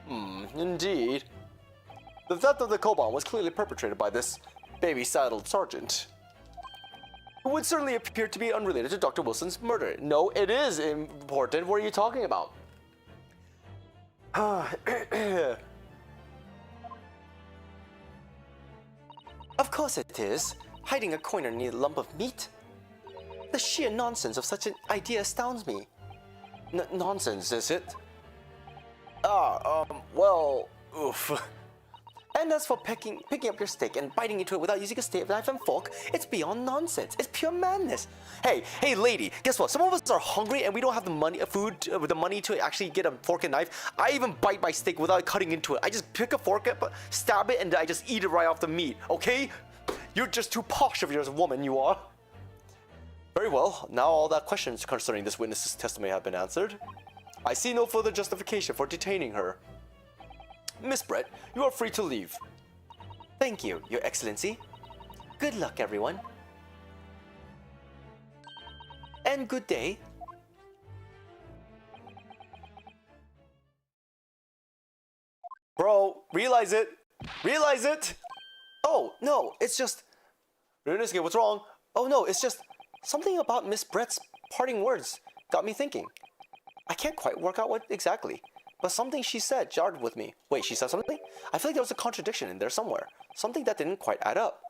Indeed. The theft of the koban was clearly perpetrated by this baby-saddled sergeant, who would certainly appear to be unrelated to Dr. Wilson's murder. No, it is important. What are you talking about? Of course it is. Hiding a coin underneath a lump of meat? The sheer nonsense of such an idea astounds me. Nonsense, is it? Well, oof. And as for picking up your steak and biting into it without using a knife and fork, it's beyond nonsense. It's pure madness. Hey, lady, guess what? Some of us are hungry and we don't have the money, the money to actually get a fork and knife. I even bite my steak without cutting into it. I just pick a fork up, stab it, and I just eat it right off the meat. Okay? You're just too posh of yours, woman, you are. Very well. Now all that questions concerning this witness's testimony have been answered. I see no further justification for detaining her. Miss Brett, you are free to leave. Thank you, Your Excellency. Good luck, everyone. And good day. Bro, realize it. Realize it. Oh, no, it's just... Ryunosuke, what's wrong? Oh, no, it's just... Something about Miss Brett's parting words got me thinking. I can't quite work out what exactly. But something she said jarred with me. Wait, she said something? I feel like there was a contradiction in there somewhere. Something that didn't quite add up.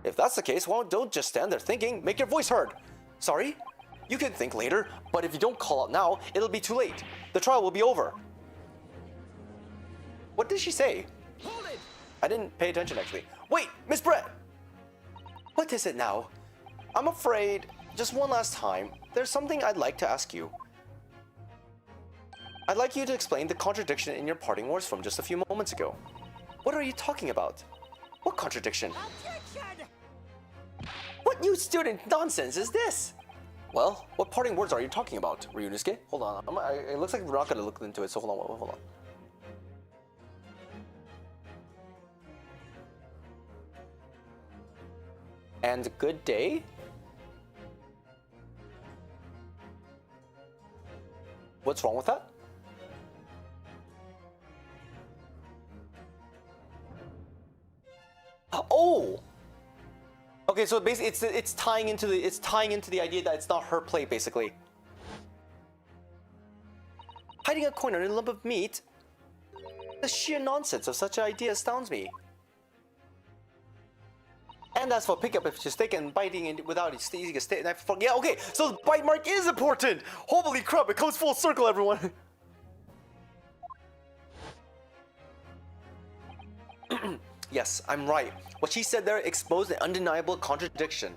If that's the case, well, don't just stand there thinking. Make your voice heard. Sorry? You can think later, but if you don't call out now, it'll be too late. The trial will be over. What did she say? Hold it! I didn't pay attention, actually. Wait, Miss Brett! What is it now? I'm afraid, just one last time, there's something I'd like to ask you. I'd like you to explain the contradiction in your parting words from just a few moments ago. What are you talking about? What contradiction? Objection! What new student nonsense is this? Well, what parting words are you talking about, Ryunosuke? Hold on, it looks like we're not going to look into it, so hold on. And good day? What's wrong with that? Oh! Okay, so basically it's tying into the idea that it's not her plate, basically. Hiding a coin under a lump of meat? The sheer nonsense of such an idea astounds me. And as for picking up a steak and biting it without using a steak knife, yeah, okay, so the bite mark is important! Holy crap, it comes full circle, everyone! Yes, I'm right. What she said there exposed an undeniable contradiction.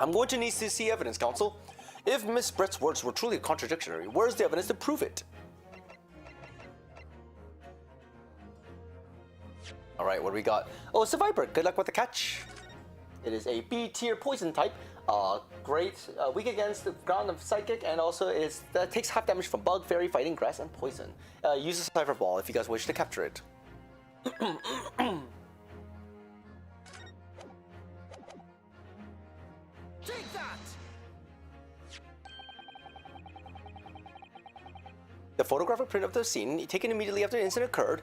I'm going to need to see evidence, Counsel. If Miss Brett's words were truly contradictory, where's the evidence to prove it? Alright, what do we got? Oh, it's a Viper. Good luck with the catch. It is a B tier poison type. Great. Weak against the ground of psychic, and also takes half damage from bug, fairy, fighting, grass, and poison. Use a Cypher Ball if you guys wish to capture it. Take that! The photographic print of the scene, taken immediately after the incident occurred.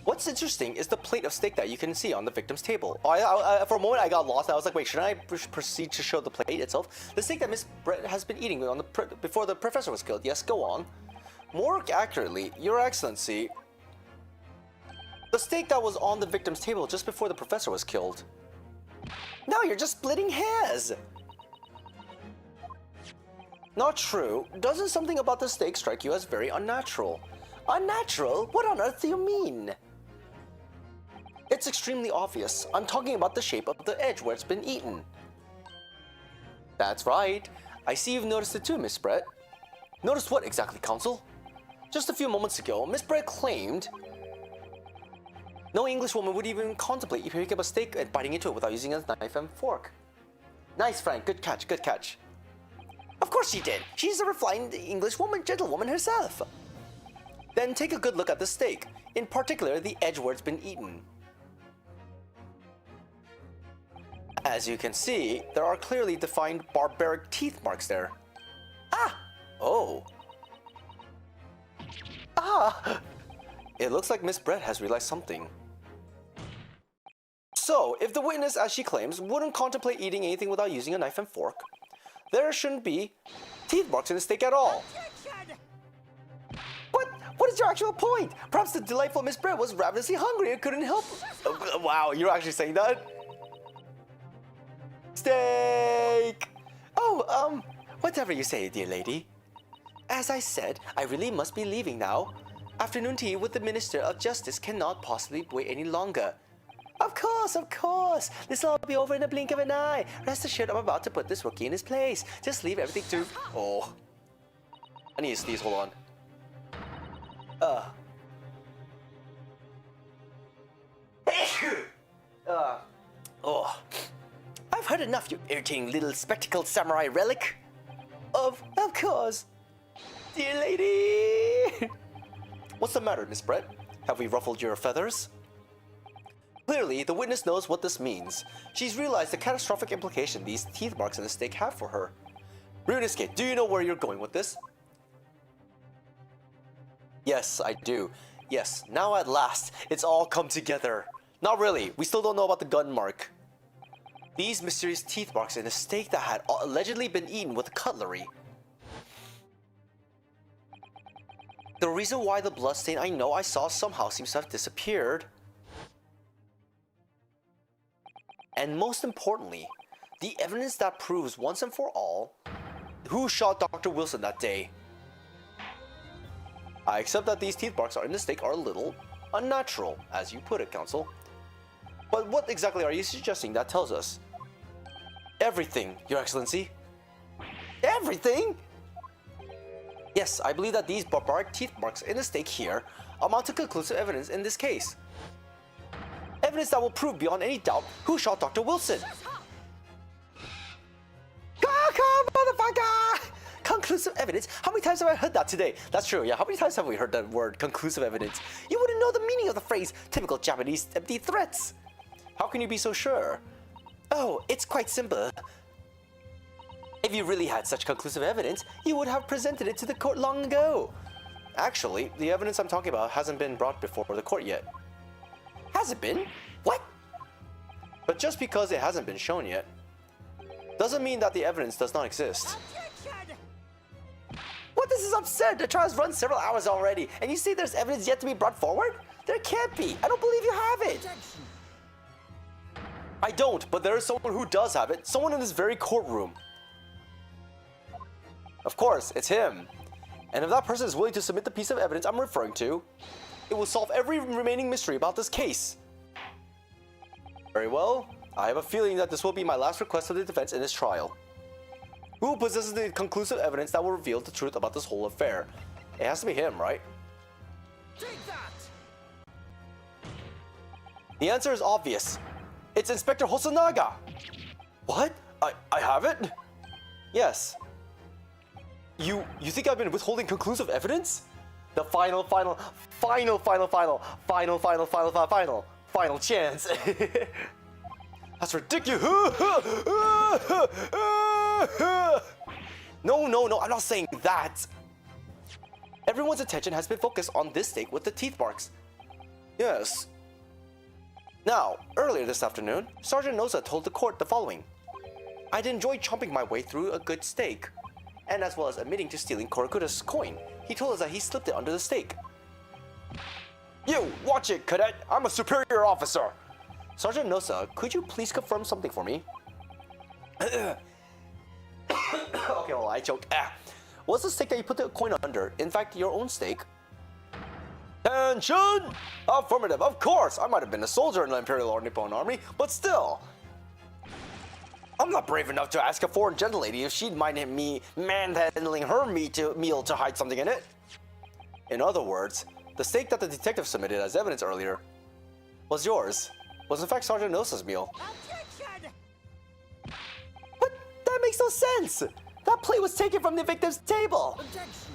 What's interesting is the plate of steak that you can see on the victim's table. For a moment I got lost. I was like, wait, should I proceed to show the plate itself? The steak that Miss Brett has been eating before the professor was killed. Yes, go on. More accurately, Your Excellency, the steak that was on the victim's table just before the professor was killed. Now you're just splitting hairs! Not true. Doesn't something about the steak strike you as very unnatural? Unnatural? What on earth do you mean? It's extremely obvious. I'm talking about the shape of the edge where it's been eaten. That's right. I see you've noticed it too, Miss Brett. Noticed what exactly, Counsel? Just a few moments ago, Miss Brett claimed no English woman would even contemplate picking up a steak and biting into it without using a knife and fork. Nice, Frank. Good catch, good catch. Of course she did. She's a refined English woman, gentlewoman herself. Then take a good look at the steak, in particular the edge where it's been eaten. As you can see, there are clearly defined barbaric teeth marks there. Ah! Oh. Ah! It looks like Miss Brett has realized something. So, if the witness, as she claims, wouldn't contemplate eating anything without using a knife and fork, there shouldn't be teeth marks in the steak at all. But what is your actual point? Perhaps the delightful Miss Brett was ravenously hungry and couldn't help. Oh, wow, you're actually saying that? Steak! Oh, whatever you say, dear lady. As I said, I really must be leaving now. Afternoon tea with the Minister of Justice cannot possibly wait any longer. Of course, of course. This will all be over in a blink of an eye. Rest assured I'm about to put this rookie in his place. Just leave everything to... Oh. I need to sneeze, hold on. Oh. I've heard enough, you irritating little spectacled samurai relic. Of course. Dear lady. What's the matter, Miss Brett? Have we ruffled your feathers? Clearly, the witness knows what this means. She's realized the catastrophic implication these teeth marks in the steak have for her. Runescape, do you know where you're going with this? Yes, I do. Yes, now at last, it's all come together. Not really, we still don't know about the gun mark. These mysterious teeth marks in a steak that had allegedly been eaten with cutlery. The reason why the bloodstain I know I saw somehow seems to have disappeared. And most importantly, the evidence that proves once and for all who shot Dr. Wilson that day. I accept that these teeth marks in the steak are a little unnatural, as you put it, Counsel. But what exactly are you suggesting that tells us? Everything, Your Excellency. Everything? Yes, I believe that these barbaric teeth marks in the steak here amount to conclusive evidence in this case. Evidence that will prove beyond any doubt who shot Dr. Wilson. Come, motherfucker! Conclusive evidence? How many times have I heard that today? That's true, yeah. How many times have we heard that word, conclusive evidence? You wouldn't know the meaning of the phrase, typical Japanese empty threats. How can you be so sure? Oh, it's quite simple. If you really had such conclusive evidence, you would have presented it to the court long ago. Actually, the evidence I'm talking about hasn't been brought before the court yet. Has it been? What? But just because it hasn't been shown yet, doesn't mean that the evidence does not exist. What? This is absurd! The trial's run several hours already, and you say there's evidence yet to be brought forward? There can't be! I don't believe you have it! I don't, but there is someone who does have it. Someone in this very courtroom. Of course, it's him. And if that person is willing to submit the piece of evidence I'm referring to, it will solve every remaining mystery about this case. Very well. I have a feeling that this will be my last request of the defense in this trial. Who possesses the conclusive evidence that will reveal the truth about this whole affair? It has to be him, right? Take that! The answer is obvious. It's Inspector Hosonaga. What? I have it? Yes. You think I've been withholding conclusive evidence? The final chance. That's ridiculous. No, I'm not saying that. Everyone's attention has been focused on this steak with the teeth marks. Yes. Now, earlier this afternoon, Sergeant Nosa told the court the following. I'd enjoy chomping my way through a good steak. And as well as admitting to stealing Korakura's coin, he told us that he slipped it under the steak. You, watch it, cadet! I'm a superior officer! Sergeant Nosa, could you please confirm something for me? Okay, well, I choked. Was the steak that you put the coin under, in fact, your own steak? Attention! Affirmative, of course! I might have been a soldier in the Imperial or Nippon Army, but still! I'm not brave enough to ask a foreign gentlelady if she'd mind me manhandling her meal to hide something in it. In other words, the steak that the detective submitted as evidence earlier was yours. Was in fact Sergeant Nosa's meal. Objection! But that makes no sense! That plate was taken from the victim's table! Objection!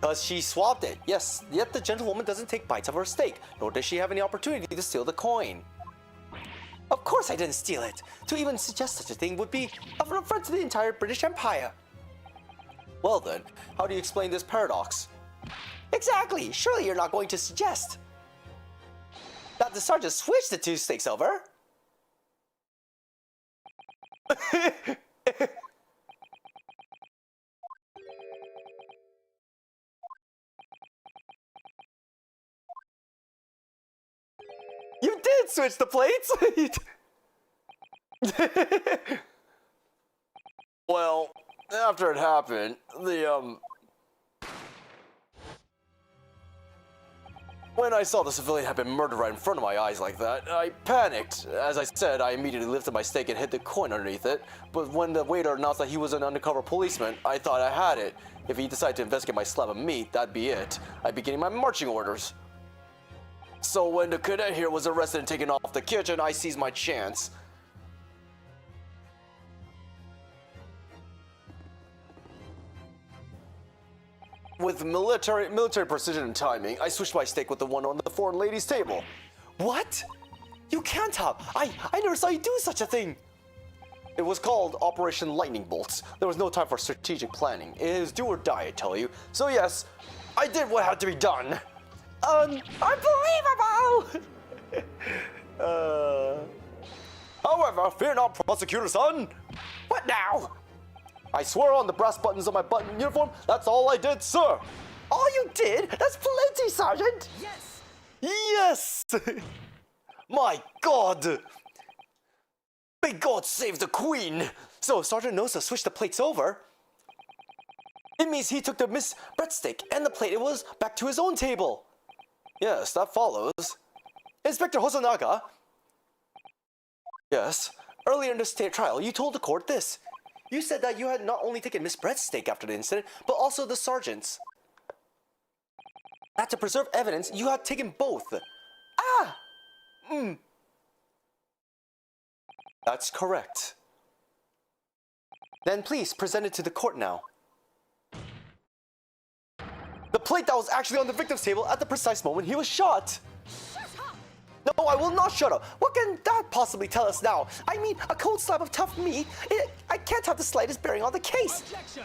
Because she swapped it, yes, yet the gentlewoman doesn't take bites of her steak, nor does she have any opportunity to steal the coin. Of course I didn't steal it. To even suggest such a thing would be an affront to the entire British Empire. Well then, how do you explain this paradox? Exactly! Surely you're not going to suggest that the sergeant switched the two steaks over? You did switch the plates! Well, after it happened, when I saw the civilian had been murdered right in front of my eyes like that, I panicked. As I said, I immediately lifted my steak and hid the coin underneath it. But when the waiter announced that he was an undercover policeman, I thought I had it. If he decided to investigate my slab of meat, that'd be it. I'd be getting my marching orders. So when the cadet here was arrested and taken off the kitchen, I seized my chance. With military precision and timing, I switched my steak with the one on the foreign lady's table. What? You can't have! I never saw you do such a thing! It was called Operation Lightning Bolts. There was no time for strategic planning. It is do or die, I tell you. So yes, I did what had to be done. Unbelievable! However, fear not, prosecutor son. What now? I swear on the brass buttons of my button uniform, that's all I did, sir. All you did? That's plenty, Sergeant. Yes! Yes! My God! May God save the Queen! So Sergeant Nosa switched the plates over. It means he took the Miss breadstick and the plate it was back to his own table. Yes, that follows. Inspector Hosonaga. Yes. Earlier in the state trial, you told the court this. You said that you had not only taken Miss Brett's steak after the incident, but also the sergeant's. That to preserve evidence, you had taken both. Ah! That's correct. Then please present it to the court now. The plate that was actually on the victim's table at the precise moment he was shot. Shut up! No, I will not shut up. What can that possibly tell us now? I mean, a cold slab of tough meat, I can't have the slightest bearing on the case. Objection!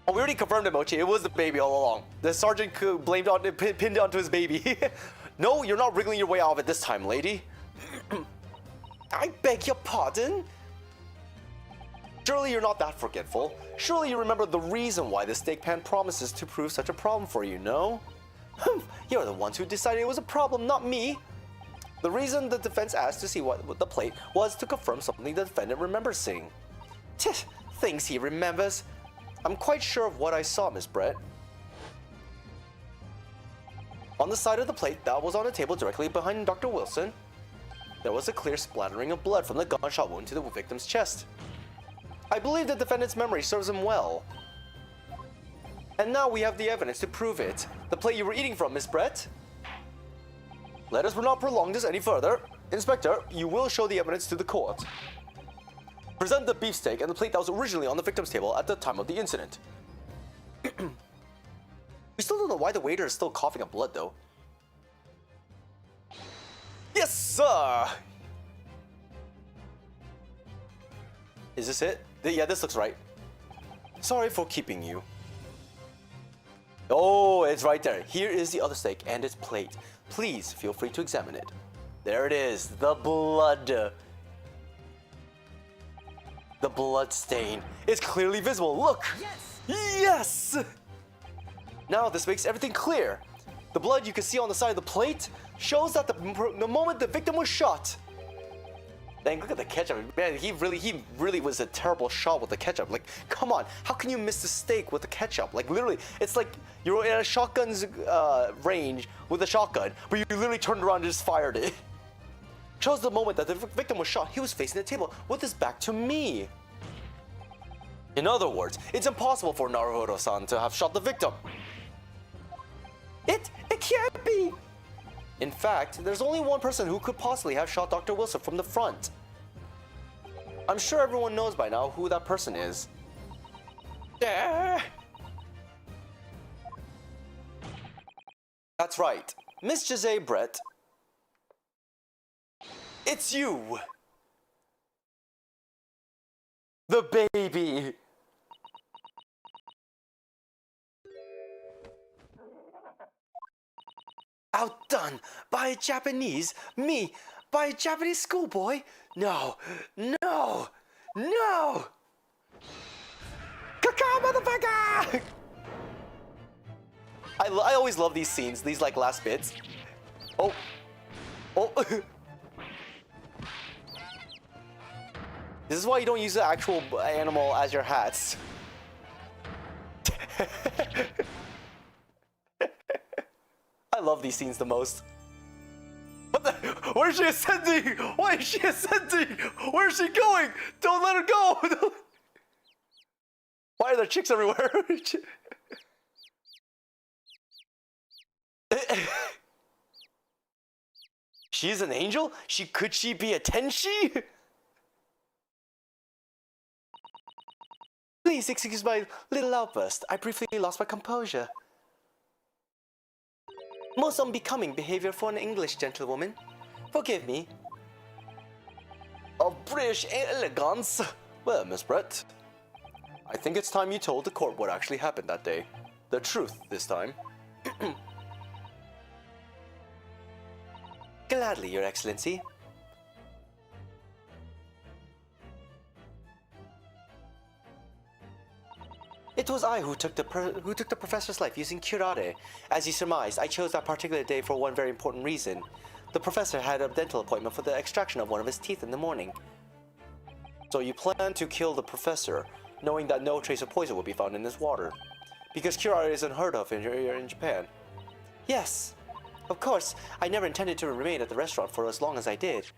Oh, we already confirmed it, Mochi. It was the baby all along. The sergeant pinned it onto his baby. No, you're not wriggling your way out of it this time, lady. I beg your pardon? Surely you're not that forgetful. Surely you remember the reason why the steak pan promises to prove such a problem for you, no? You're the ones who decided it was a problem, not me. The reason the defense asked to see what the plate was to confirm something the defendant remembers seeing. Tch, things he remembers. I'm quite sure of what I saw, Miss Brett. On the side of the plate that was on a table directly behind Dr. Wilson, there was a clear splattering of blood from the gunshot wound to the victim's chest. I believe the defendant's memory serves him well. And now we have the evidence to prove it. The plate you were eating from, Miss Brett. Let us not prolong this any further. Inspector, you will show the evidence to the court. Present the beefsteak and the plate that was originally on the victim's table at the time of the incident. We still don't know why the waiter is still coughing up blood, though. Yes, sir! Is this it? Yeah, this looks right. Sorry for keeping you. Oh, it's right there. Here is the other steak and its plate. Please feel free to examine it. There it is, the blood. The blood stain. It's clearly visible. Look! Yes! Now this makes everything clear. The blood you can see on the side of the plate shows that the moment the victim was shot. Dang, look at the ketchup. Man, he really was a terrible shot with the ketchup. Like, come on, how can you miss the steak with the ketchup? Like, literally, it's like you're in a shotgun's range with a shotgun, but you literally turned around and just fired it. Shows the moment that the victim was shot, he was facing the table with his back to me. In other words, it's impossible for Naruhodo-san to have shot the victim. It can't be! In fact, there's only one person who could possibly have shot Dr. Wilson from the front. I'm sure everyone knows by now who that person is. That's right, Miss Jose Brett. It's you! The baby! Outdone by a Japanese? Me? By a Japanese schoolboy? No, no, no! Caca, motherfucker! I always love these scenes, these like last bits. Oh. Oh. This is why you don't use the actual animal as your hats. I love these scenes the most. What the? Where is she ascending? Why is she ascending? Where is she going? Don't let her go! Why are there chicks everywhere? She's an angel? Could she be a tenshi? Please excuse my little outburst. I briefly lost my composure. Most unbecoming behavior for an English gentlewoman. Forgive me. Of British elegance. Well, Miss Brett, I think it's time you told the court what actually happened that day. The truth this time. Gladly, Your Excellency. It was I who took the professor's life using curare. As you surmised, I chose that particular day for one very important reason. The professor had a dental appointment for the extraction of one of his teeth in the morning. So you planned to kill the professor, knowing that no trace of poison would be found in his water. Because curare is unheard of in Japan. Yes. Of course, I never intended to remain at the restaurant for as long as I did.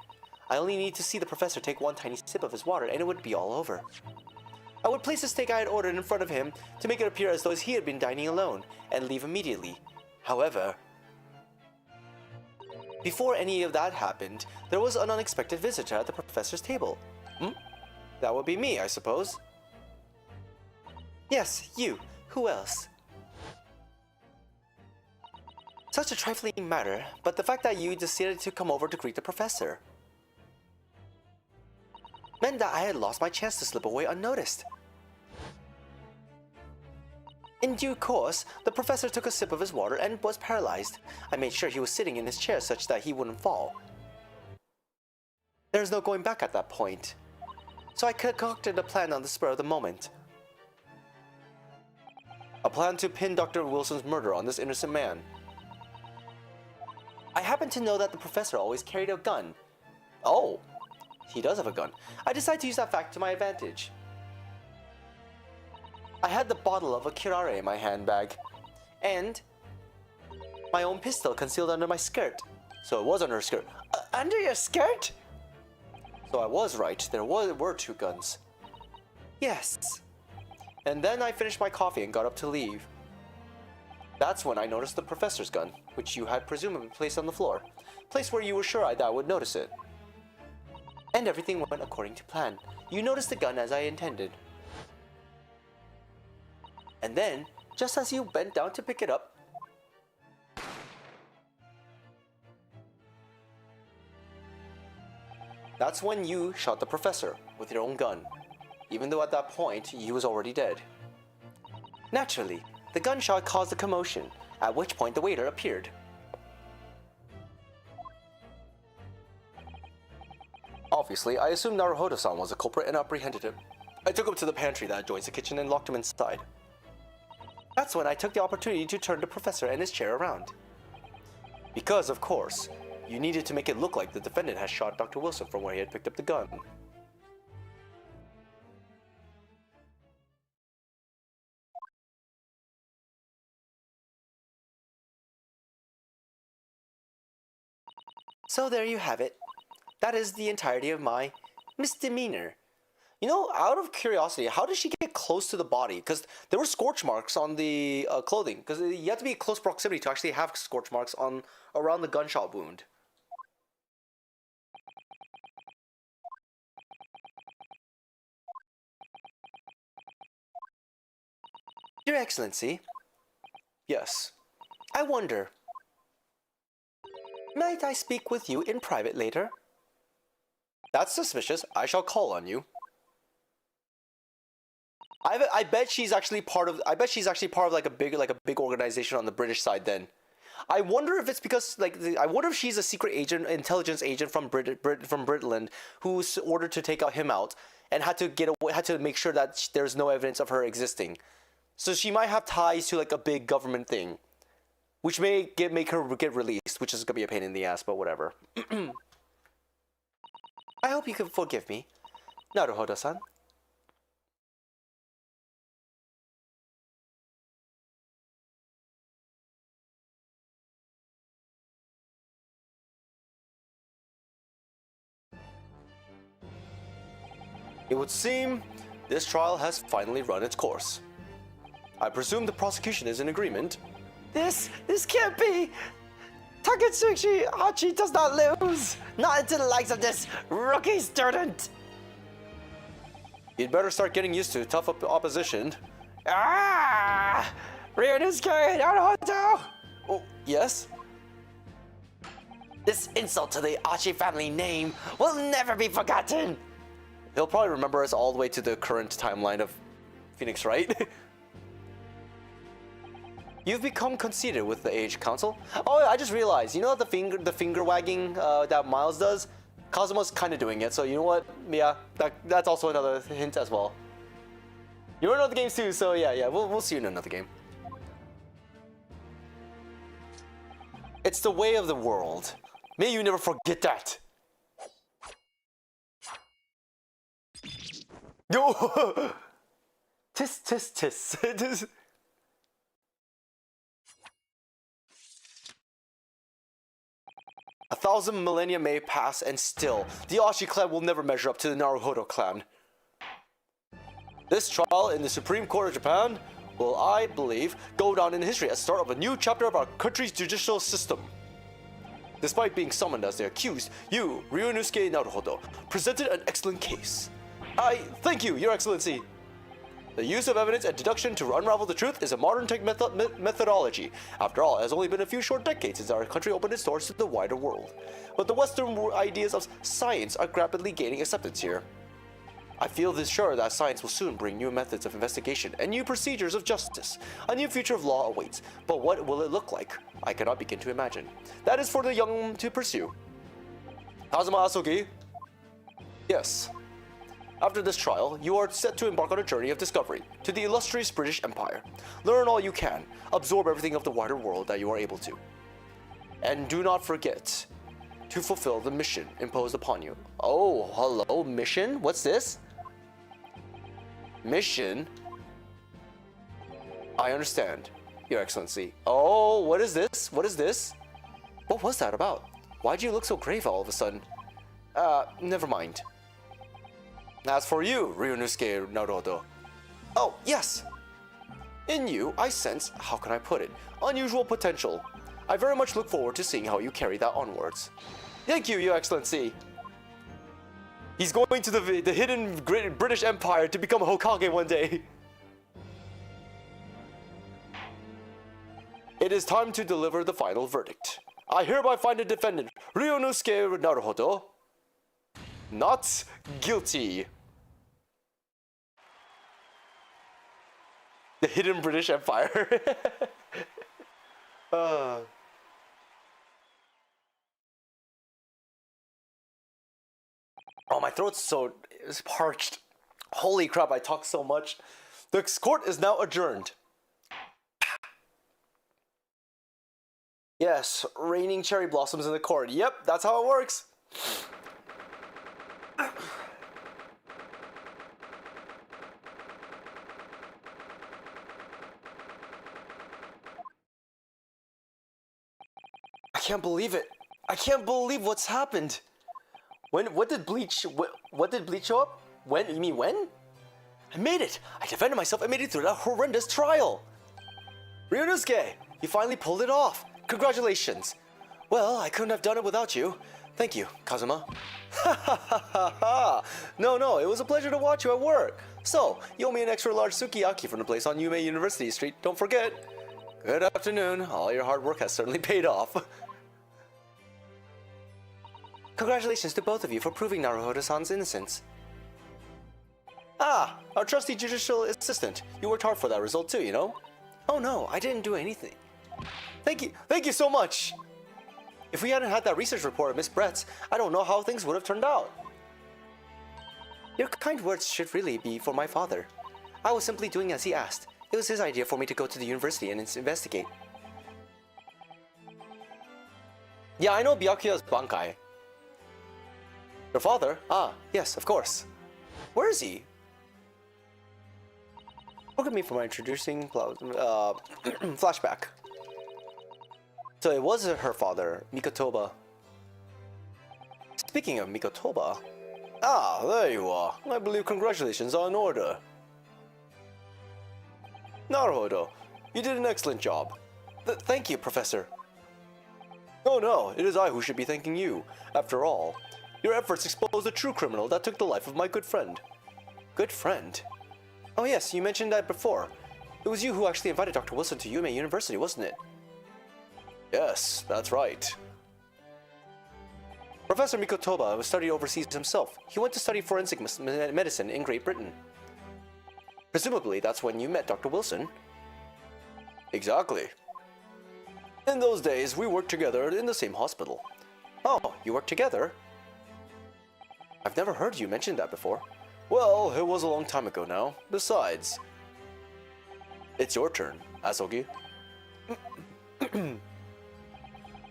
I only need to see the professor take one tiny sip of his water and it would be all over. I would place the steak I had ordered in front of him to make it appear as though he had been dining alone, and leave immediately. However, before any of that happened, there was an unexpected visitor at the professor's table. That would be me, I suppose. Yes, you. Who else? Such a trifling matter, but the fact that you decided to come over to greet the professor meant that I had lost my chance to slip away unnoticed. In due course, the professor took a sip of his water and was paralyzed. I made sure he was sitting in his chair such that he wouldn't fall. There's no going back at that point. So I concocted a plan on the spur of the moment. A plan to pin Dr. Wilson's murder on this innocent man. I happen to know that the professor always carried a gun. Oh, he does have a gun. I decided to use that fact to my advantage. I had the bottle of a curare in my handbag, and my own pistol concealed under my skirt. So it was under her skirt. Under your skirt? So I was right. There were two guns. Yes. And then I finished my coffee and got up to leave. That's when I noticed the professor's gun, which you had presumably placed on the floor. Place where you were sure I would notice it. And everything went according to plan. You noticed the gun as I intended. And then, just as you bent down to pick it up, that's when you shot the professor with your own gun, even though at that point he was already dead. Naturally, the gunshot caused a commotion, at which point the waiter appeared. Obviously, I assumed Naruhodo-san was the culprit and apprehended him. I took him to the pantry that adjoins the kitchen and locked him inside. That's when I took the opportunity to turn the professor and his chair around. Because, of course, you needed to make it look like the defendant had shot Dr. Wilson from where he had picked up the gun. So there you have it. That is the entirety of my misdemeanor. You know, out of curiosity, how did she get close to the body? Because there were scorch marks on the clothing. Because you have to be in close proximity to actually have scorch marks around the gunshot wound. Your Excellency. Yes. I wonder. Might I speak with you in private later? That's suspicious. I shall call on you. I bet she's actually part of. I bet she's actually part of like a big organization on the British side. Then, I wonder if it's because I wonder if she's a secret agent, intelligence agent from Britland, who's ordered to take him out and had to make sure that there's no evidence of her existing. So she might have ties to like a big government thing, which may make her get released, which is gonna be a pain in the ass, but whatever. I hope you can forgive me, Naruhodo-san. It would seem this trial has finally run its course. I presume the prosecution is in agreement. This can't be! Takatsuchi Hachi does not lose! Not into the likes of this rookie student! You'd better start getting used to tough opposition. Ah! Ryunosuke Naruhodo! Oh, yes? This insult to the Hachi family name will never be forgotten! He'll probably remember us all the way to the current timeline of Phoenix, right? You've become conceited with the Age Council. Oh, I just realized, you know the finger wagging that Miles does? Kazuma's kind of doing it, so you know what? Yeah, that's also another hint as well. You're in other games too, so yeah, we'll see you in another game. It's the way of the world. May you never forget that. No! Tis, tis, tis. Tis. A thousand millennia may pass, and still, the Ashi clan will never measure up to the Naruhodo clan. This trial in the Supreme Court of Japan will, I believe, go down in history as the start of a new chapter of our country's judicial system. Despite being summoned as the accused, you, Ryunosuke Naruhodo, presented an excellent case. I thank you, Your Excellency. The use of evidence and deduction to unravel the truth is a modern tech methodology. After all, it has only been a few short decades since our country opened its doors to the wider world. But the Western ideas of science are rapidly gaining acceptance here. I feel sure that science will soon bring new methods of investigation and new procedures of justice. A new future of law awaits, but what will it look like? I cannot begin to imagine. That is for the young to pursue. Kazuma Asogi? Yes. After this trial, you are set to embark on a journey of discovery to the illustrious British Empire. Learn all you can, absorb everything of the wider world that you are able to. And do not forget to fulfill the mission imposed upon you. Oh, hello, mission? What's this? Mission? I understand, Your Excellency. Oh, what is this? What is this? What was that about? Why'd you look so grave all of a sudden? Never mind. As for you, Ryunosuke Naruto. Oh, yes! In you, I sense, how can I put it, unusual potential. I very much look forward to seeing how you carry that onwards. Thank you, Your Excellency. He's going to the hidden great British Empire to become a Hokage one day. It is time to deliver the final verdict. I hereby find the defendant, Ryunosuke Naruto, not guilty. The hidden British Empire. Oh, my throat's it's parched. Holy crap, I talk so much. The court is now adjourned. Yes, raining cherry blossoms in the court. Yep, that's how it works. I can't believe it. I can't believe what's happened. What did Bleach show up? When? You mean when? I made it! I defended myself. I made it through that horrendous trial. Ryunosuke, you finally pulled it off. Congratulations. Well, I couldn't have done it without you. Thank you, Kazuma. Ha ha ha ha ha! No, it was a pleasure to watch you at work. So, you owe me an extra large sukiyaki from the place on Yume University Street. Don't forget. Good afternoon. All your hard work has certainly paid off. Congratulations to both of you for proving Naruhodo-san's innocence. Ah, our trusty judicial assistant. You worked hard for that result too, you know? Oh no, I didn't do anything. Thank you so much! If we hadn't had that research report of Miss Brett's, I don't know how things would have turned out. Your kind words should really be for my father. I was simply doing as he asked. It was his idea for me to go to the university and investigate. Yeah, I know Byakuya's Bankai. Your father? Ah, yes, of course. Where is he? Forgive me for my introducing flashback. So it was her father, Mikotoba. Speaking of Mikotoba... Ah, there you are. I believe congratulations are in order. Naruhodo, you did an excellent job. Thank you, Professor. Oh no, it is I who should be thanking you. After all, your efforts exposed the true criminal that took the life of my good friend. Good friend? Oh yes, you mentioned that before. It was you who actually invited Dr. Wilson to Yume University, wasn't it? Yes, that's right. Professor Mikotoba studied overseas himself. He went to study forensic medicine in Great Britain. Presumably, that's when you met Dr. Wilson. Exactly. In those days, we worked together in the same hospital. Oh, you worked together? I've never heard you mention that before. Well, it was a long time ago now. Besides... It's your turn, Asogi.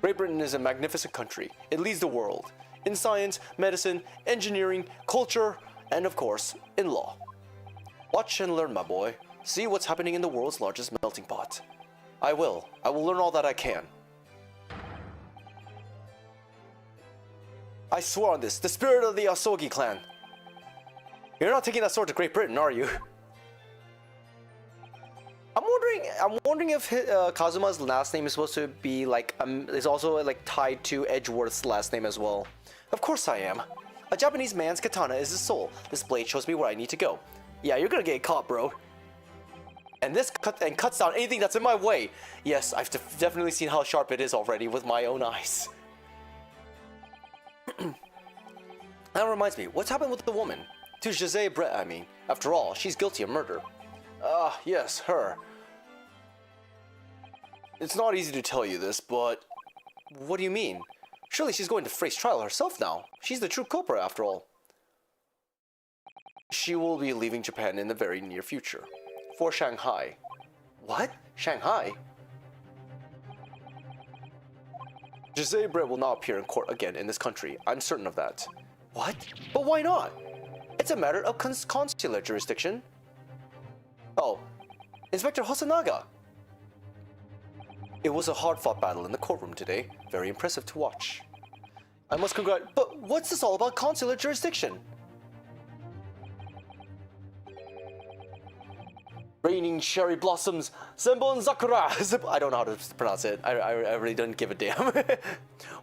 Great Britain is a magnificent country. It leads the world. In science, medicine, engineering, culture, and of course, in law. Watch and learn, my boy. See what's happening in the world's largest melting pot. I will. I will learn all that I can. I swear on this, the spirit of the Asogi clan. You're not taking that sword to Great Britain, are you? I'm wondering if Kazuma's last name is supposed to be like is also like tied to Edgeworth's last name as well. Of course I am. A Japanese man's katana is his soul. This blade shows me where I need to go. Yeah, you're gonna get caught, bro. And this cuts down anything that's in my way. Yes, I've definitely seen how sharp it is already with my own eyes. That reminds me, what's happened with the woman? To Jose Brett, I mean. After all, she's guilty of murder. Ah, yes, her. It's not easy to tell you this, but... What do you mean? Surely she's going to face trial herself now. She's the true culprit, after all. She will be leaving Japan in the very near future. For Shanghai. What? Shanghai? Jose Brett will not appear in court again in this country. I'm certain of that. What? But why not? It's a matter of consular jurisdiction. Oh, Inspector Hosonaga. It was a hard-fought battle in the courtroom today. Very impressive to watch. I must congratulate. But what's this all about consular jurisdiction? Raining cherry blossoms, Zenbon Zakura. I don't know how to pronounce it. I really don't give a damn.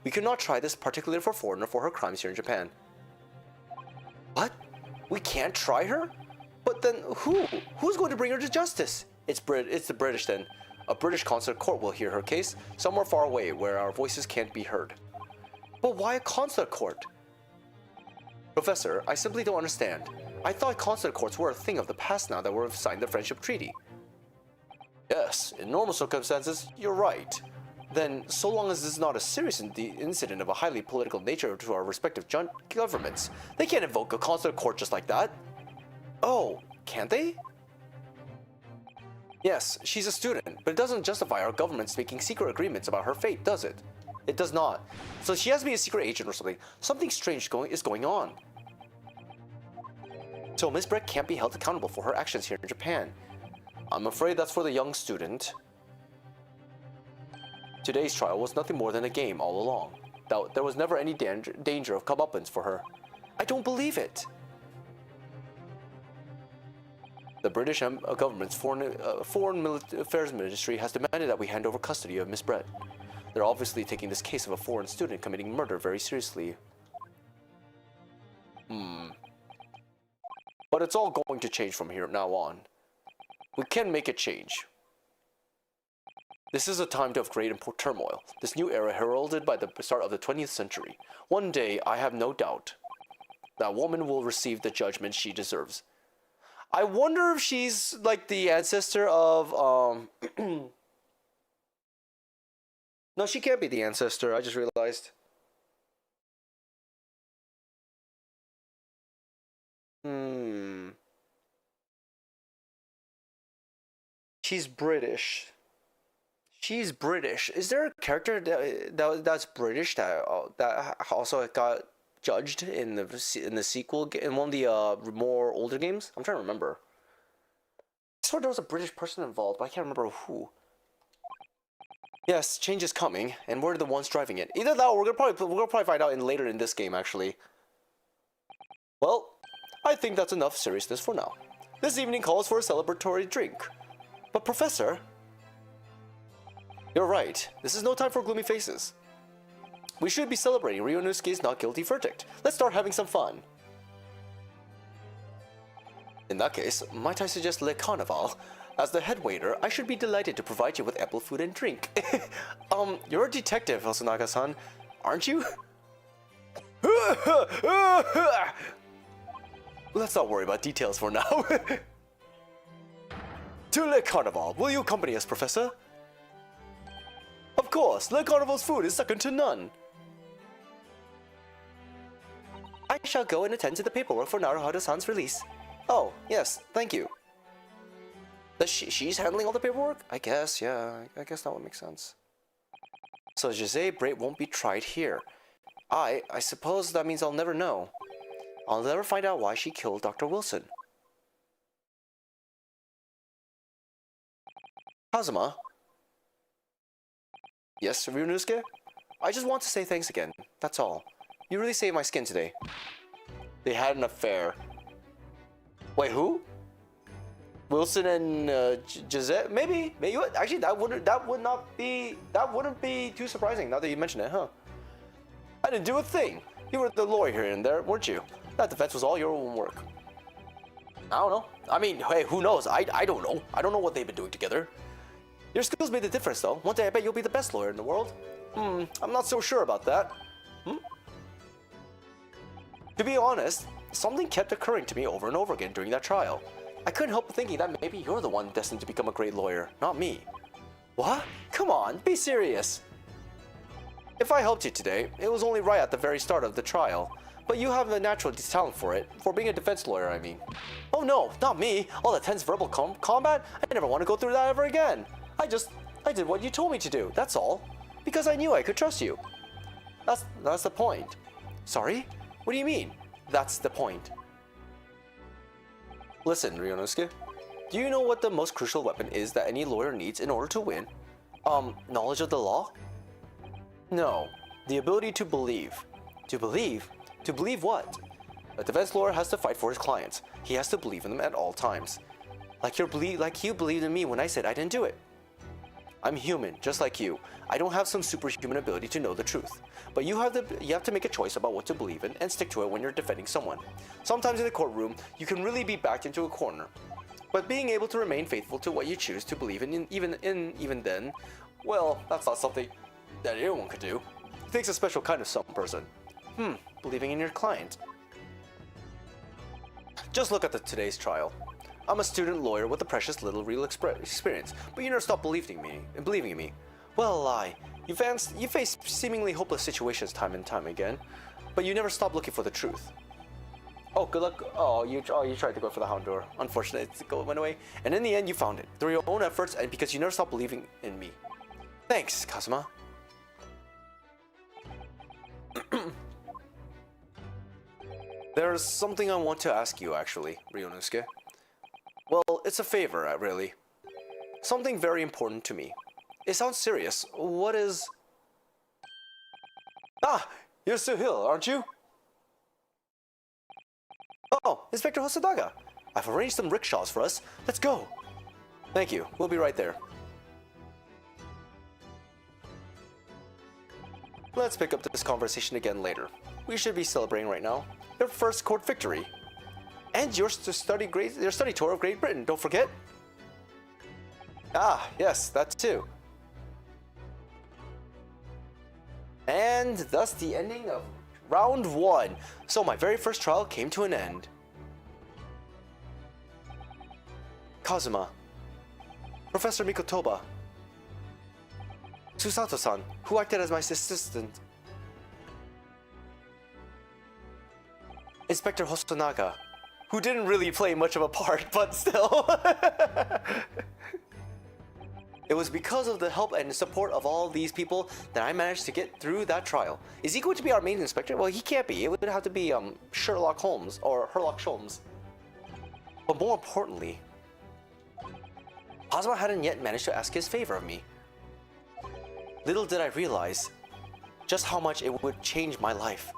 We could not try this particularly for foreigner for her crimes here in Japan. What? We can't try her? But then who? Who's going to bring her to justice? It's the British then. A British consular court will hear her case, somewhere far away where our voices can't be heard. But why a consular court? Professor, I simply don't understand. I thought consular courts were a thing of the past now that we've signed the Friendship Treaty. Yes, in normal circumstances, you're right. Then, so long as this is not a serious incident of a highly political nature to our respective governments, they can't invoke a consular court just like that. Oh, can't they? Yes, she's a student, but it doesn't justify our governments making secret agreements about her fate, does it? It does not. So she has to be a secret agent or something. Something strange is going on. So Miss Brett can't be held accountable for her actions here in Japan. I'm afraid that's for the young student. Today's trial was nothing more than a game all along. There was never any danger of comeuppance for her. I don't believe it. The British government's foreign affairs ministry has demanded that we hand over custody of Miss Brett. They're obviously taking this case of a foreign student committing murder very seriously. But it's all going to change from here now on. We can make a change. This is a time of great turmoil, this new era heralded by the start of the 20th century. One day, I have no doubt, that woman will receive the judgment she deserves. I wonder if she's like the ancestor of, No, she can't be the ancestor, I just realized. She's British. She's British. Is there a character that's British that also got judged in the sequel in one of the more older games? I'm trying to remember. I swear there was a British person involved, but I can't remember who. Yes, change is coming, and we're the ones driving it. Either that, or we're gonna probably find out later in this game, actually. Well, I think that's enough seriousness for now. This evening calls for a celebratory drink. But Professor, you're right. This is no time for gloomy faces. We should be celebrating Ryunosuke's not guilty verdict. Let's start having some fun. In that case, might I suggest Le Carnival? As the head waiter, I should be delighted to provide you with ample food and drink. You're a detective, Hosonaga-san, aren't you? Let's not worry about details for now. To Le Carnival, will you accompany us, Professor? Of course, Le Carnival's food is second to none. I shall go and attend to the paperwork for Naruhodo-san's release. Oh, yes, thank you. She's handling all the paperwork? I guess, yeah, I guess that would make sense. So Jose Brett won't be tried here. I suppose that means I'll never know. I'll never find out why she killed Dr. Wilson. Kazuma? Yes, Ryunosuke? I just want to say thanks again, that's all. You really saved my skin today. They had an affair. Wait, who? Wilson and Gisette? Maybe. Actually, that wouldn't be too surprising now that you mention it, huh? I didn't do a thing. You were the lawyer here and there, weren't you? That defense was all your own work. I don't know. I mean, hey, who knows? I don't know. I don't know what they've been doing together. Your skills made the difference, though. One day I bet you'll be the best lawyer in the world. I'm not so sure about that. To be honest, something kept occurring to me over and over again during that trial. I couldn't help thinking that maybe you're the one destined to become a great lawyer, not me. What? Come on, be serious. If I helped you today, it was only right at the very start of the trial. But you have a natural talent for it, for being a defense lawyer, I mean. Oh no, not me. All that tense verbal combat? I never want to go through that ever again. I did what you told me to do, that's all. Because I knew I could trust you. That's the point. Sorry? What do you mean? That's the point. Listen, Ryunosuke. Do you know what the most crucial weapon is that any lawyer needs in order to win? Knowledge of the law? No. The ability to believe. To believe? To believe what? A defense lawyer has to fight for his clients. He has to believe in them at all times. Like you believed in me when I said I didn't do it. I'm human, just like you. I don't have some superhuman ability to know the truth. But you have to make a choice about what to believe in and stick to it when you're defending someone. Sometimes in the courtroom, you can really be backed into a corner. But being able to remain faithful to what you choose to believe in, even then, well, that's not something that anyone could do. It takes a special kind of some person. Believing in your client. Just look at today's trial. I'm a student lawyer with a precious little real experience, but you never stop believing in me. Well, lie. You face seemingly hopeless situations time and time again, but you never stop looking for the truth. Oh, good luck. Oh, you tried to go for the hound door. Unfortunately, it went away. And in the end, you found it through your own efforts and because you never stopped believing in me. Thanks, Kazuma. There's something I want to ask you, actually, Ryunosuke. Well, it's a favor, really. Something very important to me. It sounds serious. What is... Ah! You're Suhil, aren't you? Oh, Inspector Hosodaga. I've arranged some rickshaws for us. Let's go. Thank you. We'll be right there. Let's pick up this conversation again later. We should be celebrating right now. Your first court victory. And your study tour of Great Britain, don't forget. Ah, yes, that too. And thus the ending of round 1. So my very first trial came to an end. Kazuma. Professor Mikotoba. Susato-san, who acted as my assistant. Inspector Hosonaga, who didn't really play much of a part, but still. It was because of the help and support of all these people that I managed to get through that trial. Is he going to be our main inspector? Well, he can't be. It would have to be Sherlock Holmes or Herlock Sholmes. But more importantly, Kazuma hadn't yet managed to ask his favor of me. Little did I realize just how much it would change my life.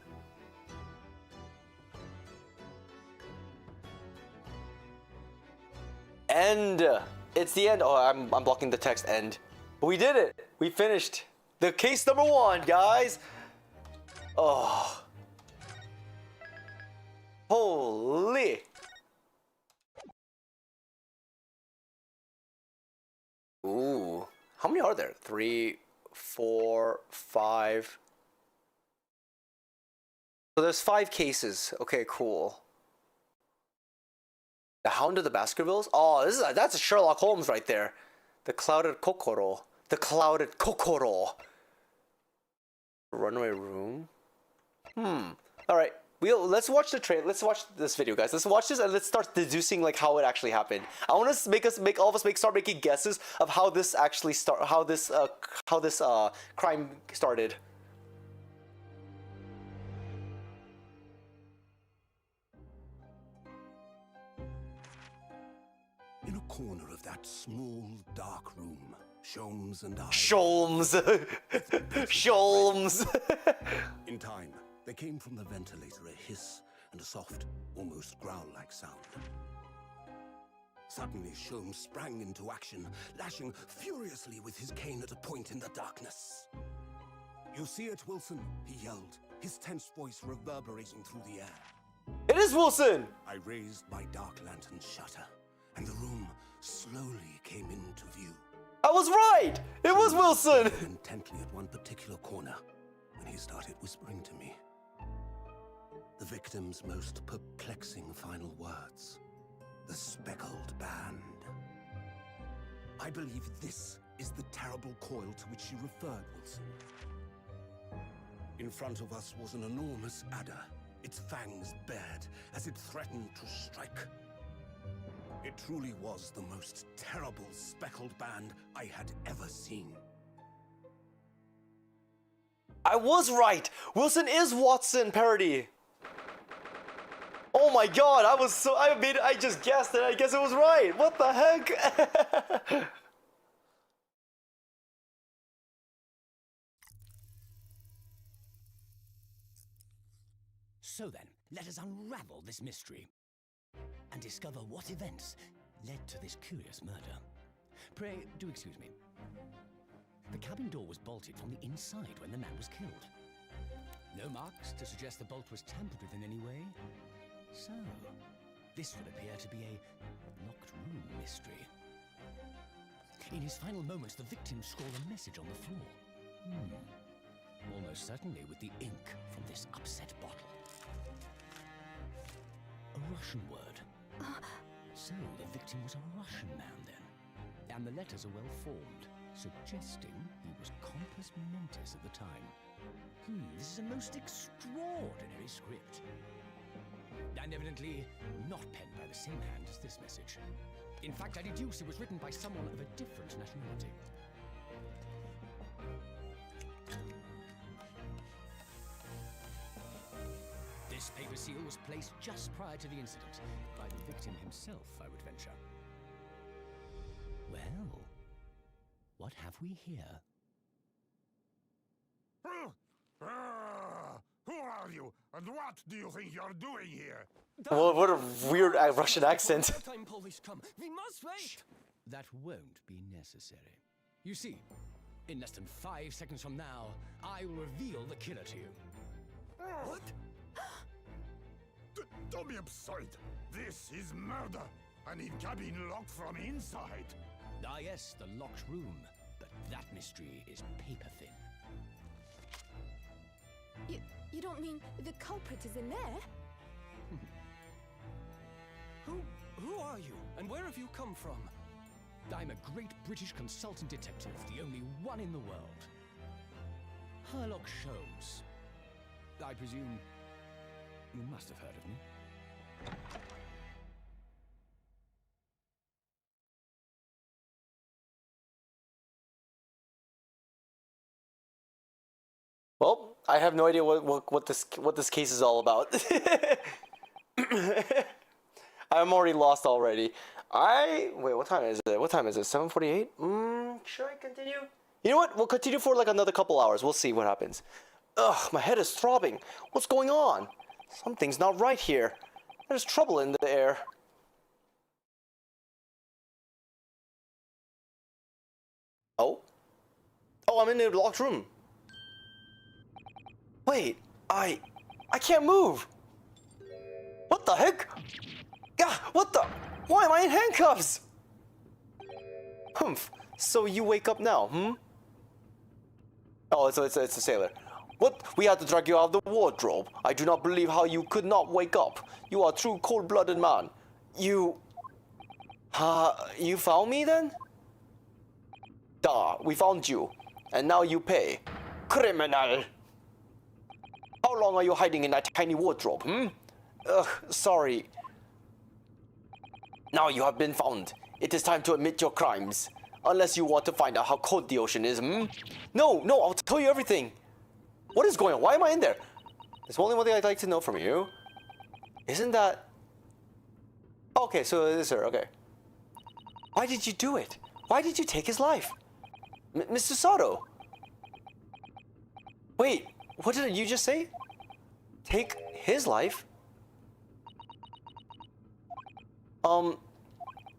And it's the end. Oh, I'm blocking the text. End. We did it. We finished the case number 1, guys. Oh, holy! Ooh, how many are there? 3, 4, 5. So there's 5 cases. Okay, cool. The Hound of the Baskervilles? Oh, that's a Sherlock Holmes right there. The Clouded Kokoro. The Clouded Kokoro. Runaway Room. Alright. Let's watch the trailer. Let's watch this video, guys. Let's watch this and let's start deducing like how it actually happened. I want to make all of us start making guesses of how this actually how this crime started. In a corner of that small, dark room, Sholmes and I... Sholmes! Sholmes! In time, there came from the ventilator a hiss and a soft, almost growl-like sound. Suddenly, Sholmes sprang into action, lashing furiously with his cane at a point in the darkness. "You see it, Wilson?" he yelled, his tense voice reverberating through the air. It is Wilson! I raised my dark lantern's shutter, and the room slowly came into view. I was right! It was Wilson! Intently at one particular corner when he started whispering to me. The victim's most perplexing final words. The speckled band. I believe this is the terrible coil to which you referred, Wilson. In front of us was an enormous adder, its fangs bared as it threatened to strike. It truly was the most terrible speckled band I had ever seen. I was right! Wilson is Watson parody! Oh my god, I just guessed it, I guess it was right! What the heck? So then, let us unravel this mystery and discover what events led to this curious murder. Pray, do excuse me. The cabin door was bolted from the inside when the man was killed. No marks to suggest the bolt was tampered with in any way. So, this would appear to be a locked room mystery. In his final moments, the victim scrawled a message on the floor. Almost certainly with the ink from this upset bottle. A Russian word. So the victim was a Russian man then. And the letters are well formed, suggesting he was compos mentis at the time. This is a most extraordinary script. And evidently not penned by the same hand as this message. In fact, I deduce it was written by someone of a different nationality. This paper seal was placed just prior to the incident, by the victim himself, I would venture. Well, what have we here? Who are you, and what do you think you're doing here? Well, what a weird Russian accent. Time police come. We must wait. That won't be necessary. You see, in less than 5 seconds from now, I will reveal the killer to you. What? Don't be absurd. This is murder. An cabin locked from inside. Ah yes, the locked room. But that mystery is paper thin. You don't mean the culprit is in there? Who are you, and where have you come from? I'm a great British consultant detective, the only one in the world. Sherlock Holmes. I presume you must have heard of me. Well, I have no idea what this case is all about. I'm already lost already. Wait, what time is it? What time is it? 7:48? Should I continue? You know what? We'll continue for like another couple hours. We'll see what happens. Ugh, my head is throbbing. What's going on? Something's not right here. There's trouble in the air. Oh, I'm in a locked room. Wait, I can't move. What the heck? Gah, what the? Why am I in handcuffs? Humph. So you wake up now, Oh, it's a sailor. What? We had to drag you out of the wardrobe. I do not believe how you could not wake up. You are a true cold-blooded man. You found me then? We found you. And now you pay. Criminal! How long are you hiding in that tiny wardrobe, Ugh, sorry. Now you have been found. It is time to admit your crimes. Unless you want to find out how cold the ocean is, No, I'll tell you everything. What is going on? Why am I in there? There's only one thing I'd like to know from you. Isn't that... Okay, so it is her, okay. Why did you do it? Why did you take his life? Mr. Sato? Wait, what did you just say? Take his life?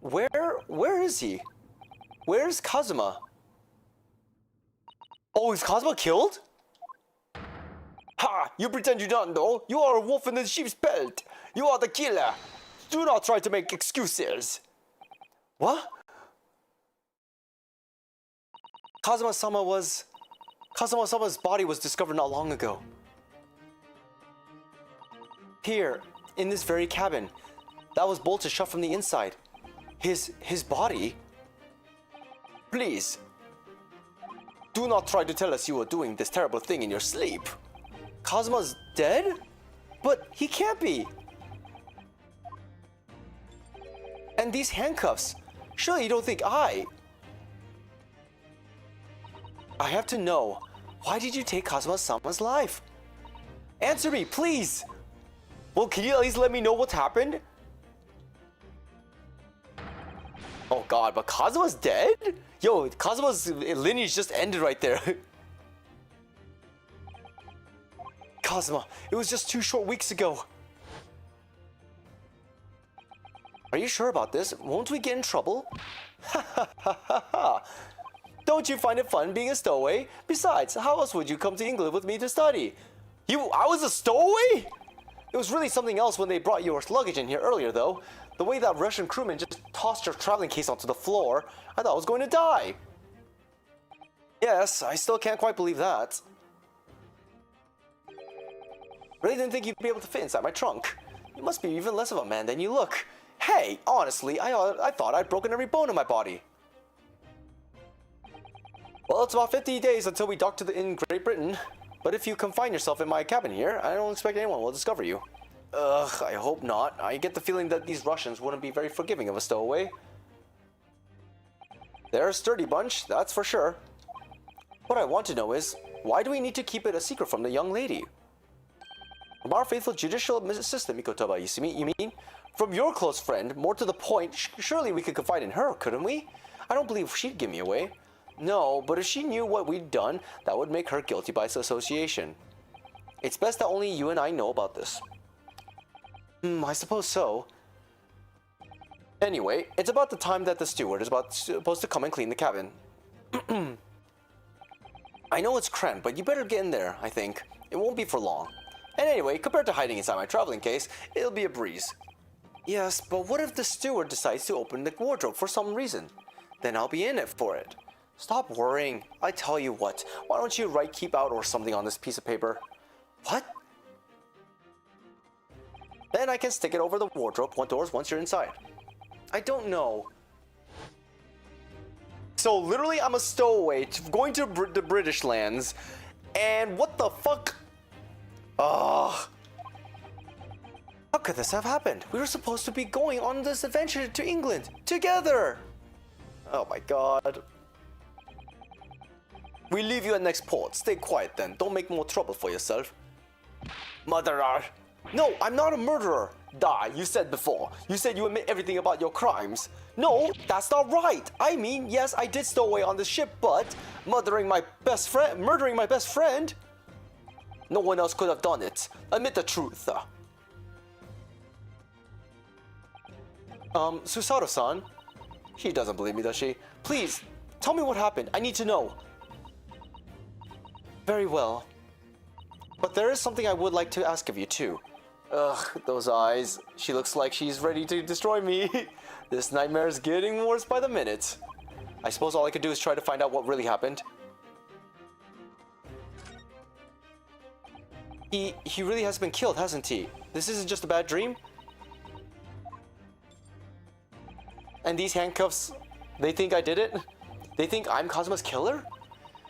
Where is he? Where's Kazuma? Oh, is Kazuma killed? Ha! You pretend you don't know. You are a wolf in the sheep's belt. You are the killer. Do not try to make excuses. What? Kazuma-sama's body was discovered not long ago. Here, in this very cabin, that was bolted shut from the inside. His body? Please, do not try to tell us you were doing this terrible thing in your sleep. Kazuma's dead? But he can't be. And these handcuffs, surely you don't think I have to know. Why did you take Kazuma-sama's life? Answer me, please! Well, can you at least let me know what's happened? Oh god, but Kazuma's dead? Yo, Kazuma's lineage just ended right there. Kazuma, it was just 2 short weeks ago. Are you sure about this? Won't we get in trouble? Ha ha ha ha ha. Don't you find it fun being a stowaway? Besides, how else would you come to England with me to study? I was a stowaway? It was really something else when they brought your luggage in here earlier, though. The way that Russian crewman just tossed your traveling case onto the floor, I thought I was going to die. Yes, I still can't quite believe that. Really didn't think you'd be able to fit inside my trunk. You must be even less of a man than you look. Hey, honestly, I thought I'd broken every bone in my body. Well, it's about 50 days until we dock in Great Britain. But if you confine yourself in my cabin here, I don't expect anyone will discover you. Ugh, I hope not. I get the feeling that these Russians wouldn't be very forgiving of a stowaway. They're a sturdy bunch, that's for sure. What I want to know is, why do we need to keep it a secret from the young lady? From our faithful judicial assistant, Mikotoba Isumi, you mean? From your close friend, more to the point, surely we could confide in her, couldn't we? I don't believe she'd give me away. No, but if she knew what we'd done, that would make her guilty by association. It's best that only you and I know about this. I suppose so. Anyway, it's about the time that the steward is supposed to come and clean the cabin. I know it's cramped, but you better get in there, I think. It won't be for long. And anyway, compared to hiding inside my traveling case, it'll be a breeze. Yes, but what if the steward decides to open the wardrobe for some reason? Then I'll be in it for it. Stop worrying. I tell you what, why don't you write keep out or something on this piece of paper? What? Then I can stick it over the wardrobe doors once you're inside. I don't know. So literally I'm a stowaway going to the British lands, and what the fuck? Ugh. How could this have happened? We were supposed to be going on this adventure to England together. Oh my god. We leave you at next port. Stay quiet then. Don't make more trouble for yourself. Murderer. No, I'm not a murderer. Die, you said before. You said you admit everything about your crimes. No, that's not right. I mean, yes, I did stow away on the ship, but murdering my best friend? No one else could have done it. Admit the truth. Susato-san? She doesn't believe me, does she? Please, tell me what happened. I need to know. Very well. But there is something I would like to ask of you, too. Ugh, those eyes. She looks like she's ready to destroy me. This nightmare is getting worse by the minute. I suppose all I could do is try to find out what really happened. He really has been killed, hasn't he? This isn't just a bad dream? And these handcuffs, they think I did it? They think I'm Kazuma's killer?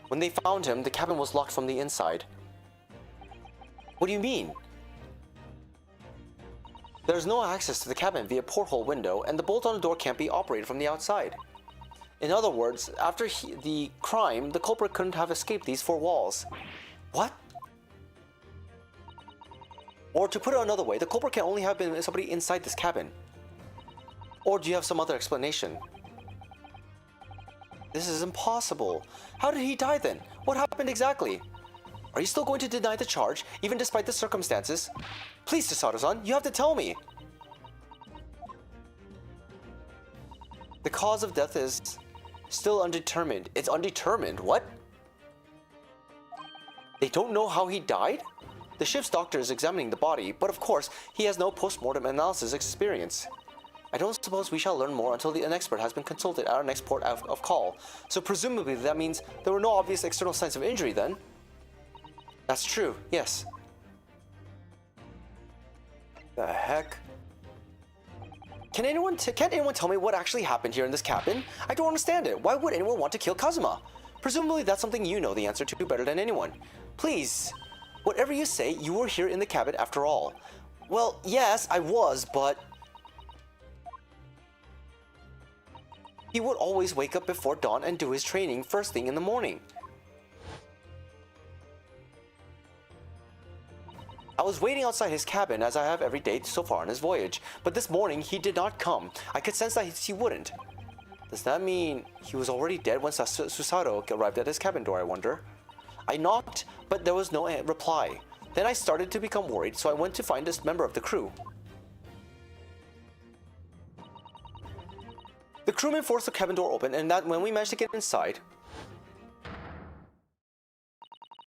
When they found him, the cabin was locked from the inside. What do you mean? There's no access to the cabin via porthole window, and the bolt on the door can't be operated from the outside. In other words, after the crime, the culprit couldn't have escaped these 4 walls. What? Or to put it another way, the culprit can only have been somebody inside this cabin. Or do you have some other explanation? This is impossible. How did he die then? What happened exactly? Are you still going to deny the charge, even despite the circumstances? Please, Susato-san, you have to tell me. The cause of death is still undetermined. It's undetermined? What? They don't know how he died? The ship's doctor is examining the body, but of course, he has no post-mortem analysis experience. I don't suppose we shall learn more until an expert has been consulted at our next port of call. So presumably that means there were no obvious external signs of injury then? That's true, yes. The heck? Can't anyone tell me what actually happened here in this cabin? I don't understand it. Why would anyone want to kill Kazuma? Presumably that's something you know the answer to better than anyone. Please, whatever you say, you were here in the cabin after all. Well, yes, I was, but... He would always wake up before dawn and do his training first thing in the morning. I was waiting outside his cabin as I have every day so far on his voyage, but this morning he did not come. I could sense that he wouldn't. Does that mean he was already dead when Susato arrived at his cabin door, I wonder? I knocked, but there was no reply. Then I started to become worried, so I went to find this member of the crew. The crewman forced the cabin door open, and that when we managed to get inside,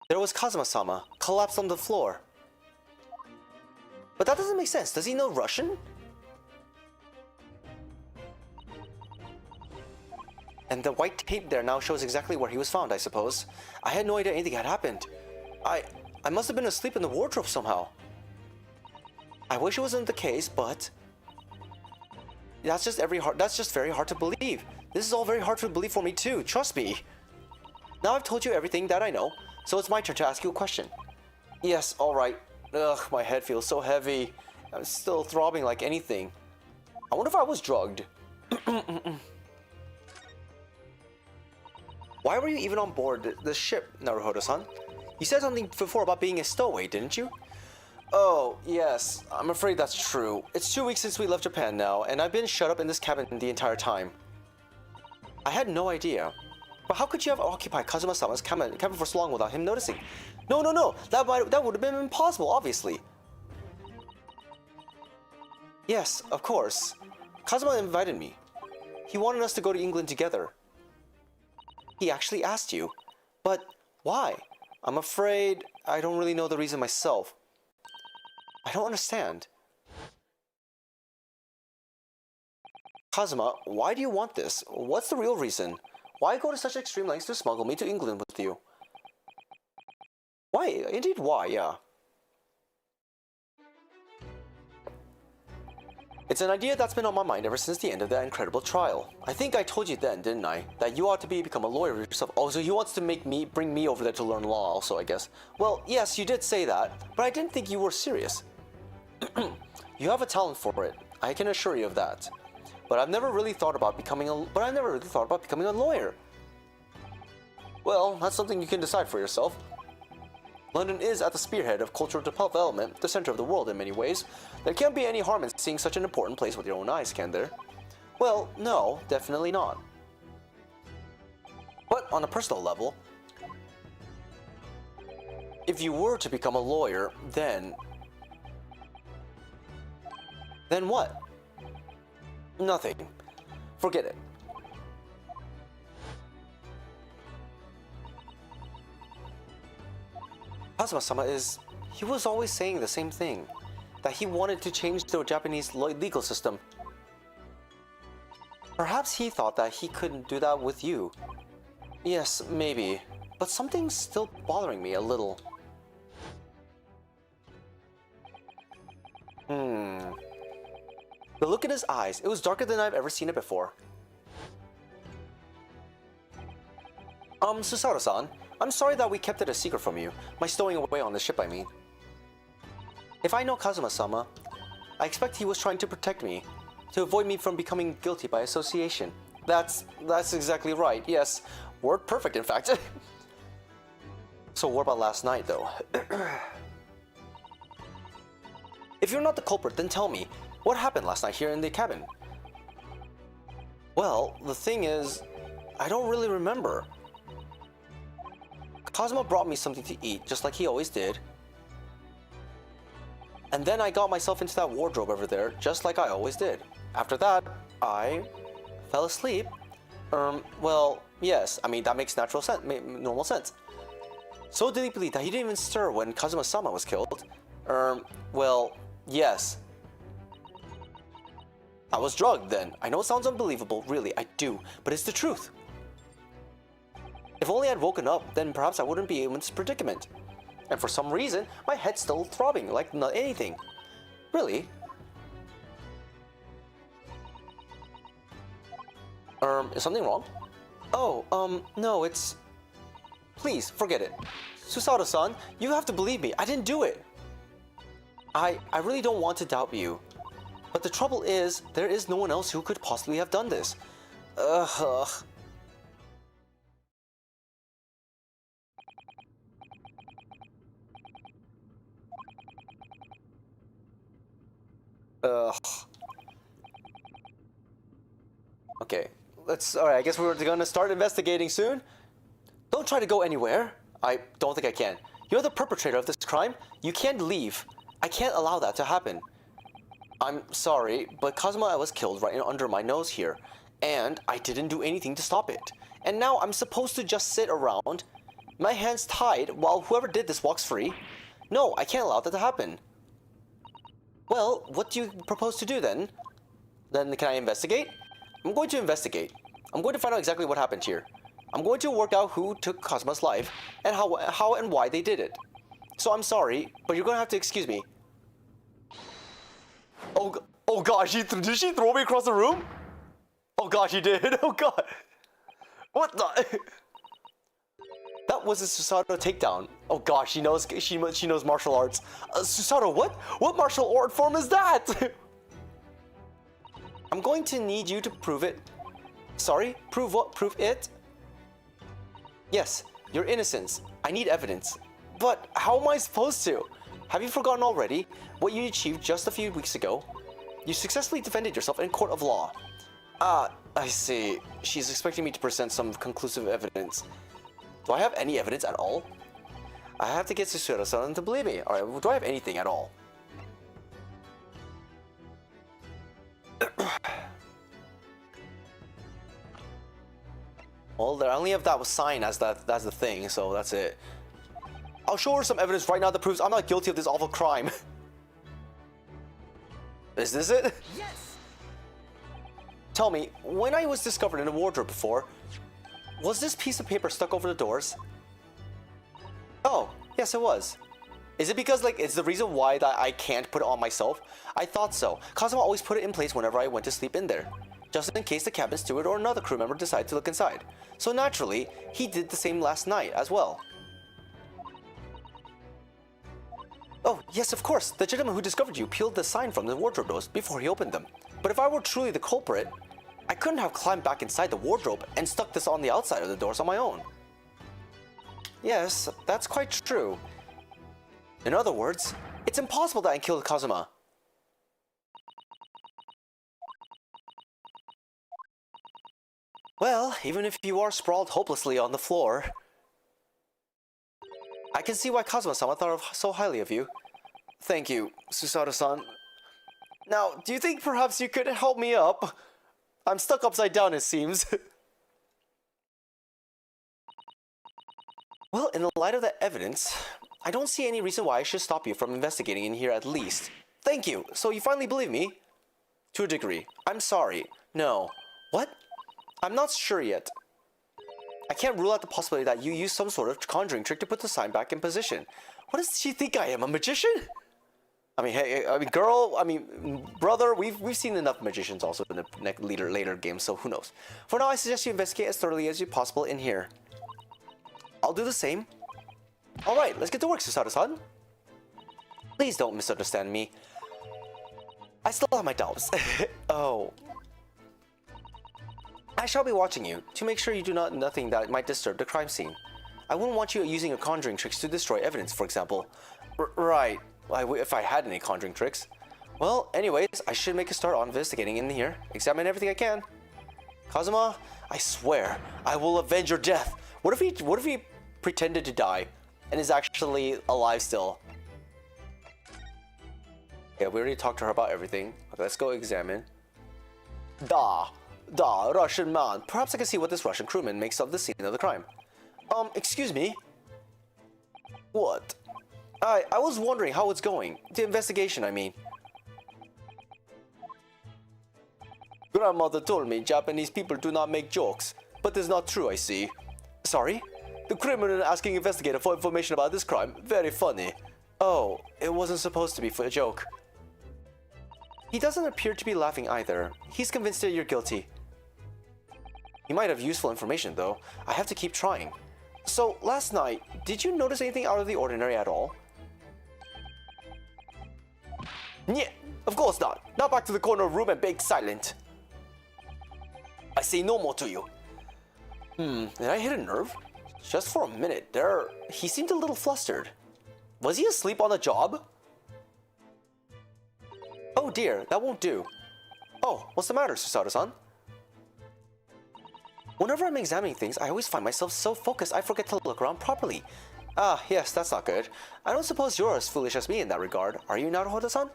there was Kazuma-sama, collapsed on the floor. But that doesn't make sense. Does he know Russian? And the white tape there now shows exactly where he was found, I suppose. I had no idea anything had happened. I must have been asleep in the wardrobe somehow. I wish it wasn't the case, but that's just very hard to believe. This is all very hard to believe for me too, trust me. Now I've told you everything that I know, so it's my turn to ask you a question. Yes, alright. Ugh, my head feels so heavy. I'm still throbbing like anything. I wonder if I was drugged. Why were you even on board the ship, Naruhodo-san? You said something before about being a stowaway, didn't you? Oh, yes. I'm afraid that's true. It's 2 weeks since we left Japan now, and I've been shut up in this cabin the entire time. I had no idea. But how could you have occupied Kazuma-sama's cabin for so long without him noticing? No. That would have been impossible, obviously. Yes, of course. Kazuma invited me. He wanted us to go to England together. He actually asked you. But why? I'm afraid I don't really know the reason myself. I don't understand. Kazuma, why do you want this? What's the real reason? Why go to such extreme lengths to smuggle me to England with you? Why? Indeed, why, yeah. It's an idea that's been on my mind ever since the end of that incredible trial. I think I told you then, didn't I? That you ought to become a lawyer yourself. Oh, so he wants to bring me over there to learn law also, I guess. Well, yes, you did say that, but I didn't think you were serious. You have a talent for it. I can assure you of that. But I've never really thought about becoming a lawyer. Well, that's something you can decide for yourself. London is at the spearhead of cultural development, the center of the world in many ways. There can't be any harm in seeing such an important place with your own eyes, can there? Well, no, definitely not. But on a personal level, if you were to become a lawyer, then what? Nothing. Forget it. Kazuma-sama he was always saying the same thing, that he wanted to change the Japanese legal system. Perhaps he thought that he couldn't do that with you. Yes, maybe, but something's still bothering me a little. The look in his eyes, it was darker than I've ever seen it before. Susato-san, I'm sorry that we kept it a secret from you. My stowing away on the ship, I mean. If I know Kazuma-sama, I expect he was trying to protect me, to avoid me from becoming guilty by association. That's exactly right, yes. Word perfect, in fact. So what about last night, though? If you're not the culprit, then tell me, what happened last night here in the cabin? Well, the thing is, I don't really remember. Kazuma brought me something to eat, just like he always did. And then I got myself into that wardrobe over there, just like I always did. After that, I fell asleep. Well, yes, I mean, that makes normal sense. So deeply that he didn't even stir when Kazuma-sama was killed. Well, yes. I was drugged then. I know it sounds unbelievable, really, I do, but it's the truth. If only I'd woken up, then perhaps I wouldn't be in this predicament. And for some reason, my head's still throbbing like not anything. Really? Is something wrong? Oh, no, it's... Please, forget it. Susato-san, you have to believe me. I didn't do it. I really don't want to doubt you. But the trouble is, there is no one else who could possibly have done this. Ugh. Ugh. Okay, alright, I guess we're gonna start investigating soon. Don't try to go anywhere. I don't think I can. You're the perpetrator of this crime. You can't leave. I can't allow that to happen. I'm sorry, but Kazuma was killed right under my nose here, and I didn't do anything to stop it. And now I'm supposed to just sit around, my hands tied, while whoever did this walks free? No, I can't allow that to happen. Well, what do you propose to do then? Then can I investigate? I'm going to investigate. I'm going to find out exactly what happened here. I'm going to work out who took Kazuma's life and how and why they did it. So I'm sorry, but you're going to have to excuse me. Oh gosh, did she throw me across the room? Oh gosh, she did. Oh god. What the? That was a Susato takedown. Oh gosh, she knows martial arts. Susato, what martial art form is that? I'm going to need you to prove it. Sorry, prove what? Prove it? Yes, your innocence. I need evidence. But how am I supposed to? Have you forgotten already what you achieved just a few weeks ago? You successfully defended yourself in court of law. Ah, I see. She's expecting me to present some conclusive evidence. Do I have any evidence at all? I have to get Susato-san to believe me. Alright, do I have anything at all? Well, I only have that sign as that's the thing, so that's it. I'll show her some evidence right now that proves I'm not guilty of this awful crime. Is this it? Yes! Tell me, when I was discovered in a wardrobe before, was this piece of paper stuck over the doors? Oh, yes it was. Is it because, like, it's the reason why that I can't put it on myself? I thought so. Kazuma always put it in place whenever I went to sleep in there, just in case the cabin steward or another crew member decided to look inside. So naturally, he did the same last night as well. Oh, yes, of course. The gentleman who discovered you peeled the sign from the wardrobe doors before he opened them. But if I were truly the culprit, I couldn't have climbed back inside the wardrobe and stuck this on the outside of the doors on my own. Yes, that's quite true. In other words, it's impossible that I killed Kazuma. Well, even if you are sprawled hopelessly on the floor, I can see why Kazuma-sama thought so highly of you. Thank you, Susato-san. Now, do you think perhaps you could help me up? I'm stuck upside down, it seems. Well, in the light of that evidence, I don't see any reason why I should stop you from investigating in here at least. Thank you. So you finally believe me? To a degree. I'm sorry. No. What? I'm not sure yet. I can't rule out the possibility that you used some sort of conjuring trick to put the sign back in position. What does she think I am, a magician? I mean, hey, girl, brother, we've seen enough magicians also in the later games, so who knows. For now, I suggest you investigate as thoroughly as possible in here. I'll do the same. Alright, let's get to work, Susato-san. Please don't misunderstand me. I still have my doubts. Oh. I shall be watching you, to make sure you do nothing that might disturb the crime scene. I wouldn't want you using your conjuring tricks to destroy evidence, for example. Right. If I had any conjuring tricks. Well, anyways, I should make a start on investigating in here. Examine everything I can. Kazuma, I swear, I will avenge your death. What if he pretended to die and is actually alive still? Yeah, we already talked to her about everything. Okay, let's go examine. Russian man. Perhaps I can see what this Russian crewman makes of the scene of the crime. Excuse me? What? I was wondering how it's going. The investigation, I mean. Grandmother told me Japanese people do not make jokes, but it's not true, I see. Sorry? The criminal asking investigator for information about this crime. Very funny. Oh, it wasn't supposed to be for a joke. He doesn't appear to be laughing either. He's convinced that you're guilty. You might have useful information, though. I have to keep trying. So, last night, did you notice anything out of the ordinary at all? Yeah, of course not. Now back to the corner of the room and bake silent. I say no more to you. Did I hit a nerve? Just for a minute there, he seemed a little flustered. Was he asleep on the job? Oh dear, that won't do. Oh, what's the matter, Susato-san? Whenever I'm examining things, I always find myself so focused I forget to look around properly. Ah, yes, that's not good. I don't suppose you're as foolish as me in that regard, are you, Naruhodo-san?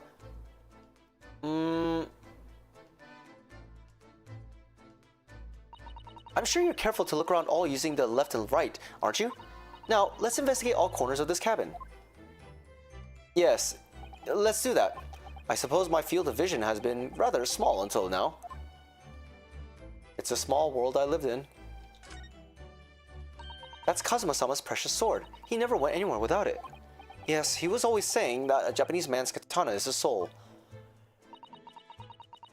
I'm sure you're careful to look around all using the left and right, aren't you? Now, let's investigate all corners of this cabin. Yes, let's do that. I suppose my field of vision has been rather small until now. It's a small world I lived in. That's Kazuma-sama's precious sword. He never went anywhere without it. Yes, he was always saying that a Japanese man's katana is his soul.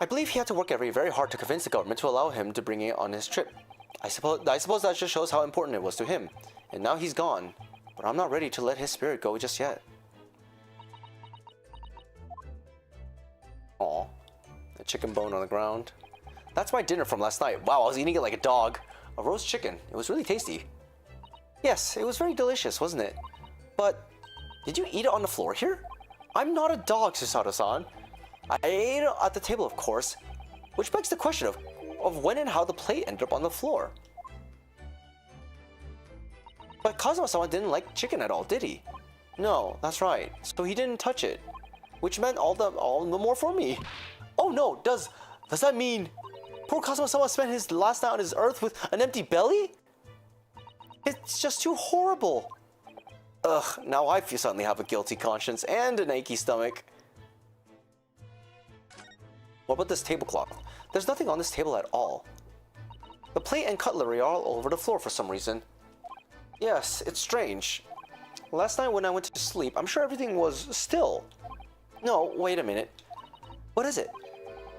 I believe he had to work very hard to convince the government to allow him to bring it on his trip. I suppose that just shows how important it was to him. And now he's gone. But I'm not ready to let his spirit go just yet. Aw. A chicken bone on the ground. That's my dinner from last night. Wow, I was eating it like a dog. A roast chicken. It was really tasty. Yes, it was very delicious, wasn't it? But, did you eat it on the floor here? I'm not a dog, Susato-san. I ate it at the table, of course. Which begs the question of when and how the plate ended up on the floor. But Kazuma-sama didn't like chicken at all, did he? No, that's right. So he didn't touch it. Which meant all the more for me. Oh no, does that mean poor Kazuma-sama spent his last night on his earth with an empty belly? It's just too horrible. Ugh, now I suddenly have a guilty conscience and an achy stomach. What about this tablecloth? There's nothing on this table at all. The plate and cutlery are all over the floor for some reason. Yes, it's strange. Last night when I went to sleep, I'm sure everything was still. No, wait a minute. What is it?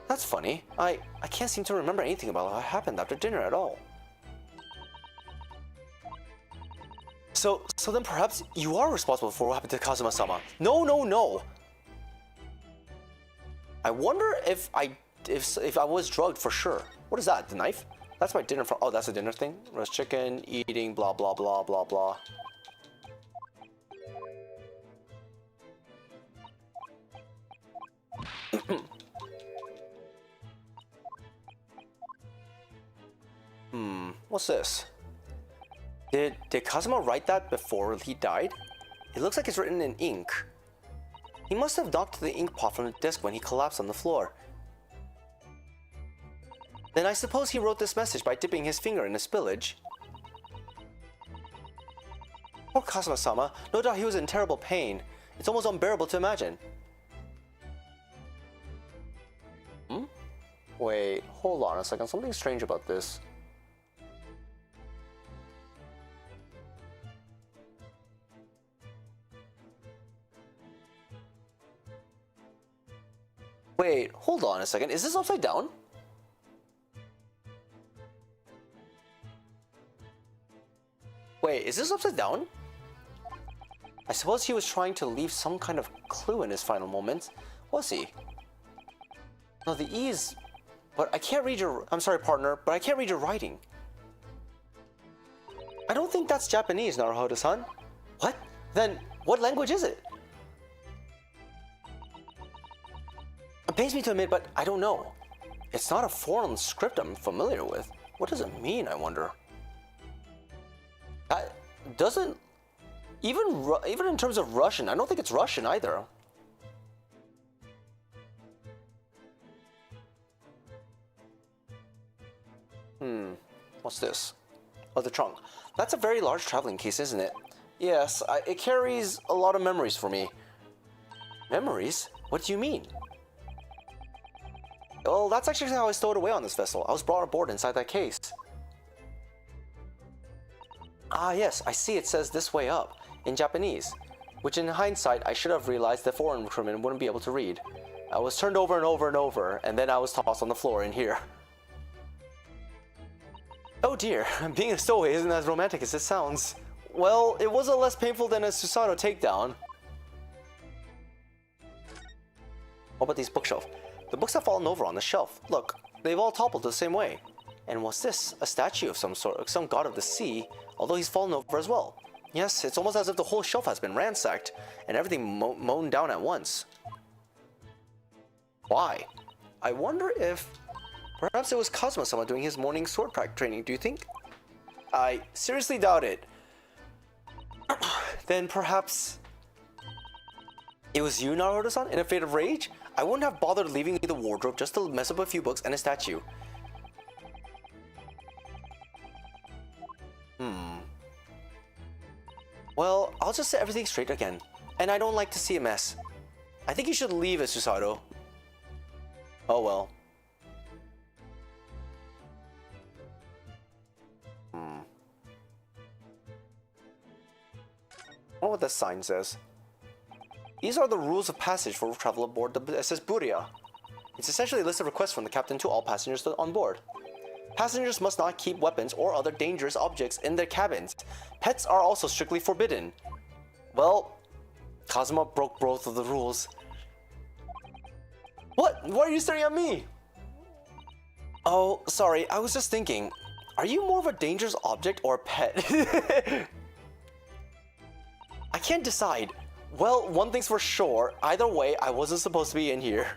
That's funny. I can't seem to remember anything about what happened after dinner at all. So then perhaps you are responsible for what happened to Kazuma-sama. No. I wonder if I was drugged for sure. What is that? The knife? That's my dinner for. Oh, that's a dinner thing. Roast chicken, eating, blah blah blah blah blah. What's this? Did Kazuma write that before he died? It looks like it's written in ink. He must have knocked the ink pot from the desk when he collapsed on the floor. Then I suppose he wrote this message by dipping his finger in the spillage. Poor Kazuma-sama, no doubt he was in terrible pain. It's almost unbearable to imagine. Wait, hold on a second, something strange about this. Wait, hold on a second, is this upside down? Wait, is this upside down? I suppose he was trying to leave some kind of clue in his final moments. Was he? No, the E is... But I can't read your... I'm sorry, partner, but I can't read your writing. I don't think that's Japanese, Naruhodo-san. What? Then, what language is it? It pains me to admit, but I don't know. It's not a foreign script I'm familiar with. What does it mean, I wonder? Doesn't... Even in terms of Russian, I don't think it's Russian either. What's this? Oh, the trunk. That's a very large traveling case, isn't it? Yes, it carries a lot of memories for me. Memories? What do you mean? Well, that's actually how I stowed away on this vessel. I was brought aboard inside that case. Ah, yes, I see it says this way up, in Japanese, which in hindsight I should have realized that foreign crewmen wouldn't be able to read. I was turned over and over and over, and then I was tossed on the floor in here. Oh dear, being a stowaway isn't as romantic as it sounds. Well, it was a less painful than a Susato takedown. What about these bookshelf? The books have fallen over on the shelf. Look, they've all toppled the same way. And what's this? A statue of some sort, some god of the sea, although he's fallen over as well. Yes, it's almost as if the whole shelf has been ransacked, and everything mown down at once. Why? I wonder if... Perhaps it was Kazuma-sama doing his morning sword practice training, do you think? I seriously doubt it. Then perhaps... It was you, Naruto-san, in a fit of rage? I wouldn't have bothered leaving the wardrobe just to mess up a few books and a statue. Well, I'll just set everything straight again. And I don't like to see a mess. I think you should leave it, Susato. Oh well. I wonder what that sign says. These are the rules of passage for travel aboard the SS Buria. It's essentially a list of requests from the captain to all passengers on board. Passengers must not keep weapons or other dangerous objects in their cabins. Pets are also strictly forbidden. Well, Kazuma broke both of the rules. What? Why are you staring at me? Oh, sorry, I was just thinking. Are you more of a dangerous object or a pet? I can't decide. Well, one thing's for sure. Either way, I wasn't supposed to be in here.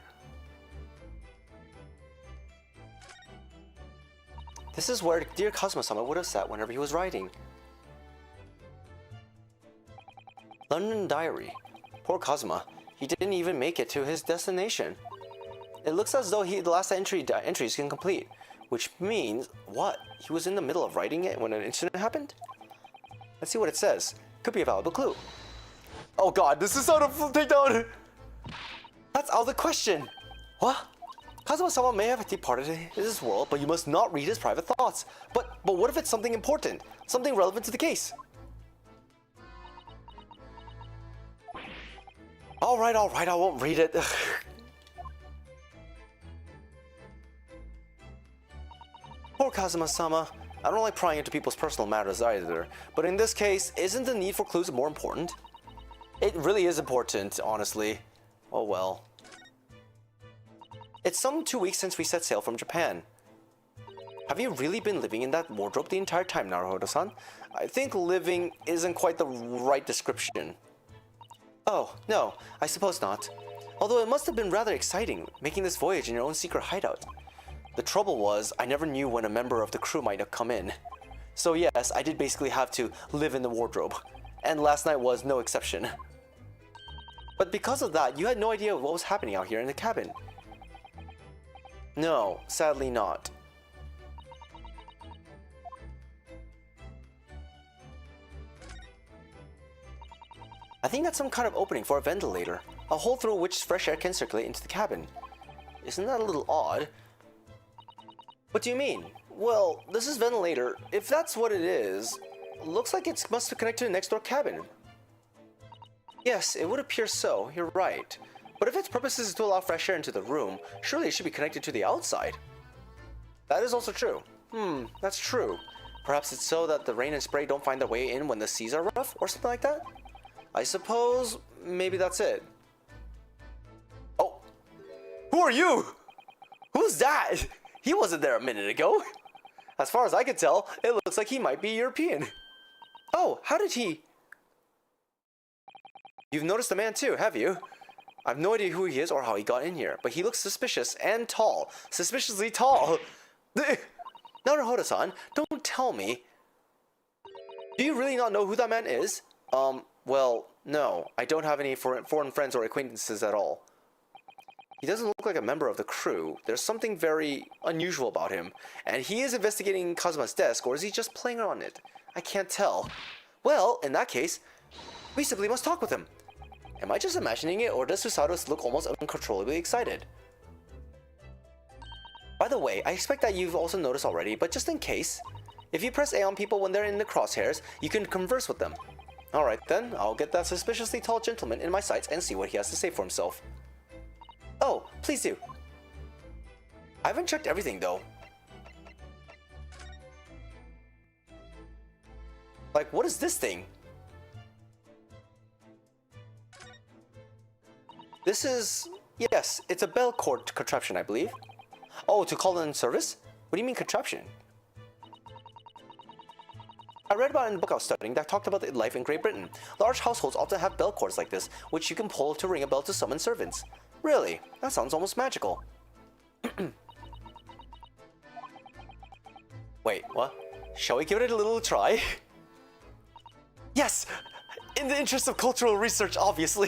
This is where dear Kazuma-sama would have sat whenever he was writing. London Diary. Poor Kazuma. He didn't even make it to his destination. It looks as though the last entry is incomplete, which means what? He was in the middle of writing it when an incident happened? Let's see what it says. Could be a valuable clue. Oh god, this is out of takedown! That's out of the question! What? Kazuma-sama may have departed this world, but you must not read his private thoughts. But what if it's something important? Something relevant to the case? Alright, I won't read it. Poor Kazuma-sama. I don't like prying into people's personal matters either, but in this case, isn't the need for clues more important? It really is important, honestly. Oh well. It's some 2 weeks since we set sail from Japan. Have you really been living in that wardrobe the entire time, Naruto-san? I think living isn't quite the right description. Oh, no, I suppose not. Although it must have been rather exciting, making this voyage in your own secret hideout. The trouble was, I never knew when a member of the crew might have come in. So yes, I did basically have to live in the wardrobe. And last night was no exception. But because of that, you had no idea what was happening out here in the cabin. No, sadly not. I think that's some kind of opening for a ventilator. A hole through which fresh air can circulate into the cabin. Isn't that a little odd? What do you mean? Well, this is ventilator. If that's what it is, looks like it must connect to the next door cabin. Yes, it would appear so. You're right. But if its purpose is to allow fresh air into the room, surely it should be connected to the outside. That is also true. That's true. Perhaps it's so that the rain and spray don't find their way in when the seas are rough, or something like that? I suppose maybe that's it. Oh! Who are you? Who's that? He wasn't there a minute ago. As far as I can tell, it looks like he might be European. Oh, how did he... You've noticed the man too, have you? I've no idea who he is or how he got in here, but he looks suspicious and tall. Suspiciously tall. Naruto-san, don't tell me. Do you really not know who that man is? Well, no. I don't have any foreign friends or acquaintances at all. He doesn't look like a member of the crew. There's something very unusual about him. And he is investigating Kazuma's desk, or is he just playing on it? I can't tell. Well, in that case, we simply must talk with him. Am I just imagining it, or does Susato look almost uncontrollably excited? By the way, I expect that you've also noticed already, but just in case, if you press A on people when they're in the crosshairs, you can converse with them. Alright then, I'll get that suspiciously tall gentleman in my sights and see what he has to say for himself. Oh, please do. I haven't checked everything though. Like, what is this thing? This is... yes, it's a bell cord contraption, I believe. Oh, to call in service? What do you mean contraption? I read about it in the book I was studying that talked about life in Great Britain. Large households often have bell cords like this, which you can pull to ring a bell to summon servants. Really? That sounds almost magical. Wait, what? Shall we give it a little try? Yes! In the interest of cultural research, obviously.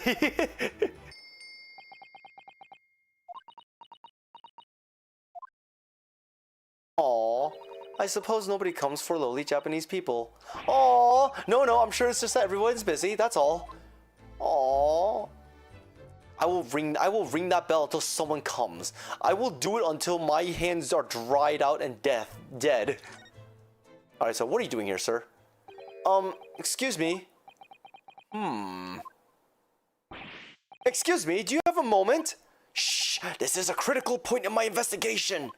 Aww. I suppose nobody comes for lowly Japanese people. Aww. No, I'm sure it's just that everyone's busy, that's all. Aww. I will ring that bell until someone comes. I will do it until my hands are dried out and dead. Alright, so what are you doing here, sir? Excuse me. Excuse me, do you have a moment? Shh, this is a critical point in my investigation.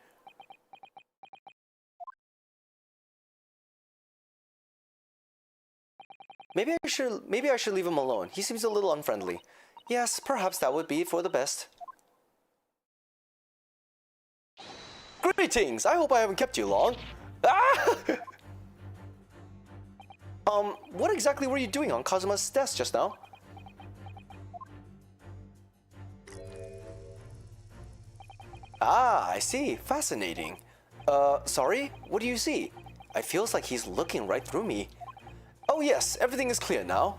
Maybe I should leave him alone. He seems a little unfriendly. Yes, perhaps that would be for the best. Greetings! I hope I haven't kept you long. Ah! What exactly were you doing on Kazuma's desk just now? Ah, I see. Fascinating. Sorry? What do you see? It feels like he's looking right through me. Oh yes, everything is clear now.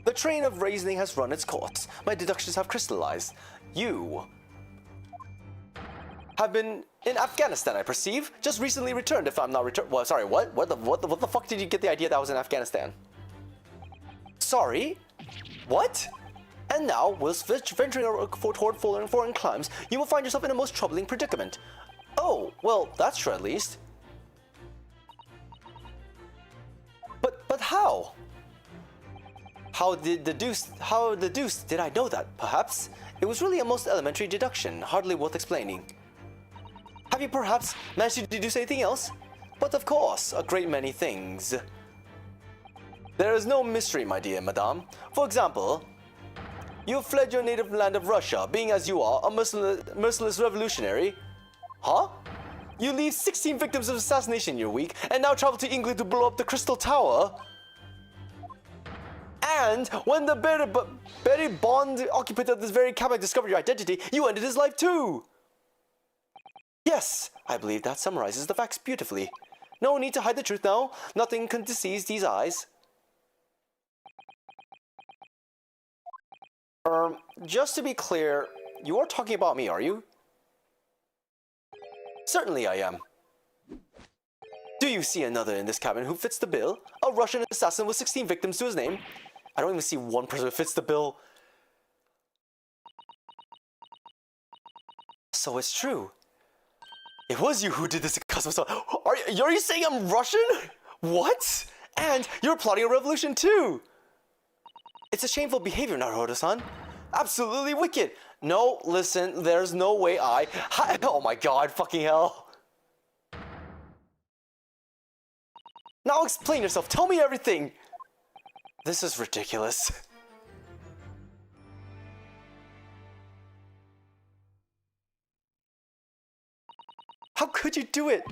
The train of reasoning has run its course. My deductions have crystallized. You have been in Afghanistan, I perceive. Just recently returned, if I'm not returned. Well, sorry, what? What the fuck did you get the idea that I was in Afghanistan? Sorry? What? And now, whilst venturing toward foreign climes, you will find yourself in a most troubling predicament. Oh, well, that's true at least. But how? How the deuce did I know that, perhaps? It was really a most elementary deduction, hardly worth explaining. Have you perhaps managed to deduce anything else? But of course, a great many things. There is no mystery, my dear madame. For example, you fled your native land of Russia, being as you are, a merciless revolutionary. Huh? You leave 16 victims of assassination in your week, and now travel to England to blow up the Crystal Tower? And when the Berry Bond occupant of this very cabin discovered your identity, you ended his life too! Yes, I believe that summarizes the facts beautifully. No need to hide the truth now. Nothing can deceive these eyes. Just to be clear, you are talking about me, are you? Certainly I am. Do you see another in this cabin who fits the bill? A Russian assassin with 16 victims to his name? I don't even see one person who fits the bill. So it's true. It was you who did this to Kazuma. Are you saying I'm Russian? What? And you're plotting a revolution too! It's a shameful behavior, Naruto-san. Absolutely wicked. No, listen, there's no way oh my god, fucking hell. Now explain yourself, tell me everything. This is ridiculous. How could you do it?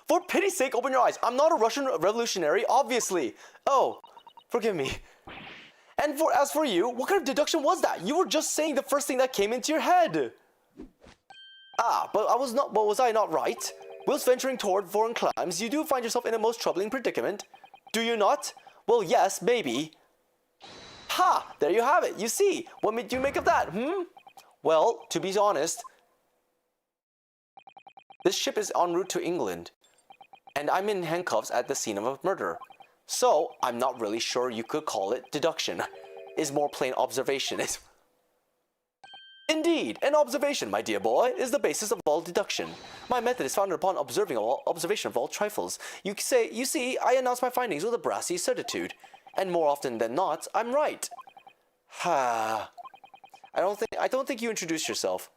For pity's sake, open your eyes. I'm not a Russian revolutionary, obviously. Oh, forgive me. And as for you, what kind of deduction was that? You were just saying the first thing that came into your head. Ah, but was I not right? Whilst venturing toward foreign climes, you do find yourself in a most troubling predicament. Do you not? Well, yes, maybe. Ha! There you have it. You see. What did you make of that, Well, to be honest, this ship is en route to England, and I'm in handcuffs at the scene of a murder. So, I'm not really sure you could call it deduction. It's more plain observation. Indeed, an observation, my dear boy, is the basis of all deduction. My method is founded upon observation of all trifles. You see, I announce my findings with a brassy certitude, and more often than not, I'm right. Ha! I don't think you introduced yourself.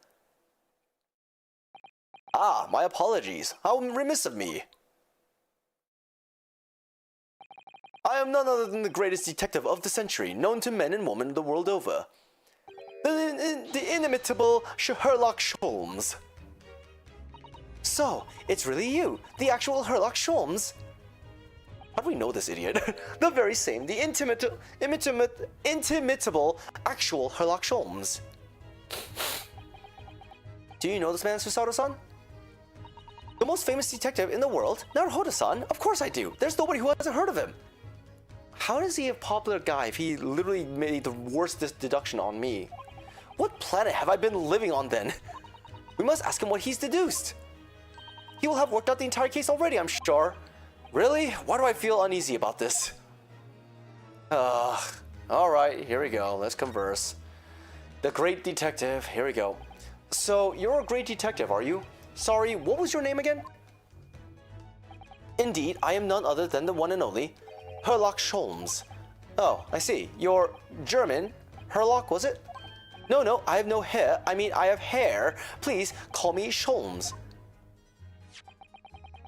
Ah, my apologies. How remiss of me. I am none other than the greatest detective of the century, known to men and women the world over. The inimitable Sherlock Holmes. So, it's really you, the actual Sherlock Holmes? How do we know this idiot? The very same, the inimitable, actual Sherlock Holmes. Do you know this man, Susato-san? The most famous detective in the world? Naruhodo-san? Of course I do. There's nobody who hasn't heard of him. How is he a popular guy if he literally made the worst deduction on me? What planet have I been living on then? We must ask him what he's deduced. He will have worked out the entire case already, I'm sure. Really? Why do I feel uneasy about this? Alright, here we go. Let's converse. The great detective. Here we go. So, you're a great detective, are you? Sorry, what was your name again? Indeed, I am none other than the one and only Sherlock Holmes. Oh, I see. You're German. Sherlock, was it? No, I have no hair. I mean, I have hair. Please call me Holmes.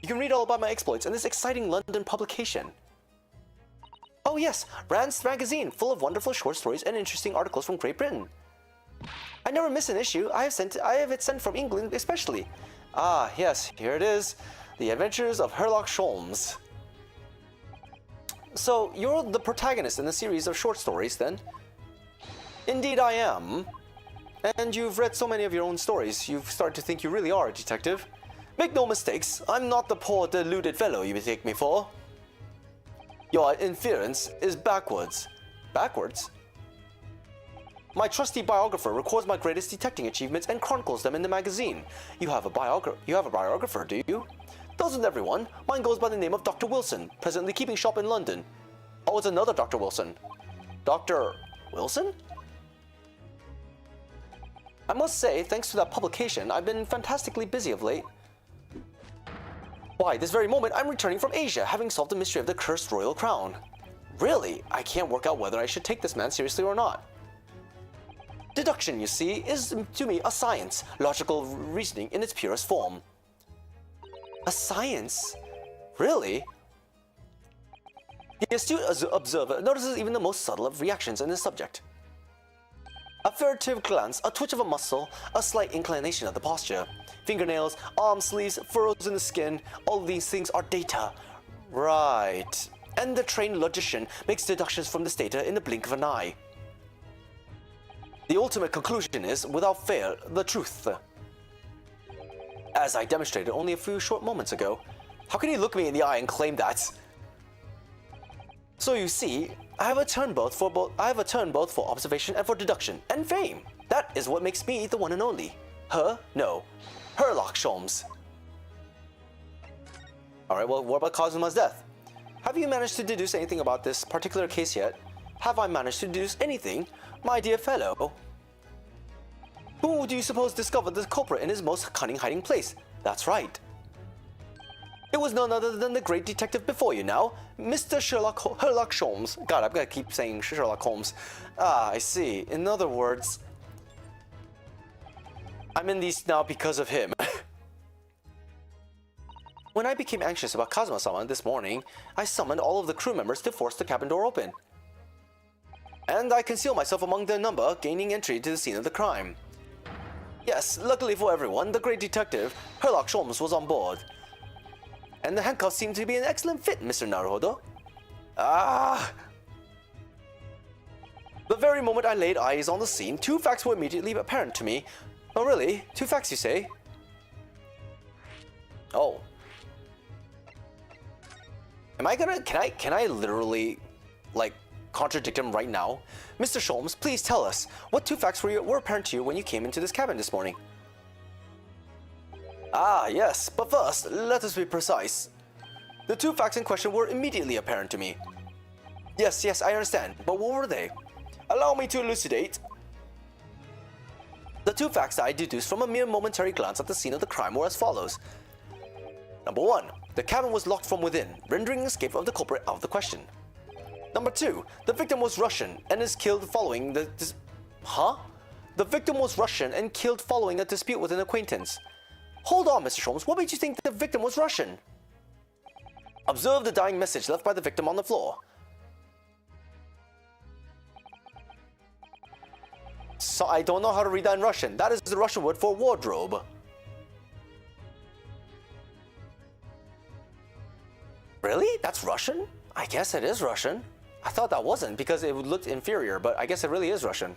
You can read all about my exploits in this exciting London publication. Oh yes, Rand's magazine, full of wonderful short stories and interesting articles from Great Britain. I never miss an issue. I have it sent from England especially. Ah, yes, here it is. The Adventures of Sherlock Holmes. So, you're the protagonist in the series of short stories, then? Indeed I am. And you've read so many of your own stories, you've started to think you really are a detective. Make no mistakes, I'm not the poor deluded fellow you take me for. Your inference is backwards. Backwards? My trusty biographer records my greatest detecting achievements and chronicles them in the magazine. You have a biographer, do you? Doesn't everyone? Mine goes by the name of Dr. Wilson, presently keeping shop in London. Oh, it's another Dr. Wilson. Dr. Wilson? I must say, thanks to that publication, I've been fantastically busy of late. Why, this very moment, I'm returning from Asia, having solved the mystery of the cursed royal crown. Really? I can't work out whether I should take this man seriously or not. Deduction, you see, is to me a science, logical reasoning in its purest form. A science? Really? The astute observer notices even the most subtle of reactions in the subject. A furtive glance, a twitch of a muscle, a slight inclination of the posture. Fingernails, arm sleeves, furrows in the skin, all these things are data. Right. And the trained logician makes deductions from this data in the blink of an eye. The ultimate conclusion is, without fail, the truth. As I demonstrated only a few short moments ago. How can you look me in the eye and claim that? So you see, I have a turn both for observation and for deduction and fame. That is what makes me the one and only. No. Sherlock Holmes. Alright, well, what about Kazuma's death? Have you managed to deduce anything about this particular case yet? Have I managed to deduce anything, my dear fellow? Who do you suppose discovered the culprit in his most cunning hiding place? That's right. It was none other than the great detective before you now, Mr. Sherlock Holmes. God, I'm gonna keep saying Sherlock Holmes. Ah, I see. In other words, I'm in these now because of him. When I became anxious about Kazuma-sama this morning, I summoned all of the crew members to force the cabin door open. And I concealed myself among their number, gaining entry to the scene of the crime. Yes, luckily for everyone, the great detective, Sherlock Holmes, was on board. And the handcuffs seem to be an excellent fit, Mr. Naruhodo. Ah! The very moment I laid eyes on the scene, two facts were immediately apparent to me. Oh really? Two facts, you say? Oh. Can I literally, like, contradict him right now? Mr. Holmes, please tell us, what two facts were apparent to you when you came into this cabin this morning? Ah, yes, but first, let us be precise. The two facts in question were immediately apparent to me. Yes, I understand, but what were they? Allow me to elucidate. The two facts that I deduced from a mere momentary glance at the scene of the crime were as follows. Number 1, the cabin was locked from within, rendering escape of the culprit out of the question. Number 2, the victim was Russian and is killed following the The victim was Russian and killed following a dispute with an acquaintance. Hold on, Mr. Holmes, what made you think the victim was Russian? Observe the dying message left by the victim on the floor. So I don't know how to read that in Russian. That is the Russian word for wardrobe. Really? That's Russian? I guess it is Russian. I thought that wasn't because it looked inferior, but I guess it really is Russian.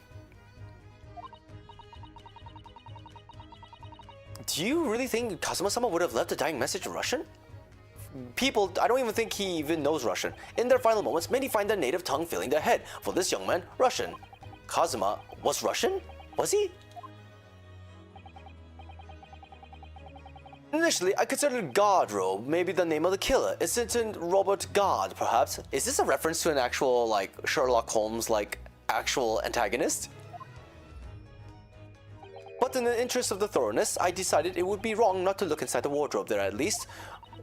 Do you really think Kazuma-sama would have left a dying message in Russian? People, I don't even think he even knows Russian. In their final moments, many find their native tongue filling their head. For this young man, Russian. Kazuma was Russian? Was he? Initially, I considered Godrobe maybe the name of the killer. Isn't Robert God, perhaps? Is this a reference to an actual, like, Sherlock Holmes, like, actual antagonist? But in the interest of the thoroughness, I decided it would be wrong not to look inside the wardrobe there at least,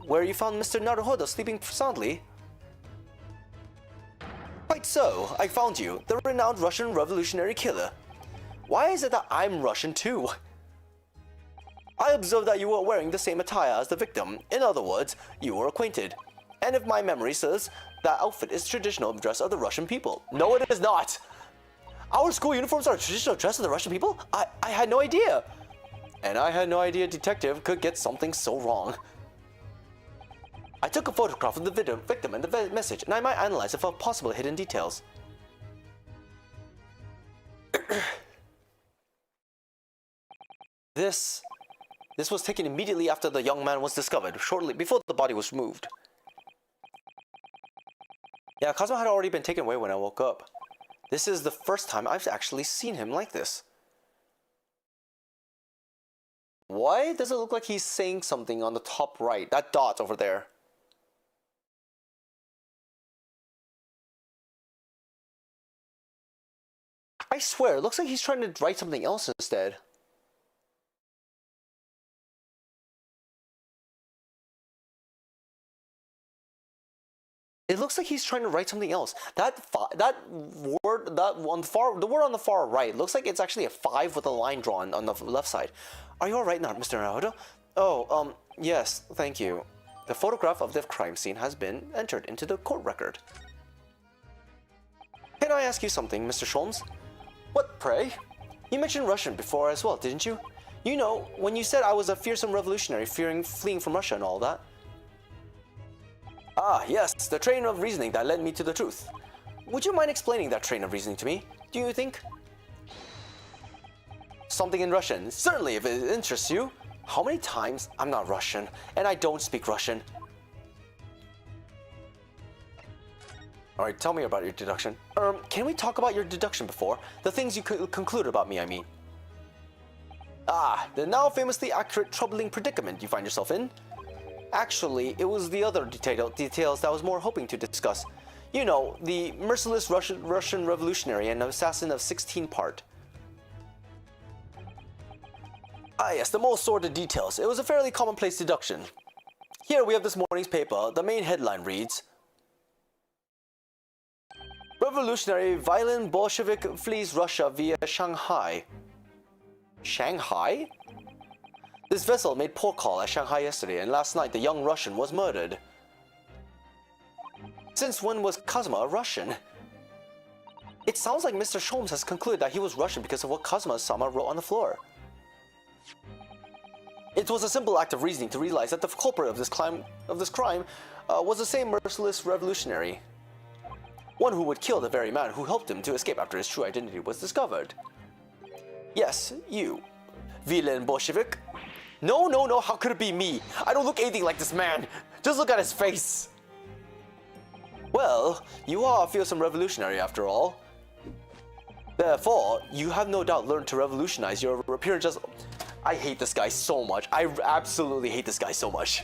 where you found Mr. Naruhodo sleeping soundly. Quite so, I found you, the renowned Russian revolutionary killer. Why is it that I'm Russian too? I observed that you were wearing the same attire as the victim. In other words, you were acquainted. And if my memory serves, that outfit is traditional dress of the Russian people. No, it is not! Our school uniforms are traditional dress of the Russian people? I had no idea! And I had no idea a detective could get something so wrong. I took a photograph of the victim and the message, and I might analyze it for possible hidden details. This was taken immediately after the young man was discovered, shortly before the body was removed. Yeah, Kazuma had already been taken away when I woke up. This is the first time I've actually seen him like this. Why does it look like he's saying something on the top right? That dot over there. I swear, it looks like he's trying to write something else instead. It looks like he's trying to write something else. The word on the far right looks like it's actually a 5 with a line drawn on the left side. Are you all right now, Mr. Naruto? Oh, yes, thank you. The photograph of the crime scene has been entered into the court record. Can I ask you something, Mr. Sholmes? What, pray? You mentioned Russian before as well, didn't you? You know, when you said I was a fearsome revolutionary fleeing from Russia and all that. Ah, yes, the train of reasoning that led me to the truth. Would you mind explaining that train of reasoning to me, do you think? Something in Russian, certainly if it interests you. How many times? I'm not Russian, and I don't speak Russian. Alright, tell me about your deduction. Can we talk about your deduction before? The things you could conclude about me, I mean. Ah, the now famously accurate troubling predicament you find yourself in. Actually, it was the other details that I was more hoping to discuss. You know, the merciless Russian revolutionary and assassin of 16 part. Ah yes, the most sordid details. It was a fairly commonplace deduction. Here we have this morning's paper. The main headline reads, Revolutionary violent Bolshevik flees Russia via Shanghai. Shanghai? This vessel made port call at Shanghai yesterday, and last night the young Russian was murdered. Since when was Kazuma a Russian? It sounds like Mr. Sholmes has concluded that he was Russian because of what Kazuma-sama wrote on the floor. It was a simple act of reasoning to realize that the culprit of this crime was the same merciless revolutionary. One who would kill the very man who helped him to escape after his true identity was discovered. Yes, you. Villain Bolshevik. No, how could it be me? I don't look anything like this man. Just look at his face. Well, you are a fearsome revolutionary after all. Therefore, you have no doubt learned to revolutionize your appearance as... I hate this guy so much. I absolutely hate this guy so much.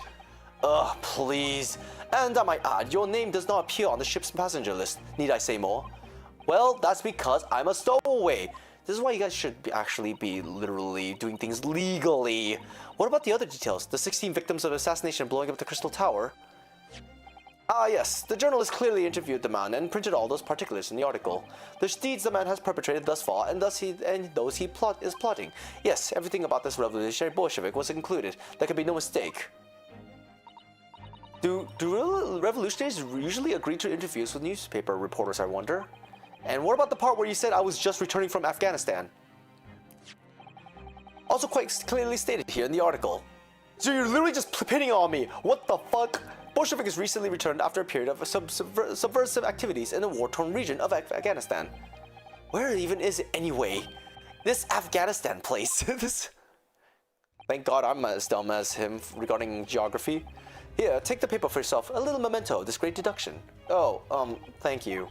Ugh, please. And I might add, your name does not appear on the ship's passenger list. Need I say more? Well, that's because I'm a stowaway. This is why you guys should actually be literally doing things legally. What about the other details? The 16 victims of assassination blowing up the Crystal Tower? Ah yes, the journalist clearly interviewed the man and printed all those particulars in the article. The deeds the man has perpetrated thus far and those he is plotting. Yes, everything about this revolutionary Bolshevik was included. There can be no mistake. Do revolutionaries usually agree to interviews with newspaper reporters, I wonder? And what about the part where you said I was just returning from Afghanistan? Also quite clearly stated here in the article. So you're literally just pinning on me. What the fuck? Bolsheviks recently returned after a period of subversive activities in the war-torn region of Afghanistan. Where even is it anyway? This Afghanistan place. Thank God I'm as dumb as him regarding geography. Here, take the paper for yourself. A little memento of this great deduction. Oh, thank you.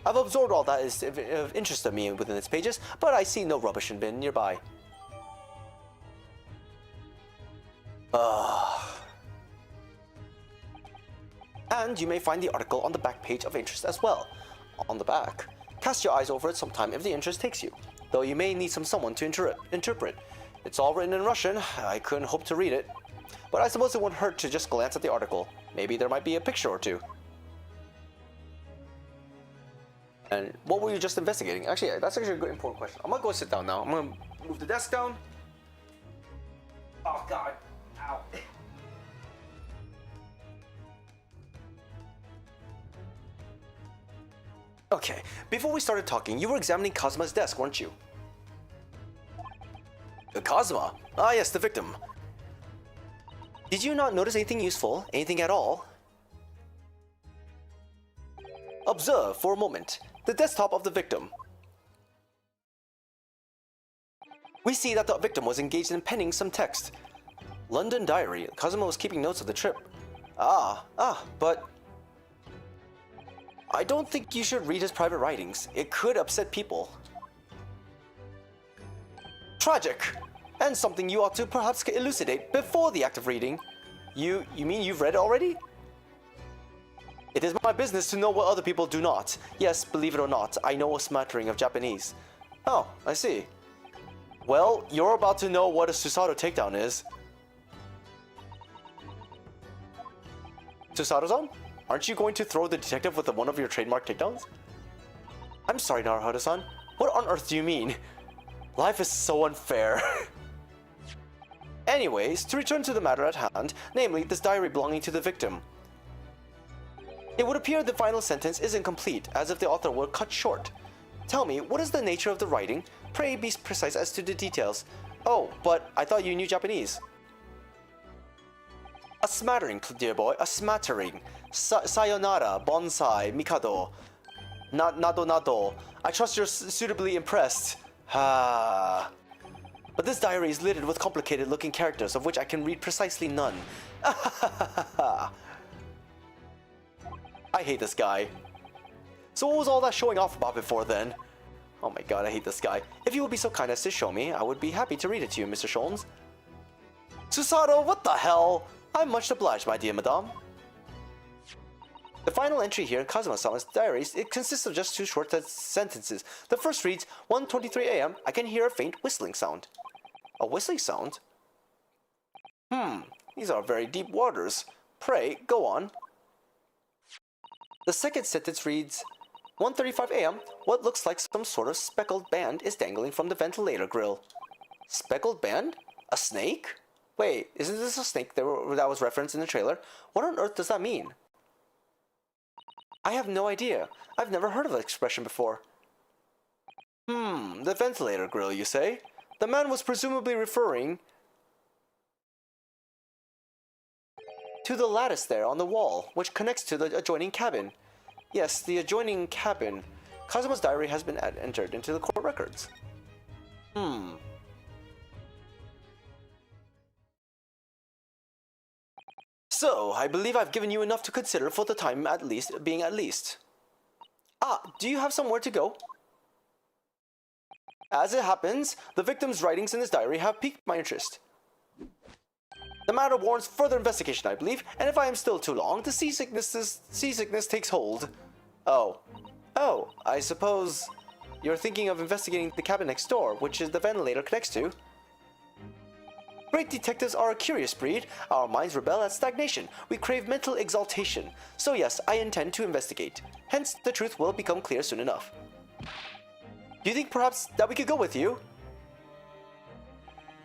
I've absorbed all that is of interest to me within its pages, but I see no rubbish bin nearby. And you may find the article on the back page of interest as well. On the back. Cast your eyes over it sometime if the interest takes you, though you may need someone to interpret. It's all written in Russian. I couldn't hope to read it. But I suppose it wouldn't hurt to just glance at the article. Maybe there might be a picture or two. And what were you just investigating? Actually, that's actually a good important question. I'm gonna go sit down now. I'm gonna move the desk down. Oh God. Ow. Okay, before we started talking, you were examining Kazuma's desk, weren't you? Kazuma? Ah yes, the victim. Did you not notice anything useful? Anything at all? Observe for a moment the desktop of the victim. We see that the victim was engaged in penning some text. London diary. Kazuma was keeping notes of the trip. But I don't think you should read his private writings. It could upset people. Tragic! And something you ought to perhaps elucidate before the act of reading. You mean you've read it already? It is my business to know what other people do not. Yes, believe it or not, I know a smattering of Japanese. Oh, I see. Well, you're about to know what a Susato takedown is. Susato-san? Aren't you going to throw the detective with one of your trademark takedowns? I'm sorry, Naruhodo-san. What on earth do you mean? Life is so unfair. Anyways, to return to the matter at hand, namely this diary belonging to the victim. It would appear the final sentence is incomplete, as if the author were cut short. Tell me, what is the nature of the writing? Pray be precise as to the details. Oh, but I thought you knew Japanese. A smattering, dear boy, a smattering. Sayonara, bonsai, mikado. Nado. I trust you're suitably impressed. Ha. But this diary is littered with complicated looking characters, of which I can read precisely none. I hate this guy. So what was all that showing off about before then? Oh my god, I hate this guy. If you would be so kind as to show me, I would be happy to read it to you, Mr. Sholmes. Susato, what the hell? I'm much obliged, my dear madame. The final entry here in Kazuma-sama's diaries, it consists of just two short sentences. The first reads, 1:23 a.m. I can hear a faint whistling sound. A whistling sound? These are very deep waters. Pray, go on. The second sentence reads, 1:35 a.m. What looks like some sort of speckled band is dangling from the ventilator grill. Speckled band? A snake? Wait, isn't this a snake that was referenced in the trailer? What on earth does that mean? I have no idea. I've never heard of that expression before. The ventilator grill, you say? The man was presumably referring to the lattice there on the wall, which connects to the adjoining cabin. Yes, the adjoining cabin. Kazuma's diary has been entered into the court records. So, I believe I've given you enough to consider for the time at least. Do you have somewhere to go? As it happens, the victim's writings in his diary have piqued my interest. The matter warrants further investigation, I believe, and if I am still too long, the seasickness takes hold. Oh, I suppose you're thinking of investigating the cabin next door, which is the ventilator connects to. Great detectives are a curious breed. Our minds rebel at stagnation. We crave mental exaltation. So yes, I intend to investigate. Hence, the truth will become clear soon enough. Do you think perhaps that we could go with you?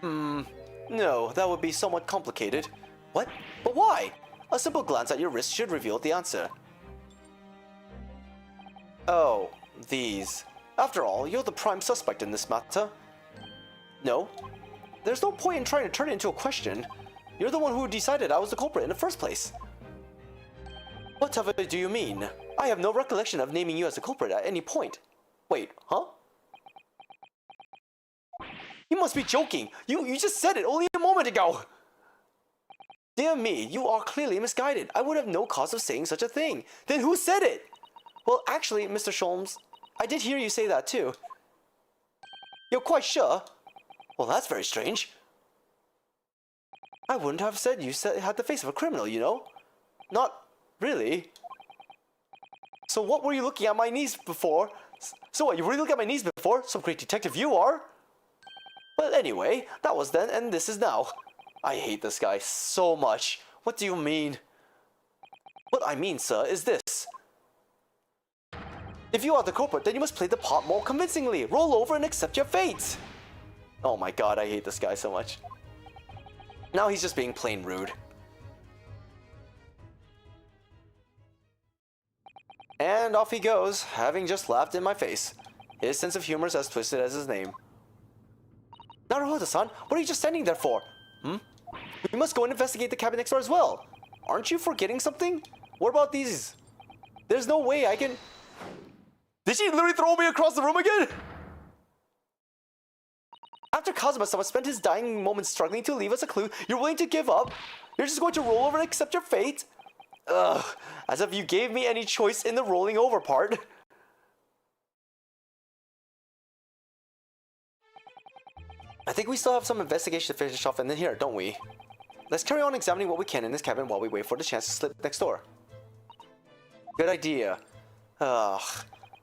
No, that would be somewhat complicated. What? But why? A simple glance at your wrist should reveal the answer. Oh, these. After all, you're the prime suspect in this matter. No. There's no point in trying to turn it into a question. You're the one who decided I was the culprit in the first place. Whatever do you mean? I have no recollection of naming you as a culprit at any point. Wait, huh? You must be joking! You just said it only a moment ago! Dear me, you are clearly misguided. I would have no cause of saying such a thing. Then who said it? Well, actually, Mr. Sholmes, I did hear you say that too. You're quite sure? Well, that's very strange. I wouldn't have said you had the face of a criminal, you know? Not really. So what were you looking at my knees before? So what, you were looking at my knees before? Some great detective you are. Well, anyway, that was then and this is now. I hate this guy so much. What do you mean? What I mean, sir, is this. If you are the culprit, then you must play the part more convincingly. Roll over and accept your fate. Oh my god, I hate this guy so much. Now he's just being plain rude. And off he goes, having just laughed in my face. His sense of humor is as twisted as his name. Naruhodo-san, what are you just standing there for? We must go and investigate the cabin next door as well. Aren't you forgetting something? What about these? There's no way I can... Did she literally throw me across the room again? After Kazuma-sama spent his dying moments struggling to leave us a clue, you're willing to give up? You're just going to roll over and accept your fate? Ugh, as if you gave me any choice in the rolling over part. I think we still have some investigation to finish off in here, don't we? Let's carry on examining what we can in this cabin while we wait for the chance to slip next door. Good idea. Ugh,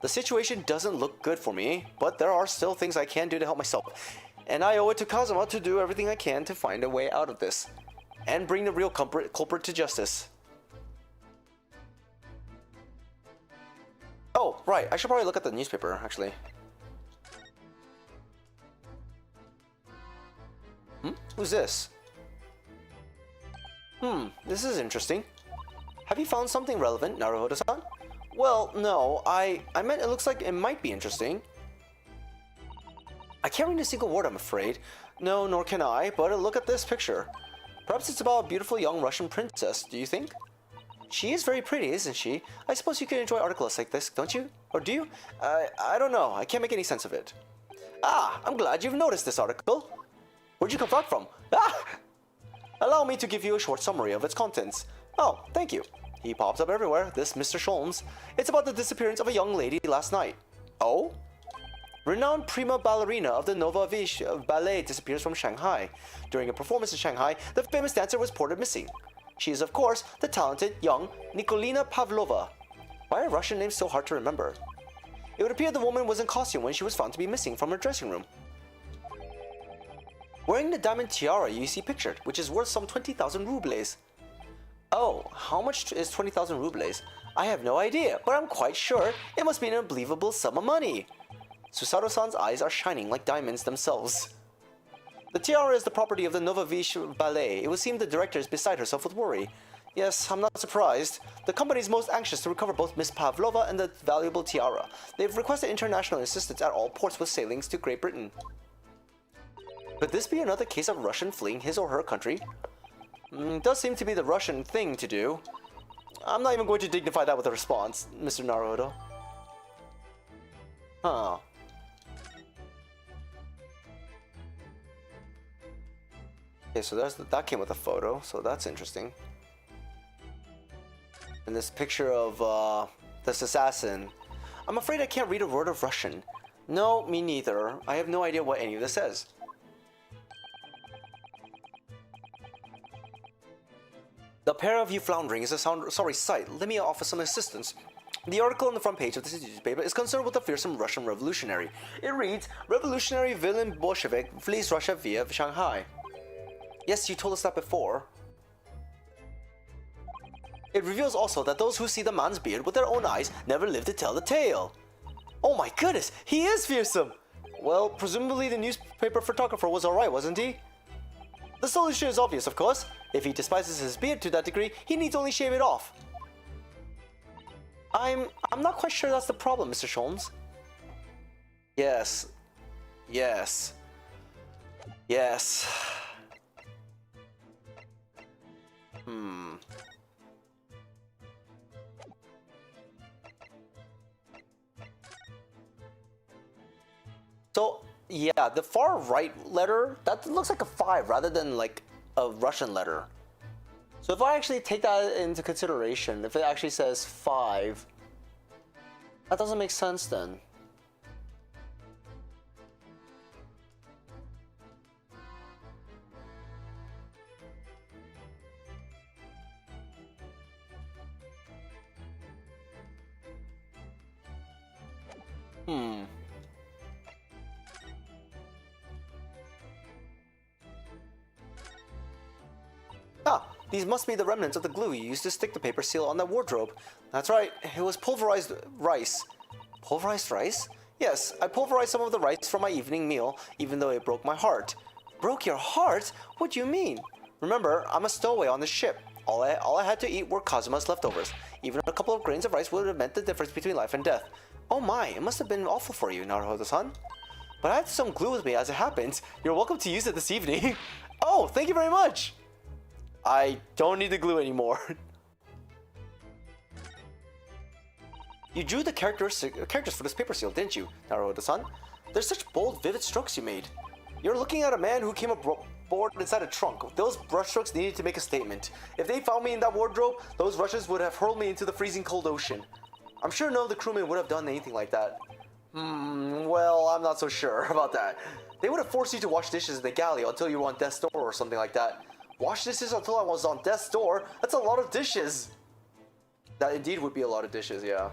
the situation doesn't look good for me, but there are still things I can do to help myself. And I owe it to Kazuma to do everything I can to find a way out of this. And bring the real culprit to justice. Oh, right, I should probably look at the newspaper, actually. Who's this? This is interesting. Have you found something relevant, Naruhodo-san? Well, no, I meant it looks like it might be interesting. I can't read a single word, I'm afraid. No, nor can I, but look at this picture. Perhaps it's about a beautiful young Russian princess, do you think? She is very pretty, isn't she? I suppose you can enjoy articles like this, don't you? Or do you? I don't know, I can't make any sense of it. Ah, I'm glad you've noticed this article. Where'd you come back from? Ah! Allow me to give you a short summary of its contents. Oh, thank you. He pops up everywhere, this Mr. Sholmes. It's about the disappearance of a young lady last night. Oh? Renowned prima ballerina of the Nova Vish Ballet disappears from Shanghai. During a performance in Shanghai, the famous dancer was reported missing. She is, of course, the talented, young Nikolina Pavlova. Why are Russian names so hard to remember? It would appear the woman was in costume when she was found to be missing from her dressing room. Wearing the diamond tiara you see pictured, which is worth some 20,000 rubles. Oh, how much is 20,000 rubles? I have no idea, but I'm quite sure it must be an unbelievable sum of money. Susato-san's eyes are shining like diamonds themselves. The tiara is the property of the Novovish Ballet. It would seem the director is beside herself with worry. Yes, I'm not surprised. The company is most anxious to recover both Miss Pavlova and the valuable tiara. They've requested international assistance at all ports with sailings to Great Britain. Could this be another case of Russian fleeing his or her country? Does seem to be the Russian thing to do. I'm not even going to dignify that with a response, Mr. Naruhodo. Huh. Okay, so that came with a photo, so that's interesting. And this picture of this assassin. I'm afraid I can't read a word of Russian. No, me neither. I have no idea what any of this says. The pair of you floundering is a sorry sight. Let me offer some assistance. The article on the front page of this newspaper is concerned with the fearsome Russian revolutionary. It reads, Revolutionary villain Bolshevik flees Russia via Shanghai. Yes, you told us that before. It reveals also that those who see the man's beard with their own eyes never live to tell the tale. Oh my goodness, he is fearsome! Well, presumably the newspaper photographer was alright, wasn't he? The solution is obvious, of course. If he despises his beard to that degree, he needs only shave it off. I'm not quite sure that's the problem, Mr. Sholmes. Yes. Yes. Yes. So, yeah, the far right letter, that looks like a 5 rather than like a Russian letter. So if I actually take that into consideration, if it actually says 5, that doesn't make sense then. Ah, these must be the remnants of the glue you used to stick the paper seal on that wardrobe. That's right, it was pulverized rice. Pulverized rice? Yes, I pulverized some of the rice for my evening meal, even though it broke my heart. Broke your heart? What do you mean? Remember, I'm a stowaway on the ship. All I had to eat were Kazuma's leftovers. Even a couple of grains of rice would have meant the difference between life and death. Oh my, it must have been awful for you, Naruhodo-san. But I had some glue with me as it happens. You're welcome to use it this evening. Oh, thank you very much. I don't need the glue anymore. You drew the characters for this paper seal, didn't you, Naruhodo-san? There's such bold, vivid strokes you made. You're looking at a man who came aboard inside a trunk. Those brushstrokes needed to make a statement. If they found me in that wardrobe, those rushes would have hurled me into the freezing cold ocean. I'm sure none of the crewmen would have done anything like that. Well, I'm not so sure about that. They would have forced you to wash dishes in the galley until you were on death's door or something like that. Wash dishes until I was on death's door? That's a lot of dishes! That indeed would be a lot of dishes, yeah.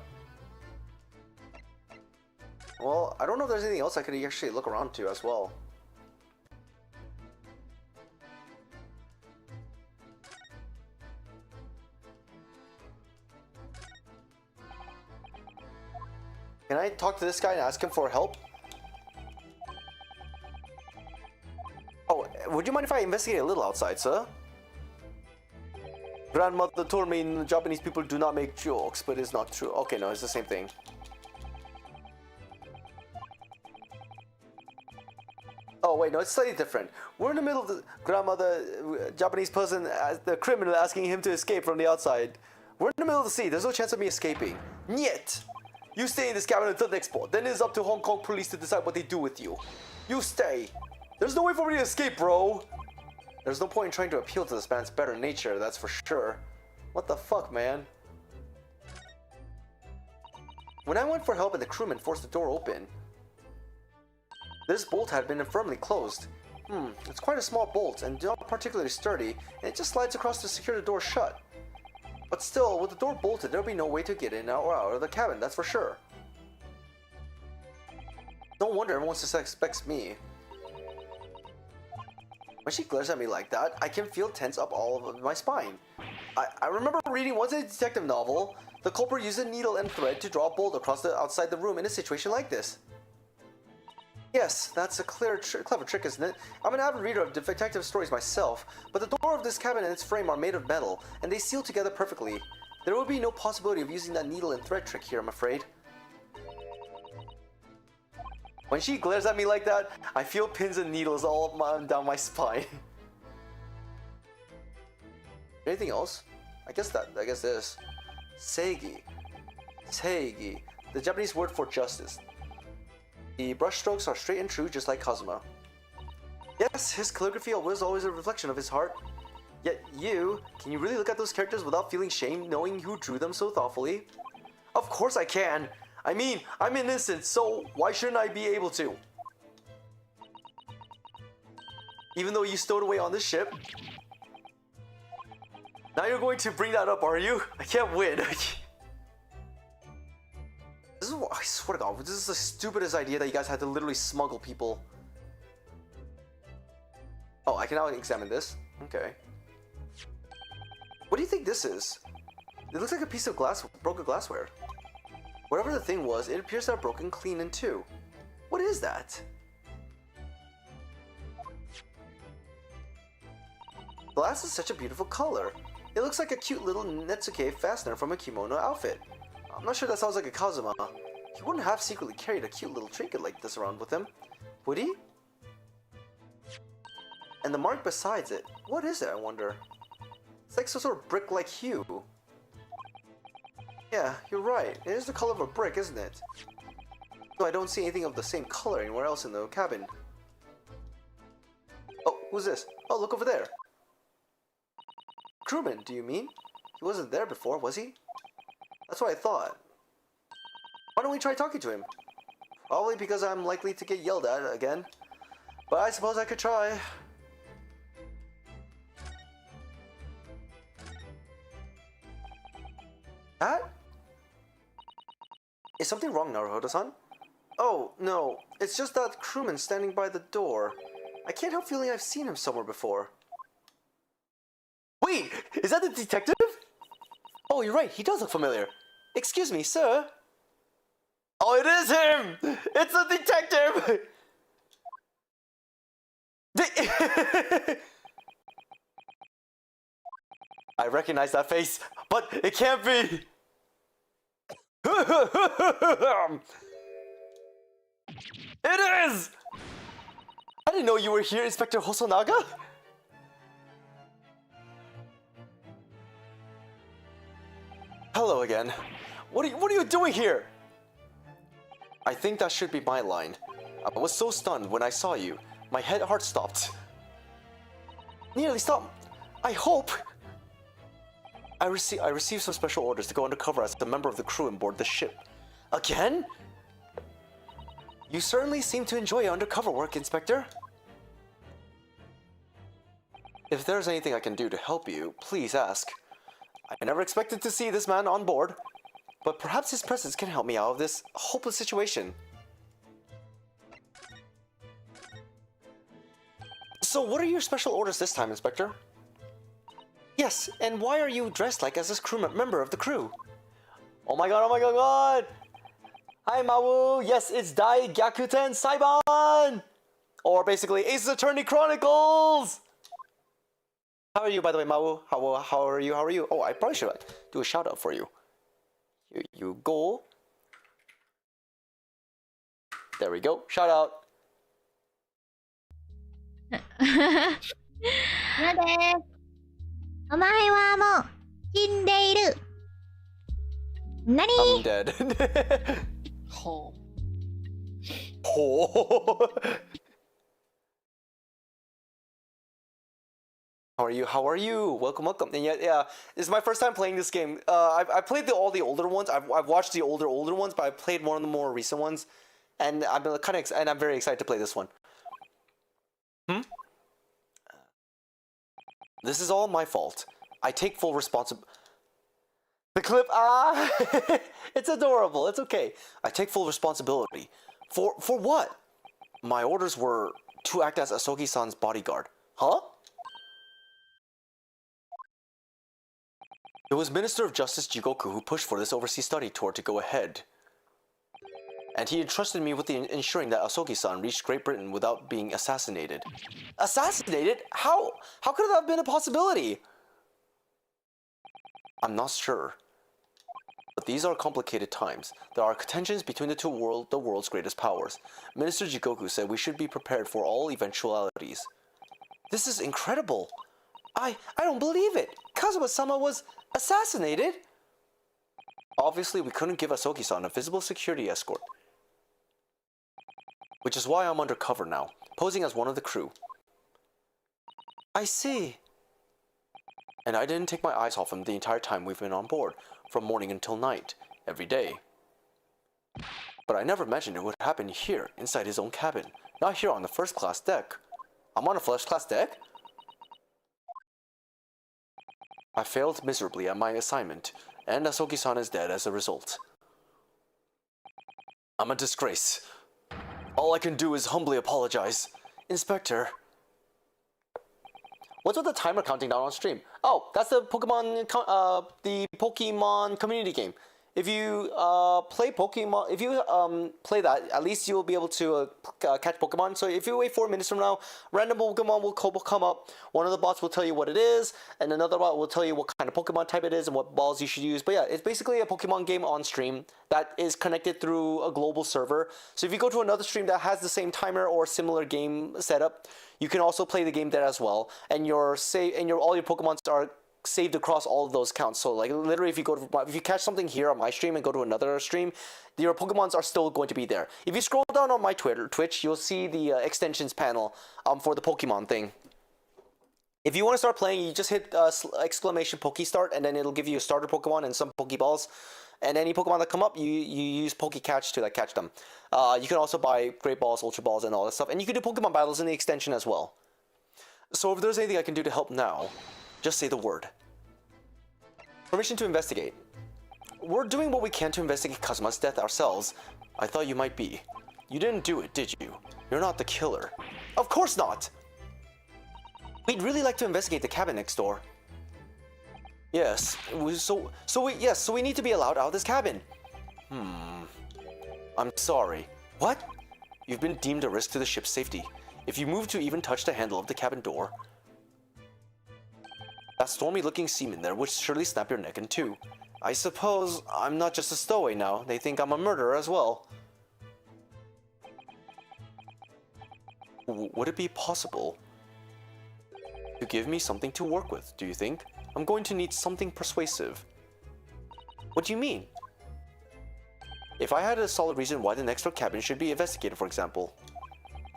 Well, I don't know if there's anything else I could actually look around to as well. Can I talk to this guy and ask him for help? Oh, would you mind if I investigate a little outside, sir? Grandmother told me Japanese people do not make jokes, but it's not true. Okay, no, it's the same thing. Oh wait, no, it's slightly different. We're in the middle of the grandmother, Japanese person, the criminal asking him to escape from the outside. We're in the middle of the sea. There's no chance of me escaping. Niet! You stay in this cabin until next port. Then it's up to Hong Kong police to decide what they do with you. You stay. There's no way for me to escape, bro. There's no point in trying to appeal to this man's better nature, that's for sure. What the fuck, man? When I went for help and the crewman forced the door open, this bolt had been firmly closed. It's quite a small bolt and not particularly sturdy, and it just slides across to secure the door shut. But still, with the door bolted, there'll be no way to get in or out of the cabin, that's for sure. No wonder everyone suspects me. When she glares at me like that, I can feel tense up all of my spine. I remember reading once in a detective novel, the culprit used a needle and thread to draw a bolt across outside the room in a situation like this. Yes, that's a clever trick, isn't it? I'm an avid reader of detective stories myself, but the door of this cabin and its frame are made of metal, and they seal together perfectly. There would be no possibility of using that needle and thread trick here, I'm afraid. When she glares at me like that, I feel pins and needles all down my spine. Anything else? I guess this. Seigi. Seigi. The Japanese word for justice. The brushstrokes are straight and true, just like Kazuma. Yes, his calligraphy was always a reflection of his heart. Yet can you really look at those characters without feeling shame, knowing who drew them so thoughtfully? Of course I can! I mean, I'm innocent, so why shouldn't I be able to? Even though you stowed away on this ship. Now you're going to bring that up, are you? I can't win. This is, I swear to God, this is the stupidest idea that you guys had to literally smuggle people. Oh, I can now examine this. Okay. What do you think this is? It looks like a piece of broken glassware. Whatever the thing was, it appears to have broken clean in two. What is that? Glass is such a beautiful color. It looks like a cute little Netsuke fastener from a kimono outfit. I'm not sure that sounds like a Kazuma. He wouldn't have secretly carried a cute little trinket like this around with him, would he? And the mark besides it, what is it, I wonder? It's like some sort of brick-like hue. Yeah, you're right. It is the color of a brick, isn't it? I don't see anything of the same color anywhere else in the cabin. Oh, who's this? Oh, look over there. Crewman, do you mean? He wasn't there before, was he? That's what I thought. Why don't we try talking to him? Probably because I'm likely to get yelled at again. But I suppose I could try. That? Is something wrong, Naruhodo-san? Oh, no. It's just that crewman standing by the door. I can't help feeling I've seen him somewhere before. Wait! Is that the detective? Oh, you're right. He does look familiar. Excuse me, sir. Oh, it is him! It's the detective! I recognize that face, but it can't be! It is! I didn't know you were here, Inspector Hosonaga! Hello again. What are you doing here? I think that should be my line. I was so stunned when I saw you. My heart stopped. Nearly stopped. I hope. I received some special orders to go undercover as a member of the crew on board the ship. Again? You certainly seem to enjoy undercover work, Inspector. If there's anything I can do to help you, please ask. I never expected to see this man on board, but perhaps his presence can help me out of this hopeless situation. So what are your special orders this time, Inspector? Yes, and why are you dressed like as a member of the crew? Oh my god, oh my god, god! Hi, Mawu! Yes, it's Dai Gyakuten Saiban! Or basically, Ace Attorney Chronicles! How are you, by the way, Mawu? How are you? How are you? Oh, I probably should do a shout out for you. Here you go. There we go. Shout out. なでお前はもう死んでいる。何 I'm dead. Ho. Ho. How are you? How are you? Welcome, welcome. And yeah, this is my first time playing this game. I played all the older ones. I've watched the older ones, but I played one of the more recent ones, and I'm I'm very excited to play this one. This is all my fault. I take full responsibility. The clip, it's adorable. It's okay. I take full responsibility. For what? My orders were to act as Asogi-san's bodyguard. Huh? It was Minister of Justice Jigoku who pushed for this overseas study tour to go ahead. And he entrusted me with ensuring that Asogi-san reached Great Britain without being assassinated. Assassinated? How could that have been a possibility? I'm not sure. But these are complicated times. There are tensions between the world's greatest powers. Minister Jigoku said we should be prepared for all eventualities. This is incredible. I don't believe it. Kazuma-sama was assassinated? Obviously, we couldn't give Asogi-san a visible security escort. Which is why I'm undercover now, posing as one of the crew. I see. And I didn't take my eyes off him the entire time we've been on board, from morning until night, every day. But I never imagined it would happen here, inside his own cabin, not here on the first-class deck. I'm on a first-class deck? I failed miserably at my assignment, and Asogi-san is dead as a result. I'm a disgrace. All I can do is humbly apologize. Inspector. What's with the timer counting down on stream? Oh, that's the Pokemon community game. If you play Pokemon, if you play that, at least you'll be able to catch Pokemon. So if you wait 4 minutes from now, random Pokemon will come up. One of the bots will tell you what it is, and another bot will tell you what kind of Pokemon type it is and what balls you should use. But yeah, it's basically a Pokemon game on stream that is connected through a global server. So if you go to another stream that has the same timer or similar game setup, you can also play the game there as well. And all your Pokemons are saved across all of those accounts. So like literally, if you catch something here on my stream and go to another stream, your Pokemons are still going to be there. If you scroll down on my Twitch, you'll see the extensions panel for the Pokemon thing. If you want to start playing, you just hit exclamation Pokestart, and then it'll give you a starter Pokemon and some Pokeballs. And any Pokemon that come up, you use Pokecatch to like catch them. You can also buy Great Balls, Ultra Balls, and all that stuff. And you can do Pokemon battles in the extension as well. So if there's anything I can do to help now, just say the word. Permission to investigate. We're doing what we can to investigate Kazuma's death ourselves. I thought you might be. You didn't do it, did you? You're not the killer. Of course not! We'd really like to investigate the cabin next door. Yes, so we need to be allowed out of this cabin. I'm sorry. What? You've been deemed a risk to the ship's safety. If you move to even touch the handle of the cabin door, that stormy-looking seaman there would surely snap your neck in two. I suppose I'm not just a stowaway now. They think I'm a murderer as well. Would it be possible to give me something to work with, do you think? I'm going to need something persuasive. What do you mean? If I had a solid reason why the next door cabin should be investigated, for example,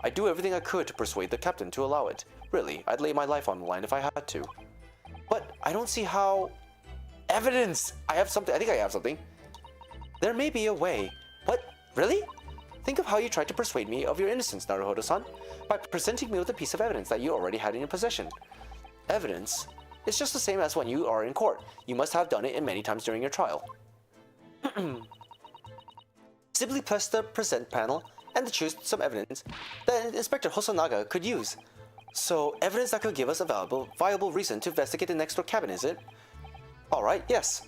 I'd do everything I could to persuade the captain to allow it. Really, I'd lay my life on the line if I had to. But I don't see how... Evidence! I have something. I think I have something. There may be a way. What? Really? Think of how you tried to persuade me of your innocence, Naruhodo-san, by presenting me with a piece of evidence that you already had in your possession. Evidence? It's just the same as when you are in court. You must have done it many times during your trial. Simply press the present panel and choose some evidence that Inspector Hosonaga could use. So, evidence that could give us a viable reason to investigate the next door cabin, is it? Alright, yes.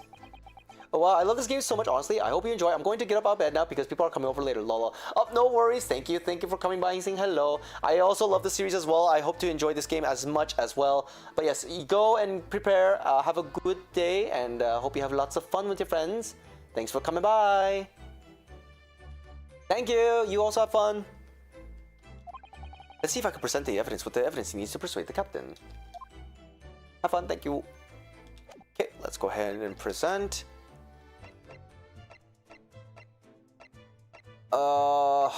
Oh, wow, I love this game so much, honestly. I hope you enjoy. I'm going to get up out of bed now because people are coming over later. Lolo. Oh, no worries. Thank you. Thank you for coming by and saying hello. I also love the series as well. I hope to enjoy this game as much as well. But yes, you go and prepare. Have a good day and hope you have lots of fun with your friends. Thanks for coming by. Thank you. You also have fun. Let's see if I can present the evidence with the evidence he needs to persuade the captain. Have fun. Thank you. Okay, let's go ahead and present. I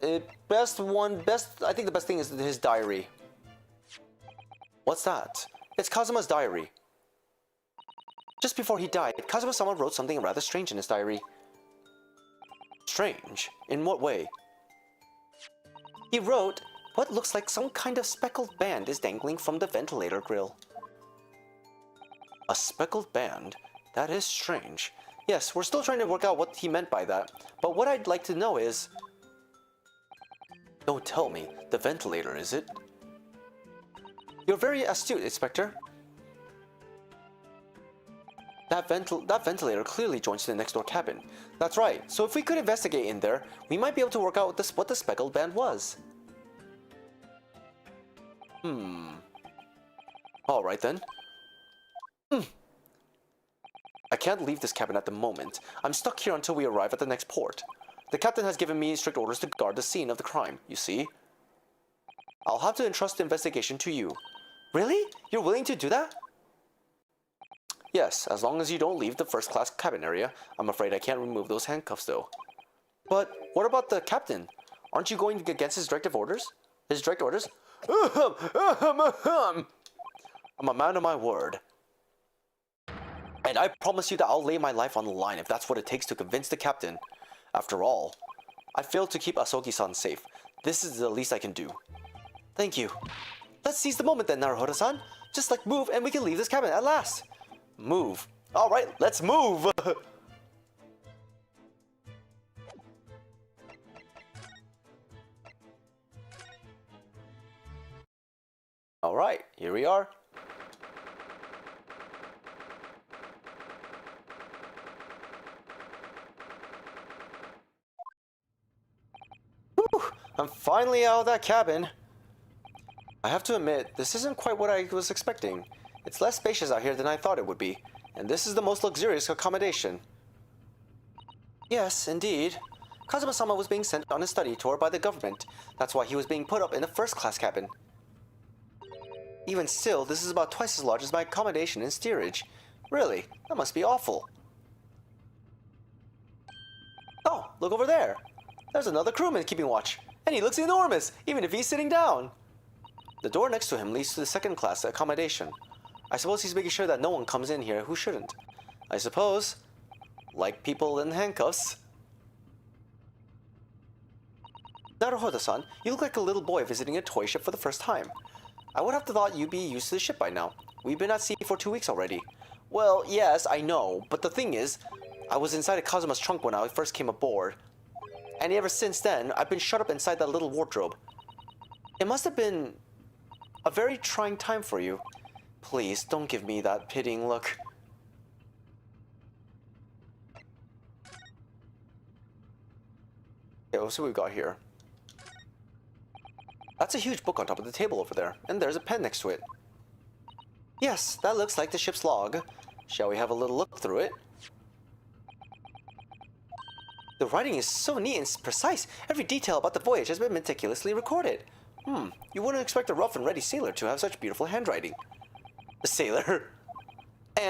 think the best thing is his diary. What's that? It's Kazuma's diary. Just before he died, Kazuma-sama wrote something rather strange in his diary. Strange? In what way? He wrote, what looks like some kind of speckled band is dangling from the ventilator grill. A speckled band? That is strange. Yes, we're still trying to work out what he meant by that, but what I'd like to know is... Don't tell me, the ventilator, is it? You're very astute, Inspector. That ventilator clearly joins the next door cabin. That's right, so if we could investigate in there, we might be able to work out what the speckled band was. Alright then. I can't leave this cabin at the moment. I'm stuck here until we arrive at the next port. The captain has given me strict orders to guard the scene of the crime, you see. I'll have to entrust the investigation to you. Really? You're willing to do that? Yes, as long as you don't leave the first-class cabin area. I'm afraid I can't remove those handcuffs, though. But what about the captain? Aren't you going against his directive orders? His direct orders? I'm a man of my word. And I promise you that I'll lay my life on the line if that's what it takes to convince the captain. After all, I failed to keep Asogi-san safe. This is the least I can do. Thank you. Let's seize the moment then, Naruhodo-san. Just like move and we can leave this cabin at last. Move. Alright, let's move! Alright, here we are. Whew, I'm finally out of that cabin. I have to admit, this isn't quite what I was expecting. It's less spacious out here than I thought it would be, and this is the most luxurious accommodation. Yes, indeed. Kazuma-sama was being sent on a study tour by the government. That's why he was being put up in a first-class cabin. Even still, this is about twice as large as my accommodation in steerage. Really, that must be awful. Oh, look over there. There's another crewman keeping watch. And he looks enormous, even if he's sitting down. The door next to him leads to the second class accommodation. I suppose he's making sure that no one comes in here who shouldn't. I suppose. Like people in handcuffs. Naruhodo-san, you look like a little boy visiting a toy ship for the first time. I would have thought you'd be used to the ship by now. We've been at sea for 2 weeks already. Well, yes, I know, but the thing is, I was inside of Kazuma's trunk when I first came aboard. And ever since then, I've been shut up inside that little wardrobe. It must have been a very trying time for you. Please, don't give me that pitying look. Okay, let's see what we've got here. That's a huge book on top of the table over there, and there's a pen next to it. Yes, that looks like the ship's log. Shall we have a little look through it? The writing is so neat and precise. Every detail about the voyage has been meticulously recorded. You wouldn't expect a rough and ready sailor to have such beautiful handwriting. A sailor?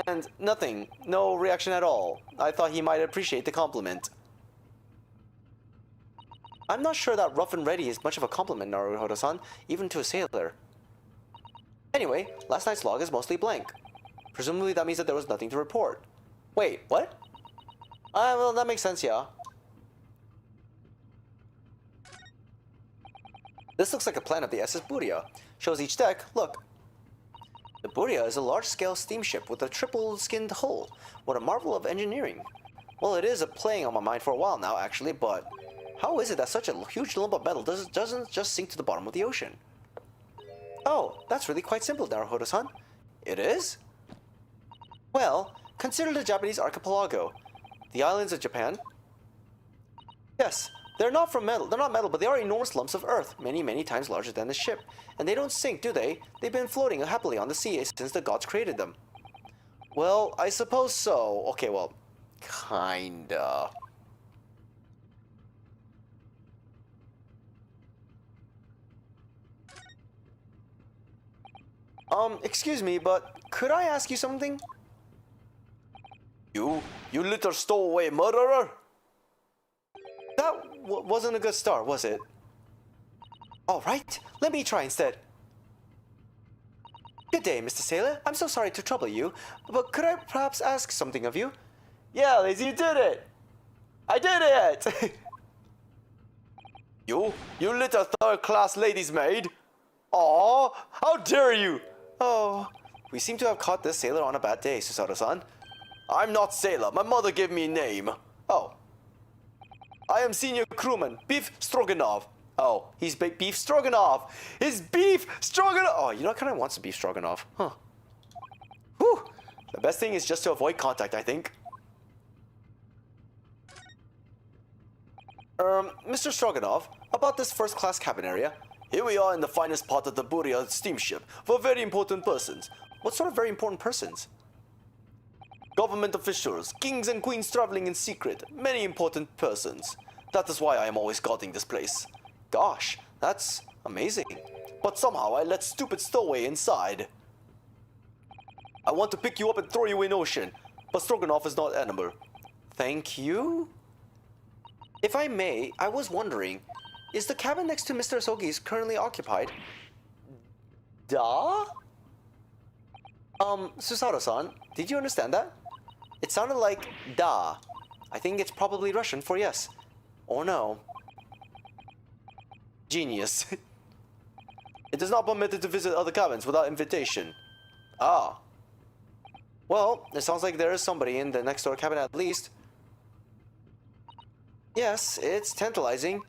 And nothing. No reaction at all. I thought he might appreciate the compliment. I'm not sure that rough and ready is much of a compliment, Naruhodo-san, even to a sailor. Anyway, last night's log is mostly blank. Presumably that means that there was nothing to report. Wait, what? Well, that makes sense, yeah. This looks like a plan of the SS Buria. Shows each deck, look. The Buria is a large-scale steamship with a triple-skinned hull. What a marvel of engineering. Well, it is playing on my mind for a while now, actually, but how is it that such a huge lump of metal doesn't just sink to the bottom of the ocean? Oh, that's really quite simple, Naruhodo-san. It is? Well, consider the Japanese archipelago. The islands of Japan. Yes, they're not from metal. They're not metal, but they are enormous lumps of earth, many, many times larger than the ship. And they don't sink, do they? They've been floating happily on the sea since the gods created them. Well, I suppose so. Okay, well, kinda. Excuse me, but could I ask you something? You little stowaway murderer! That wasn't a good start, was it? Alright, let me try instead. Good day, Mr. Sailor. I'm so sorry to trouble you, but could I perhaps ask something of you? Yeah, Lazy, you did it! I did it! You little third-class lady's maid! Aw, how dare you! Oh, we seem to have caught this sailor on a bad day, Susato-san. I'm not sailor. My mother gave me a name. Oh. I am senior crewman, Beef Stroganoff. Oh, he's Beef Stroganoff. He's Beef Stroganoff. Oh, you know, I kind of want some Beef Stroganoff. Huh. Whew. The best thing is just to avoid contact, I think. Mr. Stroganoff, about this first-class cabin area. Here we are in the finest part of the Buria steamship for very important persons. What sort of very important persons? Government officials, kings and queens traveling in secret, many important persons. That is why I am always guarding this place. Gosh, that's amazing. But somehow I let stupid stowaway inside. I want to pick you up and throw you in ocean, but Stroganoff is not animal. Thank you? If I may, I was wondering, is the cabin next to Mr. Asogi's currently occupied? Da? Susato-san, did you understand that? It sounded like da. I think it's probably Russian for yes. Or no. Genius. It is not permitted to visit other cabins without invitation. Ah. Well, it sounds like there is somebody in the next door cabin at least. Yes, it's tantalizing.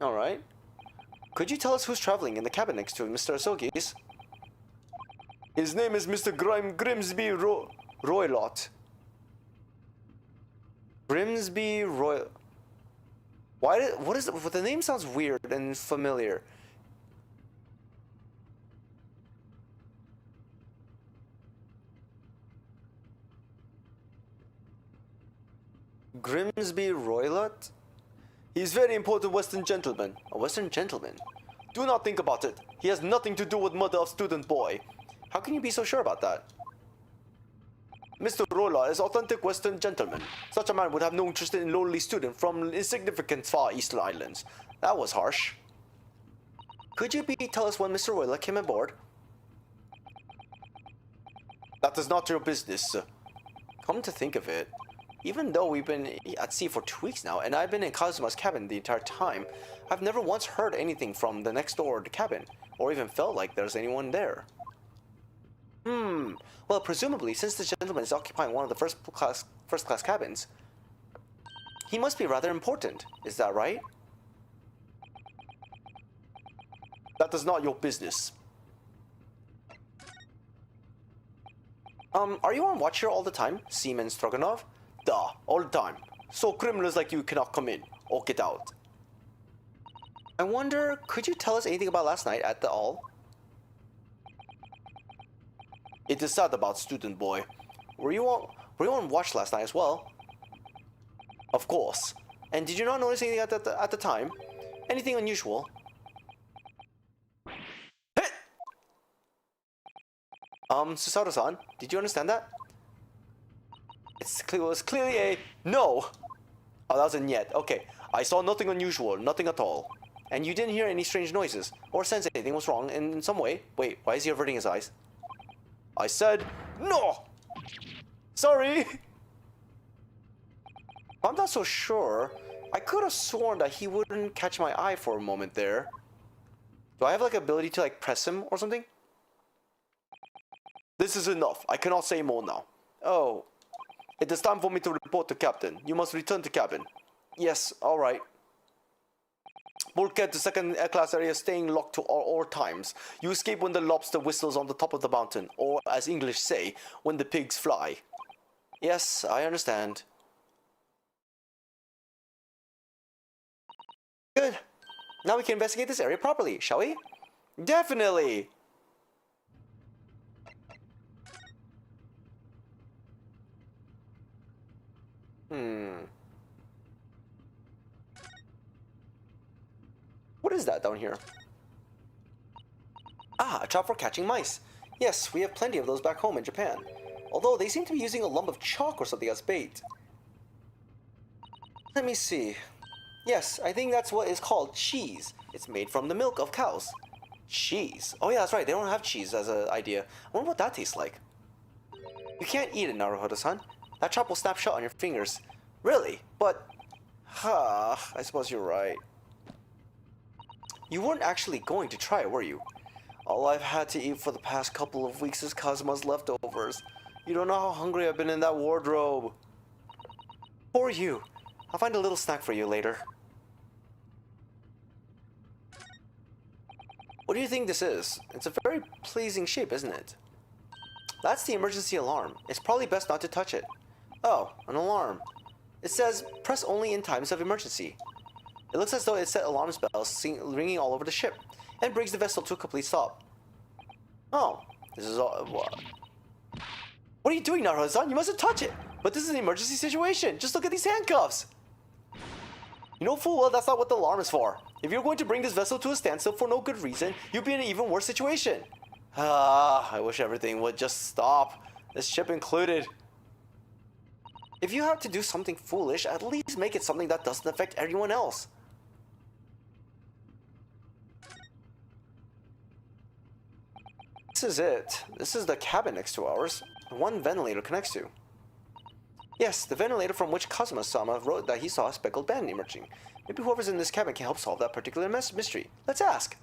Alright. Could you tell us who's traveling in the cabin next to Mr. Asogi's? His name is Mr. Grimsby Roylott. Grimsby Roy... What is it? The name sounds weird and familiar. Grimsby Roylott? He's very important Western gentleman. A Western gentleman? Do not think about it. He has nothing to do with murder of student boy. How can you be so sure about that? Mr. Rolla is authentic Western gentleman. Such a man would have no interest in lonely student from insignificant Far Eastern Islands. That was harsh. Could you tell us when Mr. Rolla came aboard? That is not your business. Come to think of it, even though we've been at sea for 2 weeks now, and I've been in Kazuma's cabin the entire time, I've never once heard anything from the next door cabin, or even felt like there's anyone there. Well, presumably, since the gentleman is occupying one of the first class cabins, he must be rather important. Is that right? That is not your business. Are you on watch here all the time, Seaman Stroganov? Duh, all the time. So criminals like you cannot come in, or get out. I wonder, could you tell us anything about last night at the all? It is sad about student boy. Were you on watch last night as well? Of course. And did you not notice anything at the time? Anything unusual? Susato-san, did you understand that? It was clearly a no. Oh, that was a niet. Okay. I saw nothing unusual, nothing at all. And you didn't hear any strange noises, or sense anything was wrong in some way? Wait, why is he averting his eyes? I said no! Sorry! I'm not so sure. I could have sworn that he wouldn't catch my eye for a moment there. Do I have like ability to like press him or something? This is enough. I cannot say more now. Oh. It is time for me to report to Captain. You must return to cabin. Yes, alright. Bulkhead to second class area staying locked to all times. You escape when the lobster whistles on the top of the mountain, or as English say, when the pigs fly. Yes, I understand. Good. Now we can investigate this area properly, shall we? Definitely! What is that down here? Ah, a trap for catching mice. Yes, we have plenty of those back home in Japan. Although they seem to be using a lump of chalk or something as bait. Let me see. Yes, I think that's what is called cheese. It's made from the milk of cows. Cheese? Oh yeah, that's right. They don't have cheese as an idea. I wonder what that tastes like. You can't eat it, Naruhodo-san. That trap will snap shut on your fingers. Really? But... I suppose you're right. You weren't actually going to try it, were you? All I've had to eat for the past couple of weeks is Kazuma's leftovers. You don't know how hungry I've been in that wardrobe. Poor you. I'll find a little snack for you later. What do you think this is? It's a very pleasing shape, isn't it? That's the emergency alarm. It's probably best not to touch it. Oh, an alarm. It says, press only in times of emergency. It looks as though it set alarm bells ringing all over the ship, and brings the vessel to a complete stop. Oh, this is all... What are you doing, Naruto-san? You mustn't touch it! But this is an emergency situation! Just look at these handcuffs! You know full well that's not what the alarm is for. If you're going to bring this vessel to a standstill for no good reason, you'll be in an even worse situation. I wish everything would just stop. This ship included. If you have to do something foolish, at least make it something that doesn't affect everyone else. This is it. This is the cabin next to ours. One ventilator connects to. Yes, the ventilator from which Kazuma-sama wrote that he saw a speckled band emerging. Maybe whoever's in this cabin can help solve that particular mystery. Let's ask.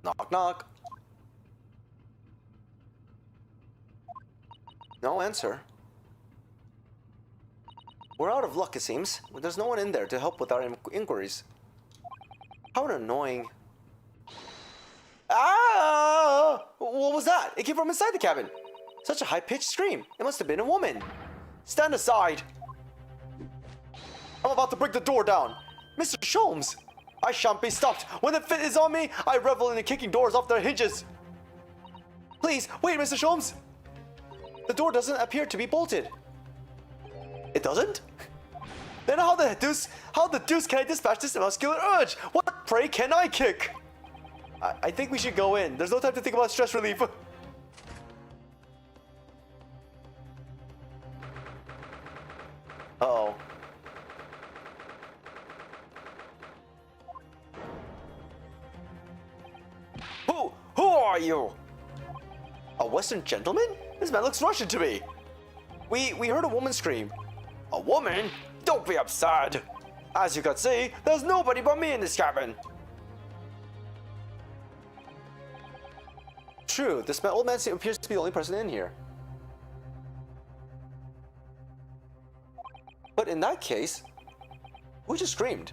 Knock, knock. No answer. We're out of luck, it seems. There's no one in there to help with our inquiries. How annoying. Ah! What was that? It came from inside the cabin. Such a high-pitched scream. It must have been a woman. Stand aside. I'm about to break the door down. Mr. Sholmes! I shan't be stopped. When the fit is on me, I revel in kicking doors off their hinges. Please, wait, Mr. Sholmes. The door doesn't appear to be bolted. It doesn't? Then how the deuce can I dispatch this muscular urge? What prey can I kick? I think we should go in. There's no time to think about stress relief. Uh-oh. Who are you? A Western gentleman? This man looks Russian to me. We heard a woman scream. A woman? Don't be absurd. As you can see, there's nobody but me in this cabin. True, this old man appears to be the only person in here. But in that case, who just screamed?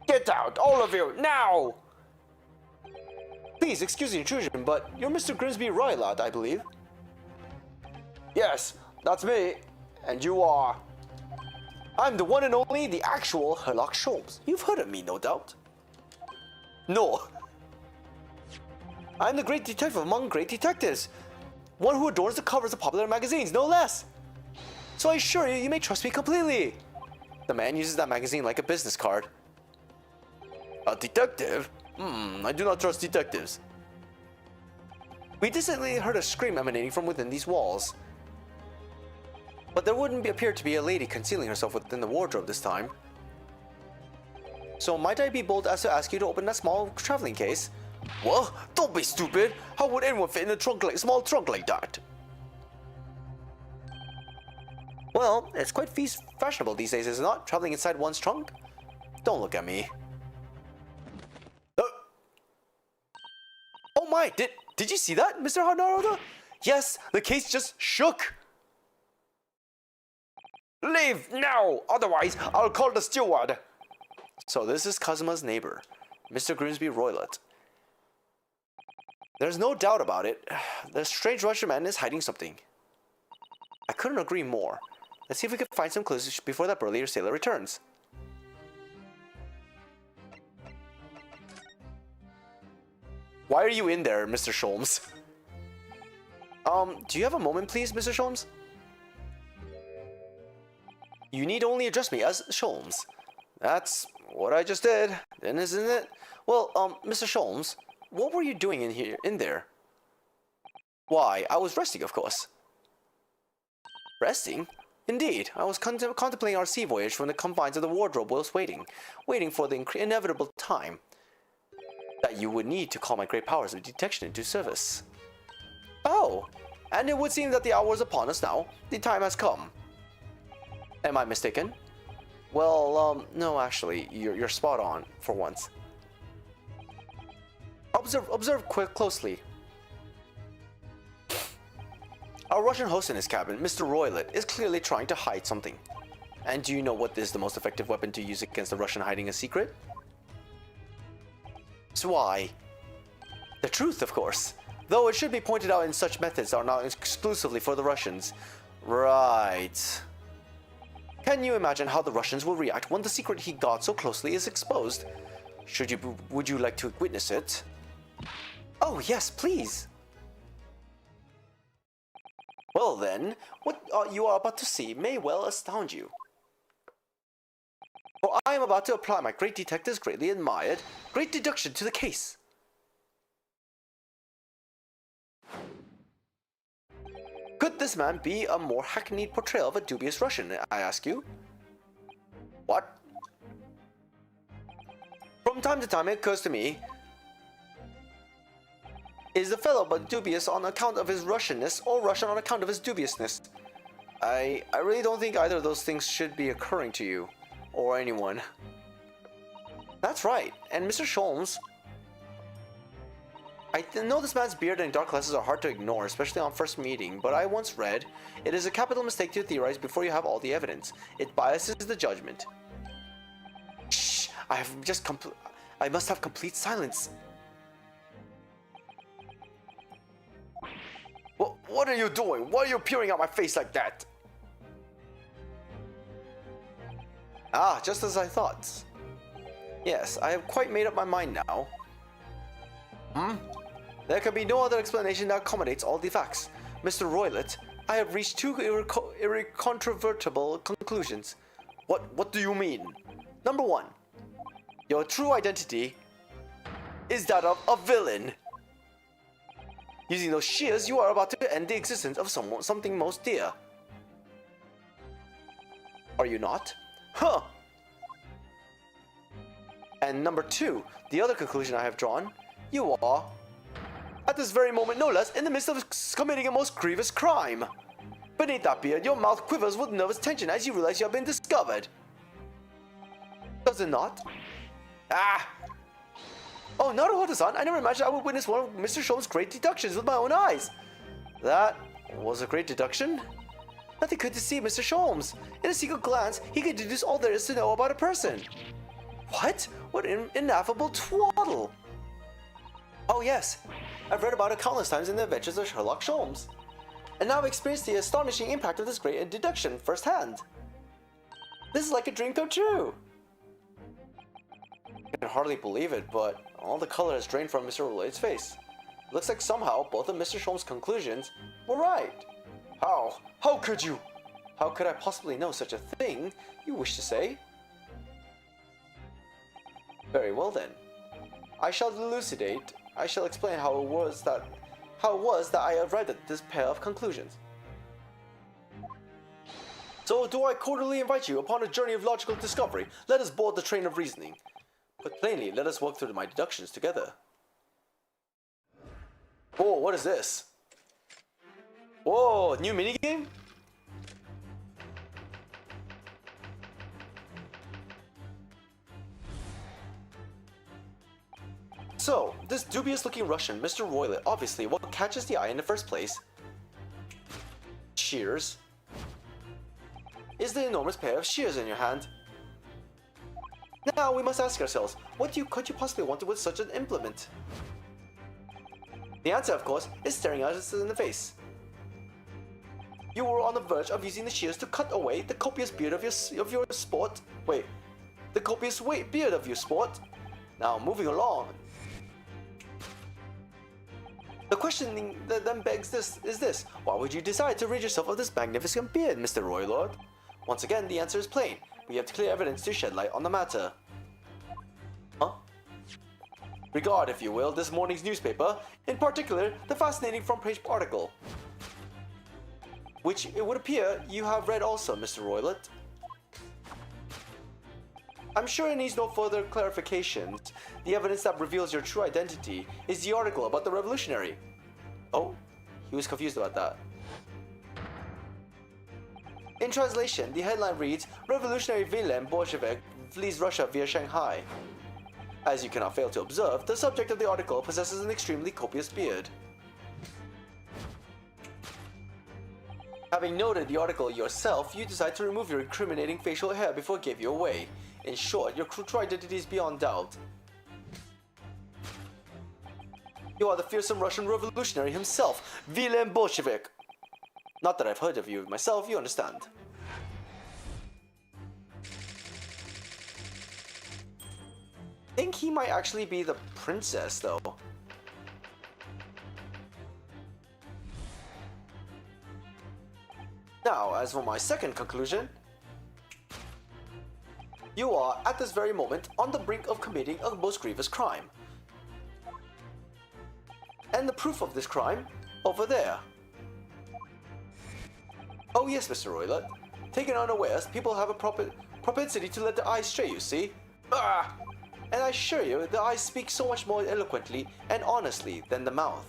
Get out, all of you, now! Please, excuse the intrusion, but you're Mr. Grimsby Roylott, I believe. Yes, that's me. And you are? I'm the one and only, the actual Sherlock Holmes. You've heard of me, no doubt. No. I'm the great detective among great detectives. One who adorns the covers of popular magazines, no less. So I assure you, you may trust me completely. The man uses that magazine like a business card. A detective? I do not trust detectives. We distinctly heard a scream emanating from within these walls. But there wouldn't appear to be a lady concealing herself within the wardrobe this time. So might I be bold as to ask you to open that small traveling case? What? Don't be stupid! How would anyone fit in a small trunk like that? Well, it's quite fashionable these days, is it not? Traveling inside one's trunk? Don't look at me. Oh my! Did you see that, Mr. Hanaroda? Yes, the case just shook! Leave now! Otherwise, I'll call the steward! So this is Kazuma's neighbor, Mr. Grimsby Roylott. There's no doubt about it. The strange Russian man is hiding something. I couldn't agree more. Let's see if we can find some clues before that burlier sailor returns. Why are you in there, Mr. Sholmes? Do you have a moment, please, Mr. Sholmes? You need only address me as Sholmes. That's what I just did, then isn't it? Well, Mr. Sholmes, what were you doing in there? Why, I was resting, of course. Resting? Indeed, I was contemplating our sea voyage from the confines of the wardrobe whilst waiting for the inevitable time that you would need to call my great powers of detection into service. Oh, and it would seem that the hour is upon us now. The time has come. Am I mistaken? Well, no, actually, you're spot on, for once. Observe closely. Our Russian host in his cabin, Mr. Roylott, is clearly trying to hide something. And do you know what is the most effective weapon to use against a Russian hiding a secret? So why? The truth, of course. Though it should be pointed out, such methods are not exclusively for the Russians. Right. Can you imagine how the Russians will react when the secret he got so closely is exposed? Would you like to witness it? Oh yes, please. Well then, what you are about to see may well astound you. For I am about to apply my great detective's greatly admired great deduction to the case. Could this man be a more hackneyed portrayal of a dubious Russian, I ask you? What? From time to time it occurs to me, is the fellow but dubious on account of his Russianness or Russian on account of his dubiousness? I really don't think either of those things should be occurring to you, or anyone. That's right, and Mr. Sholmes, I know this man's beard and dark glasses are hard to ignore, especially on first meeting, but I once read, it is a capital mistake to theorize before you have all the evidence. It biases the judgment. Shh! I must have complete silence. What are you doing? Why are you peering at my face like that? Ah, just as I thought. Yes, I have quite made up my mind now. There can be no other explanation that accommodates all the facts. Mr. Roylott, I have reached two irrecontrovertible conclusions. What do you mean? Number one, your true identity is that of a villain. Using those shears, you are about to end the existence of something most dear. Are you not? Huh! And number two, the other conclusion I have drawn, you are, at this very moment no less, in the midst of committing a most grievous crime. Beneath that beard, your mouth quivers with nervous tension as you realize you have been discovered. Does it not? Ah! Oh, Naruhodo-san, I never imagined I would witness one of Mr. Sholmes' great deductions with my own eyes. That was a great deduction. Nothing could deceive Mr. Sholmes. In a single glance, he could deduce all there is to know about a person. What? What an ineffable twaddle! Oh yes, I've read about it countless times in the adventures of Sherlock Sholmes. And now I've experienced the astonishing impact of this great deduction firsthand. This is like a dream come true. I can hardly believe it, but all the color has drained from Mr. Royle's face. It looks like somehow both of Mr. Sholmes' conclusions were right. How? How could you? How could I possibly know such a thing, you wish to say? Very well then. I shall elucidate. I shall explain how it was that I arrived at this pair of conclusions. So do I cordially invite you upon a journey of logical discovery. Let us board the train of reasoning. But plainly, let us work through my deductions together. Whoa, what is this? Whoa, new minigame? So, this dubious-looking Russian, Mr. Royle, obviously what catches the eye in the first place, shears, is the enormous pair of shears in your hand. Now we must ask ourselves, what could you possibly want with such an implement? The answer, of course, is staring us in the face. You were on the verge of using the shears to cut away the copious beard of your sport. Wait, the copious beard of your sport. Now, moving along. The question that then begs is this: why would you decide to rid yourself of this magnificent beard, Mr. Roylord? Once again, the answer is plain. We have clear evidence to shed light on the matter. Huh? Regard, if you will, this morning's newspaper, in particular, the fascinating front-page article, which it would appear you have read also, Mr. Roylott. I'm sure it needs no further clarifications. The evidence that reveals your true identity is the article about the revolutionary. Oh, he was confused about that. In translation, the headline reads, Revolutionary villain Bolshevik flees Russia via Shanghai. As you cannot fail to observe, the subject of the article possesses an extremely copious beard. Having noted the article yourself, you decide to remove your incriminating facial hair before it gave you away. In short, your true identity is beyond doubt. You are the fearsome Russian revolutionary himself, Villain Bolshevik. Not that I've heard of you myself, you understand. I think he might actually be the princess, though. Now, as for my second conclusion, you are, at this very moment, on the brink of committing a most grievous crime. And the proof of this crime, over there. Oh yes, Mr. Roylott. Taken unawares, people have a propensity to let their eyes stray, you see? Ah! And I assure you, the eyes speak so much more eloquently and honestly than the mouth.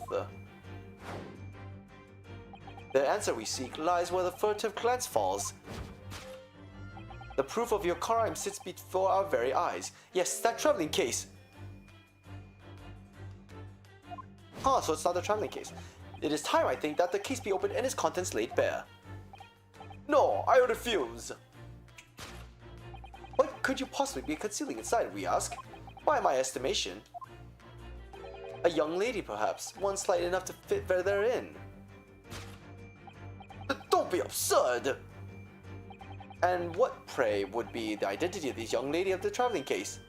The answer we seek lies where the furtive glance falls. The proof of your crime sits before our very eyes. Yes, that traveling case. Ah, so it's not a traveling case. It is time, I think, that the case be opened and its contents laid bare. No, I refuse. What could you possibly be concealing inside, we ask? By my estimation, a young lady, perhaps, one slight enough to fit therein. Don't be absurd! And what, pray, would be the identity of this young lady of the traveling case?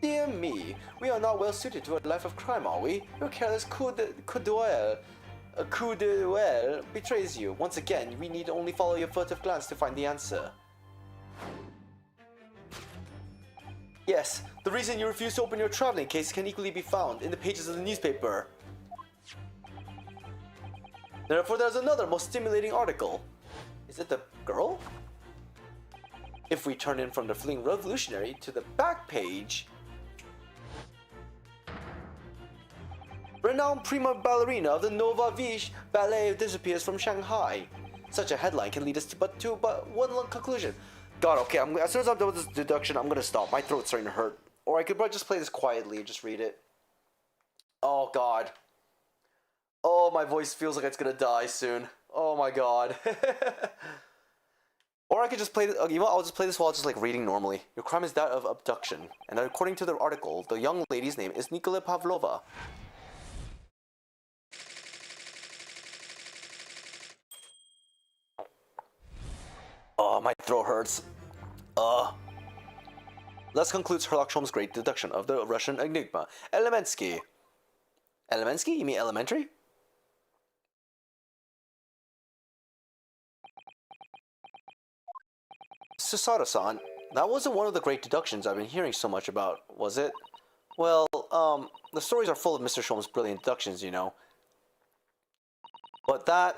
Dear me, we are not well suited to a life of crime, are we? Your careless coup d'oeil a coup de duel betrays you. Once again, we need only follow your furtive glance to find the answer. Yes, the reason you refuse to open your traveling case can equally be found in the pages of the newspaper. Therefore, there's another most stimulating article. Is it the girl? If we turn in from the fleeing revolutionary to the back page, renowned prima ballerina of the Nova Vish Ballet disappears from Shanghai. Such a headline can lead us to but one conclusion. God, okay, as soon as I'm done with this deduction, I'm gonna stop. My throat's starting to hurt. Or I could probably just play this quietly and just read it. Oh God. Oh, my voice feels like it's gonna die soon. Oh my God. Or I could just play this. You know what? I'll just play this while just like reading normally. Your crime is that of abduction, and according to the article, the young lady's name is Nikola Pavlova. Oh, my throat hurts. Thus concludes Sherlock Holmes' great deduction of the Russian enigma. Elemensky. Elemensky? You mean elementary? Susato-san, that wasn't one of the great deductions I've been hearing so much about, was it? Well, the stories are full of Mr. Sholmes' brilliant deductions, you know. But that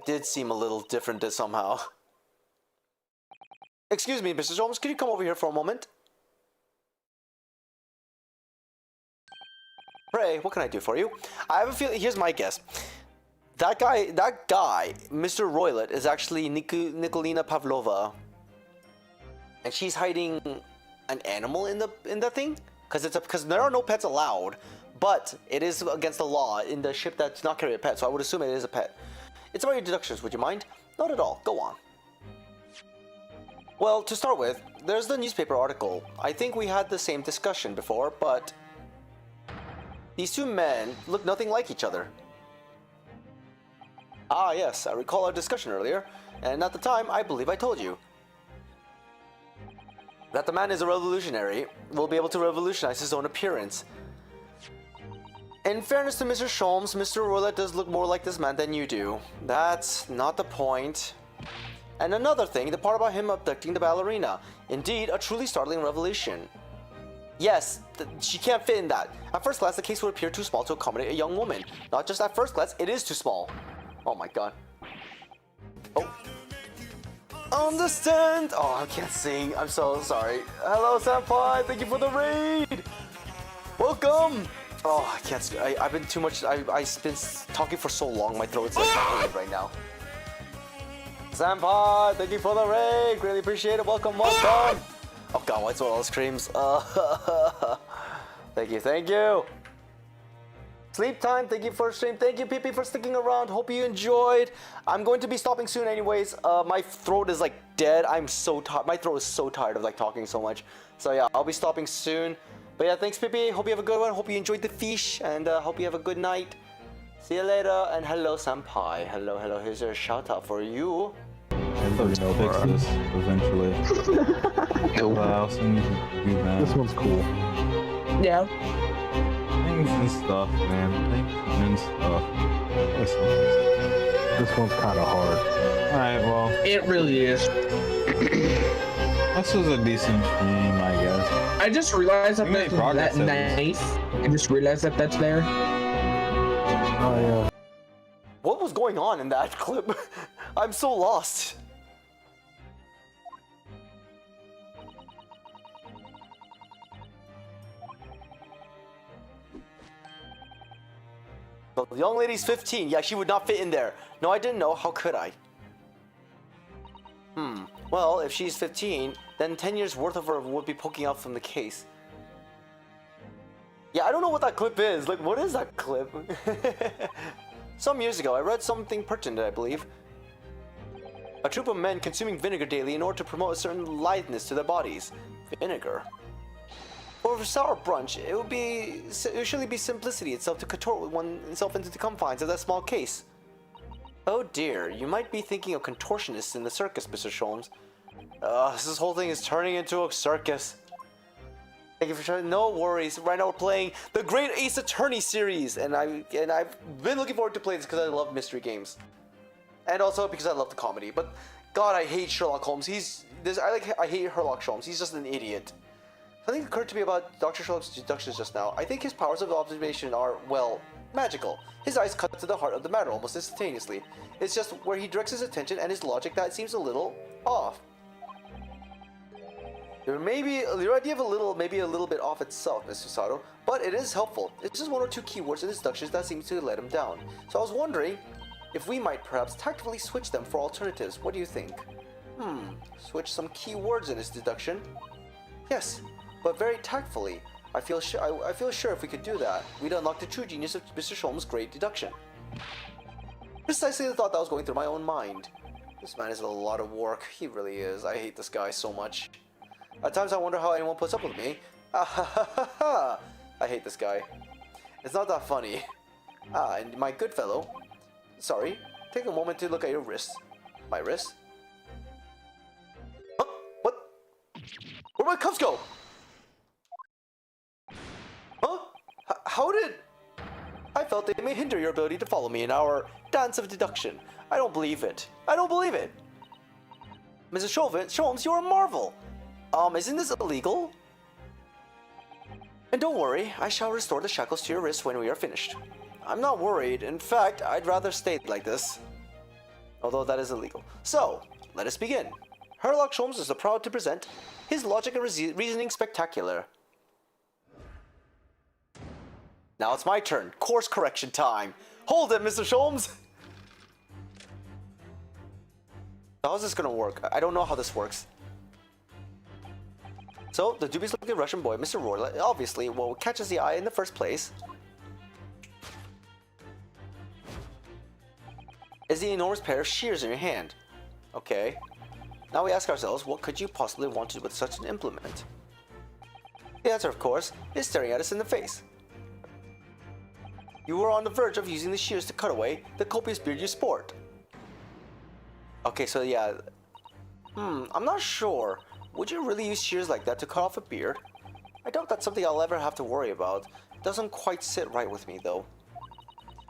did seem a little different somehow. Excuse me, Mr. Sholmes, could you come over here for a moment? Pray, what can I do for you? I have a feeling, here's my guess. That guy, Mr. Roylott, is actually Nikolina Pavlova. And she's hiding an animal in the thing? Because there are no pets allowed, but it is against the law in the ship that does not carry a pet, so I would assume it is a pet. It's about your deductions, would you mind? Not at all, go on. Well, to start with, there's the newspaper article. I think we had the same discussion before, but these two men look nothing like each other. Ah yes, I recall our discussion earlier, and at the time, I believe I told you that the man is a revolutionary, will be able to revolutionize his own appearance. In fairness to Mr. Sholmes, Mr. Roylott does look more like this man than you do. That's not the point. And another thing, the part about him abducting the ballerina. Indeed, a truly startling revelation. Yes, she can't fit in that. At first glance, the case would appear too small to accommodate a young woman. Not just at first glance, it is too small. Oh my God. Oh. Understand! Oh, I can't sing. I'm so sorry. Hello, Senpai. Thank you for the raid. Welcome. Oh, I can't. I've been too much. I've been talking for so long. My throat's like hurting right now. Senpai, thank you for the raid. Greatly appreciate it. Welcome, welcome. Oh God, what's all those screams? Thank you, thank you. Sleep time, thank you for stream. Thank you, PP, for sticking around. Hope you enjoyed. I'm going to be stopping soon anyways. My throat is like dead. I'm so tired. My throat is so tired of like talking so much. So yeah, I'll be stopping soon. But yeah, thanks, PP. Hope you have a good one. Hope you enjoyed the fish, and hope you have a good night. See you later. And hello, Senpai. Hello, hello. Here's a shout out for you. Everybody will fix this eventually. I'll send you do that. This one's cool. Yeah. Things and stuff, man. Things and stuff. This one's kind of hard. Alright, well. It really is. This was a decent stream, I guess. I just realized that that knife. I just realized that that's there. Oh, yeah. What was going on in that clip? I'm so lost. The young lady's 15. Yeah, she would not fit in there. No, I didn't know. How could I? Well, if she's 15, then 10 years worth of her would be poking out from the case. Yeah, I don't know what that clip is. Like, what is that clip? Some years ago, I read something pertinent, I believe. A troop of men consuming vinegar daily in order to promote a certain litheness to their bodies. Vinegar? For a sour brunch, it would surely be simplicity itself to contort oneself into the confines of that small case. Oh dear, you might be thinking of contortionists in the circus, Mr. Sholmes. This whole thing is turning into a circus. Thank you for sharing. No worries. Right now we're playing the Great Ace Attorney series, and I've been looking forward to playing this because I love mystery games, and also because I love the comedy. But God, I hate Sherlock Holmes. I hate Sherlock Holmes. He's just an idiot. Something occurred to me about Dr. Sherlock's deductions just now. I think his powers of observation are, well, magical. His eyes cut to the heart of the matter almost instantaneously. It's just where he directs his attention and his logic that seems a little off. Your idea of maybe a little bit off itself, Mr. Sato, but it is helpful. It's just one or two keywords in his deductions that seems to let him down. So I was wondering if we might perhaps tactfully switch them for alternatives. What do you think? Switch some keywords in his deduction? Yes, but very tactfully. I feel sure if we could do that, we'd unlock the true genius of Mr. Sholm's great deduction. Precisely the thought that was going through my own mind. This man is a lot of work. He really is. I hate this guy so much. At times I wonder how anyone puts up with me. I hate this guy. It's not that funny. And my good fellow. Sorry. Take a moment to look at your wrist. My wrist? Huh? What? Where'd my cuffs go? Huh? How did... I felt they may hinder your ability to follow me in our dance of deduction. I don't believe it. I don't believe it. Mrs. Sholmes, you're a marvel. Isn't this illegal? And don't worry, I shall restore the shackles to your wrists when we are finished. I'm not worried. In fact, I'd rather stay like this. Although that is illegal. So, let us begin. Sherlock Holmes is proud to present his logic and reasoning spectacular. Now it's my turn. Course correction time. Hold it, Mr. Sholmes! How's this gonna work? I don't know how this works. So, the dubious-looking Russian boy, Mr. Roy, obviously, what catches the eye in the first place is the enormous pair of shears in your hand. Okay. Now we ask ourselves, what could you possibly want to do with such an implement? The answer, of course, is staring at us in the face. You were on the verge of using the shears to cut away the copious beard you sport. Okay, so yeah. I'm not sure. Would you really use shears like that to cut off a beard? I doubt that's something I'll ever have to worry about. It doesn't quite sit right with me, though.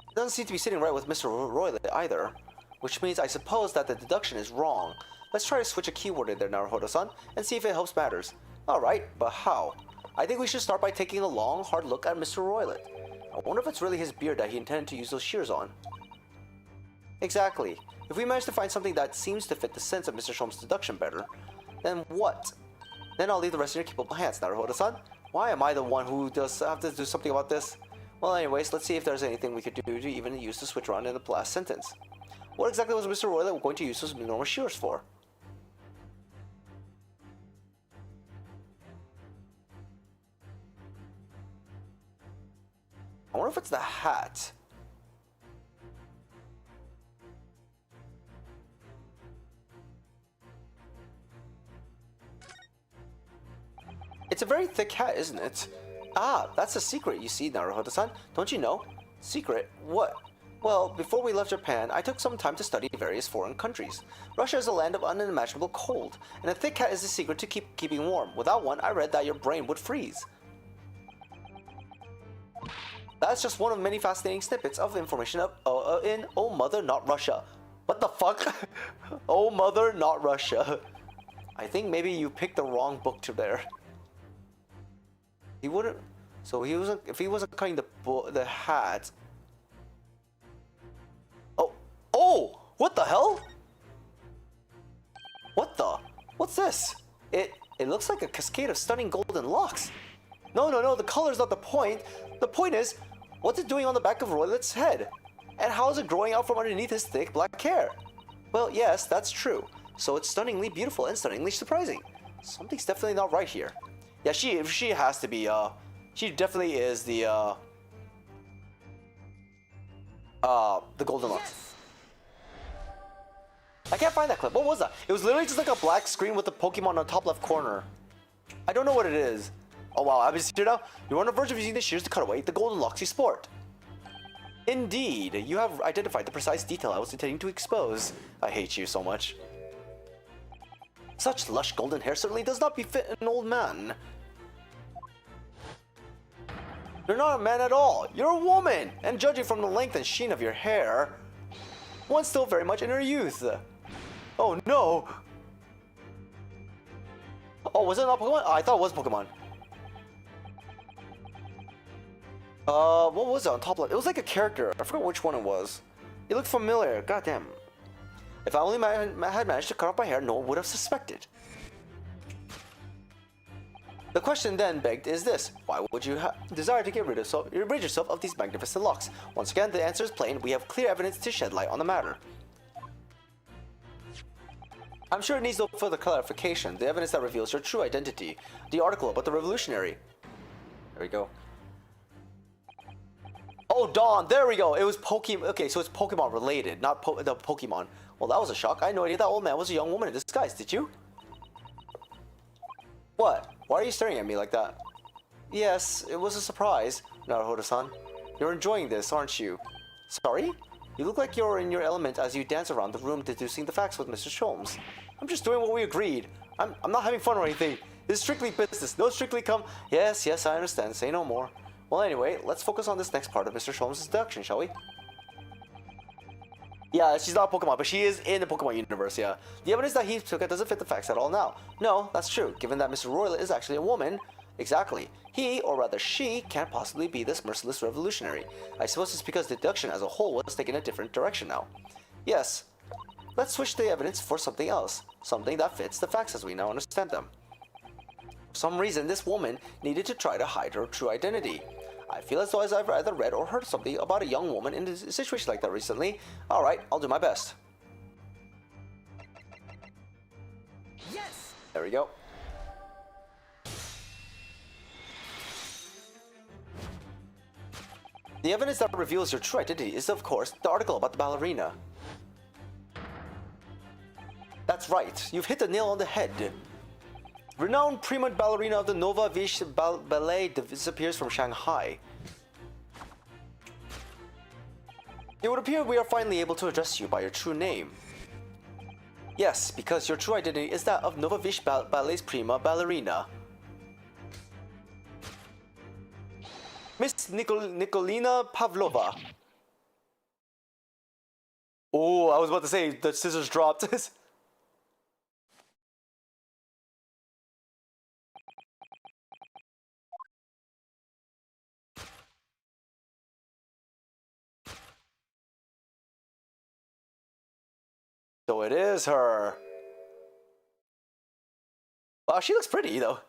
It doesn't seem to be sitting right with Mr. Roylett either. Which means I suppose that the deduction is wrong. Let's try to switch a keyword in there, Naruhodo-san, and see if it helps matters. Alright, but how? I think we should start by taking a long, hard look at Mr. Roylett. I wonder if it's really his beard that he intended to use those shears on. Exactly. If we manage to find something that seems to fit the sense of Mr. Sholmes' deduction better, then what? Then I'll leave the rest in your capable hands, Naruhodo-san. Why am I the one who does have to do something about this? Well, anyways, let's see if there's anything we could do to even use the switch around in the last sentence. What exactly was Mr. Roylett going to use those enormous shears for? I wonder if it's the hat. It's a very thick hat, isn't it? Ah, that's a secret, you see, Naruhodo-san. Don't you know? Secret? What? Well, before we left Japan, I took some time to study various foreign countries. Russia is a land of unimaginable cold, and a thick hat is the secret to keeping warm. Without one, I read that your brain would freeze. That's just one of many fascinating snippets of information in Oh Mother, Not Russia. What the fuck? Oh Mother, Not Russia. I think maybe you picked the wrong book to there. He wouldn't. So he wasn't. If he wasn't cutting the hat. Oh! What the hell? What the? What's this? It looks like a cascade of stunning golden locks. No. The color's not the point. The point is, what's it doing on the back of Roylett's head? And how is it growing out from underneath his thick black hair? Well, yes, that's true. So it's stunningly beautiful and stunningly surprising. Something's definitely not right here. Yeah, she has to be, she definitely is the golden locks. I can't find that clip. What was that? It was literally just like a black screen with the Pokemon on the top left corner. I don't know what it is. Oh wow, I'm just here now. You're on the verge of using the shears to cut away the golden locks you sport. Indeed, you have identified the precise detail I was intending to expose. I hate you so much. Such lush golden hair certainly does not befit an old man. You're not a man at all. You're a woman. And judging from the length and sheen of your hair, one's still very much in her youth. Oh no. Oh, was it not Pokemon? Oh, I thought it was Pokemon. What was it on top left? It was like a character. I forgot which one it was. It looked familiar. Goddamn. If I only had managed to cut off my hair, no one would have suspected. The question then begged is this: why would you desire to rid yourself of these magnificent locks? Once again, the answer is plain. We have clear evidence to shed light on the matter. I'm sure it needs no further clarification. The evidence that reveals your true identity. The article about the revolutionary. There we go. Oh, Dawn. There we go. It was Pokemon. Okay, so it's Pokemon related, not the Pokemon. Well, that was a shock. I had no idea that old man was a young woman in disguise. Did you? What? Why are you staring at me like that? Yes, it was a surprise, Naruhodo-san. You're enjoying this, aren't you? Sorry? You look like you're in your element as you dance around the room deducing the facts with Mr. Sholmes. I'm just doing what we agreed. I'm not having fun or anything. This is strictly business. No strictly come... Yes, I understand. Say no more. Well, anyway, let's focus on this next part of Mr. Sholmes' deduction, shall we? Yeah, she's not a Pokemon, but she is in the Pokemon universe, yeah. The evidence that he took doesn't fit the facts at all now. No, that's true, given that Mr. Royal is actually a woman. Exactly. He, or rather she, can't possibly be this merciless revolutionary. I suppose it's because deduction as a whole was taking a different direction now. Yes. Let's switch the evidence for something else. Something that fits the facts as we now understand them. For some reason, this woman needed to try to hide her true identity. I feel as though I've either read or heard something about a young woman in a situation like that recently. Alright, I'll do my best. Yes! There we go. The evidence that reveals your true identity is, of course, the article about the ballerina. That's right, you've hit the nail on the head. Renowned prima ballerina of the Nova Vish Ballet disappears from Shanghai. It would appear we are finally able to address you by your true name. Yes, because your true identity is that of Nova Vish Ballet's prima ballerina. Miss Nikolina Pavlova. Oh, I was about to say, the scissors dropped. So it is her. Wow, she looks pretty though.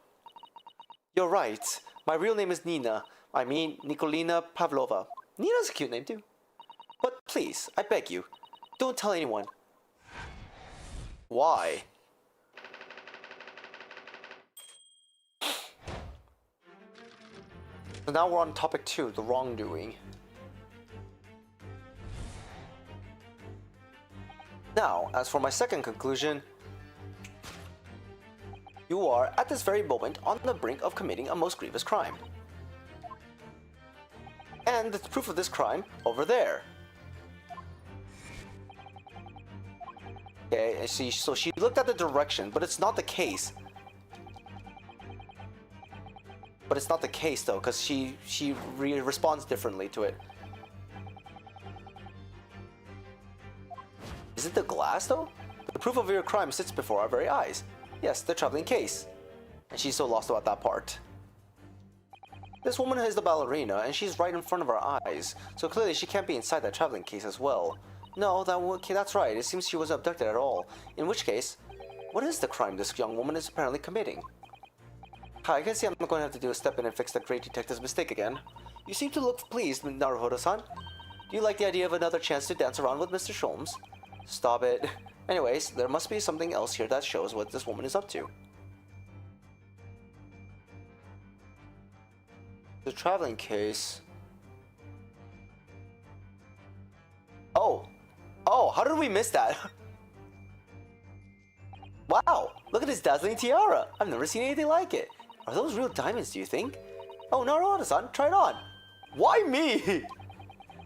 You're right. My real name is Nina. I mean Nikolina Pavlova. Nina's a cute name too. But please, I beg you, don't tell anyone. Why? So now we're on topic 2, the wrongdoing. Now, as for my second conclusion, you are, at this very moment, on the brink of committing a most grievous crime. And the proof of this crime, over there. Okay, so she looked at the direction, but it's not the case. But it's not the case, though, because she responds differently to it. Is it the glass, though? The proof of your crime sits before our very eyes. Yes, the traveling case. And she's so lost about that part. This woman is the ballerina, and she's right in front of our eyes, so clearly she can't be inside that traveling case as well. No, that's right, it seems she was abducted at all. In which case, what is the crime this young woman is apparently committing? I can see I'm going to have to do a step in and fix that great detective's mistake again. You seem to look pleased, Naruhodo-san. Do you like the idea of another chance to dance around with Mr. Sholmes? Stop it. Anyways, there must be something else here that shows what this woman is up to. The traveling case. Oh, how did we miss that? Wow, look at this dazzling tiara. I've never seen anything like it. Are those real diamonds, do you think? Oh, Naruhodo-san, try it on. Why me?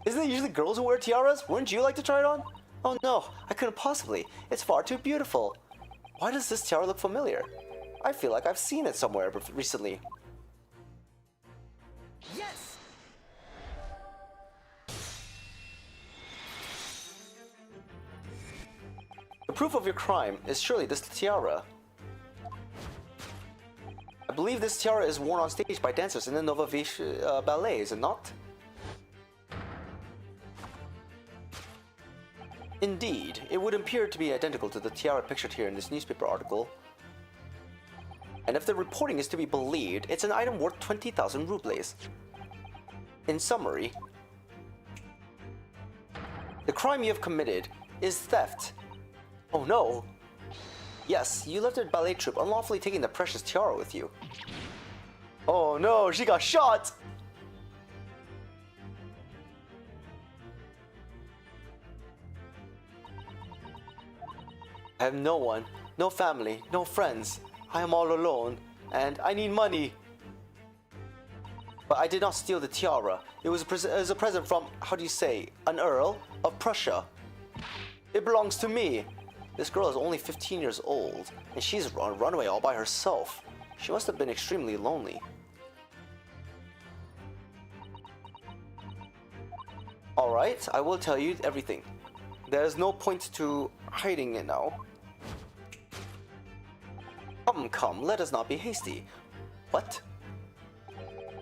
Isn't it usually girls who wear tiaras? Wouldn't you like to try it on? Oh no, I couldn't possibly. It's far too beautiful. Why does this tiara look familiar? I feel like I've seen it somewhere recently. Yes! proof of your crime is surely this tiara. I believe this tiara is worn on stage by dancers in the Nova Vish ballet, is it not? Indeed, it would appear to be identical to the tiara pictured here in this newspaper article. And if the reporting is to be believed, it's an item worth 20,000 rubles. In summary, the crime you have committed is theft. Oh no! Yes, you left a ballet troupe unlawfully taking the precious tiara with you. Oh no, she got shot! I have no one, no family, no friends. I am all alone, and I need money. But I did not steal the tiara. It was a present from, how do you say, an Earl of Prussia. It belongs to me. This girl is only 15 years old, and she's on a runway all by herself. She must have been extremely lonely. Alright, I will tell you everything. There's no point to hiding it now. Come, let us not be hasty. What?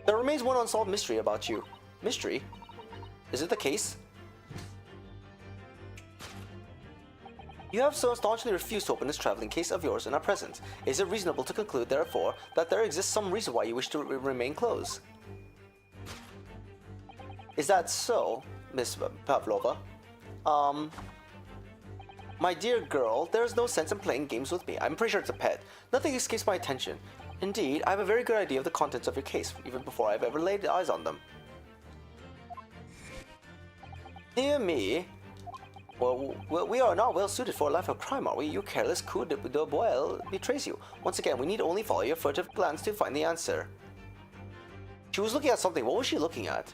There remains one unsolved mystery about you. Mystery? Is it the case? You have so staunchly refused to open this traveling case of yours in our presence. Is it reasonable to conclude, therefore, that there exists some reason why you wish to remain closed? Is that so, Miss Pavlova? My dear girl, there is no sense in playing games with me. I'm pretty sure it's a pet. Nothing escapes my attention. Indeed, I have a very good idea of the contents of your case, even before I've ever laid eyes on them. Dear me. Well, we are not well suited for a life of crime, are we? Your careless coup de boil betrays you. Once again, we need only follow your furtive glance to find the answer. She was looking at something. What was she looking at?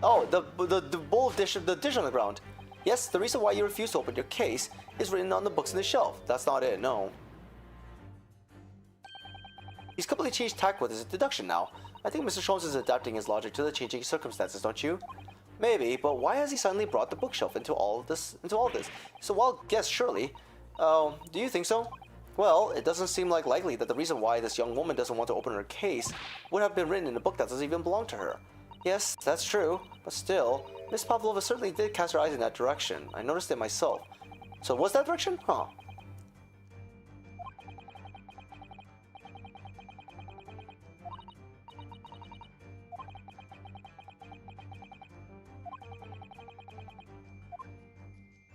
Oh, the bowl dish, the dish on the ground. Yes, the reason why you refuse to open your case is written on the books on the shelf. That's not it, no. He's completely changed tack with his deduction now. I think Mr. Sholmes is adapting his logic to the changing circumstances, don't you? Maybe, but why has he suddenly brought the bookshelf into all this? So, well, yes, surely. Oh, do you think so? Well, it doesn't seem like likely that the reason why this young woman doesn't want to open her case would have been written in a book that doesn't even belong to her. Yes, that's true, but still, Miss Pavlova certainly did cast her eyes in that direction. I noticed it myself. So was that direction? Huh.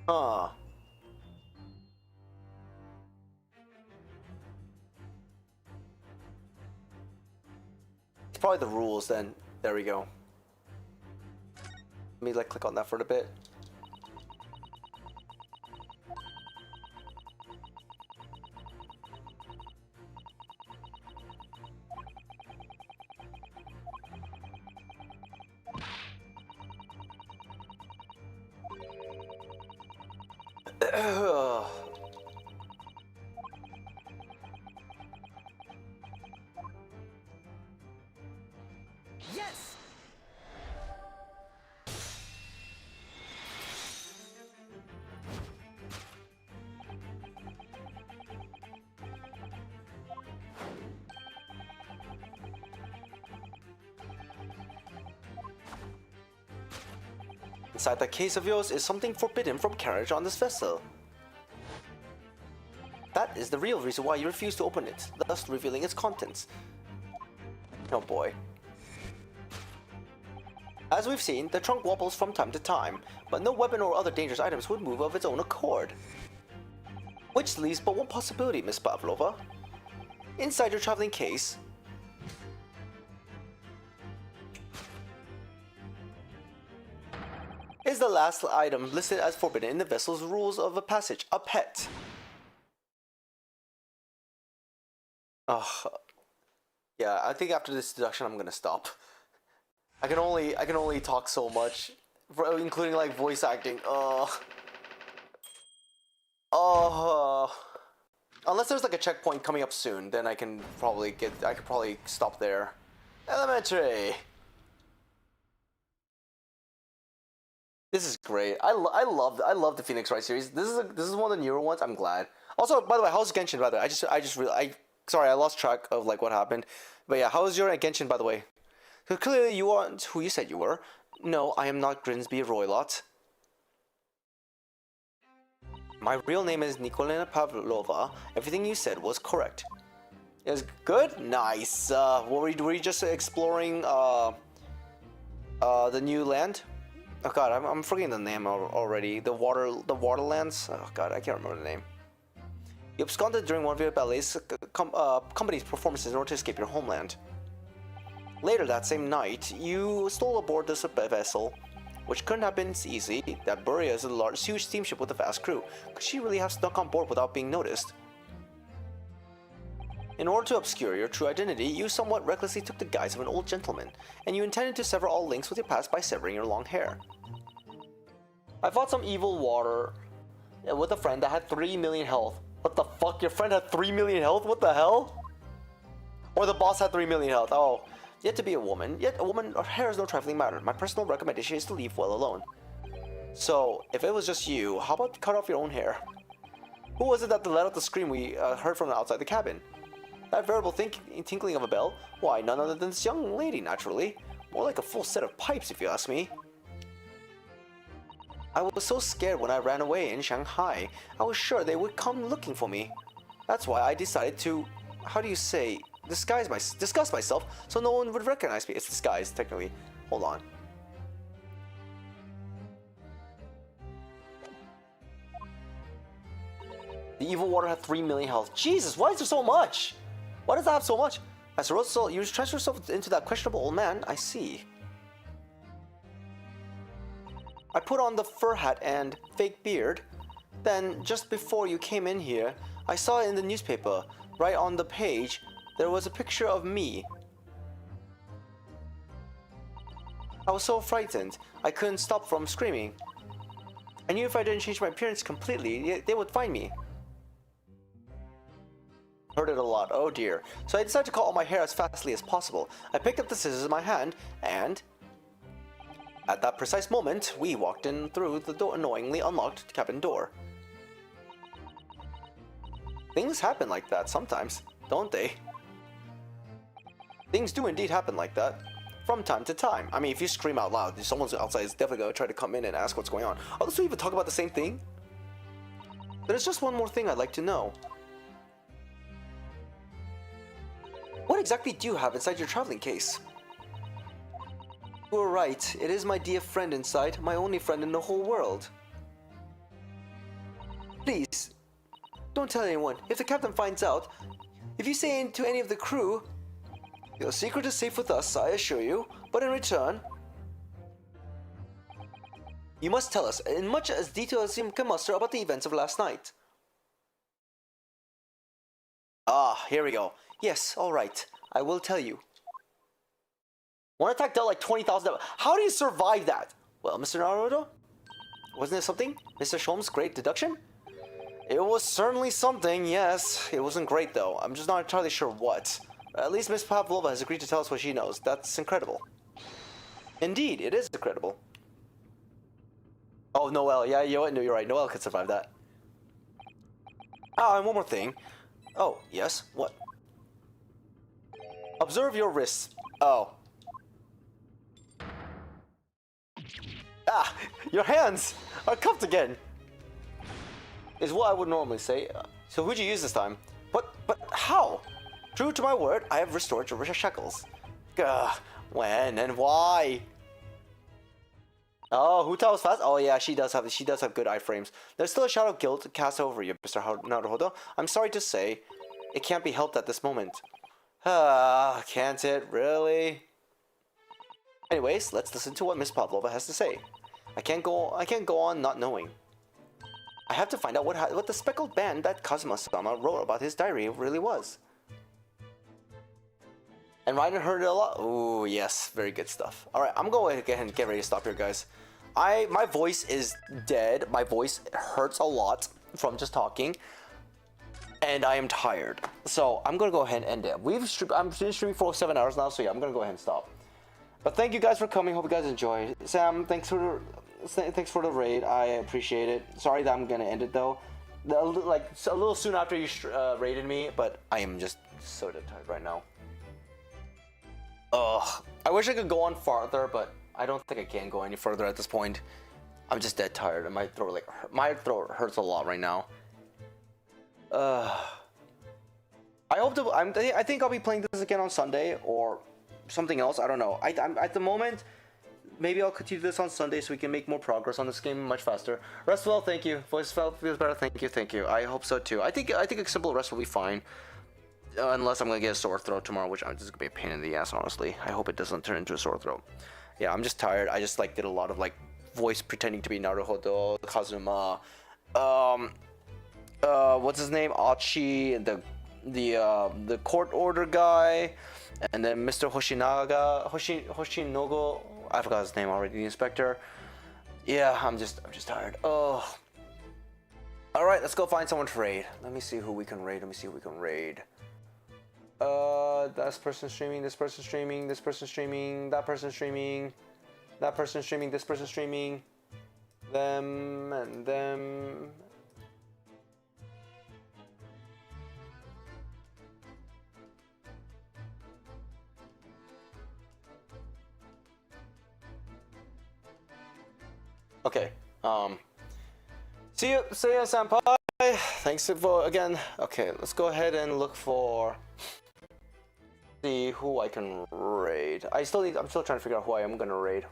Huh. It's probably the rules then. There we go. Let me like click on that for a bit. Yes! Inside that case of yours is something forbidden from carriage on this vessel. That is the real reason why you refuse to open it, thus revealing its contents. Oh boy. As we've seen, the trunk wobbles from time to time, but no weapon or other dangerous items would move of its own accord. Which leaves but one possibility, Miss Pavlova. Inside your traveling case, is the last item listed as forbidden in the vessel's rules of a passage, a pet. Ugh. Yeah, I think after this deduction I'm gonna stop. I can only talk so much, including like voice acting. Unless there's like a checkpoint coming up soon, then I could probably stop there. Elementary. This is great. I love the Phoenix Wright series. This is one of the newer ones. I'm glad. Also, by the way, how's Genshin? By the way, sorry, I lost track of like what happened. But yeah, how's your Genshin? By the way, because clearly you aren't who you said you were. No, I am not Grimsby Roylott. My real name is Nikolina Pavlova. Everything you said was correct. It was good. Nice. Were you just exploring the new land? Oh god, I'm forgetting the name already. The Waterlands. Oh god, I can't remember the name. You absconded during one of your ballet's company's performances in order to escape your homeland. Later that same night, you stole aboard this vessel, which couldn't have been easy. That Buria is a large, huge steamship with a vast crew. Could she really have snuck on board without being noticed? In order to obscure your true identity, you somewhat recklessly took the guise of an old gentleman, and you intended to sever all links with your past by severing your long hair. I fought some evil water with a friend that had 3 million health. What the fuck? Your friend had 3 million health? What the hell? Or the boss had 3 million health. Oh, yet to be a woman. Yet a woman, her hair is no trifling matter. My personal recommendation is to leave well alone. So, if it was just you, how about cut off your own hair? Who was it that let out the scream we heard from outside the cabin? That veritable tinkling of a bell? Why, none other than this young lady, naturally. More like a full set of pipes, if you ask me. I was so scared when I ran away in Shanghai. I was sure they would come looking for me. That's why I decided to, how do you say, disguise myself so no one would recognize me. It's disguise, technically. Hold on. The evil water had 3 million health. Jesus, why is there so much? Why does that have so much? As a result, you transfer yourself into that questionable old man. I see. I put on the fur hat and fake beard. Then, just before you came in here, I saw it in the newspaper. Right on the page, there was a picture of me. I was so frightened, I couldn't stop from screaming. I knew if I didn't change my appearance completely, they would find me. Heard it a lot, oh dear. So I decided to cut all my hair as fastly as possible. I picked up the scissors in my hand, and at that precise moment, we walked in through the annoyingly unlocked cabin door. Things happen like that sometimes, don't they? Things do indeed happen like that, from time to time. I mean, if you scream out loud, someone outside is definitely going to try to come in and ask what's going on. Are those two even talk about the same thing? There's just one more thing I'd like to know. What exactly do you have inside your traveling case? You were right, it is my dear friend inside, my only friend in the whole world. Please, don't tell anyone. If the captain finds out, if you say to any of the crew, your secret is safe with us, I assure you, but in return, you must tell us in much as detail as you can muster about the events of last night. Ah, here we go. Yes, alright, I will tell you. One attack dealt like 20,000 damage. How do you survive that? Well, Mr. Naruto, wasn't it something? Mr. Sholmes' great deduction? It was certainly something, yes. It wasn't great though. I'm just not entirely sure what. At least Miss Pavlova has agreed to tell us what she knows. That's incredible. Indeed, it is incredible. Oh, Noelle. Yeah, you know what? No, you're right. Noelle could survive that. Ah, and one more thing. Oh, yes? What? Observe your wrists. Oh. Ah! Your hands are cuffed again! Is what I would normally say. So who'd you use this time? But how? True to my word, I have restored your shackles. When and why? Oh, who tells fast? Oh yeah, she does have good iframes. There's still a shadow of guilt cast over you, Mr. Naruhodo. I'm sorry to say, it can't be helped at this moment. Can't it really? Anyways, let's listen to what Miss Pavlova has to say. I can't go on not knowing. I have to find out what the speckled band that Kazuma-sama wrote about his diary really was. And Raiden heard it a lot. Ooh, yes, very good stuff. All right, I'm going to go ahead and get ready to stop here, guys. My voice is dead. My voice hurts a lot from just talking, and I am tired. So I'm gonna go ahead and end it. I've been streaming for 7 hours now, so yeah, I'm gonna go ahead and stop. But thank you guys for coming. Hope you guys enjoyed. Sam, thanks for Thanks for the raid. I appreciate it. Sorry that I'm gonna end it though. Like a little soon after you raided me, but I am just so dead tired right now. Ugh. I wish I could go on farther, but I don't think I can go any further at this point. I'm just dead tired, and my throat hurts a lot right now. I hope to. I think I'll be playing this again on Sunday or something else. I don't know. I'm at the moment. Maybe I'll continue this on Sunday so we can make more progress on this game much faster. Rest well, thank you. Voice feels better, thank you. I hope so too. I think a simple rest will be fine. Unless I'm gonna get a sore throat tomorrow, which is gonna be a pain in the ass, honestly. I hope it doesn't turn into a sore throat. Yeah, I'm just tired. I just did a lot of voice pretending to be Naruhodo, Kazuma, what's his name, Achi, the court order guy, and then Mr. Hoshinogo. I forgot his name already. The inspector. Yeah, I'm just tired. Oh. All right, let's go find someone to raid. Let me see who we can raid. This person streaming, this person streaming, this person streaming, that person streaming, that person streaming, this person streaming, them and them. Okay. See ya, senpai. Thanks for again. Okay, let's go ahead and look for. See who I can raid. I'm still trying to figure out who I am gonna raid.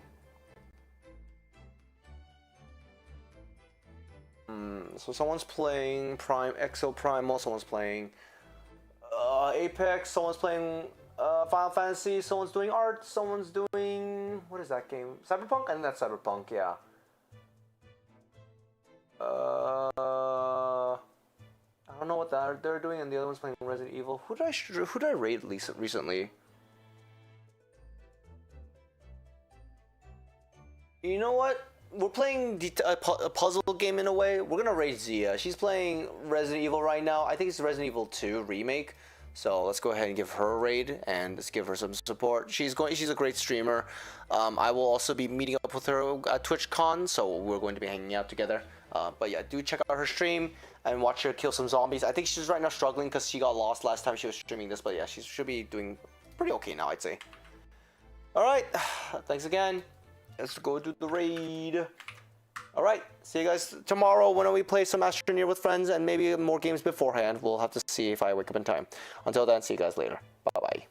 So someone's playing Prime, Exo Primal. Someone's playing Apex. Someone's playing Final Fantasy. Someone's doing art. Someone's doing what is that game? Cyberpunk. I think that's Cyberpunk. Yeah. I don't know what they're doing, and the other one's playing Resident Evil. Who did I raid recently? You know what? We're playing a puzzle game in a way. We're gonna raid Zia. She's playing Resident Evil right now. I think it's Resident Evil 2 remake. So let's go ahead and give her a raid and let's give her some support. She's a great streamer. I will also be meeting up with her at TwitchCon, so we're going to be hanging out together. But yeah, do check out her stream and watch her kill some zombies. I think she's right now struggling because she got lost last time she was streaming this, but yeah, she should be doing pretty okay now, I'd say. Alright, thanks again. Let's go do the raid. Alright, see you guys tomorrow when we play some Astroneer with friends and maybe more games beforehand. We'll have to see if I wake up in time. Until then, see you guys later. Bye-bye.